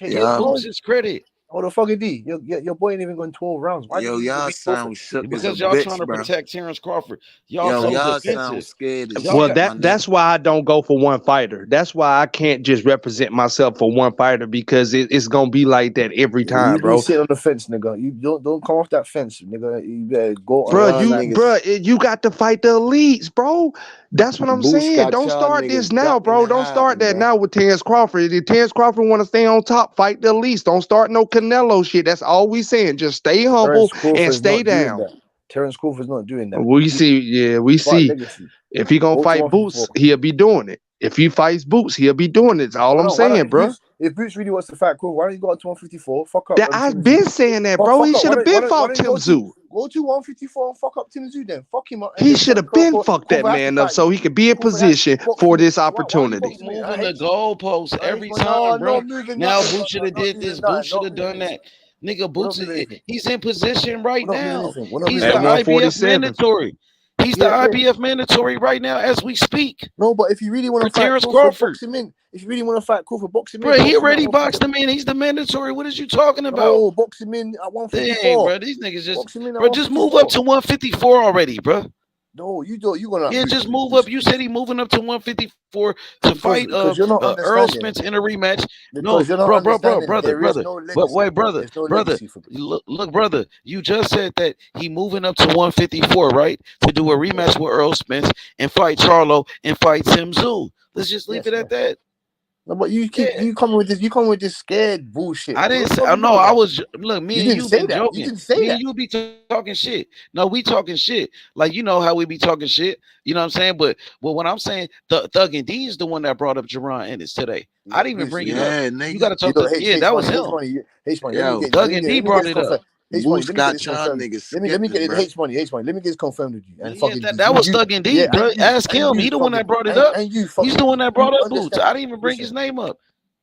Give Boots his credit. Oh, the fucking D. Your boy ain't even going 12 rounds. Why Yo, y'all sound shook as a Because y'all trying bitch, to bro. protect Terence Crawford. Y'all Yo, so y'all defensive. sound scared as Y'all shit, got- that's why I don't go for one fighter. That's why I can't just represent myself for one fighter because it's gonna be like that every time, You bro. be sitting on the fence, nigga. You don't come off that fence, nigga. You better go Bro, around. you got to fight the elites, bro. That's what I'm Boots saying. got Don't y'all start niggas this now, ducking bro. and Don't start hiding, that bro. now with Terence Crawford. If Terence Crawford want to stay on top, fight the elites. Don't start no Canelo shit. That's all we saying. Just stay humble and stay down. Terence Crawford's not doing that. We see. Legacy. If he gonna Go to fight 154. Boots, he'll be doing it. If he fights Boots, he'll be doing it. That's all I'm saying, bro. If Boots really wants to fight Crawford, why don't you go to 154? Fuck up. That I've been saying that, bro. He should have been fought Tim Tszyu. Go to 154 and fuck up Tim Tszyu then. Fuck him up. He should have been fucked that man up so he could be in position for this opportunity. Moving the goalposts every time, bro. Now Boots should have did this. Boots should have done that. Nigga, Boots, he's in position right now. He's the IBF mandatory. He's the IBF mandatory right now as we speak. No, but if you really want to fight Terence Crawford, Crawford, box him in. If you really want to fight Crawford, box him in. Bro, he Box him already at boxed 154. him in. He's the mandatory. What is you talking about? No, box him in at Dang, 154. bro. These niggas just, Box him in at bro, just move up 154. to 154 already, bro. No, you don't. You gonna Yeah, just move up. You said he moving up to 154 to fight because you're not Earl understanding. Spence in a rematch. No, Because you're not bro, understanding. brother. There is no But legacy. wait, brother, There's no legacy for Bruce. look, brother. You just said that he moving up to 154, right? To do a rematch with Earl Spence and fight Charlo and fight Tim Tszyu. Let's just leave it at that. No, but you keep you coming with this. You coming with this scared bullshit. I didn't say. What No, I was. Look, me You and didn't you say been that. joking. You didn't say Me that. and you be talking shit. No, we talking shit. Like you know how we be talking shit. You know what I'm saying? But when I'm saying Thug and D is the one that brought up Jerron Ennis today. I didn't even bring it up. You got to talk to. Yeah, that was him. H money. Let me get. Thug and D brought it up. H money. Let me get this confirmed. Let me get it. H money. Let me get this confirmed with you. And Yeah, that was Thug and D, bro. Ask him. He the one that brought it up. He's the one that brought up Boots. I didn't even bring his name up.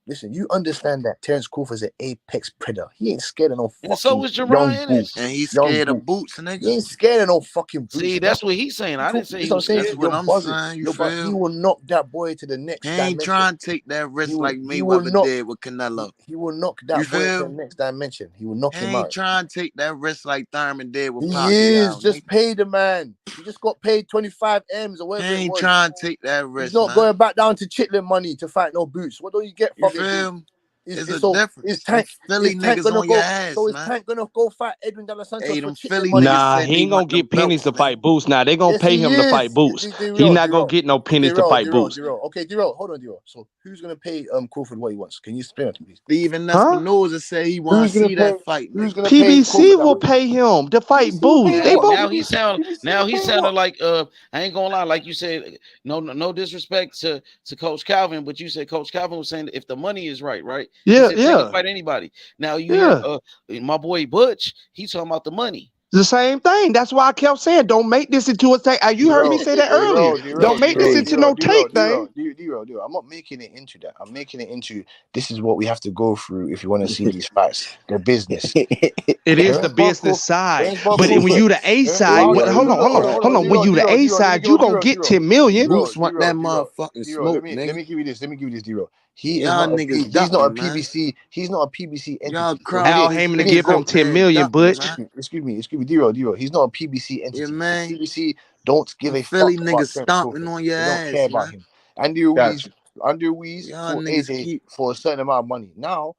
Listen, you understand that Terence Crawford is an apex predator. He ain't scared of no fucking and so was young Jerron Ennis. And he's scared of Boots, nigga. He ain't scared of no fucking Boots. See, that's what he's saying. I didn't say he was scared. That's what I'm saying. You feel? He will knock that boy to the next dimension. He ain't trying to take that risk like Mayweather did with Canelo. He will knock that boy to the next dimension. He will knock him out. He ain't trying to take that risk like Thurman did with He Pacquiao. is. Just pay the man. He just got paid 25 M's or whatever. He ain't trying to take that risk. He's not going back down to Chitlin money to fight no Boots. What don't you get from him? It's a so difference. Is Tank Philly niggas gonna on your ass, so man. is Tank gonna go fight Edwin De La Santos Hey, for them Chitlin Philly money? niggas Nah, said he ain't gonna get pennies to fight Boots. Now they gonna pay him to fight Boots. He not gonna get no pennies to fight Boots. Okay, D-Roll, hold on, D-Roll. So who's gonna pay Crawford what he wants? Can you explain it to me? Steven Espinoza say he wants to see that fight. Who's gonna PBC will pay him to fight Boots. They both. Now he sounded like I ain't gonna lie, like you said, no disrespect to Coach Calvin, but you said Coach Calvin was saying if the money is right. Yeah, he said, fight anybody. Now you hear my boy Butch, he's talking about the money. The same thing. That's why I kept saying, don't make this into a tank. You heard me say that earlier. Don't make this into no tank thing. I'm not making it into that. I'm making it into this is what we have to go through if you want to see these fights. The business. It is the business side. But when you the A side, hold on. When you the A side, you gonna get 10 million. Boots want that motherfucking smoke, nigga. Let me give you this, D-Roll. He's not a PBC. He's not a PBC entity. Al Heyman to give him 10 million, Butch. Excuse me, D-Roll. He's not a PBC entity. Yeah, man. PBC don't give a Philly fuck niggas about stomping on your ass. They don't care about him. Andy Ruiz for AJ for a certain amount of money. Now,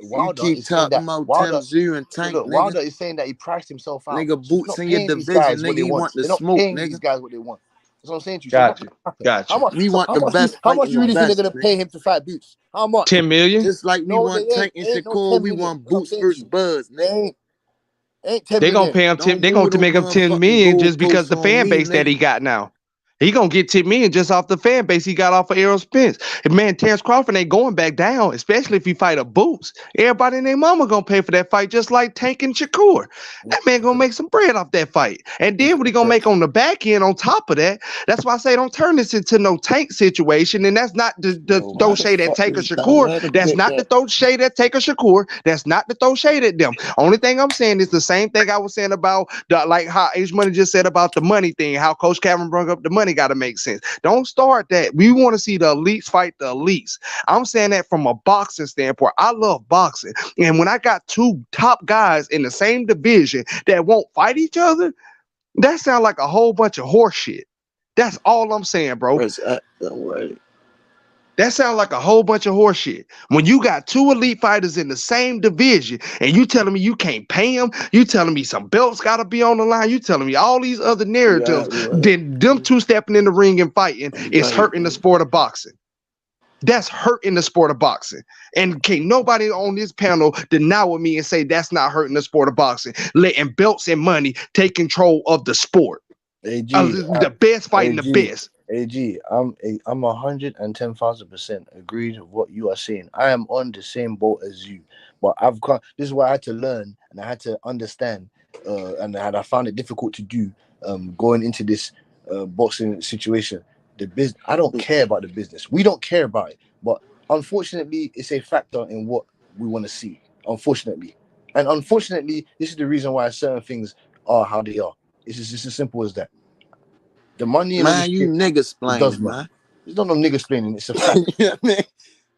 Wilder is saying that Wilder is saying that he priced himself out. Nigga, Boots in your division, nigga. He want the smoke, nigga. These guys what they want. That's what I'm saying to you. Gotcha. How much? We want the best. How much you really think they're gonna pay him to fight Boots? How much? 10 million. Just like we want Tank and Shakur, we want Boots versus Buzz, nigga. Ain't 10 they gonna pay him 10. They gonna make him 10 million just because the fan base that he got now. He gonna get 10 million just off the fan base he got off of Errol Spence. And man, Terence Crawford ain't going back down, especially if he fight a Boots. Everybody and their mama gonna pay for that fight, just like Tank and Shakur. That man gonna make some bread off that fight. And then what he gonna make on the back end on top of that? That's why I say don't turn this into no Tank situation. And that's not the throw shade at Tank or Shakur. That's not the throw shade at Tank or Shakur. That's not the throw shade at them. Only thing I'm saying is the same thing I was saying about like how H Money just said about the money thing, how Coach Calvin brought up the money got to make sense. Don't start that. We want to see the elites fight the elites. I'm saying that from a boxing standpoint. I love boxing. And when I got two top guys in the same division that won't fight each other, that sounds like a whole bunch of horse shit. That's all I'm saying, bro. Don't worry. That sounds like a whole bunch of horse shit. When you got two elite fighters in the same division and you telling me you can't pay them, you telling me some belts got to be on the line, you telling me all these other narratives, then them two stepping in the ring and fighting is hurting the sport of boxing. That's hurting the sport of boxing. And can't nobody on this panel deny with me and say that's not hurting the sport of boxing. Letting belts and money take control of the sport. The best fighting the best. AG, I'm 110,000% agreed with what you are saying. I am on the same boat as you, but this is what I had to learn and I had to understand, and I found it difficult to do going into this boxing situation. The business, I don't care about the business. We don't care about it, but unfortunately, it's a factor in what we want to see. Unfortunately, this is the reason why certain things are how they are. It's just as simple as that. The money, man, you niggas playing, man. It's not no nigga explaining. It's a fact. Yeah, man.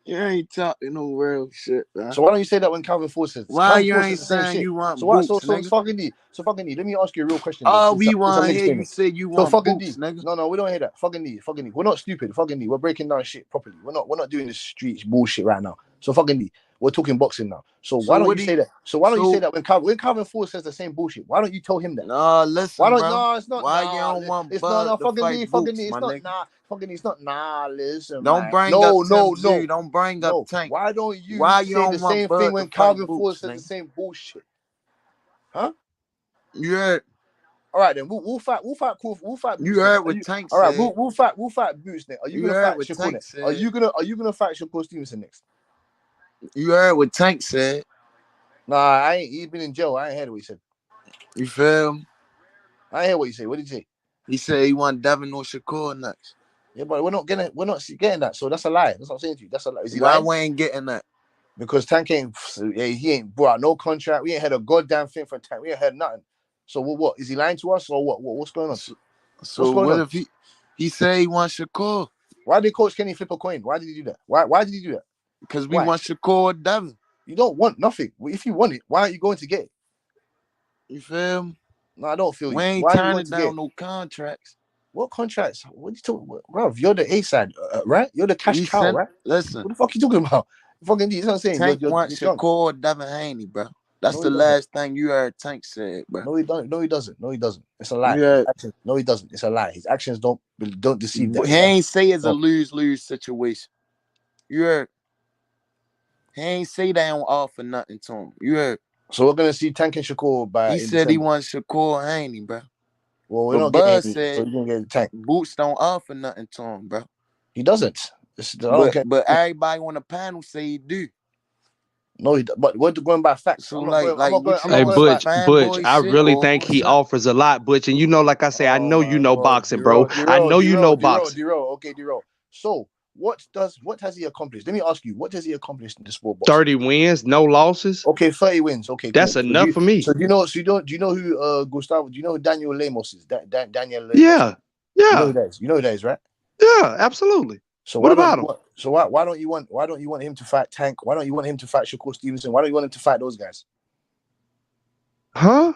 You ain't talking no real shit, man. So why don't you say that when Calvin Ford says? Why Calvin you Ford ain't says the same saying shit. you want So what? boots, So nigga? fucking D. So fucking D. Let me ask you a real question. All Since we I'm want to nigga hear you explaining. say you So want fucking boots, D. nigga. No, we don't hear that. Fucking D. Fucking D. We're not stupid. Fucking D. We're breaking down shit properly. We're not doing this street bullshit right now. So fucking D. We're talking boxing now. So why So don't what you do say you? that? So why don't you say So that when Calvin Ford says the same bullshit? Why don't you tell him that? nah, Why listen, don't? bro. No, it's not. Why you Nah, don't want it's not. Bud No, to fucking D. fight Fucking Boots, D. It's my not. nigga? Nah, fucking D. It's not. Nah, listen, Don't man. bring up No, Tim no, Z. no, Don't bring up no. Tank. Why don't you Why you say the don't want same thing Bud to when fight Calvin Ford Boots, says the nigga? same bullshit? Huh? You heard? All right, then we'll fight. We'll fight. We'll fight You Boots next. heard what Tank All right, said. we'll fight. We'll fight Boots next. Are you You gonna heard fight what Shakur Tank next? Are said. you gonna fight Shakur Stevenson next? You heard what Tank said. Nah, I ain't. He's been in jail. I ain't heard what he said. You feel me? I ain't heard what he said. What did he say? He said he want Devin or Shakur next. Yeah, but we're not getting that. So that's a lie. That's what I'm saying to you. That's a lie. Is he Why lying? we ain't getting that? Because Tank ain't. He ain't brought out no contract. We ain't had a goddamn thing from Tank. We ain't had nothing. So what? Is he lying to us or what? What's going on? So what if he say he wants Shakur? Why did Coach Kenny flip a coin? Why did he do that? Why did he do that? Because we want Shakur or Devin. You don't want nothing. If you want it, why aren't you going to get it? You feel me? No, I don't feel we you. ain't Why are you turning going to get down no contracts. What contracts? What are you talking about? Bro, you're the A side, right? You're the cash We cow, sent. right? Listen, What the fuck are you talking about? Fucking D, you know what I'm saying? Tank You're wants drunk. Shakur or Devin Haney, bro. That's No, the he doesn't. last thing you heard Tank said, bro. No, he don't. No, he doesn't. No, he doesn't. It's a lie. Yeah. No, he doesn't. It's a lie. His actions don't deceive that. He ain't say it's a lose-lose situation. You heard? He ain't say they don't offer nothing to him. You heard? So we're gonna see Tank and Shakur He in said December. he wants Shakur Haney, bro. Well, we're But not Bud getting said so you're gonna get Tank. Boots don't offer nothing to him, bro. He doesn't. But everybody on the panel say he do. No, but we're going by facts. So I'm not going. Hey, Butch, I really think he offers a lot, Butch. And you know, like I say, I know you know boxing, bro. I know you know boxing. Okay, D-Roll. So what has he accomplished? Let me ask you, what has he accomplished in the sport boxing? 30 wins, no losses. Okay, 30 wins. Okay, that's cool. enough for me. So do you know who Gustavo? Do you know who Daniel Lemos is? Daniel Lemos. Yeah. You know who that is. You know who that is, right? Yeah, absolutely. So what about him? Why don't you want him to fight Tank? Why don't you want him to fight Shakur Stevenson? Why don't you want him to fight those guys? Huh?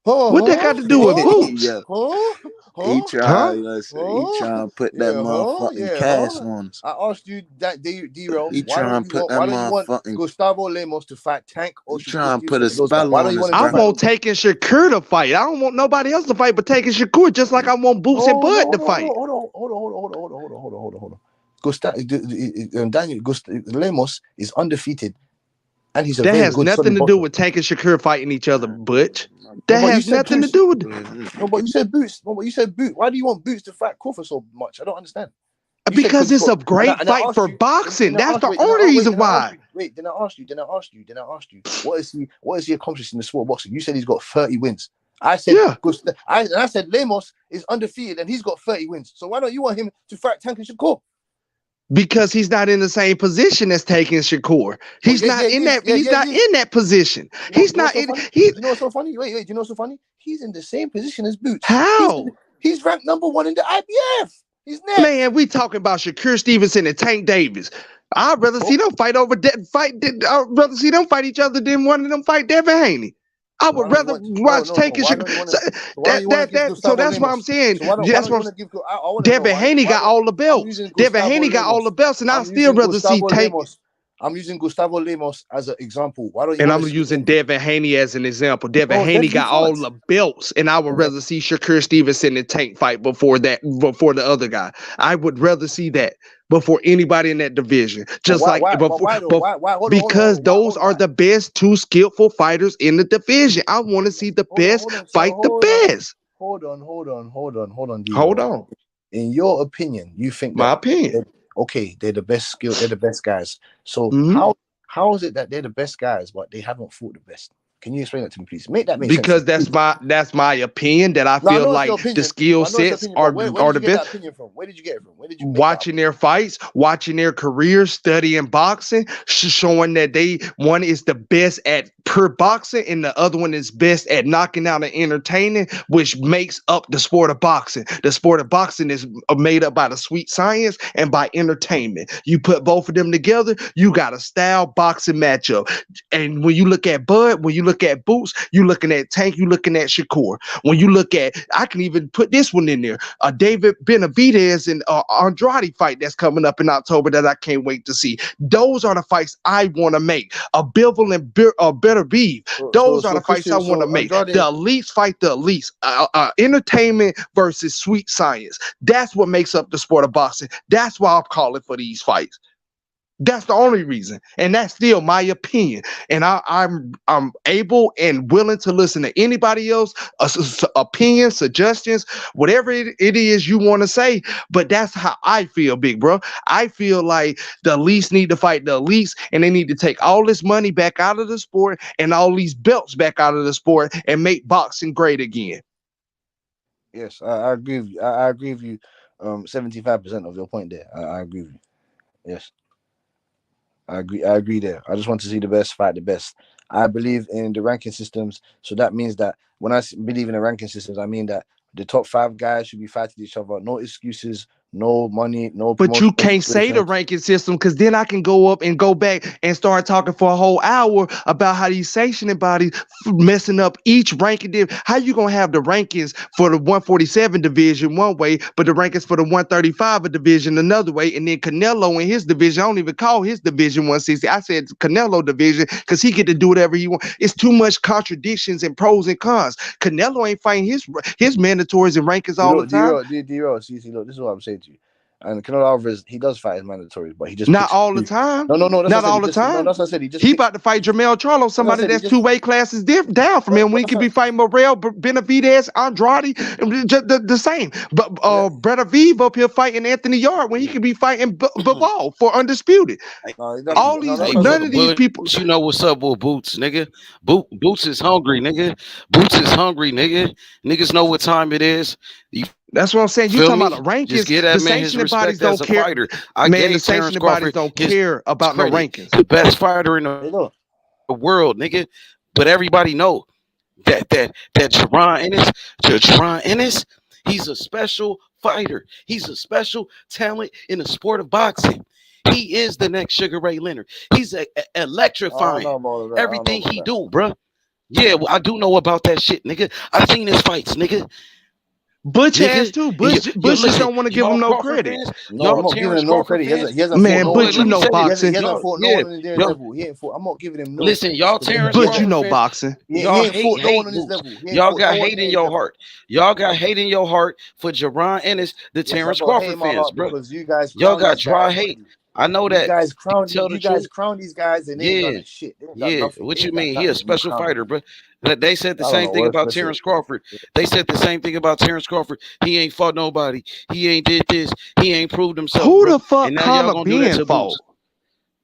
What that got to do with Boots? Yeah. He trying to put that motherfucking cast on us. I asked you that D-Roll. He trying to put that why don't you want motherfucking Gustavo Lemos to fight Tank or Shakur trying to put a Stevenson? spell on us, I want taking Shakur to fight. I don't want nobody else to fight but taking Shakur, just like I want Boots and Bud to fight. Hold on. Daniel Lemos is undefeated, and he's a that very has good nothing to boxer. do with Tank and Shakur fighting each other, Butch. That has nothing to do with it. No, but you said Boots. No, but you said Boots. Why do you want Boots to fight Crawford so much? I don't understand. Because it's a great fight for boxing. That's the only reason why. Then I asked you. What is he accomplished in the sport of boxing? You said he's got 30 wins. I said, I said Lemos is undefeated and he's got 30 wins. So why don't you want him to fight Tank and Shakur? Because he's not in the same position as taking Shakur. He's not in that. He's not in that position. He's not in. You know what's so funny? Wait. Do you know what's so funny? He's in the same position as Boots. How? He's ranked number 1 in the IBF. He's next. Man, we talking about Shakur Stevenson and Tank Davis. I'd rather see them fight over I'd rather see them fight each other than one of them fight Devin Haney. I would rather watch Tank and Shakur. So that's why I'm saying. That's what Devin Haney got all the belts. Devin Haney got all the belts, and I still rather see Tank. I'm using Gustavo Lemos as an example. Why don't you? And I'm using Devin Haney as an example. Devin Haney got all the belts, and I would rather see Shakur Stevenson and Tank fight before the other guy. I would rather see that before anybody in that division. Just because those are the best two skillful fighters in the division. I want to see the best fight the best. Hold on. In your opinion, you think my opinion? Okay, they're the best skill. They're the best guys. So how is it that they're the best guys, but they haven't fought the best? Can you explain that to me, please? Make that make Because sense. that's my opinion that I No, I feel know it's like your the opinion. skill I know it's your sets opinion, but where are did the you get that best. opinion from? Where did you get it from? Where did you make that Watching their fights, watching their careers, studying boxing, showing that one is the best at pure boxing and the other one is best at knocking out and entertaining, which makes up the sport of boxing. The sport of boxing is made up by the sweet science and by entertainment. You put both of them together, you got a style boxing matchup. And when you look at Bud, when you look at Boots, you looking at Tank, you looking at Shakur. When you look at, I can even put this one in there, David Benavidez and Andrade fight that's coming up in October that I can't wait to see. Those are the fights I want to make. A Bivol and Better Beef. Those are the fights I want to make. Andrade, the elites fight the elites. Entertainment versus sweet science. That's what makes up the sport of boxing. That's why I'm calling for these fights. That's the only reason, and that's still my opinion. And I'm able and willing to listen to anybody else, opinions, suggestions, whatever it is you want to say. But that's how I feel, big bro. I feel like the elites need to fight the elites, and they need to take all this money back out of the sport and all these belts back out of the sport and make boxing great again. Yes, I agree with you. I agree with you. 75% of your point there. I agree with you. Yes. I agree there. I just want to see the best fight the best. I believe in the ranking systems. So that means that when I believe in the ranking systems, I mean that the top 5 guys should be fighting each other. No excuses, no money, no But promotion. you can't say the ranking system, because then I can go up and go back and start talking for a whole hour about how these sanctioning bodies messing up each ranking. How you gonna have the rankings for the 147 division one way, but the rankings for the 135 division another way, and then Canelo in his division, I don't even call his division 160. I said Canelo division because he get to do whatever he wants. It's too much contradictions and pros and cons. Canelo ain't fighting his mandatories and rankings all the time. See, look, this is what I'm saying to you. And Canelo Alvarez, he does fight his mandatories, but he just not all the time. No. That's not all the time. No, that's what I said. He about to fight Jermell Charlo, somebody that's 2 weight classes down from him. When he could be fighting Morrell, Benavidez, Andrade, the same. But Brett Aviv up here fighting Anthony Yard when he could be fighting Bivol for undisputed. All these, none of these people. You know what's up with Boots, nigga? Boots is hungry, nigga. Boots is hungry, nigga. Niggas know what time it is. That's what I'm saying. You talking about the rankings? Just get that the man his respect bodies as a care. fighter. I man, the gave Terence sanctioning Crawford bodies don't care about no rankings. The best fighter in the world, nigga. But everybody know that Jaron Ennis, he's a special fighter. He's a special talent in the sport of boxing. He is the next Sugar Ray Leonard. He's electrifying everything he do, bro. Yeah, well, I do know about that shit, nigga. I seen his fights, nigga. Butch has too. Butch just don't want to give him no credit. No, I'm not giving him no credit. He hasn't man, fought Butch, you know boxing. He hasn't fought no one in their level. He ain't fought. I'm not giving him no. Listen, y'all, Terence Butch, you know boxing. Y'all hate no one on his level. Y'all got hate in your heart. Y'all got hate in your heart for Jaron Ennis, the Terence Crawford fans, bro. Because you guys, y'all got dry hate. I know that. You guys crown these guys and they ain't done shit. Yeah, what you mean? He a special fighter, bro. They said the same thing about Terence Crawford. They said the same thing about Terence Crawford. He ain't fought nobody. He ain't did this. He ain't proved himself. Who the fuck Conor being fought?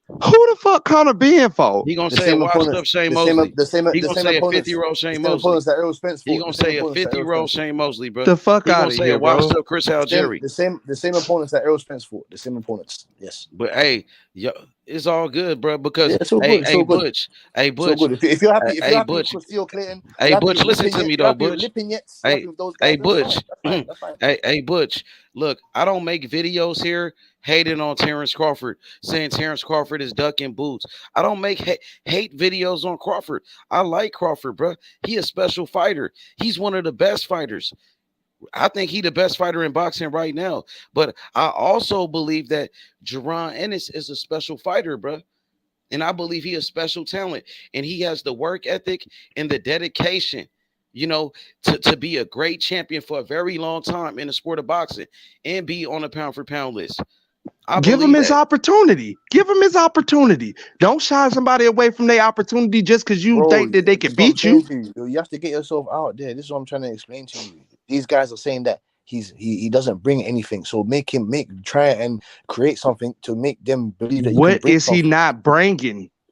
Who the fuck Conor being fought? He gonna say a washed up Shane Mosley. He gonna say a 50-year-old Shane Mosley. He gonna say a 50-year-old Shane Mosley, bro. The fuck out of here, bro. He gonna say a washed up Chris Algieri. The same opponents that Errol Spence fought. The same opponents. Yes. But hey, yo, it's all good, bro. Because Butch, if you're happy, with Steele Clayton, Butch, listen to me though, Butch. Butch. That's fine. Hey, Butch. Look, I don't make videos here hating on Terence Crawford, saying Terence Crawford is ducking Boots. I don't make hate videos on Crawford. I like Crawford, bro. He a special fighter. He's one of the best fighters. I think he the best fighter in boxing right now. But I also believe that Jaron Ennis is a special fighter, bro. And I believe he is special talent. And he has the work ethic and the dedication, you know, to be a great champion for a very long time in the sport of boxing and be on a pound-for-pound list. Give him his opportunity. Give him his opportunity. Don't shy somebody away from their opportunity just because you think that they can beat you. You have to get yourself out there. This is what I'm trying to explain to you. These guys are saying that he doesn't bring anything. So try and create something to make them believe that. What is he not bringing?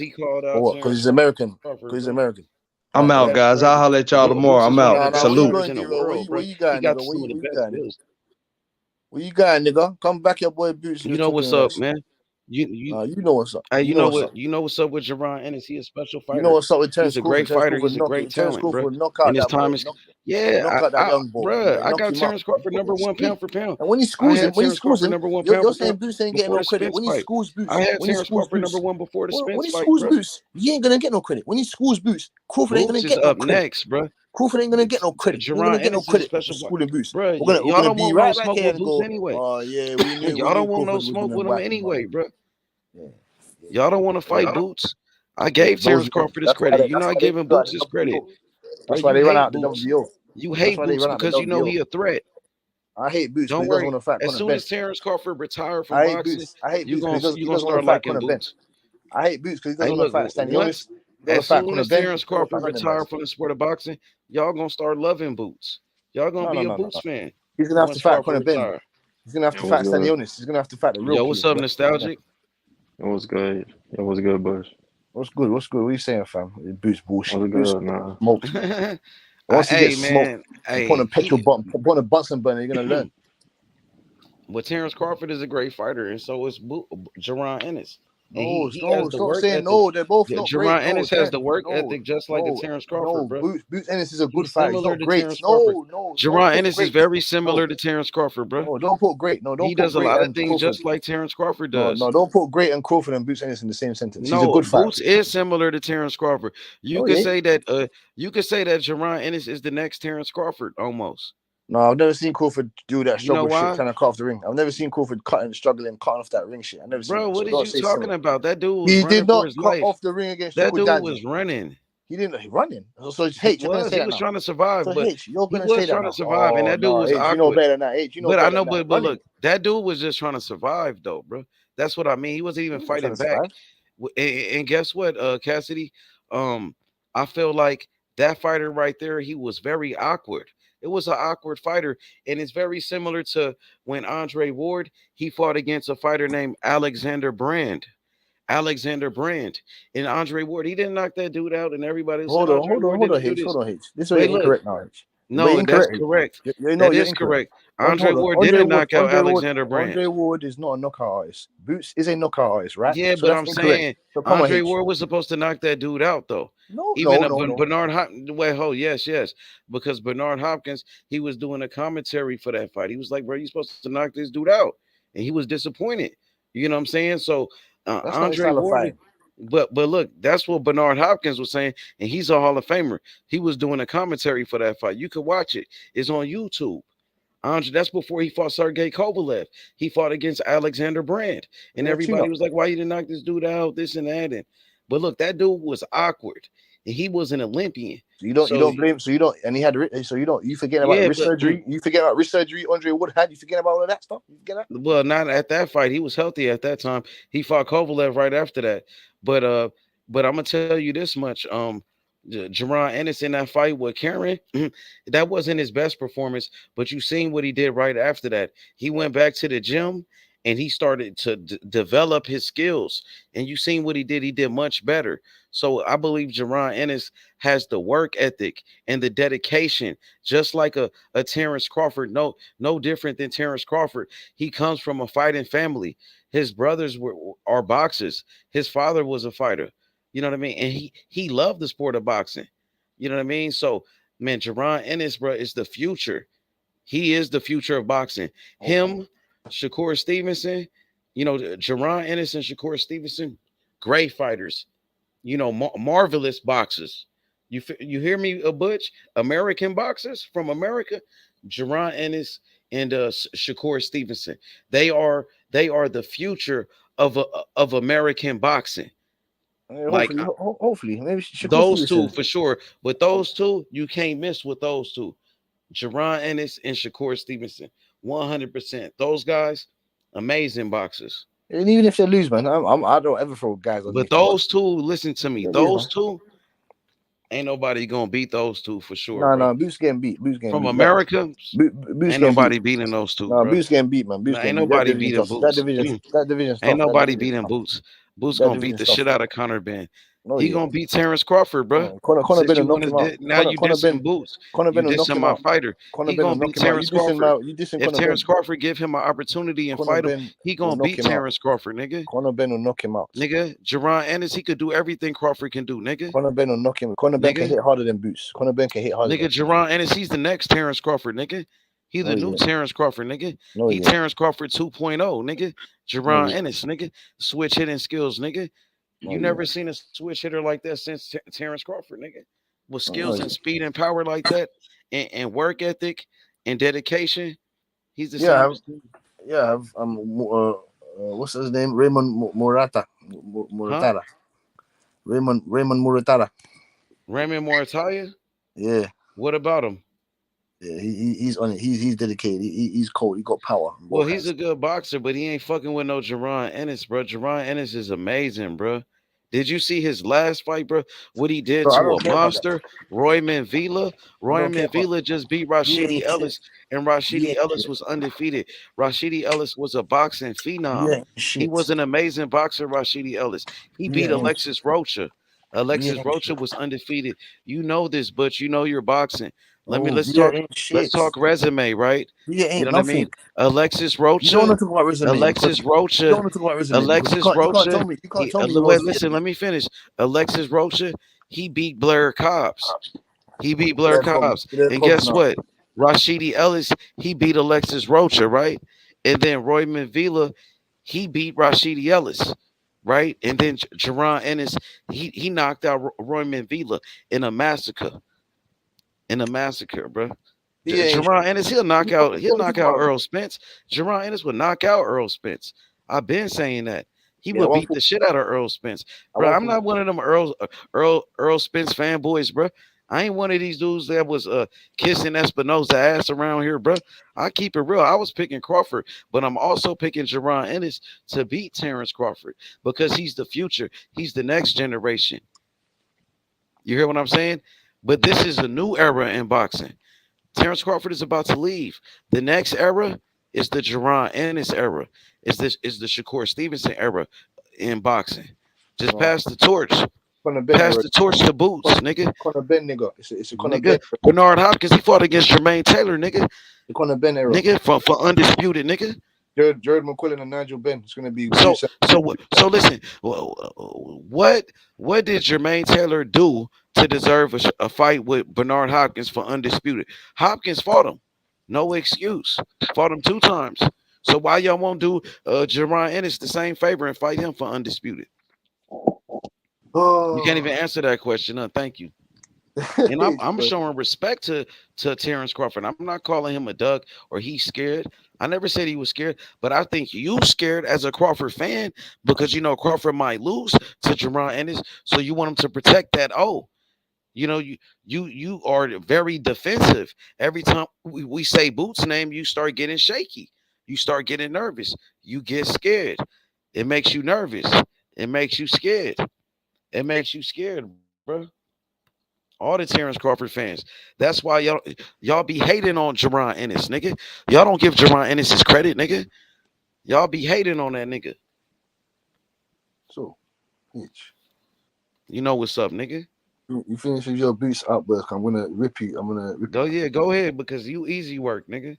he called out Or because Terence he's American. Crawford, Because he's bro. American. I'm out, guys. I'll holler at y'all tomorrow. Boots I'm is one of out. the Nah, best where you Salute. fighters going, in the D-Roll? world, bro. Where you He got, got nigga? some of the Where you best got, nigga? skills. Where you going, nigga? Come back, your boy Boots. You know what's up, man. You you know what's up. Hey, You know what's up. you know what's up with Jerron Ennis. He a special You know fighter. what's up with He's Terence a Crawford. great Terence fighter. Crawford He's a great Terence talent, bro. Crawford knock And out his that boy. time is Knock yeah, out that young boy. bro. Yeah, I knock got him out. Terence Crawford number one pound for pound. And when he I schools him, had Terence Crawford number one pound you're for saying pound Boots ain't getting before no the credit. Spence When he fight. schools Boots, I had when he Terence schools Crawford number Boots, one before the when Spence he fight, schools bro. Boots, he ain't gonna get no credit. When he schools Boots, Crawford ain't gonna Boots is get no up credit. next, bro. Crawford ain't gonna get no credit. He ain't gonna Jerron get no Ennis is a credit for special fighter. schooling Boots. Bro, We're y'all gonna don't be want no right back smoke here with and Boots go, anyway. oh yeah, we Y'all knew don't want no Crawford was smoke gonna with him wipe him up. anyway, bro. Yeah. Y'all don't want to fight Boots. I Yeah, gave Terence Crawford his credit. You're not giving Boots his credit. Bro, That's why you they run hate out the Boots. WBO. You That's hate why they Boots run out the because you know WBO. he a threat. I hate Boots because Don't he doesn't worry. want to fight As Conor soon Ben. as Terence Crawford retire from I hate boxing, Boots. I hate you Boots gonna because he you gonna doesn't want to start fight liking Conor Ben. Boots. I hate Boots because he Hey, doesn't want to look, fight Stanley once Onis. He doesn't want as to fight soon Conor as Ben. Terence He doesn't want to Crawford fight none of them retire guys. from the sport of boxing, y'all gonna start loving Boots. Y'all gonna be a No. Boots fan He's gonna have to once fight Crawford Conor Ben. retire. He's gonna have to It was fight Stanley good. Onis. He's gonna have to fight the real Yo, what's killers, up, bro. nostalgic? It was good. It was good, Bush. What's good? What's good? What are you saying, fam? Boots It bullshit. was Boots good, man. smoked. Once he Hey gets smoked man, and put on hey a petrol button, put on a Bunsen burner, you're gonna learn. But Terence Crawford is a great fighter, and so is Jerron Ennis. And No, he has no, the stop work saying ethic. no. They're both Yeah, not great. Jerron No, Ennis has the work no, ethic just like a no, Terence Crawford, no. bro. Boots Ennis is a good He's fighter. He's similar not to great. Terence Crawford. No, don't Jerron put Ennis is great. very No, similar to Terence Crawford, bro. no, don't put great. No, He don't put does a great lot of and things Crawford. just like Terence Crawford No, does. don't put great and Crawford and Boots Ennis in the same sentence. He's a No, good fighter. Boots is similar to Terence Crawford. No, he ain't. You could say that Jerron Ennis is the next Terence Crawford almost. No, I've never seen Crawford do that You know struggle shit why? trying to cut off the ring. I've never seen Crawford cutting off that ring shit. I've never seen Bro, that. what So is don't you say talking similar. about? That dude was He running did for not his cut life. off the ring against That Shakur dude Stevenson. was running. He didn't. He running. So it's He H. You're gonna was. say He that was now. trying to survive, So but H, you're he gonna say was that trying to now. survive, and Oh that dude no, was H, you know awkward. better than that. H, you know But I better know, than that. but Running. look, that dude was just trying to survive, though, bro. That's what I mean. He wasn't even He wasn't trying fighting to back. survive. And guess what, Cassidy? I feel like that fighter right there, he was very awkward. It was an awkward fighter, and it's very similar to when Andre Ward he fought against a fighter named Alexander Brand. Alexander Brand and Andre Ward. He didn't knock that dude out, and everybody was saying Andre Ward didn't do H, this. hold on, H. This is where But you're look, incorrect now, H. But you're no, that's incorrect, H. correct. You know That you're is incorrect. correct. Andre Hold on. Ward didn't knock out Alexander Brand. Andre Ward is not a knockout artist. Boots is a knockout artist, right? Yeah, So but that's I'm incorrect. saying So come on, Andre H. Ward was supposed to knock that dude out, though. No, Even no, no, no. Bernard Hopkins, yes, because Bernard Hopkins, he was doing a commentary for that fight. He was like, "Bro, you supposed to knock this dude out," and he was disappointed. You know what I'm saying? So That's not his Andre style of Ward, fighting. but look, that's what Bernard Hopkins was saying, and he's a Hall of Famer. He was doing a commentary for that fight. You could watch it. It's on YouTube. Andre, that's before he fought Sergey Kovalev. He fought against Alexander Brand, and Yeah, tune everybody up. was like, "Why you didn't knock this dude out? This and that." And but look, that dude was awkward, and he was an Olympian. So you So don't blame. So you don't, and he had. So you forget about yeah, wrist surgery. You forget about wrist surgery. Andre Wood had. You forget about all of that stuff. You forget that. well, not at that fight. He was healthy at that time. He fought Kovalev right after that. But I'm gonna tell you this much. Jerron Ennis in that fight with Karen, that wasn't his best performance, but you seen what he did right after that. He went back to the gym and he started to develop his skills. And you seen what he did. He did much better. So I believe Jerron Ennis has the work ethic and the dedication, just like a Terence Crawford. No different than Terence Crawford. He comes from a fighting family. His brothers are boxers. His father was a fighter. You know what I mean? And he loved the sport of boxing. You know what I mean? So, man, Jerron Ennis, bro, is the future. He is the future of boxing. Him, Shakur Stevenson, Jerron Ennis and Shakur Stevenson, great fighters. Marvelous boxers. You hear me, Butch? American boxers from America, Jerron Ennis and Shakur Stevenson. They are the future of American boxing. Like Hopefully, maybe those two for sure. But those two, you can't miss with those two. Jerron Ennis and Shakur Stevenson, 100%. Those guys, amazing boxers. And even if they lose, man, I don't ever throw guys on. But those two, listen to me. Those two, ain't nobody gonna beat those two for sure. No, Boots getting beat. From America, ain't nobody beating those two. No, bro. Boots getting beat, man. Boots Ain't getting beat. nobody beating That Boots. division. That division's tough. Ain't nobody beating Boots. Boots That gonna beat the shit out of Conor Ben. No, He yeah. gonna beat Terence Crawford, bro. Conor Since Ben will you knock want him out. to now you Conor dissing Ben, Boots, Conor you Ben will knock dissing him my out. fighter. Conor He Ben will gonna knock beat him out. You Terence dissing Crawford. about you dissing If Conor Terence Ben. Crawford give him an opportunity and Conor fight him, Ben he will gonna knock beat him out. Terence Crawford, nigga. Conor Ben will knock him out. Nigga, Jerron Ennis, he could do everything Crawford can do, nigga. Conor Ben will knock him. Conor Ben can Nigga, hit harder than Boots. Conor Ben can hit harder nigga, than Boots. Jerron Ennis, he's the next Terence Crawford, nigga. He No, the new yeah. Terence Crawford, nigga. No, He yeah. Terence Crawford 2.0, nigga. No, Jerron yeah. Ennis, nigga. Switch hitting skills, nigga. No, You yeah. never seen a switch hitter like that since Terence Crawford, nigga. With No, skills yeah. and speed and power like that, and work ethic and dedication, he's the Yeah, same I've, as dude. yeah. What's his name? Raymond Murata. Huh? Muratara. Raymond Muratara. Raymond Morataya? Yeah. What about him? Yeah, he's on it. He's dedicated. He's cold. He got power on Well, both he's hands. a good boxer, but he ain't fucking with no Jerron Ennis, bro. Jerron Ennis is amazing, bro. Did you see his last fight, bro? What he did Bro, I to don't a care about that. monster, Royman Vila? I don't care Royman about. Vila just beat You Rashidi ain't shit. Ellis, and You Rashidi ain't Ellis shit. was undefeated. Rashidi Ellis was a boxing You phenom. ain't He shit. was an amazing boxer, Rashidi Ellis. He You beat ain't shit. Alexis Rocha. You Alexis ain't Rocha shit. was undefeated. You know this, but you know you're boxing. Oh, Let's you talk. ain't Let's shit. talk resume, right? You You ain't know what I mean? nothing. Alexis You don't Rocha, want to talk about resume because Alexis you don't Rocha, want to talk about resume because Alexis you can't Rocha. tell me Wait, Rose listen, let me finish. Alexis Rocha, he beat Blair Cobbs. He beat Get Blair that problem. Cobbs. Get that And problem guess now. what? Rashidi Ellis, he beat Alexis Rocha, right? And then Royman Vila, he beat Rashidi Ellis, right? And then Jerron Ennis, he knocked out Royman Vila in a massacre. In a massacre, bro. He ain't Jerron Ennis, shit. You he'll don't want to knock talk out about. Earl Spence. Jerron Ennis would knock out Earl Spence. I've been saying that. He Yeah, would beat the shit out of Earl Spence. I Bro, won't I'm put. not one of them Earl Spence fanboys, bro. I ain't one of these dudes that was kissing Espinosa ass around here, bro. I keep it real. I was picking Crawford, but I'm also picking Jerron Ennis to beat Terence Crawford because he's the future. He's the next generation. You hear what I'm saying? But this is a new era in boxing. Terence Crawford is about to leave. The next era is the Jerron Ennis era. Is the Shakur Stevenson era in boxing. Just No, pass the torch. Conor Ben Pass era. the torch to Boots, nigga. Conor Ben nigga. It's a Conor Ben. Nigga. Bernard Hopkins, he fought against Jermaine Taylor, nigga. The Conor Ben era. Nigga, for undisputed, nigga. Jared McQuillan and Nigel Ben. It's gonna be So Bruce. so listen. What did Jermaine Taylor do to deserve a fight with Bernard Hopkins for undisputed? Hopkins fought him. No excuse. Fought him 2 times. So why y'all won't do Jerron Ennis the same favor and fight him for undisputed? You can't even answer that question. Thank you. And I'm showing respect to Terence Crawford. I'm not calling him a duck or he's scared. I never said he was scared, but I think you scared as a Crawford fan because you know Crawford might lose to Jerron Ennis, so you want him to protect that. Oh, you know you are very defensive. Every time we say Boots' name, you start getting shaky. You start getting nervous. You get scared. It makes you nervous. It makes you scared. It makes you scared, bro. All the Terence Crawford fans. That's why y'all be hating on Jerron Ennis, nigga. Y'all don't give Jerron Ennis his credit, nigga. Y'all be hating on that nigga. So, Hitch. You know what's up, nigga. You finish with your Boots outburst. I'm gonna rip you. I'm gonna rip Go you. yeah, go ahead because you easy work, nigga.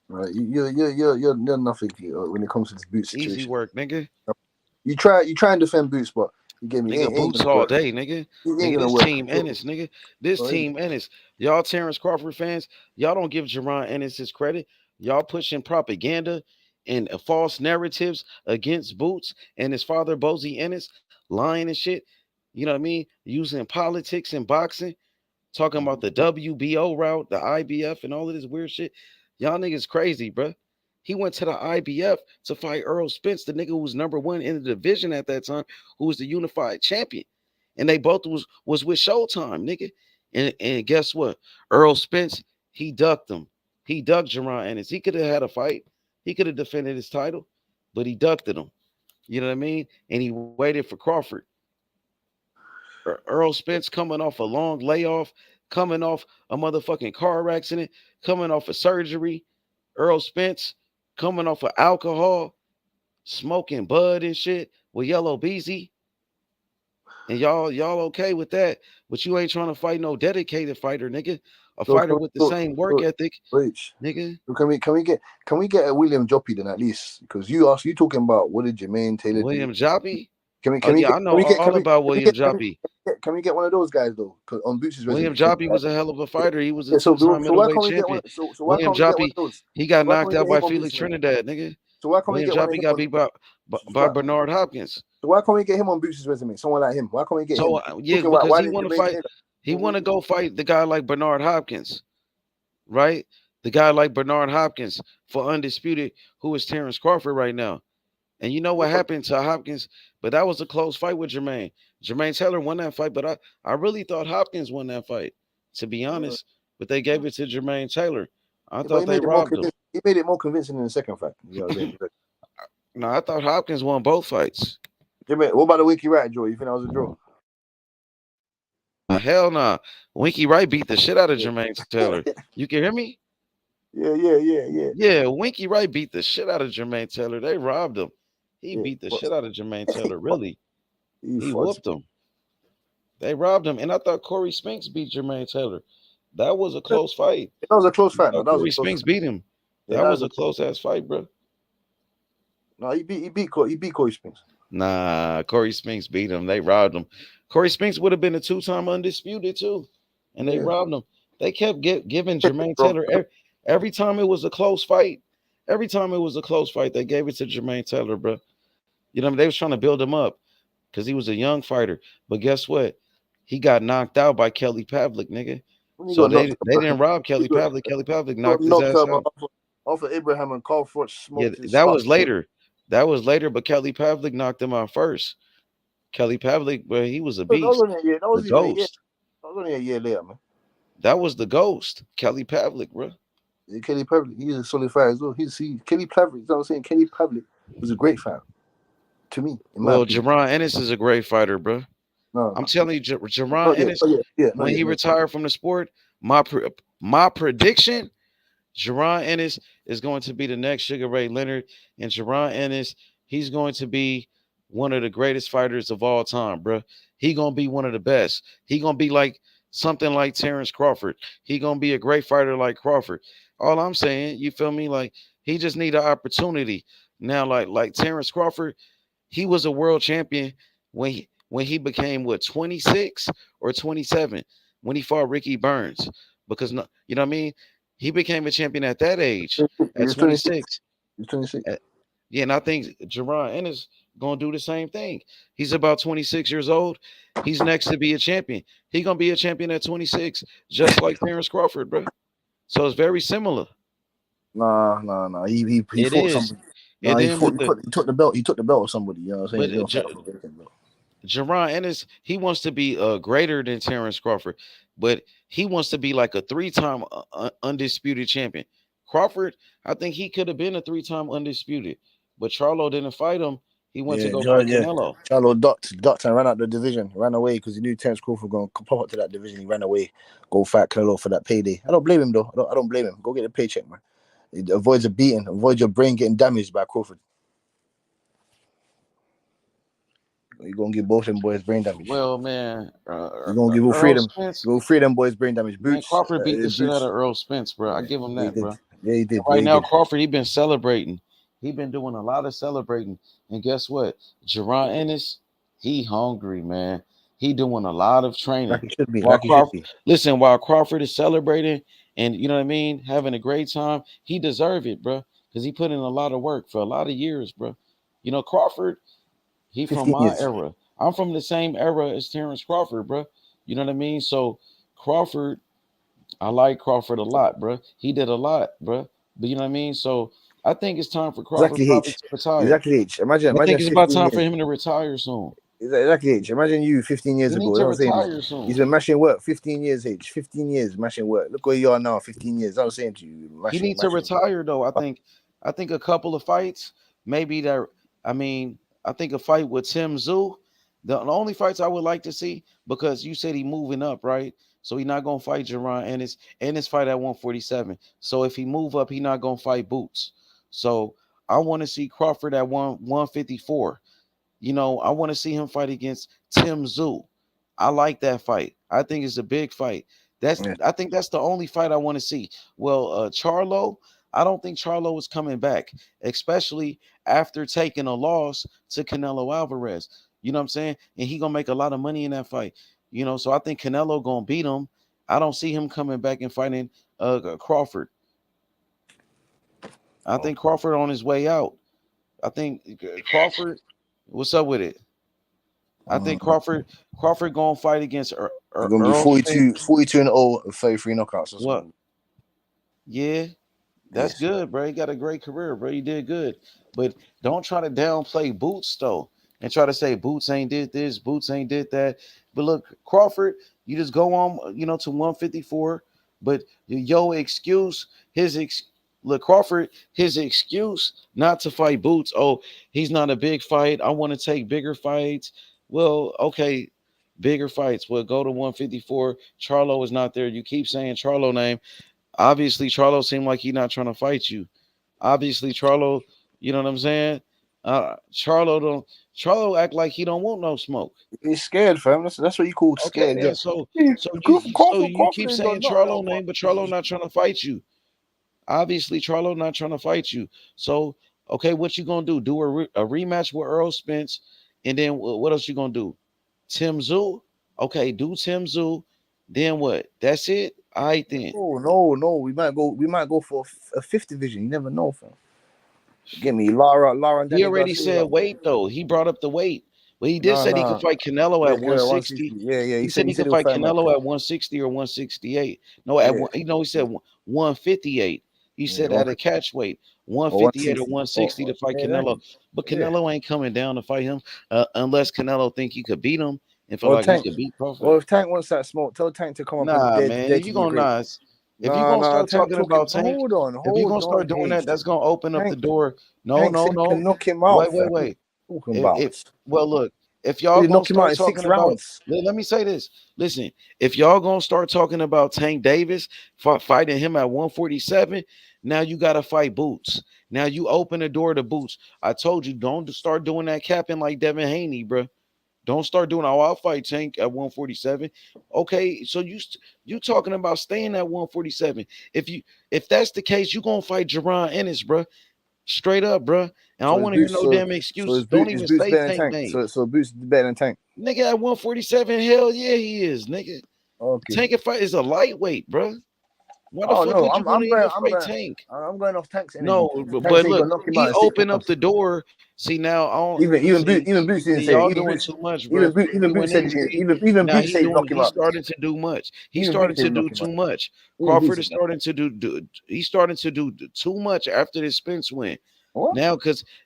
Right, you're nothing when it comes to this Boots Easy situation. work, nigga. You try and defend Boots, but you get me. Nigga, Ain't Boots gonna all work. day, nigga. It ain't Nigga, gonna this work. team Ennis, nigga. This So, team Ennis. Y'all Terence Crawford fans, y'all don't give Jerron Ennis his credit. Y'all pushing propaganda and false narratives against Boots and his father, Bozy Ennis, lying and shit. You know what I mean? Using politics and boxing, talking about the WBO route, the IBF, and all of this weird shit. Y'all niggas crazy, bruh. He went to the IBF to fight Earl Spence, the nigga who was #1 in the division at that time, who was the unified champion. And they both was with Showtime, nigga. And guess what? Earl Spence, he ducked him. He ducked Jerron Ennis. He could have had a fight. He could have defended his title, but he ducked him. You know what I mean? And he waited for Crawford. Earl Spence coming off a long layoff, coming off a motherfucking car accident, coming off a surgery. Earl Spence coming off of alcohol, smoking bud and shit with Yellow Beezy. And y'all okay with that, but you ain't trying to fight no dedicated fighter, nigga. A So fighter with the same work ethic, Rich, nigga. so can we get a William Joppy then at least? Because you talking about what did Jermaine Taylor do? William Joppy? Can we Oh can we yeah, get I can know we get all can we about can we William get Joppy. can we get one of those guys though? 'Cause on Boots' William resume. Joppy was a hell of a fighter. He was a Yeah, two-time so why middleweight can't we get champion. one? So why William can't we get one Joppy, of those? he got Why can't knocked we out get by him on Felix Boots' resume? Trinidad, nigga. So why can't we William get one of Joppy him got on? beat by Bernard Hopkins. So why can't we get him on Boots' resume? Someone like him. Why can't we get So him? yeah, Talking about because why he did want to Jermaine fight. Taylor? He want to go fight the guy like Bernard Hopkins, right? The guy like Bernard Hopkins for undisputed, who is Terence Crawford right now. And you know what happened to Hopkins? But that was a close fight with Jermaine. Jermaine Taylor won that fight, but I really thought Hopkins won that fight, to be honest. But they gave it to Jermaine Taylor. I But thought they robbed him. he made it more convincing in the second fight. You know what I'm saying? No, I thought Hopkins won both fights. Jermaine, what about the Winky Rat draw? You think that was a draw? Hell nah. Winky Wright beat the shit out of Jermaine Taylor. You can hear me? Yeah. Yeah, Winky Wright beat the shit out of Jermaine Taylor. They robbed him. He beat the shit out of Jermaine Taylor, really. He whooped him. They robbed him. And I thought Corey Spinks beat Jermaine Taylor. That was a close fight. That was a close fight. No, that was Corey a close Spinks fight. beat him. That was a close ass fight, bro. No, he beat Corey Spinks. Nah, Corey Spinks beat him. They robbed him. Corey Spinks would have been a two-time undisputed too, and they robbed him. They kept giving Jermaine Taylor every time it was a close fight. Every time it was a close fight, they gave it to Jermaine Taylor, bro. You know what I mean? They was trying to build him up because he was a young fighter. But guess what? He got knocked out by Kelly Pavlik, nigga. So they didn't rob Kelly Pavlik. Kelly Pavlik knocked his ass out. Off of Abraham and Crawford smoked his that was later. That was later, but Kelly Pavlik knocked him out first. Kelly Pavlik, but he was a beast. That was the ghost. That was only a year later, man. That was the ghost, Kelly Pavlik, bro. Yeah, Kelly Pavlik, he's a solid fighter as well. Kelly Pavlik, you know what I'm saying? Kelly Pavlik was a great fighter to me. Well, Jaron Ennis is a great fighter, bro. No, I'm telling you, Jaron Ennis, when he retired from the sport, my prediction, Jaron Ennis is going to be the next Sugar Ray Leonard, and Jaron Ennis, he's going to be one of the greatest fighters of all time, bro. He gonna be one of the best. He gonna be like something like Terence Crawford. He gonna be a great fighter like Crawford. All I'm saying, you feel me? Like he just need an opportunity now. Like Terence Crawford, he was a world champion when he became 26 or 27 when he fought Ricky Burns, because no, you know what I mean. He became a champion at that age, at 26. He's 26. Yeah, and I think Jaron Ennis gonna do the same thing. He's about 26 years old. He's next to be a champion. He gonna be a champion at 26, just like Terence Crawford, bro. So it's very similar. Nah. He fought somebody. Nah, he took the belt. He took the belt of somebody. You know what I'm saying? Jaron Ennis, he wants to be greater than Terence Crawford, but he wants to be like a 3-time undisputed champion. Crawford, I think he could have been a 3-time undisputed, but Charlo didn't fight him. He went to go fight Canelo. Charlo ducked and ran out the division, ran away because he knew Terence Crawford going to pop up to that division. He ran away, go fight Canelo for that payday. I don't blame him though. I don't blame him. Go get a paycheck, man. It avoids a beating, avoid your brain getting damaged by Crawford. You're gonna give both them boys brain damage. Well, man, you're gonna give all freedom. Go free them boys brain damage. Boots. Man, Crawford beat the shit out of Earl Spence, bro. I give him that, bro. Yeah, he did. Right now, Crawford, he been celebrating. He been doing a lot of celebrating. And guess what? Jaron Ennis, he hungry, man. He doing a lot of training. Like he should be. Listen, while Crawford is celebrating and you know what I mean, having a great time, he deserve it, bro. Because he put in a lot of work for a lot of years, bro. You know, Crawford, he from my era. I'm from the same era as Terence Crawford, bro. You know what I mean? So Crawford, I like Crawford a lot, bro. He did a lot, bro. But you know what I mean? So I think it's time for Crawford to retire. Exactly, H. Imagine it's about time for him to retire soon. Exactly, H. Imagine you 15 years ago. To retire soon. He's been mashing work 15 years, H. 15 years mashing work. Look where you are now, 15 years. I was saying to you, he needs to retire though. I think a couple of fights, maybe that. I mean, I think a fight with Tim Tszyu. The only fights I would like to see, because you said he moving up, right? So he's not gonna fight Jaron Ennis fight at 147. So if he move up, he not gonna fight Boots. So I want to see Crawford at 154. I want to see him fight against Tim Tszyu. I like that fight. I think it's a big fight. I think that's the only fight I want to see. Well, Charlo, I don't think Charlo is coming back, especially after taking a loss to Canelo Alvarez. You know what I'm saying? And he gonna make a lot of money in that fight. So I think Canelo gonna beat him. I don't see him coming back and fighting Crawford. I think Crawford on his way out. I think Crawford. What's up with it? I think Crawford gonna fight against He's gonna be Earl 42 Spence. 42-0 with 33 knockouts. That's What? Yeah, that's good, bro. He got a great career, bro. He did good. But don't try to downplay Boots though, and try to say Boots ain't did this, Boots ain't did that. But look, Crawford, you just go on, to 154. But look, Crawford, his excuse not to fight Boots. Oh, he's not a big fight. I want to take bigger fights. Well, okay, bigger fights. Well, go to 154. Charlo is not there. You keep saying Charlo name. Obviously, Charlo seemed like he's not trying to fight you. Obviously, Charlo, you know what I'm saying? Charlo act like he don't want no smoke. He's scared, fam. That's what you call Okay, scared. then so you keep saying Charlo name, but Charlo not trying to fight you. Obviously, Charlo not trying to fight you. So, okay, what you gonna do? Do a rematch with Earl Spence, and then what else you gonna do? Tim Tszyu? Okay, do Tim Tszyu. Then what? That's it. All right then. No. We might go for a fifth division. You never know, fam. Get me, Lara and Danny He already Garcia. said weight though. He brought up the weight. But he did Nah, say he could fight Canelo at 160. Yeah. He said he could he'll fight fight him at Canelo at 160 or 168. No, he said 158. He said at a catch weight, 158 or 160 to fight Canelo. But Canelo ain't coming down to fight him unless Canelo think he could beat him and feel like he could beat Crawford. Well, if Tank wants that smoke, tell Tank to come up Nah, and man, you gonna nice. If you're gonna start talking about Tank, if you're gonna start doing that, that's gonna open up the door. No. Can knock him out. Wait. Talking about. Well, look, if y'all gonna start talking about, let me say this. Listen, if y'all gonna start talking about Tank Davis fighting him at 147, now you gotta fight Boots. Now you open the door to Boots. I told you, don't start doing that capping like Devin Haney, bro. Don't start doing, I'll fight Tank at 147. Okay, so you talking about staying at 147. If that's the case, you gonna fight Jerron Ennis, bro. Straight up, bro. And I don't want to hear no damn excuses. Don't even say Tank name. So Boots is better than Tank. Nigga at 147, hell yeah, he is, nigga. Okay. Tank is a lightweight, bro. Why the fuck would you want to even fight Tank? I'm going off Tank's energy. No, but look, he opened up the door. See now, I don't even Boots didn't say y'all it. doing too much, bro. Even Boots said even Boots said knock him out. He's starting to do much. He's starting to do too much. Crawford is starting to do. He's starting to do too much after this Spence win. What?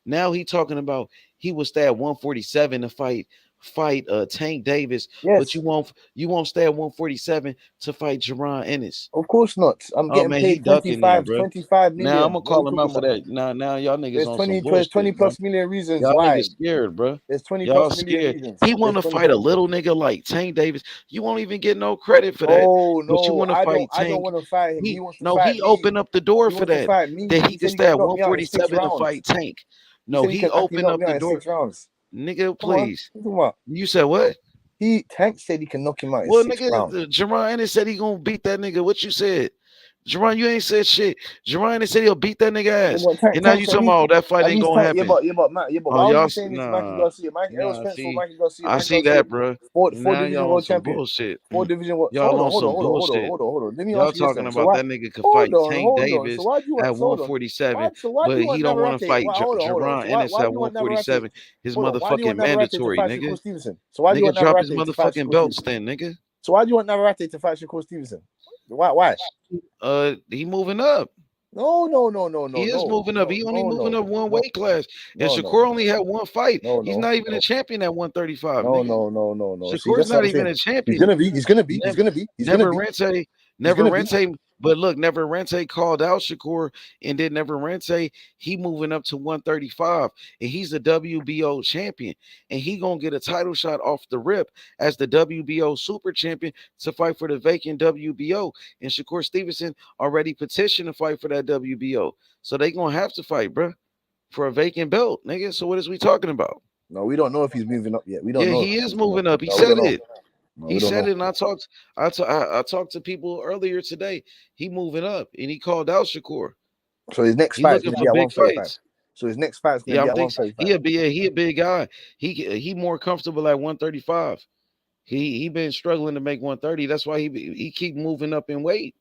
Now he talking about he will stay at 147 to fight Tank Davis, but you won't stay at 147 to fight Jerron Ennis. Of course not. I'm getting paid 25 million. Now I'm gonna call him out for that. Now y'all niggas there's on 20, some bullshit, 20 plus million reasons y'all why. Niggas scared, bro. There's 20 y'all plus scared. million reasons. He want to fight a little nigga like Tank Davis. You won't even get no credit for that. No, but you want to fight Tank. I don't want to fight him. He wants to fight me. opened up the door for that. That he can stay at 147 to fight Tank. No, he opened up the door. Nigga, please. You said what? Tank said he can knock him out in 6 rounds. Jerron Ennis said he gonna beat that nigga. What you said? Jerron, you ain't said shit. Jerron Ennis said he'll beat that nigga ass. And now you talking about that fight ain't gonna happen. Why are you saying this to Mikey Garcia? Mikey Garcia. I see that, bro. Four division world champion. Bullshit. 4 division world. Y'all on some bullshit. Hold on. Let me y'all ask you talking this. about that nigga could fight Tank Davis at 147, but he don't want to fight Jerron Ennis at 147. His motherfucking mandatory, nigga. So why do you want Nigga drop his Navarrete to fight motherfucking Shakur belts Stevenson? then, nigga. So why do you want Navarrete to fight Shakur Stevenson? Why? He moving up. No. He is moving up. He only moving up one weight class. And Shakur only had one fight. He's not even a champion at 135. No. Shakur's not even a champion. He's gonna be. Navarrete, but look, Navarrete called out Shakur, and then Navarrete, he moving up to 135, and he's a WBO champion, and he gonna get a title shot off the rip as the WBO super champion to fight for the vacant WBO. And Shakur Stevenson already petitioned to fight for that WBO, so they gonna have to fight, bro, for a vacant belt, nigga. So what is we talking about? No, we don't know if he's moving up yet. We don't Yeah, know. he is moving up. He No, we said don't know. it. No, He we don't said know. it, and I talked to people earlier today. He moving up, and he called out Shakur. So his next He fight is looking going to for be at big 135. fights. So his next fight is going Yeah, to be I'm at thinking 135. he a big guy. He more comfortable at 135. He been struggling to make 130. That's why he keep moving up in weight.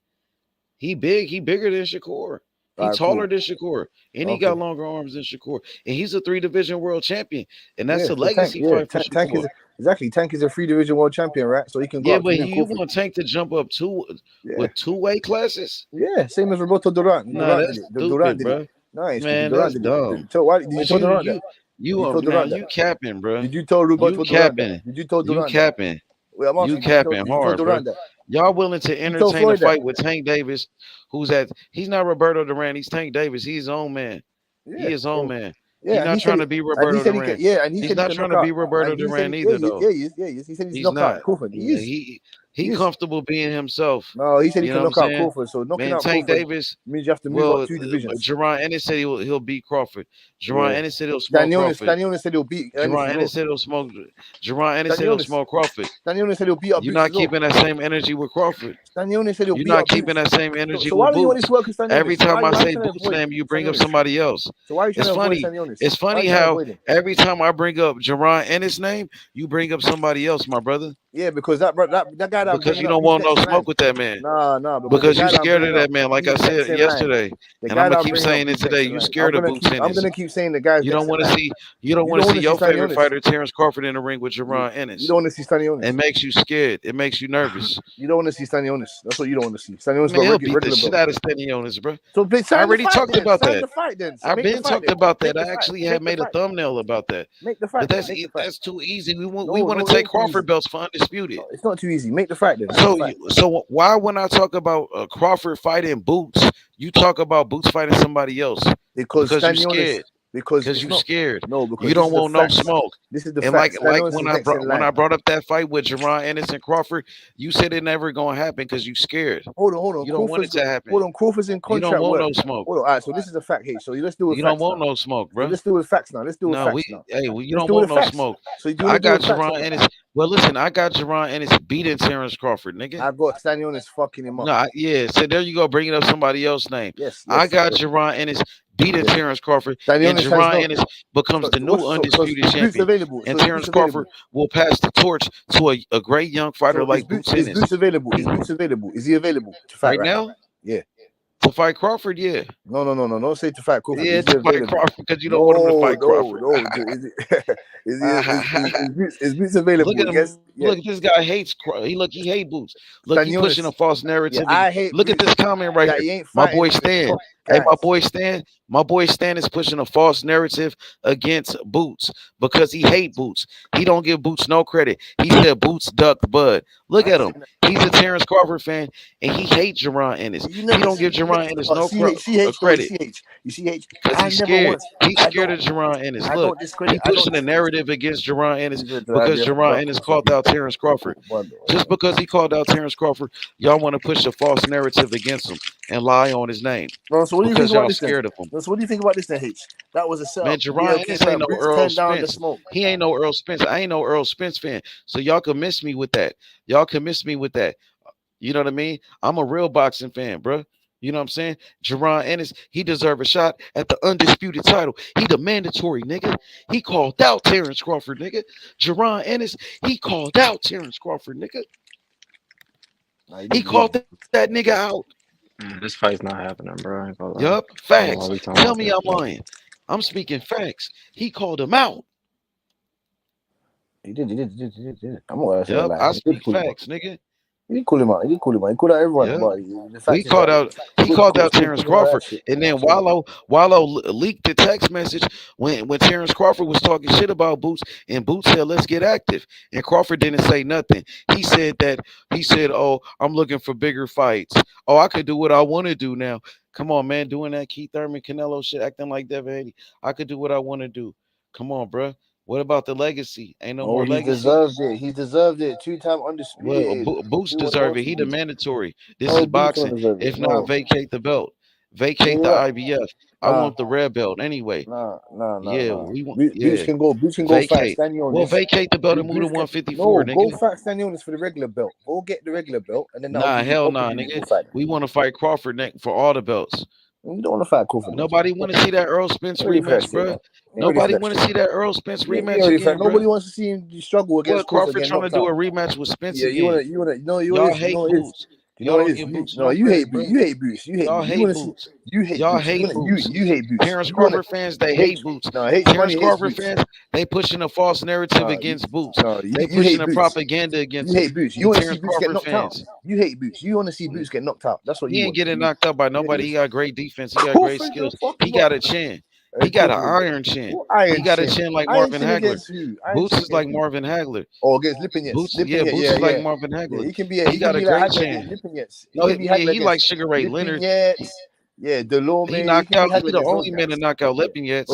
He bigger than Shakur. He All right, taller cool. than Shakur, and he Okay. got longer arms than Shakur. And he's a 3-division world champion, and that's Yeah, a so Tank, legacy fight for Tank Shakur. is exactly. Tank is a 3-division world champion, right? So he can go Yeah, up to but me and you Crawford. want Tank to jump up Yeah. with 2 weight classes? Yeah, same as Roberto Durant. Nah, Durant that's did it. Durant stupid, did it. bro. No, it's stupid. Man, Durant that's did dumb. it. So why did you But tell Durant that? you capping, bro. Did you tell Roberto Durant that? Did you tell You Durant that? capping. Wait, I'm You asking. capping Did you tell hard, bro. Durant that? Y'all willing to You told entertain a Floyd that? fight with Tank Davis, he's not Roberto Duran, he's Tank Davis. He's his own man. Yeah. He his own So, man. yeah, He's and he not said trying he, to be and he Roberto said he can. Duran. Yeah, and he He's said he not can trying knock to be out. Roberto And he said Duran he, either, yeah, though. he is. Yeah, he is. He said he's He's knock out not. Crawford. He Yeah, is. he He is. comfortable being himself. No, he said he You know can what I'm knock out saying? Crawford. So knocking Man, out Tank Crawford Davis. means you have to move Well, up 2 divisions. Jerron Ennis said he'll beat Crawford. Jerron Yeah. Ennis said he'll smoke Crawford. Stanionis said he'll beat Ennis Jerron as well. Ennis said he'll smoke. Jerron Ennis said he'll Stanionis smoke Crawford. said he'll beat up You're Boots not as well. keeping that same energy with Crawford. Stanionis said he'll You're beat not up keeping Boots. that same energy So why with do you want this Boots. work with Stanionis? Every time I Why are say you trying to Boots' avoid name, you bring up Stanionis? somebody else. So why are you trying It's to avoid funny. Stanionis? It's Why are funny you trying to how avoid him? every time I bring up Jerron Ennis' name, you bring up somebody else, my brother. Yeah, because that guy that I'm Because bringing you up, don't he's want no next in line. smoke with that man. Nah, because the Because you guy that I'm scared of bringing up, that man, like I he's next said in line. yesterday. The And guy I'm that gonna I'm keep bringing up, saying it he's next today. in You line. scared of Boots I'm Ennis. gonna keep saying the guy's You don't next in want to line. see You don't want to see your favorite Stanionis. fighter, Terence Crawford, in the ring with Jerron Ennis. You don't want to see Stanionis. It makes you scared. It makes you nervous. You don't want to see Stanionis. That's what you don't want to see. Stanionis Man, he'll got beat the regular shit belt. out of Stanionis, bro. So I sign the already fight talked then. about Sign that. the fight then. I've Make the been fight talked then. about Make that. the I fight. actually Make had the made a fight. thumbnail about that. Make the But fight. Make the fight. that's too easy. We No, want it to take ain't too easy. Crawford belts for undisputed. No, it's not too easy. Make the fight then. Make the fight. So why when I talk about Crawford fighting Boots, you talk about Boots fighting somebody else? Because you're Stanionis. scared. Because Because you're scared. No, because You this don't is the want no facts. smoke. This is the And facts. like Stanionis when is I next in line. brought up that fight with Jerron Ennis and Crawford, you said it never gonna happen because you scared. Hold on. You don't want it to happen. Hold on. Crawford's in You don't contract want work. no smoke. Hold on. All right. So this is a fact. Hey, so let's do with You don't facts want now. no smoke, So bro. let's do with facts now. Let's do with No, facts now. you Let's don't do want with no facts. smoke. So you I want to do got with facts? Jerron Ennis. Well, listen, I got Jerron Ennis beating Terence Crawford, nigga. I got Stanionis fucking him up. No, so there you go, bringing up somebody else's name. Yes. I got Jerron Ennis beating Terence Crawford, and Stanionis Jerron Ennis becomes the new undisputed champion. Available. And Terence Crawford will pass the torch to a great young fighter like Boots Ennis. Is Boots available? Is Boots available? Is he available to fight right now? Yeah. To fight Crawford, yeah. No. Don't say to fight Crawford. Yeah, to fight Crawford because you don't want him to fight Crawford. Is Boots available? Look at him. Look, this guy hates. He hate Boots. Look, he pushing a false narrative. I hate. Look at this comment right here. My boy Stan. Hey, my boy Stan is pushing a false narrative against Boots because he hate Boots. He don't give Boots no credit. He said Boots ducked Bud. Look at him. He's a Terence Crawford fan, and he hates Jerron Ennis. He don't give Jerron Ennis no credit. You see, because he's scared. He's scared of Jerron Ennis. Look, he pushing a narrative against Jerron Ennis because Jerron Ennis called out Terence Crawford. Just because he called out Terence Crawford, y'all want to push a false narrative against him and lie on his name. Bro, so what do you think y'all about this scared then? of him. So what do you think about this then, H? That was a setup. Man, Jerron Ennis ain't no Earl Spence. He ain't no Earl Spence. I ain't no Earl Spence fan. So y'all can miss me with that. You know what I mean? I'm a real boxing fan, bro. You know what I'm saying? Jerron Ennis, he deserve a shot at the undisputed title. He the mandatory, nigga. He called out Terence Crawford, nigga. Jerron Ennis, he called out Terence Crawford, nigga. He called that nigga out. This fight's not happening, bro. I ain't gonna lie. Yup, facts. Tell me I'm lying. I'm speaking facts. He called him out. He did. I'm not gonna lie. I speak facts, nigga. He didn't call him out. He called out everyone. Yeah. He called out Terence Crawford. And then Wallow leaked the text message when Terence Crawford was talking shit about Boots, and Boots said, let's get active. And Crawford didn't say nothing. He said, oh, I'm looking for bigger fights. Oh, I could do what I want to do now. Come on, man, doing that Keith Thurman, Canelo shit, acting like Devin Haney. I could do what I want to do. Come on, bro. What about the legacy? Ain't no more legacy. He deserved it. 2-time undisputed. Well, Boots deserve it. He the mandatory. This is boxing. If not, vacate the belt. Vacate the Yeah, IBF. I nah, want the red belt anyway. Yeah, nah. we want Boots yeah. can go. Boots can go fight Vacate. Well, Stanionis. vacate the belt and move to Boots can 154, no go nigga. fight Stanionis for the regular belt. Go get the regular belt, and then I'll Nah, give you hell nah, opportunity to nigga. go fight them. We want to fight Crawford for all the belts. You don't want to fight Crawford next. Nobody want to see that Earl Spence You ready for that rematch, shit, bro. man? You ready for Nobody that want to shit? see that Earl Spence You rematch ready for that? again, bro. Nobody wants to see him struggle against What Crawford, Crawford get trying to knocked do out. a rematch with Spence Yeah, you again? wanna, you know Y'all this, you hate know this. Boots. You know Y'all what don't it is. give Boots No, no you credit, hate bro. Boots. You hate Boots. You hate Y'all Boots. You hate want to see. Boots. You hate Y'all Boots. hate Boots. You hate Boots. Terrence You want Crawford fans, they hate. hate Boots. No, hates Terrence money hates Crawford Boots. fans, they pushing a false narrative against Boots. They You pushing hate a Boots. propaganda You against him. hate Boots. You You want to see Terrence Boots get Crawford knocked out. fans. You hate Boots. You want to see Boots get knocked out. That's what He you ain't want. getting knocked out by nobody. He got great defense. He got great Crawford the skills. fuck He up. got a chin. Hey, He got an Crawford. iron chin. What He Iron got a Chin? chin like Iron Marvin Chin Hagler. against who? Iron Boots Chin is like against who? Marvin Hagler. Oh, against Lipinets. Boots, yeah, Lipinets, Boots yeah, is like yeah. Marvin Yeah, Hagler. he He can got a be like great Hagler chin. against Lipinets. He No, can be yeah, Hagler he like against Sugar Ray Leonard. Lipinets. Yeah, He Delorme. He knocked can be out. Hagler He the against those only man to guys. knock out Yeah. Lipinets.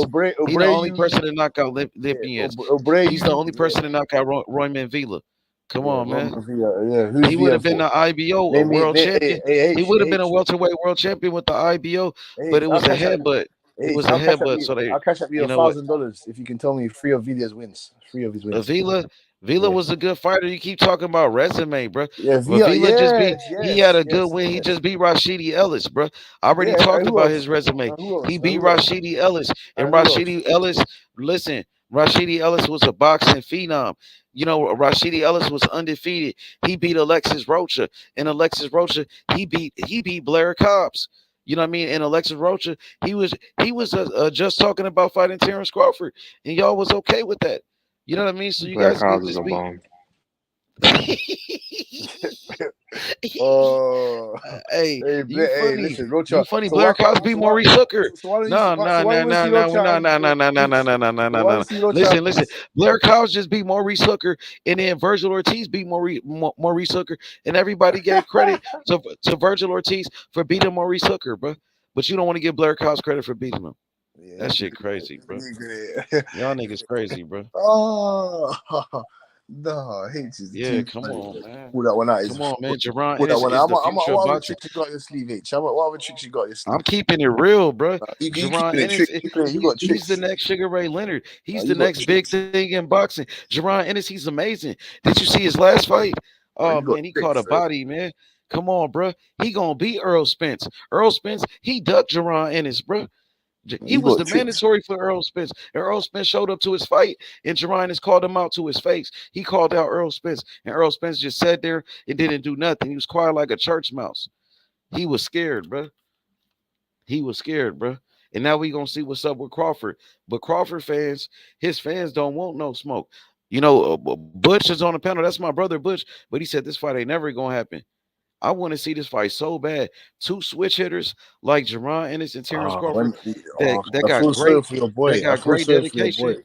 He the only Obreu. person to knock out Yeah, Lipinets. He's the Obreu. only person to knock out Roy Manvila. Come Yeah, on, man. yeah. Who's He would have been VM4? the IBO a Name me, world champion. He H, would have been a H, welterweight world champion with the IBO, but H. it I'll was a cash up. headbutt. It H. was a I'll cash up headbutt. you. So they, I'll cash up you you know what? $1,000 if you can tell me 3 of his wins. Vila Yeah. was a good fighter. You keep talking about resume, bro. Yeah, But Vila just beat. He had yes, a good win. He just beat Rashidi Ellis, bro. I already yeah. talked Who about his else? resume. Who He else? beat Who else? Rashidi Ellis, and Who else? Rashidi Ellis. Listen, Rashidi Ellis was a boxing phenom. You know, Rashidi Ellis was undefeated. He beat Alexis Rocha, and Alexis Rocha he beat Blair Cobbs. You know what I mean? And Alexis Rocha, he was just talking about fighting Terence Crawford, and y'all was okay with that. You know what I mean? So you Black guys could Hobbs is just a be. bomb. Oh, Hey, you hey, funny. listen, You Rocha. funny. Blair Cobbs beat Maurice Hooker. So why don't you? No, So no, why do no, you want to no, see no, Rocha? no, no, no, no, no, no, no, no, no, So why do no. you see Rocha? Listen. Blair Cobbs just beat Maurice Hooker, and then Virgil Ortiz beat Maurice Hooker, and everybody gave credit to Virgil Ortiz for beating Maurice Hooker, bro. But you don't want to give Blair Cobbs credit for beating him. Yeah, That shit crazy, bro. Y'all niggas crazy, bro. Oh, no, H is Yeah, too come funny. on, man. Pull that one out. Come on, man. Jerron Pull that Ennis one is out. the future of What other boxing. tricks you got in your sleeve, H? What other tricks you got in your I'm sleeve? keeping it real, bro. You Jerron keeping it Ennis, trick. You got he's the tricks. next Sugar Ray Leonard. He's the You got next big tricks. thing in boxing. Jerron Ennis, he's amazing. Did you see his last fight? Oh You got man, he caught tricks. a body, man. Come on, bro. He gonna beat Earl Spence. Earl Spence, he ducked Jerron Ennis, bro. He You was got the tricks. mandatory for Earl Spence. And Earl Spence showed up to his fight, and Jerron Ennis called him out to his face. He called out Earl Spence, and Earl Spence just sat there and didn't do nothing. He was quiet like a church mouse. He was scared, bro. He was scared, bro. And now we gonna see what's up with Crawford. But Crawford fans, his fans don't want no smoke. You know, Butch is on the panel. That's my brother Butch. But he said this fight ain't never gonna happen. I want to see this fight so bad. Two switch hitters like Jerron Ennis and Terrence Crawford that I got feel sorry great for your boy. I feel sorry for your boy. dedication.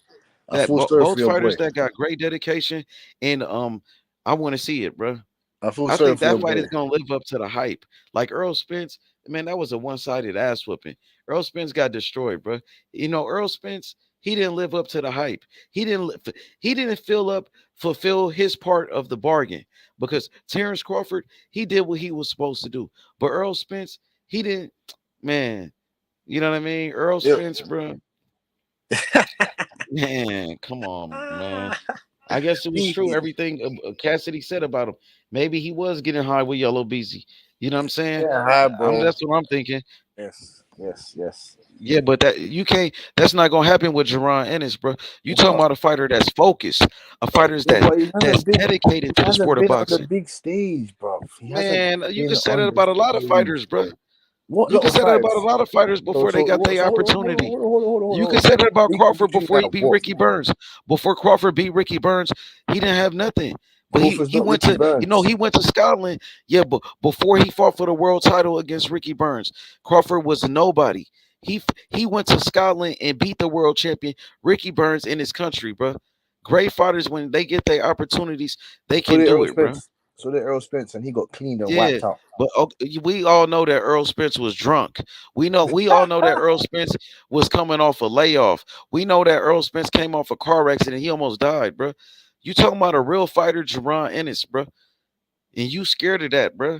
I That feel sorry for both your boy. fighters that got great dedication, and I want to see it, bro. I feel I sorry think for your that fight boy. is gonna live up to the hype. Like Earl Spence, man, that was a one-sided ass whooping. Earl Spence got destroyed, bro. You know, Earl Spence, he didn't live up to the hype. He didn't fulfill his part of the bargain because Terrence Crawford, he did what he was supposed to do. But Earl Spence, he didn't, man. You know what I mean? Earl Spence, bro. Man, come on, man. I guess it was true. Everything Cassidy said about him. Maybe he was getting high with Yellow Beezy. You know what I'm saying? Yeah, hi, bro. That's what I'm thinking. Yes. Yeah, but that you can't. That's not gonna happen with Jerron Ennis, bro. You talking about a fighter that's focused, a fighter Yeah, but he that's hasn't been. dedicated to He the hasn't sport of been on the boxing. big stage, bro. He hasn't Man, you been can say that on the about a lot of stage. fighters, bro. What You lot can of say that about a fighters? lot of fighters before they got their opportunity. You can say that about Big in Crawford between before he that beat what? Ricky Burns. Before Crawford beat Ricky Burns, he didn't have nothing. But Crawford's he not went Ricky to Burns. he went to Scotland. Yeah, but before he fought for the world title against Ricky Burns, Crawford was a nobody. He went to Scotland and beat the world champion Ricky Burns in his country, bro. Great fighters when they get their opportunities, they So can did do Earl it, bro. Spence. So did Earl Spence, and he got cleaned and Yeah, wiped out. but we all know that Earl Spence was drunk. We all know that Earl Spence was coming off a layoff. We know that Earl Spence came off a car accident. He almost died, bro. You talking about a real fighter, Jerron Ennis, bro, and you scared of that, bro?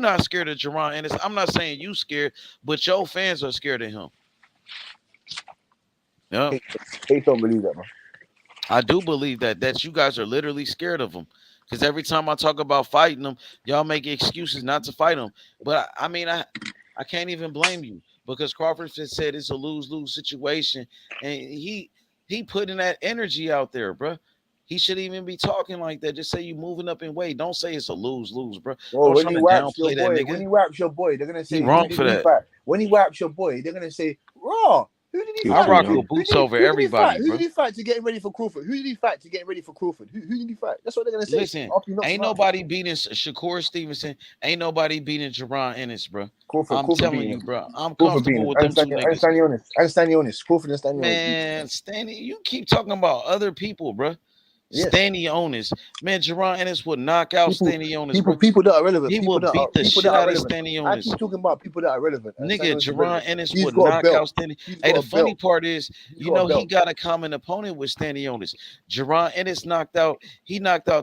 not scared of Jerron Ennis. I'm not saying you scared, but your fans are scared of him. Yeah, They don't believe that, man. I do believe that you guys are literally scared of him. Because every time I talk about fighting them, y'all make excuses not to fight him. But I mean, I can't even blame you because Crawford just said it's a lose-lose situation, and he putting that energy out there, bro. He shouldn't even be talking like that. Just say you moving up in weight. Don't say it's a lose-lose, bro. Well, Don't when try he to wipes your downplay that boy, nigga. they're gonna He say, wrong who for did he that. fight? When he wipes your boy, they're gonna say, raw. Who did he I fight? rock with Boots over Who did he everybody, fight? Who bro. did he fight to get ready for Crawford? Who did he fight to get ready for Crawford? Who did he fight? That's what they're gonna say. Listen, After he knocks ain't him out. nobody beating Shakur Stevenson. Ain't nobody beating Jerron Ennis, bro. I'm Crawford telling beating you, him. bro. I'm Crawford beating comfortable him. with them two I niggas. understand you honest. I understand you honest. Crawford understand you honest. Man, Stanley, you keep talking about other people, bro. Yes. Stanionis. Man, Jerron Ennis would knock out Stanionis, bro. People that are relevant. He People would that beat the shit are out of relevant. I Stanionis. keep talking about people that are relevant. Nigga, Jerron Ennis He's would got a knock belt. out Stanley. He's Hey, got the a funny belt. part is, He's you got a know, he belt. got a common opponent with Stanionis. Jerron Ennis knocked out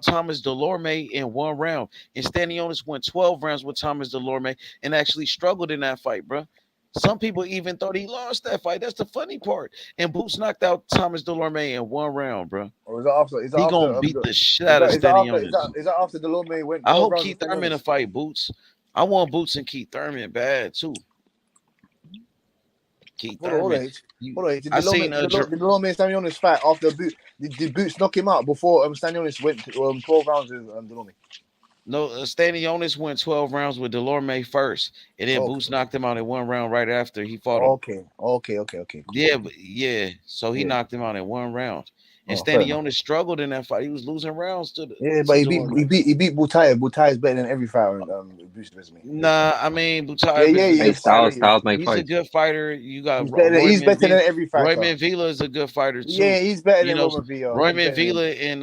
Thomas Delorme in 1 round. And Stanionis went 12 rounds with Thomas Delorme and actually struggled in that fight, bro. Some people even thought he lost that fight. That's the funny part. And Boots knocked out Thomas Delorme in 1 round, bro. Or is that after? Is that He after? gonna beat the shit Is out of that Stanley after? Jonas. Is that after Delorme went I 12 hope rounds with Keith Thurman to Stanionis? fight Boots. I want Boots and Keith Thurman bad too. Keith Hold on, Thurman. hold on. Did I seen Delorme and Stanionis fight after Boots? Did Boots knock him out before Stanionis went 12 rounds with Delorme? No, Stanionis went 12 rounds with Delorme first, and then Okay. Boots knocked him out in 1 round right after he fought him. Okay. Cool. Yeah. So he knocked him out in 1 round. And Fair enough. Stanionis struggled in that fight. He was losing rounds to the. Yeah, but he beat Butayev. Butayev is better than every fighter in Boots' resume. Nah, I mean Butayev is a good fighter. He's a good fighter. You got he's better than every fighter. Royman Villa is a good fighter too. Yeah, he's better than Roman Villa. Royman Villa and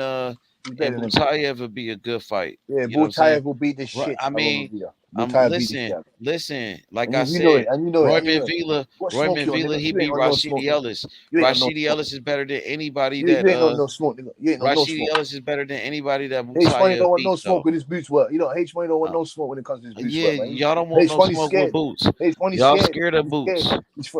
Butayev would be a good fight. Yeah, Butayev will beat the shit. I mean, listen. Like I said, Royman Villa, he beat Rashidi Ellis. Rashidi Ellis is better than anybody that. Rashidi Ellis is better than anybody that Butayev H-Money don't want no beat, smoke with his boots work. You know, H-Money don't want no smoke when it comes to his boots work, man. Y'all don't want no smoke with Boots. Y'all scared of Boots.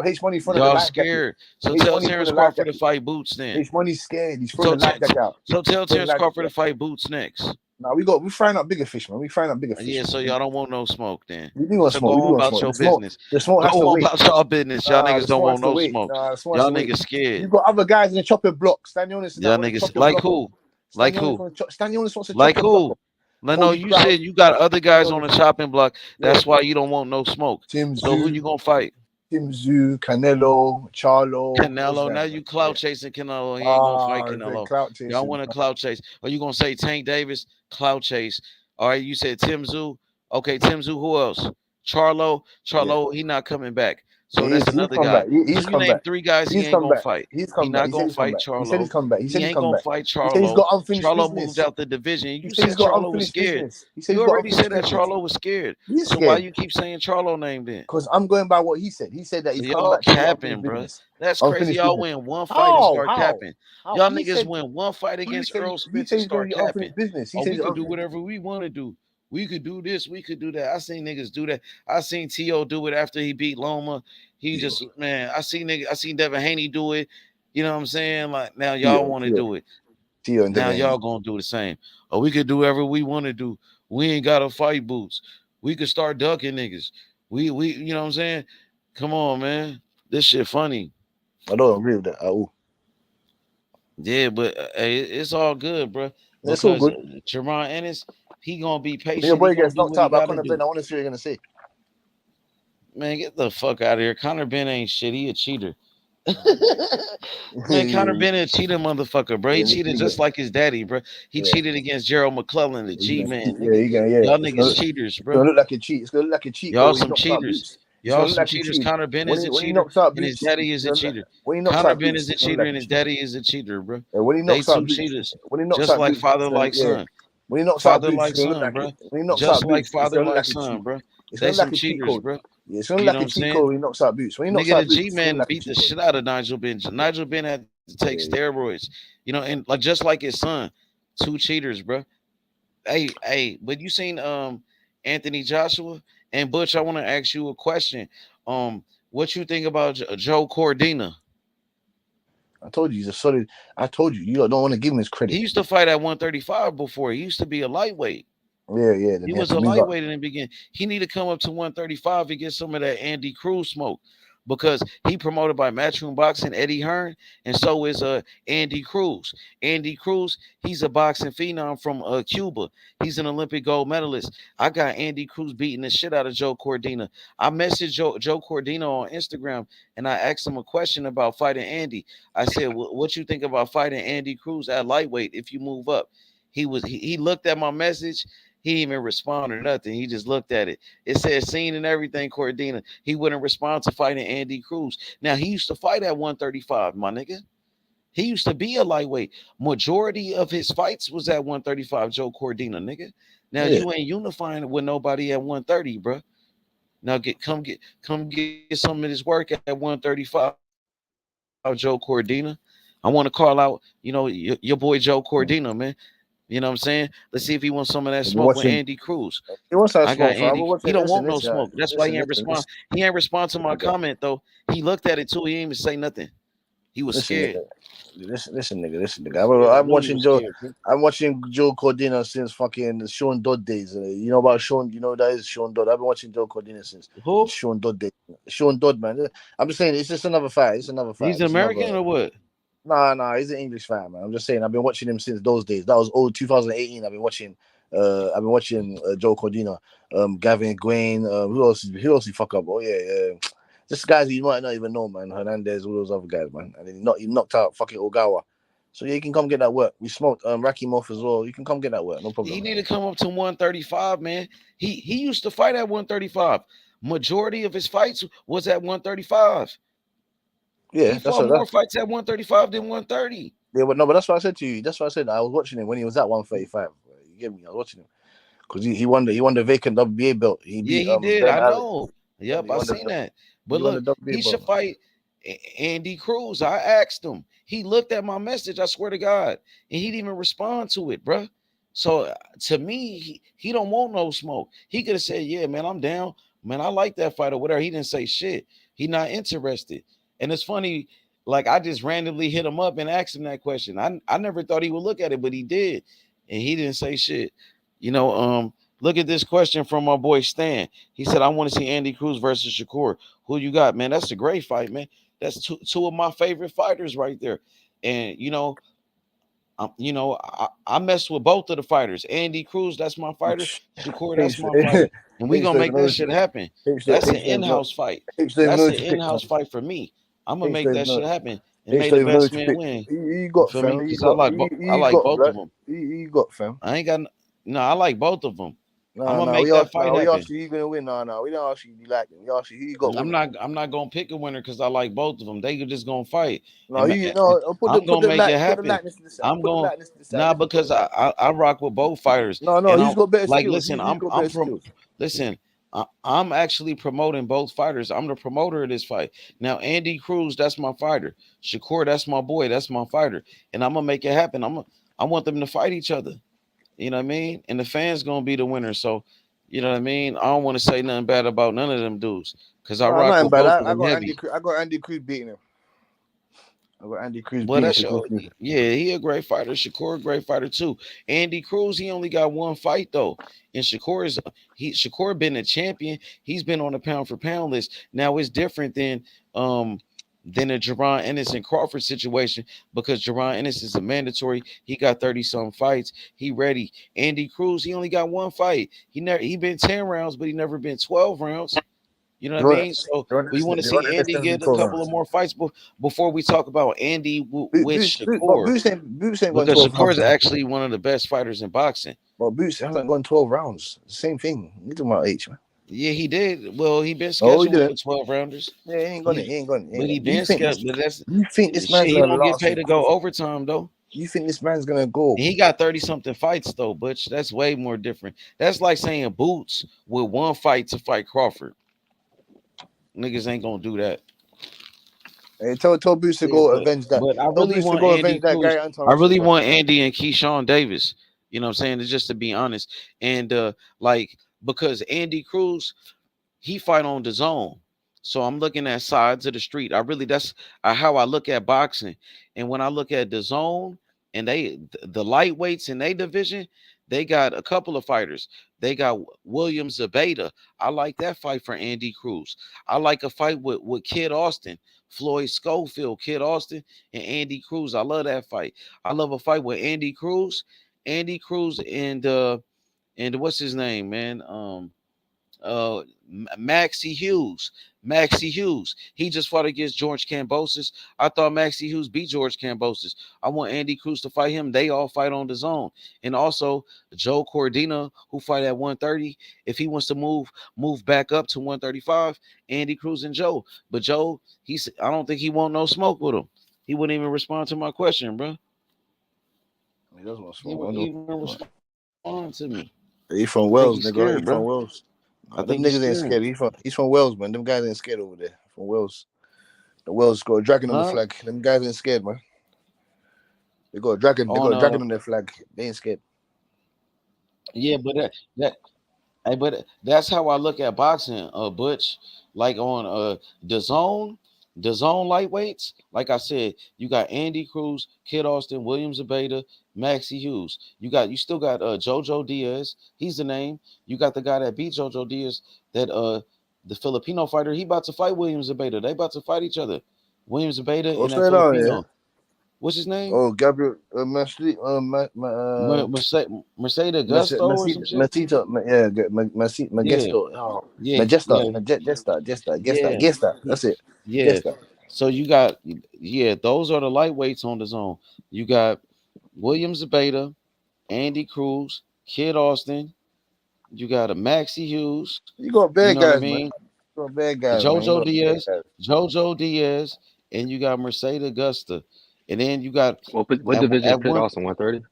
H-Money front of the Y'all life scared. So tell Terence Crawford to fight Boots then. H-Money's scared. He's front of the life jacket out. So tell Terence Crawford to fight Boots next. Nah, we frying up bigger fish, man. We frying up bigger fish. Yeah, so y'all don't want no smoke then. We do want so smoke. Go on about your business. Go on about y'all business. Y'all niggas don't want no smoke. Y'all niggas scared. You got other guys in the chopping block. Stanionis. Y'all niggas like who? Like who? Stanionis wants to like who? No, you said you got other guys on the chopping block. That's why you don't want no smoke. So who you gonna fight? Tim Zoo, Canelo, Charlo. Canelo. Now you clout chasing Canelo. He ain't gonna fight Canelo. Y'all want to clout chase? Or you gonna say Tank Davis? Clout chase. All right. You said Tim Zoo. Okay, Tim Zoo. Who else? Charlo. He not coming back. So that's another guy. He's you named 3 guys he ain't gonna fight. He's not gonna fight Charlo. He said he's come back. He ain't gonna fight Charlo. He said he's got unfinished Charlo business. moved out the division. You said said he's got Charlo was scared. You already said that Charlo was scared. So why you keep saying Charlo name then? Because I'm going by what he said. He said that he's come back. Capping, bro. That's crazy. Y'all win one fight and start capping. Y'all niggas win one fight against Earl Spence and start capping. We can do whatever we want to do. We could do this. We could do that. I seen niggas do that. I seen T.O. do it after he beat Loma. He just, man, I seen Devin Haney do it. You know what I'm saying? Like, now y'all want to do it. Now y'all gonna do the same. Or we could do whatever we want to do. We ain't got to fight Boots. We could start ducking niggas. We, you know what I'm saying? Come on, man. This shit funny. I don't agree with that. Yeah, but hey, it's all good, bro. It's all good. Jerron Ennis, he gonna be patient. Your boy gets knocked out by Conor Benn. I want to see what you're gonna say. Man, get the fuck out of here. Conor Benn ain't shit. He a cheater. Man, Conor Benn a cheater motherfucker, bro. He cheated just like his daddy, bro. He cheated against Gerald McClellan, the G-man. Y'all niggas cheaters, bro. It's gonna look like a cheat. It's gonna look like a cheat. Y'all some cheaters. Y'all some cheaters. Conor Benn is a cheater, and his daddy is a cheater. Conor Benn is a cheater, and his daddy is a cheater, bro. They two cheaters. Just like father, like son. When he knocks father out like son, bro. Just like father like son, bro. They some cheaters, bro. Yeah, it's gonna like a cheat code when he knocks out Boots. When he knocks out Boots, G-Man beat the shit out of Nigel Benn. Nigel Benn had to take steroids, you know, and like just like his son, 2 cheaters, bro. Hey, but you seen Anthony Joshua and Butch? I want to ask you a question. What you think about Joe Cordina? I told you he's a solid. I told you don't want to give him his credit. He used to fight at 135 before. He used to be a lightweight. Yeah. He was a lightweight in the beginning. He need to come up to 135 and get some of that Andy Cruz smoke, because he promoted by Matchroom Boxing, Eddie Hearn, and so is Andy Cruz. Andy Cruz, he's a boxing phenom from Cuba. He's an Olympic gold medalist. I got Andy Cruz beating the shit out of Joe Cordina. I messaged Joe Cordina on Instagram, and I asked him a question about fighting Andy. I said, what you think about fighting Andy Cruz at lightweight if you move up? He looked at my message. He didn't even respond or nothing. He just looked at it. It said seen and everything, Cordina. He wouldn't respond to fighting Andy Cruz. Now, he used to fight at 135, my nigga. He used to be a lightweight. Majority of his fights was at 135, Joe Cordina, nigga. Now, you ain't unifying with nobody at 130, bro. Now, come get some of this work at 135, Joe Cordina. I want to call out, your boy Joe Cordina, man. You know what I'm saying? Let's see if he wants some of that I've been smoke with watching. Andy Cruz. He wants that I got smoke, fam. I've Andy. been He watching. don't want Listen, no listen, smoke. That's why he listen, ain't listen, respond. listen. He ain't respond to my Nigga. comment though. He looked at it too. He didn't even say nothing. He was Listen, scared. nigga. Listen, nigga. Listen, nigga. Yeah, I I'm knew he watching was Joe. scared, bro. I'm watching Joe Cordina since fucking the Sean Dodd days. You know about Sean? You know who that is Sean Dodd. I've been watching Joe Cordina since Who? Sean Dodd days. Sean Dodd, man. I'm just saying, it's just another fight. It's another fight. He's It's another. American or what? Nah. He's an English fan, man. I'm just saying. I've been watching him since those days. That was old 2018. I've been watching. Joe Cordina, Gavin Gwain. Who else? Who else he fuck up? Oh yeah. Just guys you might not even know, man. Hernandez, all those other guys, man. And he knocked out fucking Ogawa. So yeah, you can come get that work. We smoked Rakimov as well. You can come get that work, no problem. He need to come up to 135, man. He used to fight at 135. Majority of his fights was at 135. Yeah, he fought more fights at 135 than 130. Yeah, but no, but that's what I said to you. That's what I said. I was watching him when he was at 135. You get me? I was watching him because he won the vacant WBA belt. He beat he did. Ben I Allen. know. Yep, I seen that. But He won the look, WBA he should belt. fight Andy Cruz. I asked him. He looked at my message. I swear to God, and he didn't even respond to it, bro. So to me, he don't want no smoke. He could have said, "Yeah, man, I'm down, man. I like that fight or whatever." He didn't say shit. He not interested. And it's funny, like I just randomly hit him up and asked him that question. I never thought he would look at it, but he did, and he didn't say shit. You know, look at this question from my boy Stan. He said, "I want to see Andy Cruz versus Shakur. Who you got, man? That's a great fight, man. That's two of my favorite fighters right there." And I messed with both of the fighters. Andy Cruz, that's my fighter. Shakur, that's my fighter. And we gonna make that shit happen. That's an in-house fight. That's an in-house fight for me. I'm gonna make that shit happen and may the best man win. You got, feel me? fam. Because I like both of them. You got, fam. I ain't got no. I like both of them. I'm gonna No, make that fight we happen. asked you who gonna win. No, we don't ask you you like them. We ask you who you got winning. I'm not gonna pick a winner because I like both of them. They just gonna fight. No, I'm gonna make it happen. I'm going because I rock with both fighters. No, and he's got better skills. Listen, I'm actually promoting both fighters. I'm the promoter of this fight. Now, Andy Cruz, that's my fighter. Shakur, that's my boy. That's my fighter. And I'm gonna make it happen. I want them to fight each other. You know what I mean? And the fans gonna be the winner. So, you know what I mean? I don't want to say nothing bad about none of them dudes because I rock with both of them heavy. I got Andy Cruz beating him. I got Andy Cruz Well, beating him. Yeah, he a great fighter. Shakur, a great fighter too. Andy Cruz, he only got one fight though. And Shakur been a champion. He's been on the pound for pound list. Now it's different than a Jerron Ennis and Crawford situation because Jerron Ennis is a mandatory. He got 30-some fights. He ready. Andy Cruz, he only got one fight. He been 10 rounds, but he never been 12 rounds. You know what I mean? So we want to see Andy get a couple of more fights before we talk about Andy with Shakur. Boots ain't because Shakur is actually one of the best fighters in boxing. Well, Boots hasn't gone 12 rounds. Same thing. You're talking about H, man. Yeah, he did. Well, he been scheduled for 12 rounders. Yeah, he ain't gonna. But he been scheduled. You think this man's he gonna don't get paid to go overtime though? You think this man's gonna go? And he got 30-something fights though, Butch. That's way more different. That's like saying Boots with one fight to fight Crawford. Niggas ain't gonna do that. Hey, tell Boots to go avenge that. But I really want Andy Cruz. I really want Andy and Keyshawn Davis. You know what I'm saying? It's just to be honest. And because Andy Cruz, he fight on the zone. So I'm looking at sides of the street. That's how I look at boxing. And when I look at the zone and the lightweights in their division, they got a couple of fighters. They got William Zabata. I like that fight for Andy Cruz. I like a fight with Kid Austin, Floyd Schofield, Kid Austin, and Andy Cruz. I love that fight. I love a fight with Andy Cruz and what's his name, man? Maxie Hughes. He just fought against George Kambosos. I thought Maxie Hughes beat George Kambosos. I want Andy Cruz to fight him. They all fight on the zone. And also Joe Cordina, who fight at 130. If he wants to move back up to 135, Andy Cruz and Joe. But Joe, I don't think he want no smoke with him. He wouldn't even respond to my question, bro. He doesn't want smoke. He wouldn't even respond to me. He from Wales, nigga. Scared, he bro. from Wales. I Them think niggas ain't scared. He's from Wales, man. Them guys ain't scared over there. From Wales. The Wales got a dragon on the flag. Them guys ain't scared, man. They got a dragon. They got a dragon on their flag. They ain't scared. Yeah, but that's how I look at boxing, Butch. Like on the zone lightweights. Like I said, you got Andy Cruz, Kid Austin, Williams Abeda, Maxie Hughes. You still got Jojo Diaz. He's the name. You got the guy that beat Jojo Diaz. That the Filipino fighter. He about to fight Williams Abeda. They about to fight each other. Williams Abeda and What's that that on? Yeah. Filipino. What's his name? Oh, Gabriel Mercedes Mercedes Gusto or some shit. Mesito, yeah, Yeah, Magesto, oh, yeah, Majesta, yeah, yeah, Gesta. That's it. yeah. Gesta. So you got those are the lightweights on the zone. You got Williams Beta, Andy Cruz, Kid Austin. You got a Maxie Hughes. You got You bad know what I guys, man. mean? You got bad guys, man. You Jojo got bad Diaz, guys. Jojo Diaz, and you got Mercedes Augusta. And then you got What division is at Pitt one. Austin? 130?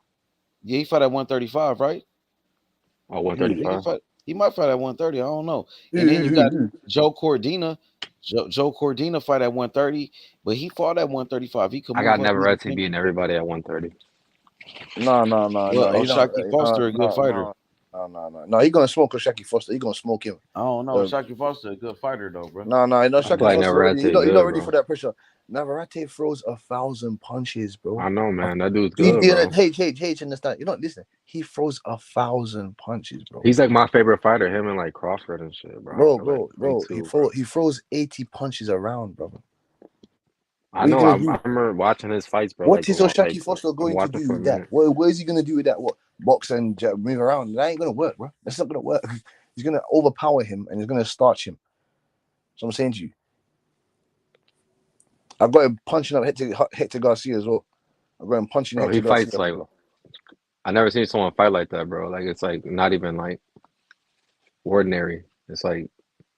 Yeah, he fought at 135, right? Oh, He can 135. fight. He might fight at 130. I don't know. And then you got Who? Joe Cordina. Joe Cordina fight at 130, but he fought at 135. He could I move got up either. Navarrete beating everybody at 130. No. Well, He don't. Shaki Foster, a good fighter. No. He gonna smoke Shaki Foster. He gonna smoke him. I don't know. Shaki Foster, a good fighter though, bro. No. I feel Shaki like Foster already. Navarrete You're not good, ready bro. for that pressure. Navarrete throws 1,000 punches, bro. I know, man. That dude's good, bro. H, understand? You don't listen. He throws 1,000 punches, bro. He's like my favorite fighter. Him and like Crawford and shit, bro. Bro. He throws 80 punches around, brother. I know. I remember watching his fights, bro. What is Shaki Foster going to do with that? What is he gonna do with that? What, box and move around? That ain't gonna work, bro. That's not gonna work. He's gonna overpower him and he's gonna starch him. So I'm saying to you, I got him punching up Hector Garcia as well. I got him punching bro, Hector he Garcia. fights like I never seen someone fight like that, bro. Like it's like not even like ordinary. It's like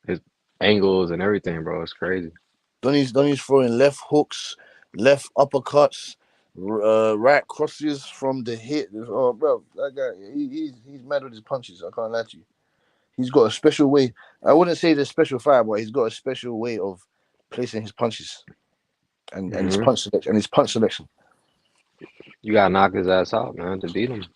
his angles and everything, bro. It's crazy. Donny's throwing left hooks, left uppercuts, right crosses from the hip. Oh, bro, that guy, he's mad with his punches. I can't lie to you. He's got a special way. I wouldn't say the special fire, but he's got a special way of placing his punches and his punch selection. You gotta knock his ass out, man, to beat him.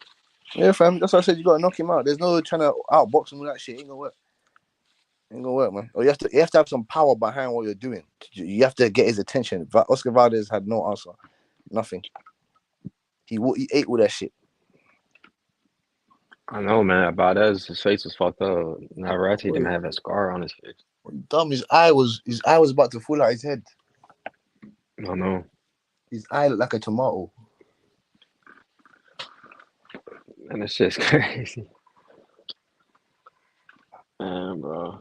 Yeah, fam. That's why I said you gotta knock him out. There's no trying to outbox him with that shit. Ain't gonna work, man. Or you have to have some power behind what you're doing. You have to get his attention. Oscar Valdez had no answer, nothing. He ate all that shit. I know, man. Valdez, his face was fucked up. Navarrete didn't have a scar on his face. Dumb. His eye was about to fall out his head. I know. His eye looked like a tomato. And that shit's crazy. Man, bro.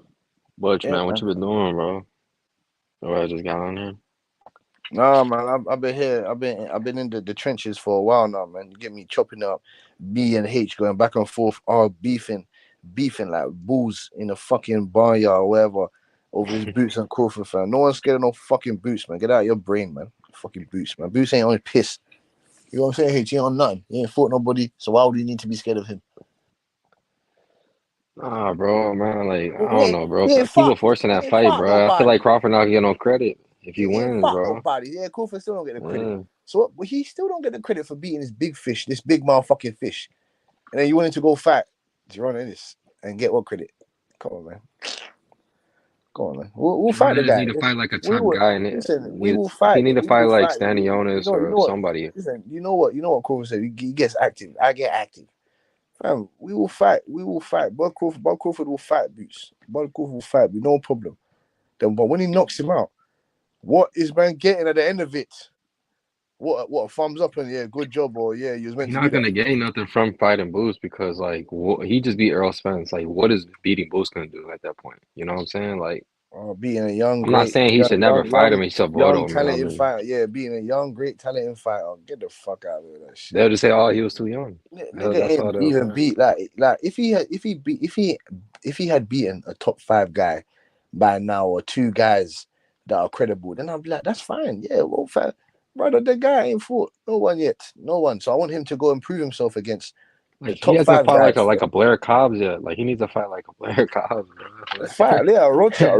Butch, Yeah, man, what you been doing, bro? Oh, I just got on here. Nah, man, I've been here. I've been in the trenches for a while now, man. You get me chopping up B and H, going back and forth, all beefing like bulls in a fucking barnyard or whatever over his Boots and Crawford, fam. No one's scared of no fucking Boots, man. Get out of your brain, man. Fucking Boots, man. Boots ain't on piss. You know what I'm saying? H, he ain't on nothing. He ain't fought nobody, so why would you need to be scared of him? Nah, bro, man, like, I don't know, bro. People forcing that fight, bro. I feel like Crawford not getting no credit if he wins, bro. Nobody. Yeah, Crawford still don't get the credit. So he still don't get the credit for beating this big fish, this big motherfucking fish. And then you wanted to go fight Jerron Ennis and get what credit? Come on, man. We'll fight the guy. Need to fight like a top guy, and we will fight. He need to fight like Stanionis or somebody. Listen, you know what Crawford said? He gets active. I get active. Fam, we will fight. Bob Crawford will fight Boots. Bob Crawford will fight me, no problem. Then, but when he knocks him out, what is man getting at the end of it? What a thumbs up and yeah, good job, or yeah, you was meant to. He's not gonna gain nothing from fighting Boots because like he just beat Errol Spence. Like, what is beating Boots gonna do at that point? You know what I'm saying? Like, beating a young. I'm not saying he should never fight him. He's so young, talented fighter. Yeah, beating a young, great, talented fighter. Get the fuck out of that shit. They'll just say, "Oh, he was too young." Nigga ain't even beat like if he had beaten a top 5 guy by now or 2 guys that are credible, then I'd be like, that's fine. Yeah, well, fine. Brother, the guy ain't fought no one yet. No one. So I want him to go and prove himself against the top 5 guys. He hasn't fought like a Blair Cobbs yet. Like, he needs to fight like a Blair Cobbs, bro. Like, fight, yeah, Rocha,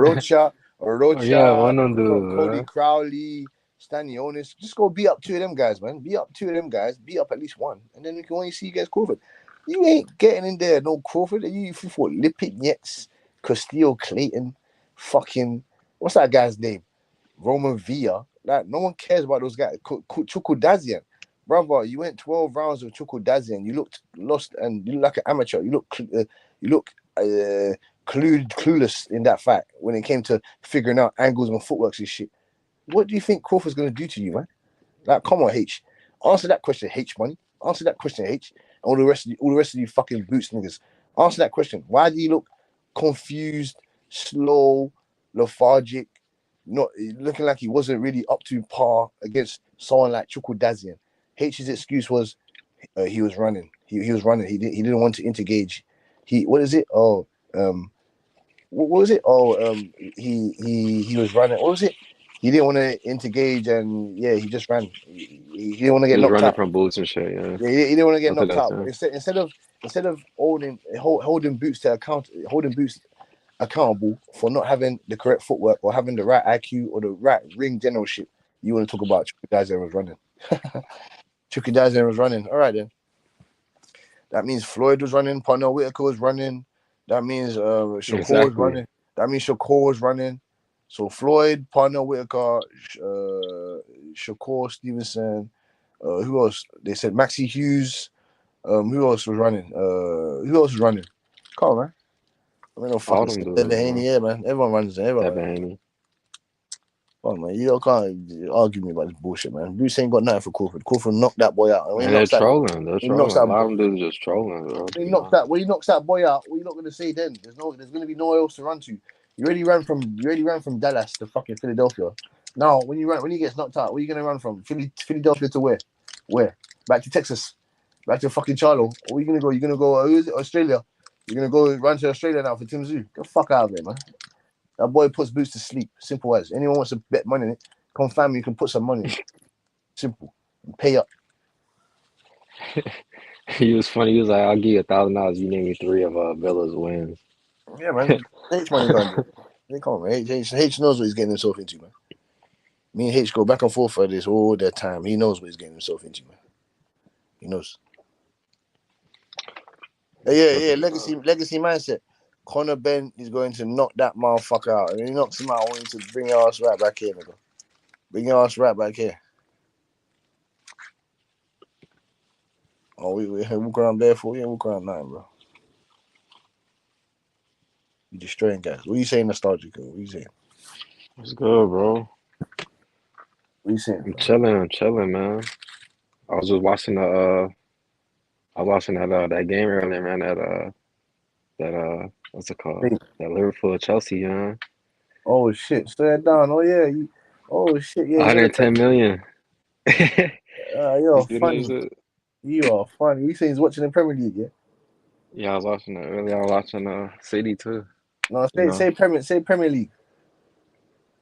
Cody Crowley, Stanionis. Just go beat up 2 of them guys, man. Beat up 2 of them guys. Beat up at least one. And then we can only see you guys Crawford. You ain't getting in there, no Crawford. You fought Lippitt, Yates, Castillo, Clayton, fucking what's that guy's name? Roman Villa. Like no one cares about those guys. Chukwudazian, brother, you went 12 rounds with Chukwudazian. You looked lost and you look like an amateur. You look clueless in that fight when it came to figuring out angles and footworks and shit. What do you think Crawford's gonna do to you, man? Like, come on, H. Answer that question, H, money. Answer that question, H. All the rest of you fucking boots niggas. Answer that question. Why do you look confused, slow, lethargic, not looking like he wasn't really up to par against someone like Chukwudazian? H's excuse was he was running. He was running. He didn't want to engage. What is it? What was it? He was running. What was it? He didn't want to engage, and yeah, he just ran. He didn't want to get He was knocked running out. from boots and shit. Yeah, Yeah, he didn't want to get that's what knocked that's out. But saying. instead of holding boots to account, holding boots accountable for not having the correct footwork or having the right IQ or the right ring generalship, you want to talk about Chukwudazian was running. Chukwudazian was running. All right then. That means Floyd was running. Parnell Whitaker was running. That means Shakur was Exactly. running. That means Shakur was running. So Floyd, Parnell Whitaker, Shakur Stevenson. Who else? They said Maxie Hughes. Who else was running? Who else was running? Come on, man. I mean, no All fucking them Devin dudes, Haney, man. yeah, man. Everyone runs. Everyone Devin runs. Haney. Come on, man. You can't argue me about this bullshit, man. Bruce ain't got nothing for Crawford. Crawford knocked that boy out. And when And he they're knocks that, trolling. They're he knocks trolling. A that lot boy. of them dudes just trolling, bro. When he knocks that boy out, what are you not gonna say then? There's gonna be nowhere else to run to. You already ran from Dallas to fucking Philadelphia. Now when he gets knocked out, where are you gonna run from? Philadelphia to where? Where? Back to Texas. Back to fucking Charlo. Where are you gonna go? You're gonna go who is it? Australia. You're gonna go run to Australia now for Tim Zoo. Get the fuck out of there, man. That boy puts boots to sleep. Simple as. Anyone wants to bet money on it, come family, you can put some money in it. Simple. And pay up. He was funny. He was like, "I'll give you $1,000. You name me 3 of Villa's wins." Yeah, man. H money can't do it. Hey, come on, man. H knows what he's getting himself into, man. Me and H go back and forth for this all the time. He knows what he's getting himself into, man. He knows. Yeah. Legacy mindset. Conor Ben is going to knock that motherfucker out. And when he knocks him out, I want you to bring your ass right back here, nigga. Bring your ass right back here. Oh, we walk around barefoot. We ain't walk around nothing, bro. You destroying guys. What are you saying, nostalgic? What are you saying? What's good, bro? What are you saying? I'm chilling, man. I was just watching that game earlier, man. That what's it called? That Liverpool Chelsea, man. Oh shit! Slow that down. Oh yeah. Oh shit! Yeah. 110 million. You You're seen funny. that shit? You are funny. You saying he's watching the Premier League, yeah? Yeah, I was watching that earlier. I was watching City too. No, You know, say Premier League.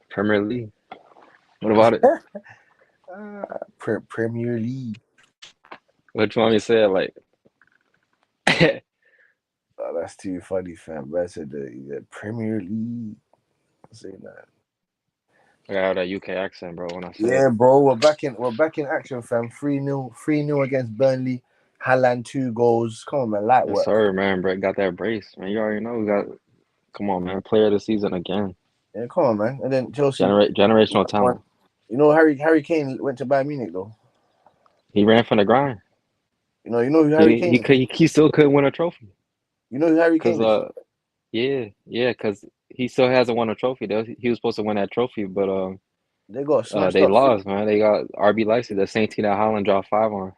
Premier League. What about it? Premier League. What you want me to say it like? Oh, that's too funny, fam. But I said the Premier League. Say that. I got that UK accent, bro. When I say Yeah, it. bro. We're back in action, fam. 3-0 against Burnley. Haaland 2 goals. Come on, man. Light Yes, work. sir, man. Brett got that brace, man. You already know we got. Come on, man. Player of the season again. Yeah, come on, man. And then Chelsea. Generational talent. You know, Harry Kane went to Bayern Munich though. He ran from the grind. You know who Harry Kane is? He still couldn't win a trophy. You know who Harry Kane is? Because he still hasn't won a trophy. He was supposed to win that trophy, but they got smashed they up. lost, man. They got RB Leipzig, the same team that Holland dropped 5 on.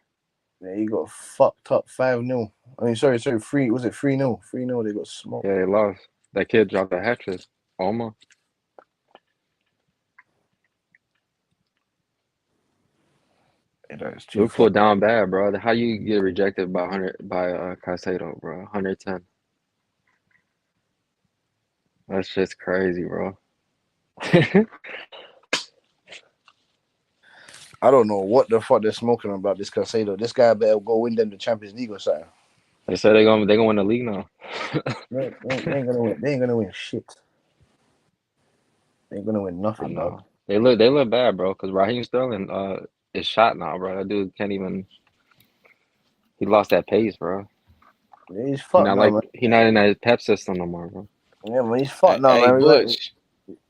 Yeah, he got fucked up 5-0. I mean, sorry, 3. Was it 3-0? 3-0. They got smoked. Yeah, they lost. That kid dropped a hat trick. Almost. Liverpool down bad, bro. How you get rejected by Caicedo, bro? 110. That's just crazy, bro. I don't know what the fuck they're smoking about this Caicedo. This guy better go win them the Champions League or something. They said they're gonna win the league now. They ain't gonna win. They ain't gonna win shit. They ain't gonna win nothing, dog. They look bad, bro. Because Raheem Sterling is shot now, bro. That dude can't even. He lost that pace, bro. He's fucked now, man. He not in that Pep system no more, bro. Yeah, man, he's fucked now, Hey, man. Butch.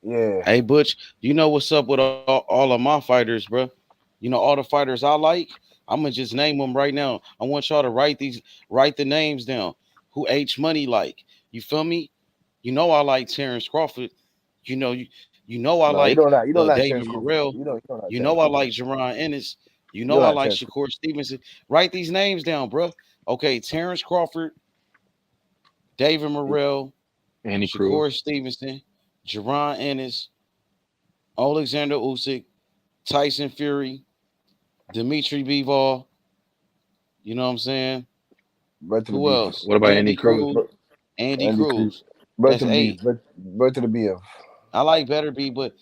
Yeah. Hey, Butch. You know what's up with all of my fighters, bro? You know all the fighters I like. I'm gonna just name them right now. I want y'all to write the names down. Who H Money like? You feel me? You know I like Terence Crawford. You know I No, like you don't like David Terence Crawford. Morrell. You don't like You Terence know I Crawford. like Jerron Ennis. You You know don't I like like Terence Shakur Stevenson. Write these names down, bro. Okay, Terence Crawford, David Morrell, Andy Cruz. Shakur Stevenson, Jerron Ennis, Alexander Usyk, Tyson Fury, Dimitri Bivol. You know what I'm saying? Bird to the Who beef. else? What about Andy Andy Cruz? Cruz. Andy Andy Cruz. Cruz. Bird to That's the beef. 8. Bird to the beef. I like Better Be, but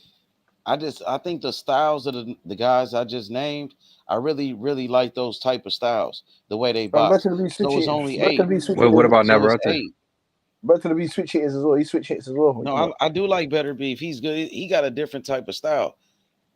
I think the styles of the guys I just named, I really like those type of styles, the way they Bird box. to the beef switch So it's it. only Bird to the 8. beef switch What it. about So it's Navarrete? 8. Bird to the beef switch hitters as well. He switch hits as well. What you No, talking I do like Better Beef. He's good. He got a different type of style.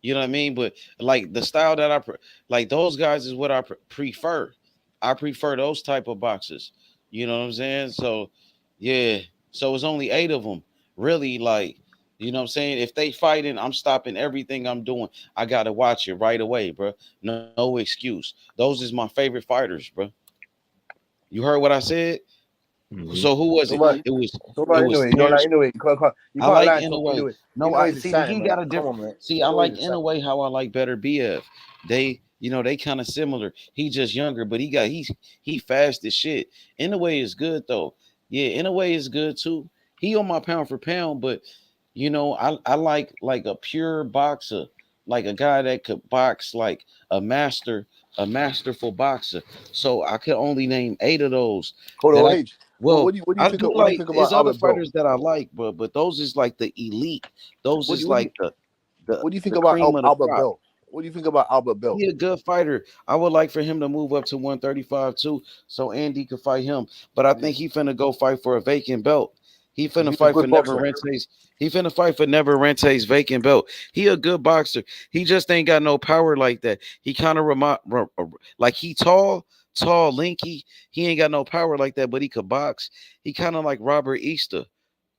You know what I mean? But like the style that like those guys is what I prefer. I prefer those type of boxes. You know what I'm saying? So yeah. So it's only 8 of them. Really, like, you know what I'm saying? If they fighting, I'm stopping everything I'm doing. I gotta watch it right away, bro. No excuse. Those is my favorite fighters, bro. You heard what I said? Mm-hmm. So who was about? it? So It about was anyway. You don't like Terrence. anyway. You I can't like lie and talk Inouye. anyway. No, Anyway, I it's see exciting, he man. got a Come different. on, man. See, I Anyway, like it's exciting. Inouye how I like Better BF. They kind of similar. He just younger, but he fast as shit. Inouye is good though. Yeah, Inouye is good too. He on my pound for pound, but I like a pure boxer, like a guy that could box like a masterful boxer. So I could only name 8 of those Hold that on, I H. well, What do you I think? do What do you like think about there's other Albert Bell? fighters that I like, but those is like the elite. Those is What do you like the What do you think the about cream of the Albert crop. Bell? What do you think about Albert Bell? He a good fighter. I would like for him to move up to 135 too, so Andy could fight him. But I think he finna go fight for a vacant belt. He finna He's a fight for good Never boxer. Rente's. He finna fight for Never Rente's vacant belt. He a good boxer. He just ain't got no power like that. He kind of like he tall, linky. He ain't got no power like that, but he could box. He kind of like Robert Easter.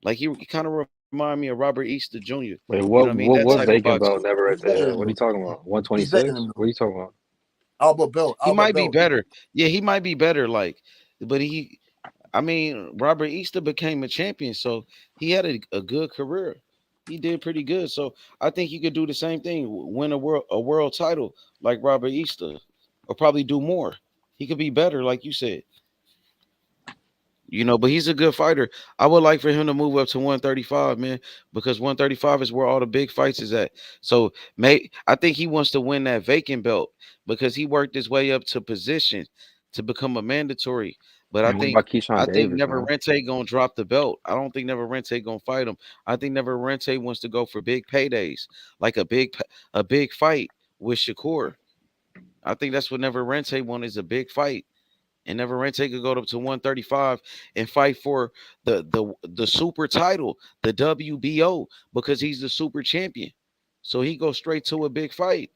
Like he kind of remind me of Robert Easter Jr. You Wait, know what I mean? That type of vacant boxer. belt He's better Navarrete? than What are you him. talking about? He's better than 126? him. What are you talking about? Albert Bell. He Albert might be Bell. better. Yeah, he might be better. Like, but I mean, Robert Easter became a champion, so he had a good career. He did pretty good. So I think he could do the same thing, win a world title like Robert Easter, or probably do more. He could be better, like you said. But he's a good fighter. I would like for him to move up to 135, man, because 135 is where all the big fights is at. So, I think he wants to win that vacant belt because he worked his way up to position to become a mandatory. But I And what think about Keyshawn I think Davis, Never man? Rente gonna drop the belt. I don't think Never Rente gonna fight him. I think Never Rente wants to go for big paydays, like a big fight with Shakur. I think that's what Never Rente want is a big fight and Navarrete could go up to 135 and fight for the super title, the WBO, because he's the super champion. So he goes straight to a big fight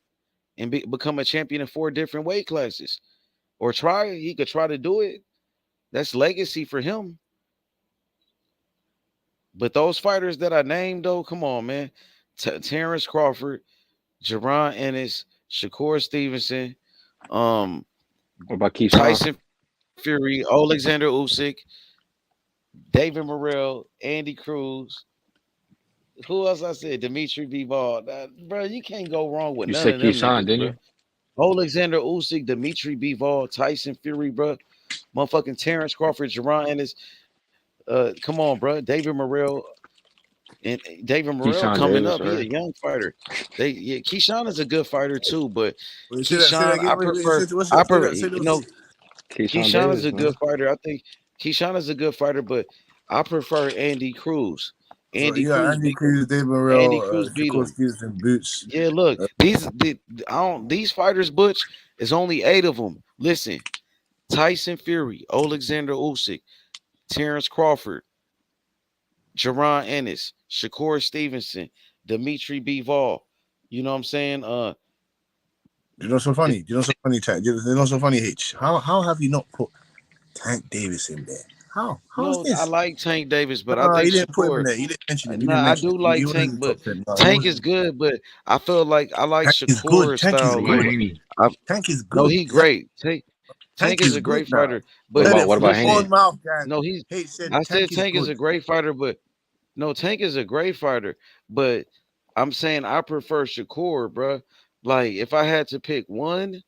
and become a champion in 4 different weight classes. Or he could try to do it. That's legacy for him. But those fighters that I named, though, come on, man. Terence Crawford, Jerron Ennis, Shakur Stevenson, um, What about Keyshawn? Tyson Fury, Alexander Usyk, David Morrell, Andy Cruz. Who else I said? Dimitri Bivol. Bro, you can't go wrong with You none said of them Keyshawn, niggas, didn't bro. you? Alexander Usyk, Dimitri Bivol, Tyson Fury, bro. Motherfucking Terrence Crawford, Jerron Ennis. Come on, bro. David Morrell Keyshawn coming Davis, up. He a right? young fighter. Keyshawn is a good fighter too, but Wait, say that Keyshawn, again. I Wait, prefer. what's I that? Say prefer. that. Say those. Keyshawn Keyshawn is Davis, a good man. fighter. I think Keyshawn is a good fighter, but I prefer Andy Cruz. So Andy yeah, Cruz Andy beat him. Cruz, David Andy Morrell, Cruz beat Shakur him. Stevenson, Boots. Yeah, look, these fighters, Butch, is only 8 of them. Listen, Tyson Fury, Alexander Usyk, Terrence Crawford, Jerron Ennis, Shakur Stevenson, Dimitri Bivol. You know what I'm saying? You know so funny. You know so funny, H. How have you not put Tank Davis in there. How? How's No, I this? like Tank Davis, but I No, think he didn't put him in Shakur. there. He didn't mention it. He No, didn't I mention do it. He like wasn't Tank, in the but top 10. No, he Tank wasn't. is good. But I feel like I like Tank is good. Shakur Tank is style. Like, good. I, Tank is no, good. he great. Tank Tank is is a good great now. fighter. What But Said about it what from about his listen, own Haney? mouth, guys. no, he's. He said I said Tank is Tank is good. a great fighter, but no, Tank is a great fighter. But I'm saying I prefer Shakur, bro. Like, if I had to pick one,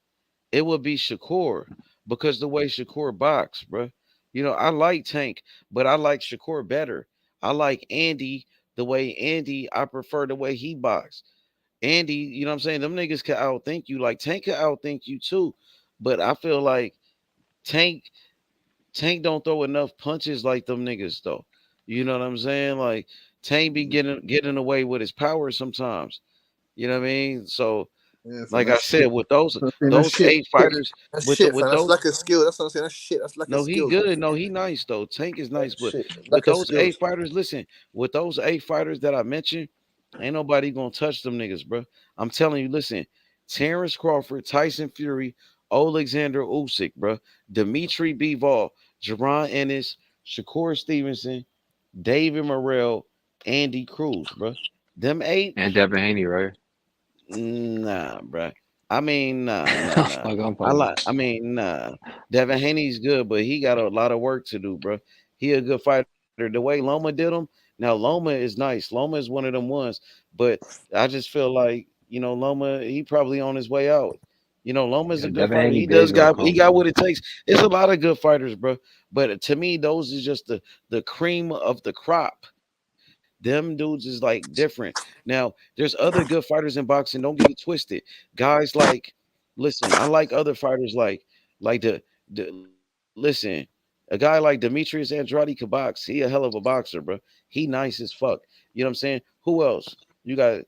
it would be Shakur because the way Shakur box, bro. I like Tank, but I like Shakur better. I like Andy the way Andy. I prefer the way he box. Andy, what I'm saying? Them niggas can outthink you. Like Tank can outthink you too, but I feel like Tank Tank don't throw enough punches like them niggas though. You know what I'm saying? Like Tank be getting away with his power sometimes. You know what I mean? So, Yeah, fam, like I that's said, shit. with those I'm saying that's those shit. eight fighters, That's with the shit, with fam. That's those like a skill. That's what I'm saying. That's shit. That's like a no, he skill. good. No, he nice though. Tank is nice, but Shit, with like a those skill. eight fighters, listen, with those eight fighters that I mentioned, ain't nobody gonna touch them niggas, bro. I'm telling you, listen, Terence Crawford, Tyson Fury, Alexander Usyk, bro, Dimitri Bivol, Jerron Ennis, Shakur Stevenson, David Morrell, Andy Cruz, bro. Them eight, And Devin Haney, right? nah, bruh. I mean, nah. Fuck, I'm playing. Nah. Devin Haney's good, but he got a lot of work to do, bro. He a good fighter. The way Loma did him, now Loma is nice. Loma is one of them ones, but I just feel like Loma, he probably on his way out. Loma's Yeah, a good Devin fighter. Haney big though, He Coach. got what it takes. It's a lot of good fighters, bro. But to me, those is just the cream of the crop. Them dudes is like different. Now, there's other good fighters in boxing. Don't get it twisted. Guys like, listen, I like other fighters like listen, a guy like Demetrius Andrade could box. He a hell of a boxer, bro. He nice as fuck. You know what I'm saying? Who else? You got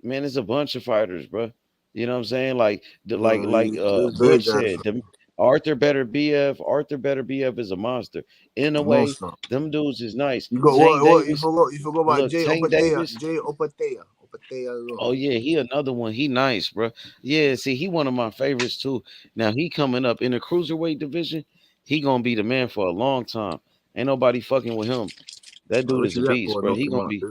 man, there's a bunch of fighters, bro. You know what I'm saying? Like It's big Butch guys. said, Arthur Better BF is a monster. In a way, Monster. them dudes is nice. You got Tank what? You Davis, forgot. You forgot about look, Jay Tank Opatea. Davis. Jay Opatea. Opatea as well. Oh yeah, he another one. He nice, bro. Yeah, see, he one of my favorites too. Now he coming up in the cruiserweight division. He gonna be the man for a long time. Ain't nobody fucking with him. That dude is Richie a beast, Jackpot bro. knocked He him gonna out. be.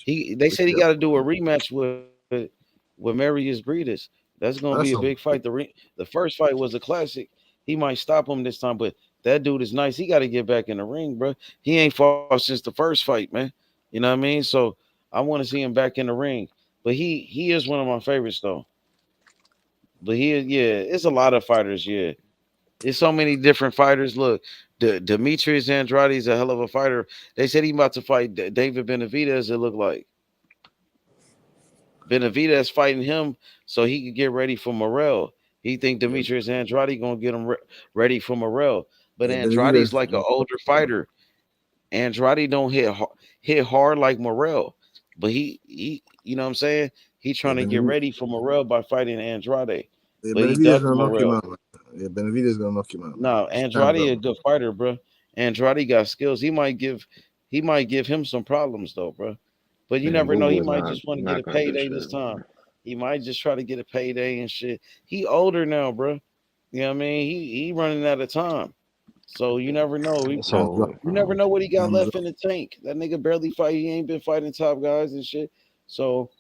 Yeah, They said Richie he got to Jackpot. do a rematch with Marius Breedis. That's gonna be a That's big some. fight. The first fight was a classic. He might stop him this time, but that dude is nice. He got to get back in the ring, bro. He ain't fought since the first fight, man. You know what I mean? So I want to see him back in the ring. But he is one of my favorites though. But yeah, it's a lot of fighters. Yeah, it's so many different fighters. Look, Demetrius Andrade is a hell of a fighter. They said he about to fight David Benavidez. It looked like Benavidez fighting him so he could get ready for Morrell. He think Yeah, Demetrius Andrade gonna get him ready for Morrell. But yeah, Andrade's Benavidez. like an older fighter. Andrade don't hit hard like Morrell. But you know what I'm saying? He Yeah, trying to get Benavidez. ready for Morrell by fighting Andrade. Yeah, But he Benavidez ducked gonna knock him Morrell. out, man. Yeah, Benavidez gonna knock him out, man. No, His time's Andrade up. a good fighter, bro. Andrade got skills. He might give him some problems though, bro. But you Man, never Boo know. Boo He is might not just want to get not a gonna do payday shit. this time. He might just try to get a payday and shit. He older now, bro. You know what I mean? He running out of time. So you never know. Time's up. So You never know what he got Time's left up. in the tank. That nigga barely fight. He ain't been fighting top guys and shit. So,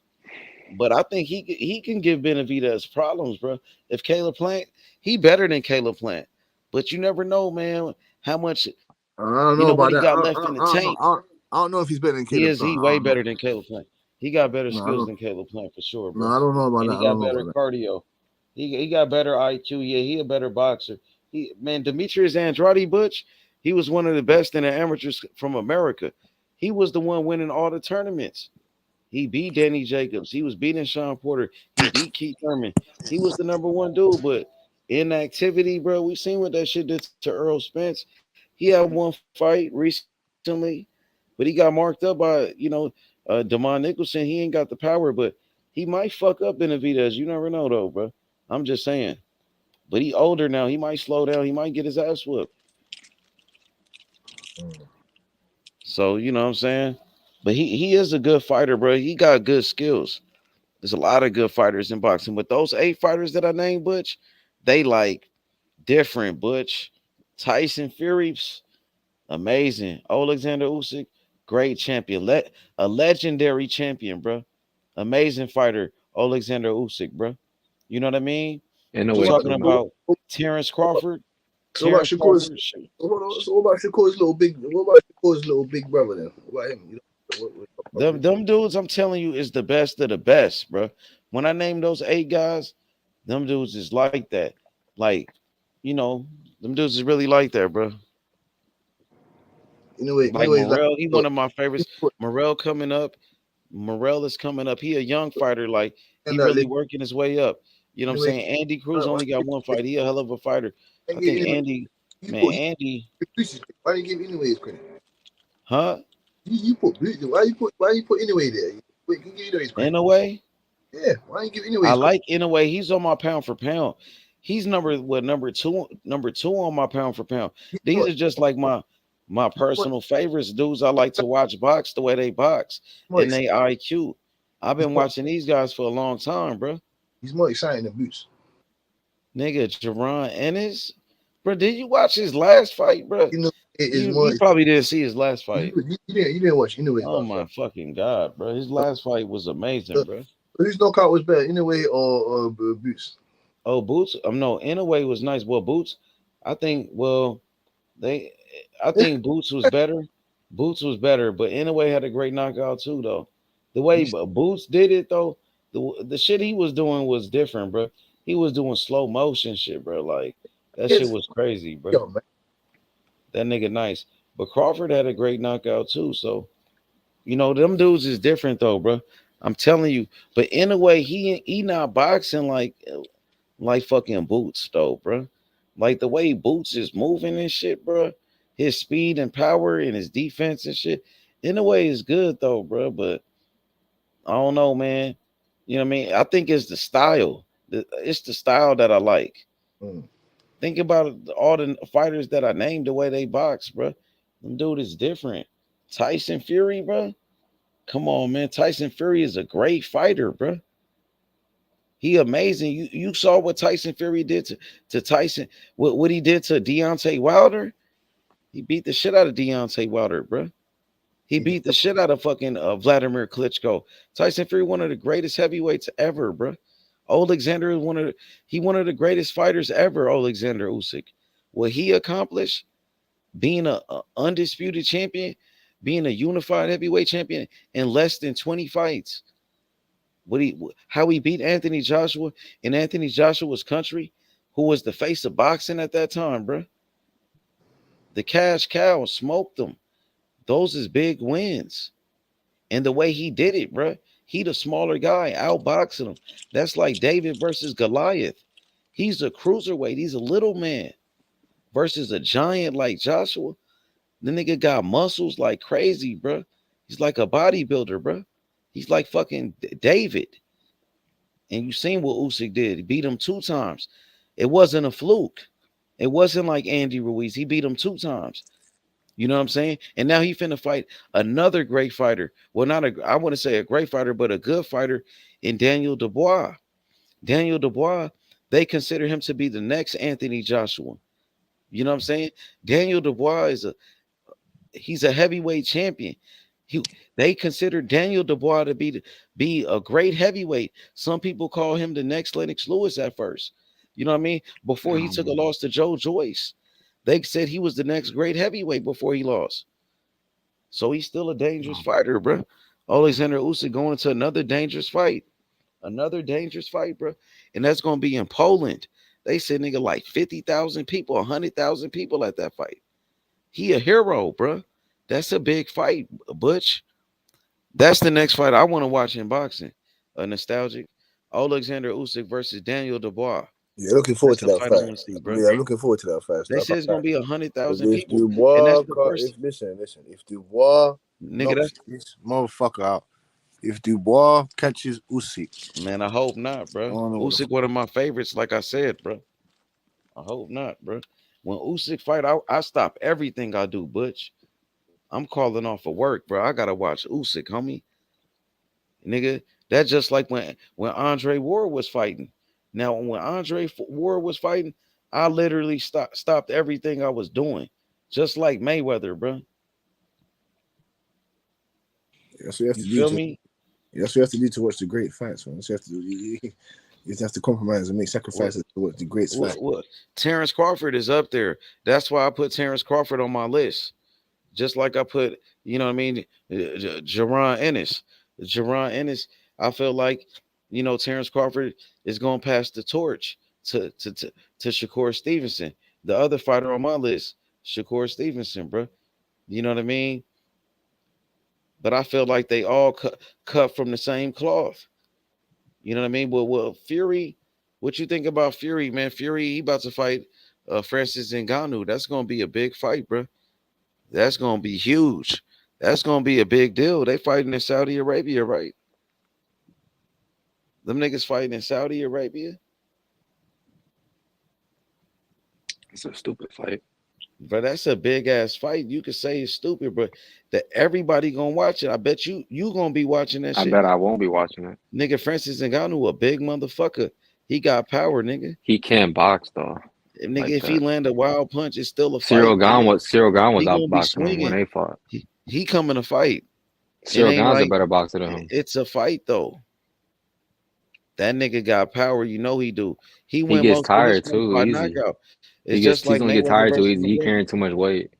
but I think he can give Benavidez problems, bro. If Caleb Plant, he better than Caleb Plant. But you never know, man, how much I don't know what about he that. got left in the I don't know. tank. I don't know if he's better than Caleb Plant. He I way don't know. better than Caleb Plant. He got better No, I skills don't. than Caleb Plant for sure, No, bro. I don't know about And that. he I don't got know better about that. cardio. He got better IQ. Yeah, he a better boxer. Demetrius Andrade Butch, he was one of the best in the amateurs from America. He was the one winning all the tournaments. He beat Danny Jacobs. He was beating Sean Porter. He beat Keith Thurman. He was the number one dude. But inactivity, bro, we seen what that shit did to Earl Spence. He had one fight recently, but he got marked up by Demond Nicholson. He ain't got the power, but he might fuck up Benavidez. You never know though, bro. I'm just saying. But he older now. He might slow down. He might get his ass whooped. So you know what I'm saying. But he is a good fighter, bro. He got good skills. There's a lot of good fighters in boxing, but those eight fighters that I named, Butch, they like different, Butch. Tyson Fury, amazing. Alexander Usyk, great champion. A legendary champion, bro. Amazing fighter, Alexander Usyk, bro. You know what I mean? In a You way talking too, man. about Terence Crawford? So what about Terence Shakur's? Crawford. Hold on. So what about Shakur's little big? What about Shakur's little big brother then? What about him? You know, Them dudes, I'm telling you, is the best of the best, bro. When I name those 8 guys, them dudes is like that. Like, you know, them dudes is really like that, bro. Like he's like Morrell, he one of my favorites. Morrell coming up. Morrell is coming up. He a young fighter, like he really working his way up. You know what I'm anyway. saying? Andy Cruz only got one fight. He a hell of a fighter. I think Andy, man, Andy, Why do you give anyway his credit? huh? You put why you put anyway there? Wait, can you give his credit? In a way, Yeah, why you give anyway I his credit? like in a way. He's on my pound for pound. He's number two on my pound for pound. These are just like my personal favorites, dudes. I like to watch box the way they box and they IQ. I've been watching these guys for a long time, bro. He's more exciting than Boots. Nigga, Jerron Ennis, bro. Did you watch his last fight, bro? You know, it is more. You probably didn't see his last fight. You didn't watch anyways. Oh my fucking god, bro! His last fight was amazing, bro. Whose knockout was better, Inouye or Boots? Oh, Boots. No, in a way was nice. Well, Boots, I think. Well, I think Boots was better. Boots was better, but in a way had a great knockout too, though. The way Boots did it, though, the shit he was doing was different, bro. He was doing slow motion shit, bro. Like that shit was crazy, bro. Yo, man. That nigga nice. But Crawford had a great knockout too. So, you know, them dudes is different though, bro. I'm telling you. But in a way, he not boxing like fucking Boots though, bro. Like the way Boots is moving and shit, bro. His speed and power and his defense and shit. In a way, is good though, bro. But I don't know, man. You know what I mean? I think it's the style. It's the style that I like. Think about all the fighters that I named, the way they box, bro. Them dude is different. Tyson Fury, bro. Come on, man. Tyson Fury is a great fighter, bro. He amazing. You saw what Tyson Fury did to Tyson, what he did to Deontay Wilder. He beat the shit out of Deontay Wilder, bro. He beat the shit out of fucking Vladimir Klitschko. Tyson Fury, one of the greatest heavyweights ever, bro. Alexander is one of the greatest fighters ever. Alexander Usyk, what he accomplished, being a undisputed champion, being a unified heavyweight champion in less than 20 fights. How he beat Anthony Joshua in Anthony Joshua's country, who was the face of boxing at that time, bro. The cash cow smoked them. Those is big wins. And the way he did it, bro. He the smaller guy outboxing him. That's like David versus Goliath. He's a cruiserweight. He's a little man versus a giant like Joshua. The nigga got muscles like crazy, bro. He's like a bodybuilder, bro. He's like fucking David. And you seen what Usyk did. He beat him 2 times. It wasn't a fluke. It wasn't like Andy Ruiz. He beat him 2 times. You know what I'm saying? And now he finna fight another great fighter. Well, I want to say a great fighter, but a good fighter in Daniel Dubois. Daniel Dubois, they consider him to be the next Anthony Joshua. You know what I'm saying? Daniel Dubois he's a heavyweight champion. They consider Daniel Dubois to be a great heavyweight. Some people call him the next Lennox Lewis at first. You know what I mean? Before he took a loss to Joe Joyce. They said he was the next great heavyweight before he lost. So he's still a dangerous fighter, bro. Alexander Usyk going into another dangerous fight. Another dangerous fight, bro. And that's going to be in Poland. They said, nigga, like 50,000 people, 100,000 people at that fight. He a hero, bro. That's a big fight, Butch. That's the next fight I want to watch in boxing. A nostalgic. Alexander Usyk versus Daniel Dubois. Yeah, looking forward to that fight. See, bro. Yeah, I'm looking forward to that fight. They said it's gonna be 100,000 if people. Dubois, And that's the first. listen. If Dubois Nigga, knocks this motherfucker out, if Dubois catches Usyk, man, I hope not, bro. Usyk, one of my favorites, like I said, bro. I hope not, bro. When Usyk fight, I stop everything I do, Butch. I'm calling off of work, bro. I gotta watch Usyk, homie. Nigga, that's just like when Andre Ward was fighting. Now, when Andre Ward was fighting, I literally stopped everything I was doing, just like Mayweather, bro. That's what you have to You do. feel me? That's what you have to do to watch the great fights, man. That's what you have to do. You just have to compromise and make sacrifices to watch the great fights. Terence Crawford is up there. That's why I put Terence Crawford on my list. Just like I put, you know what I mean, Jaron Ennis. Jaron Ennis, I feel like, you know, Terence Crawford is going to pass the torch to Shakur Stevenson, the other fighter on my list, Shakur Stevenson, bro. You know what I mean? But I feel like they all cut from the same cloth. You know what I mean? Well, Fury, what you think about Fury, man? Fury, he about to fight Francis Ngannou. That's going to be a big fight, bro. That's going to be huge. That's going to be a big deal. They fighting in Saudi Arabia, right? Them niggas fighting in Saudi Arabia. It's a stupid fight. But that's a big ass fight. You could say it's stupid, but that everybody gonna watch it. I bet you gonna be watching that shit. I bet I won't be watching it. Nigga, Francis Ngannou, a big motherfucker. He got power, nigga. He can't box though. Nigga, like if that. he land a wild punch, it's still a fight. Cyril Gane was out be boxing him when they fought. He coming to fight. Cyril Gane's a better boxer than him. It's a fight though. That nigga got power. You know he do. He gets tired too easy. Knockout. It's he's just like gonna get tired too easy. He carrying too much weight.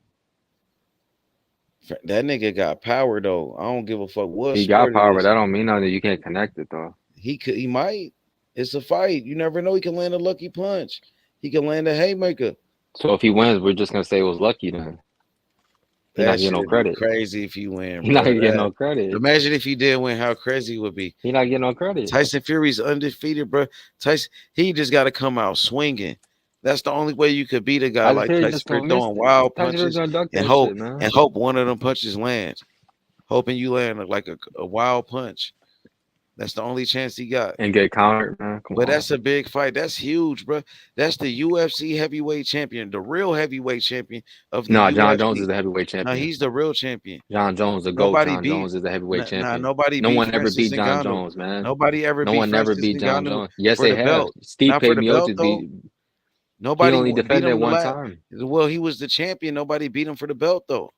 That nigga got power though. I don't give a fuck what. He got power, but that don't mean nothing. You can't connect it though. He might. It's a fight. You never know. He can land a lucky punch. He can land a haymaker. So if he wins, we're just gonna say it was lucky then. He's not getting no credit. Crazy if you win. He's not getting no credit. Imagine if he did win, how crazy it would be. He's not getting no credit. Tyson Fury's undefeated, bro. Tyson, he just got to come out swinging. That's the only way you could beat a guy like Tyson Fury, throwing wild punches and hope one of them punches lands. Hoping you land like a wild punch. That's the only chance he got. And get countered, man. But that's a big fight. That's huge, bro. That's the UFC heavyweight champion, the real heavyweight champion of the UFC. John Jones is the heavyweight champion. No, he's the real champion. John Jones, the GOAT. John Jones is the heavyweight champion. No one ever beat John Jones, man. Nobody ever. No one never beat John Jones. Yes, they have. Steve Miocic beat. Nobody he only defended it one time. Well, he was the champion. Nobody beat him for the belt though.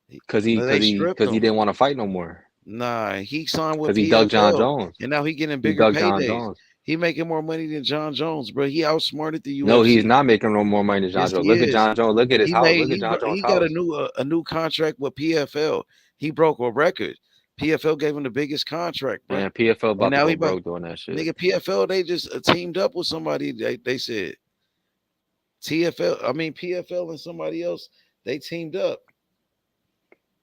Because he didn't want to fight no more. Nah, he signed with because he dug John Jones, and now he getting bigger paydays. He making more money than John Jones, bro. He outsmarted the UFC. No, he's not making no more money than John Jones. Look at John Jones. Look at his house. Look at John Jones' He got a new contract with PFL. He broke a record. PFL gave him the biggest contract, bro. Man, PFL about to go broke doing that shit. Nigga, PFL, they just teamed up with somebody. They said PFL and somebody else. They teamed up.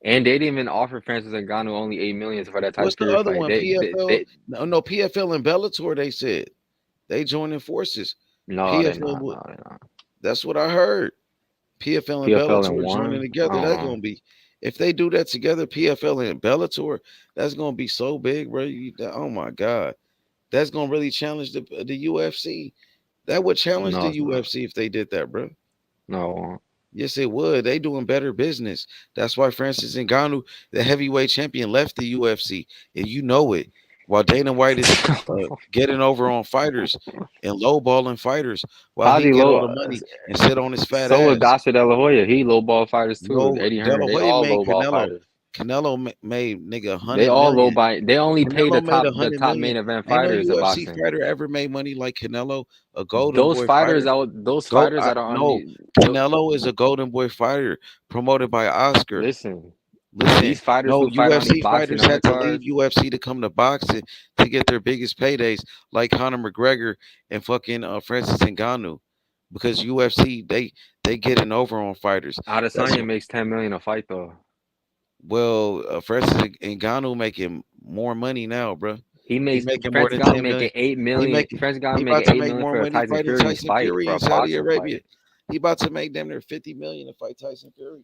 And they didn't even offer Francis Ngannou only $8 million for that type What's of the other fight. one? No, PFL and Bellator. They said they joining forces. No, PFL, that's what I heard. PFL and Bellator joining together. That's gonna be, if they do that together, PFL and Bellator, that's gonna be so big, bro. Oh my god, that's gonna really challenge the UFC. That would challenge the UFC if they did that, bro. No. Yes, it would. They doing better business. That's why Francis Ngannou, the heavyweight champion, left the UFC, and you know it. While Dana White is getting over on fighters and lowballing fighters, while he get all the money and sit on his fat ass. So was Dasha De La Hoya. He lowball fighters too. Eddie Hearn. They all lowball fighters. Canelo made nigga 100. They all lowball. They only pay the top main event fighters. No UFC fighter ever made money like Canelo, a golden those boy fighters. fighter. Canelo is a golden boy fighter promoted by Oscar. Listen, these fighters. No, UFC fighters had to leave UFC to come to boxing to get their biggest paydays, like Conor McGregor and fucking Francis Ngannou, because UFC they getting over on fighters. Adesanya makes $10 million a fight though. Well, Francis Ngannou making more money now, bro. He making more than $10 million. $8 million. Francis Ngannou making $8 million for a Tyson Fury fight in Saudi Arabia. He about to make damn near $50 million to fight Tyson Fury.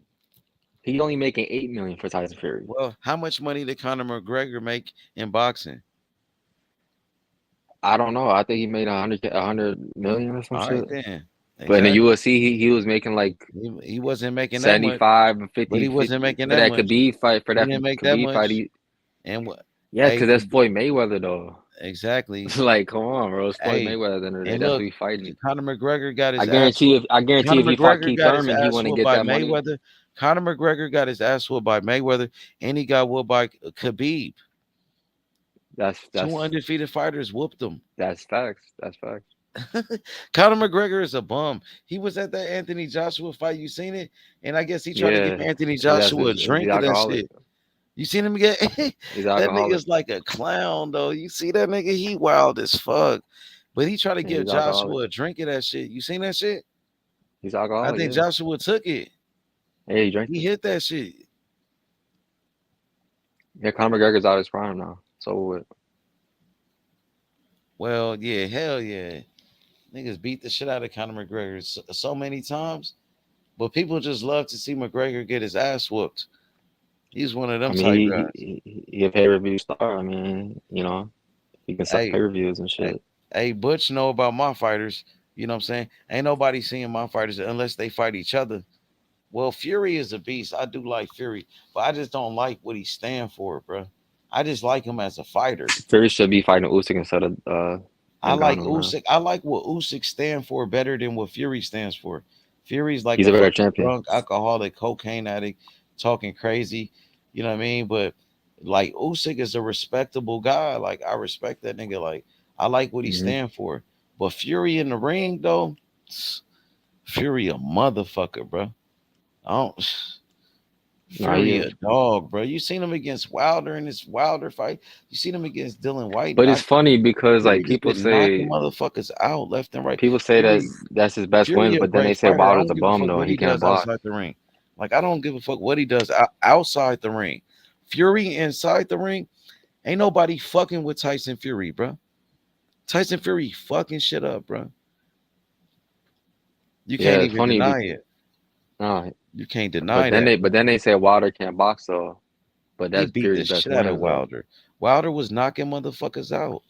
He only making $8 million for Tyson Fury. Well, how much money did Conor McGregor make in boxing? I don't know. I think he made $100 million or some shit. Then. Exactly. But in the UFC, he was making like he wasn't making 75 and 50. But he wasn't making that much. Khabib fight for that Khabib fight. And what? Yeah, because that's Floyd Mayweather though. Exactly. Like, come on, bro. It's Floyd Hey, Mayweather at the end of the day. and That's what look, he's fighting. Conor McGregor got I his ass guarantee whooped. if Conor he fought McGregor Keith got his Thurman, he ass wouldn't whooped get by that money. Mayweather. Conor McGregor got his ass whooped by Mayweather, and he got whooped by Khabib. That's Two undefeated fighters whooped him. That's facts. That's facts. Conor McGregor is a bum. He was at that Anthony Joshua fight. You seen it? And I guess he tried to give Yeah. Anthony That's Joshua a he's drink of that alcoholic. shit. You seen him get He's that alcoholic. nigga's like a clown though. You see that nigga? He wild as fuck. But he tried to Yeah, give he's alcoholic. Joshua a drink of that shit. You seen that shit? He's I alcoholic, think yeah. Joshua took it. Yeah, he drank He it. hit that shit. Yeah, Conor McGregor's out of his prime now. So what? Well, yeah, hell yeah. Niggas beat the shit out of Conor McGregor so many times. But people just love to see McGregor get his ass whooped. He's one of them I type mean, guys. he a pay-per-view star. I mean, you know, he can sell Hey, pay-per-views and hey, shit. hey, Butch know about my fighters. You know what I'm saying? Ain't nobody seeing my fighters unless they fight each other. Well, Fury is a beast. I do like Fury, but I just don't like what he stand for, bro. I just like him as a fighter. Fury should be fighting Usyk instead of I like Ngannou, man. Usyk. I like what Usyk stand for better than what Fury stands for. Fury's like He's a a better fucking champion. drunk alcoholic, cocaine addict, talking crazy. You know what I mean? But like Usyk is a respectable guy. Like I respect that nigga. Like I like what he hmm stand for. But Fury in the ring though, Fury a motherfucker, bro. I don't. Nah, he Fury a is. dog, bro. You seen him against Wilder in this Wilder fight. You seen him against Dylan White. But it's funny because Fury like just been knocking motherfuckers out left and right. people say Fury, that's his best Fury wins, a but then they great say fighter. I Wilder's don't a give a bum fuck though, what and he he can't does box. outside the ring. Like I don't give a fuck what he does outside the ring. Fury inside the ring, ain't nobody fucking with Tyson Fury, bro. Tyson Fury fucking shit up, bro. You Yeah, can't it's even funny. deny it. No, You can't deny but then they say Wilder can't box though. But He that's beat the Fury's best shit out of wins though. Wilder. Wilder was knocking motherfuckers out.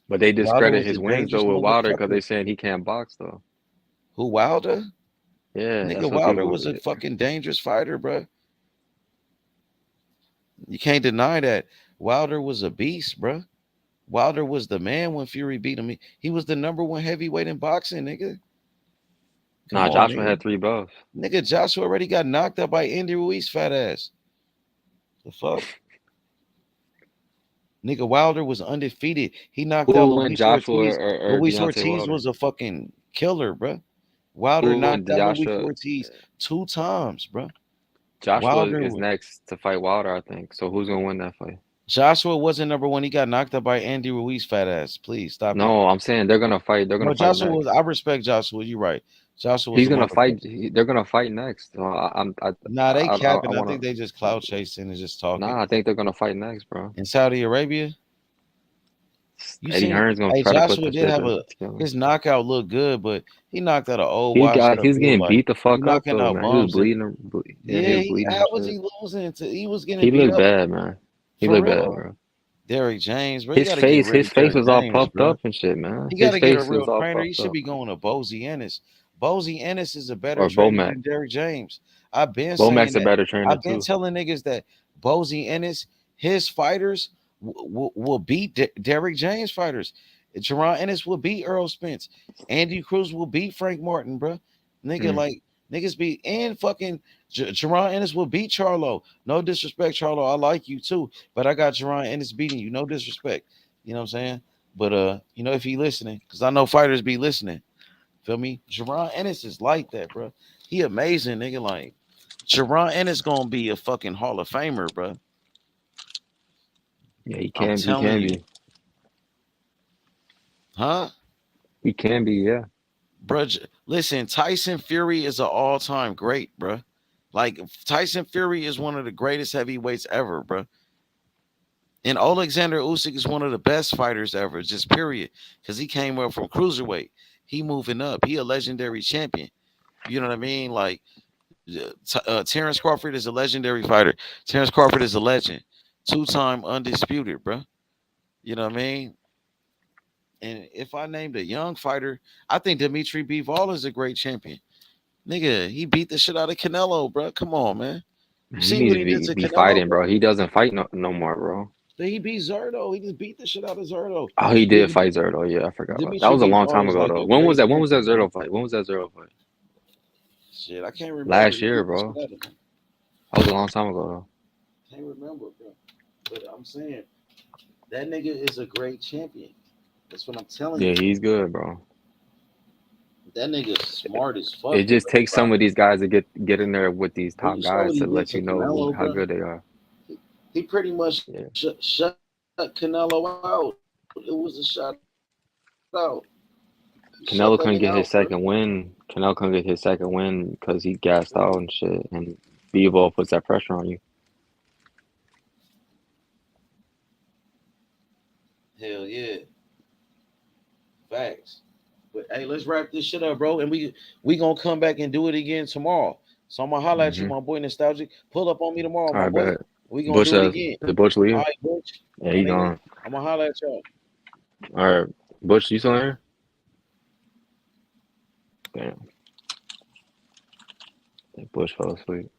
But they Wilder discredit was a his wins dangerous though with Wilder because motherfucker. they saying he can't box though. Who Wilder? Yeah, Nigga, that's what Wilder people. was a fucking dangerous fighter, bro. You can't deny that. Wilder was a beast, bro. Wilder was the man when Fury beat him. He was the number one heavyweight in boxing, nigga. Come Nah, on, Joshua nigga. had 3 belts. Nigga, Joshua already got knocked out by Andy Ruiz, fat ass. The fuck? Nigga, Wilder was undefeated. He knocked Who out would win, Luis Joshua Ortiz. or Luis Deontay Ortiz Wilder? was a fucking killer, bro. Wilder Who would win, knocked out Luis Joshua? Ortiz 2 times, bro. Joshua Wilder is next to fight Wilder, I think. So who's gonna win that fight? Joshua wasn't number one. He got knocked out by Andy Ruiz, fat ass. Please stop it. No, I'm saying they're gonna fight. They're gonna No, fight Joshua next. was. I respect Joshua. You're right. Joshua was He's a gonna fight. motherfucker. They're gonna fight next. So Nah, they I capping. I wanna. think they just cloud chasing and just talking. Nah, I think they're gonna fight next, bro. In Saudi Arabia, you Eddie seen? Hearn's gonna Hey, try to put Joshua the did shit have a together. his knockout looked good, but he knocked out an old washed up He was dude. getting Like beat the he fuck up knocking though, out man. He was bums. bleeding. Yeah, he Yeah, was bleeding how and was shit. he losing? He was getting He beat looked up bad, man. He for looked bad, real. bro. Derrick James, bro. You His gotta get rid of face Derrick was all James, puffed bro. up and shit, man. You His gotta get a face real was all trainer. He puffed should up. be going to Bozy Ennis. Bozy Ennis is a better Or trainer Bomac. than Derrick James. I've been saying Bomac's a that. better trainer I've been too. telling niggas that Bozy Ennis, his fighters will beat Derrick James fighters. Jerron Ennis will beat Earl Spence. Andy Cruz will beat Frank Martin, bro. Nigga, like niggas beat and fucking Jerron Ennis will beat Charlo. No disrespect, Charlo. I like you too, but I got Jerron Ennis beating you. No disrespect. You know what I'm saying? But you know, if he listening, because I know fighters be listening. Feel me? Jerron Ennis is like that, bro. He amazing, nigga. Like Jerron Ennis gonna be a fucking Hall of Famer, bro. Yeah, he I'm can. He telling can you, be. huh? He can be. Yeah. Bro, listen, Tyson Fury is an all-time great, bro. Like Tyson Fury is one of the greatest heavyweights ever, bro. And Alexander Usyk is one of the best fighters ever, just period. Because he came up from cruiserweight. He moving up. He a legendary champion. You know what I mean? Like Terence Crawford is a legendary fighter. Terence Crawford is a legend. 2-time undisputed, bro. You know what I mean? And if I named a young fighter, I think Dimitri Bivol is a great champion. Nigga, he beat the shit out of Canelo, bro. Come on, man. You He see needs what to he did to be Canelo, fighting, bro. He doesn't fight no more, bro. He beat Zerto. He just beat the shit out of Zerto. Oh, he did fight Zerto. Yeah, I forgot about that. That was a long time ago though. When was that? When was that Zerto fight? When was that Zerto fight? Shit, I can't remember. Last year, bro. That was a long time ago though. Can't remember, bro. But I'm saying that nigga is a great champion. That's what I'm telling you. Yeah, he's good, bro. That nigga's smart as fuck. It just takes some of these guys to get in there with these top guys to let you know how good they are. He pretty much shut Canelo out. It was a shut out. Canelo couldn't get his second win. Canelo couldn't get his second win because he gassed out and shit. And Bivol puts that pressure on you. Hell yeah. Facts. But hey, let's wrap this shit up, bro. And we gonna come back and do it again tomorrow. So I'm gonna holler at you, my boy Nostalgic. Pull up on me tomorrow, my boy. We gonna do it again. Did Butch leave? All right, Butch. Yeah, he gone. I'm gonna holler at y'all. All right, Butch, you still here? Damn. Butch fell asleep.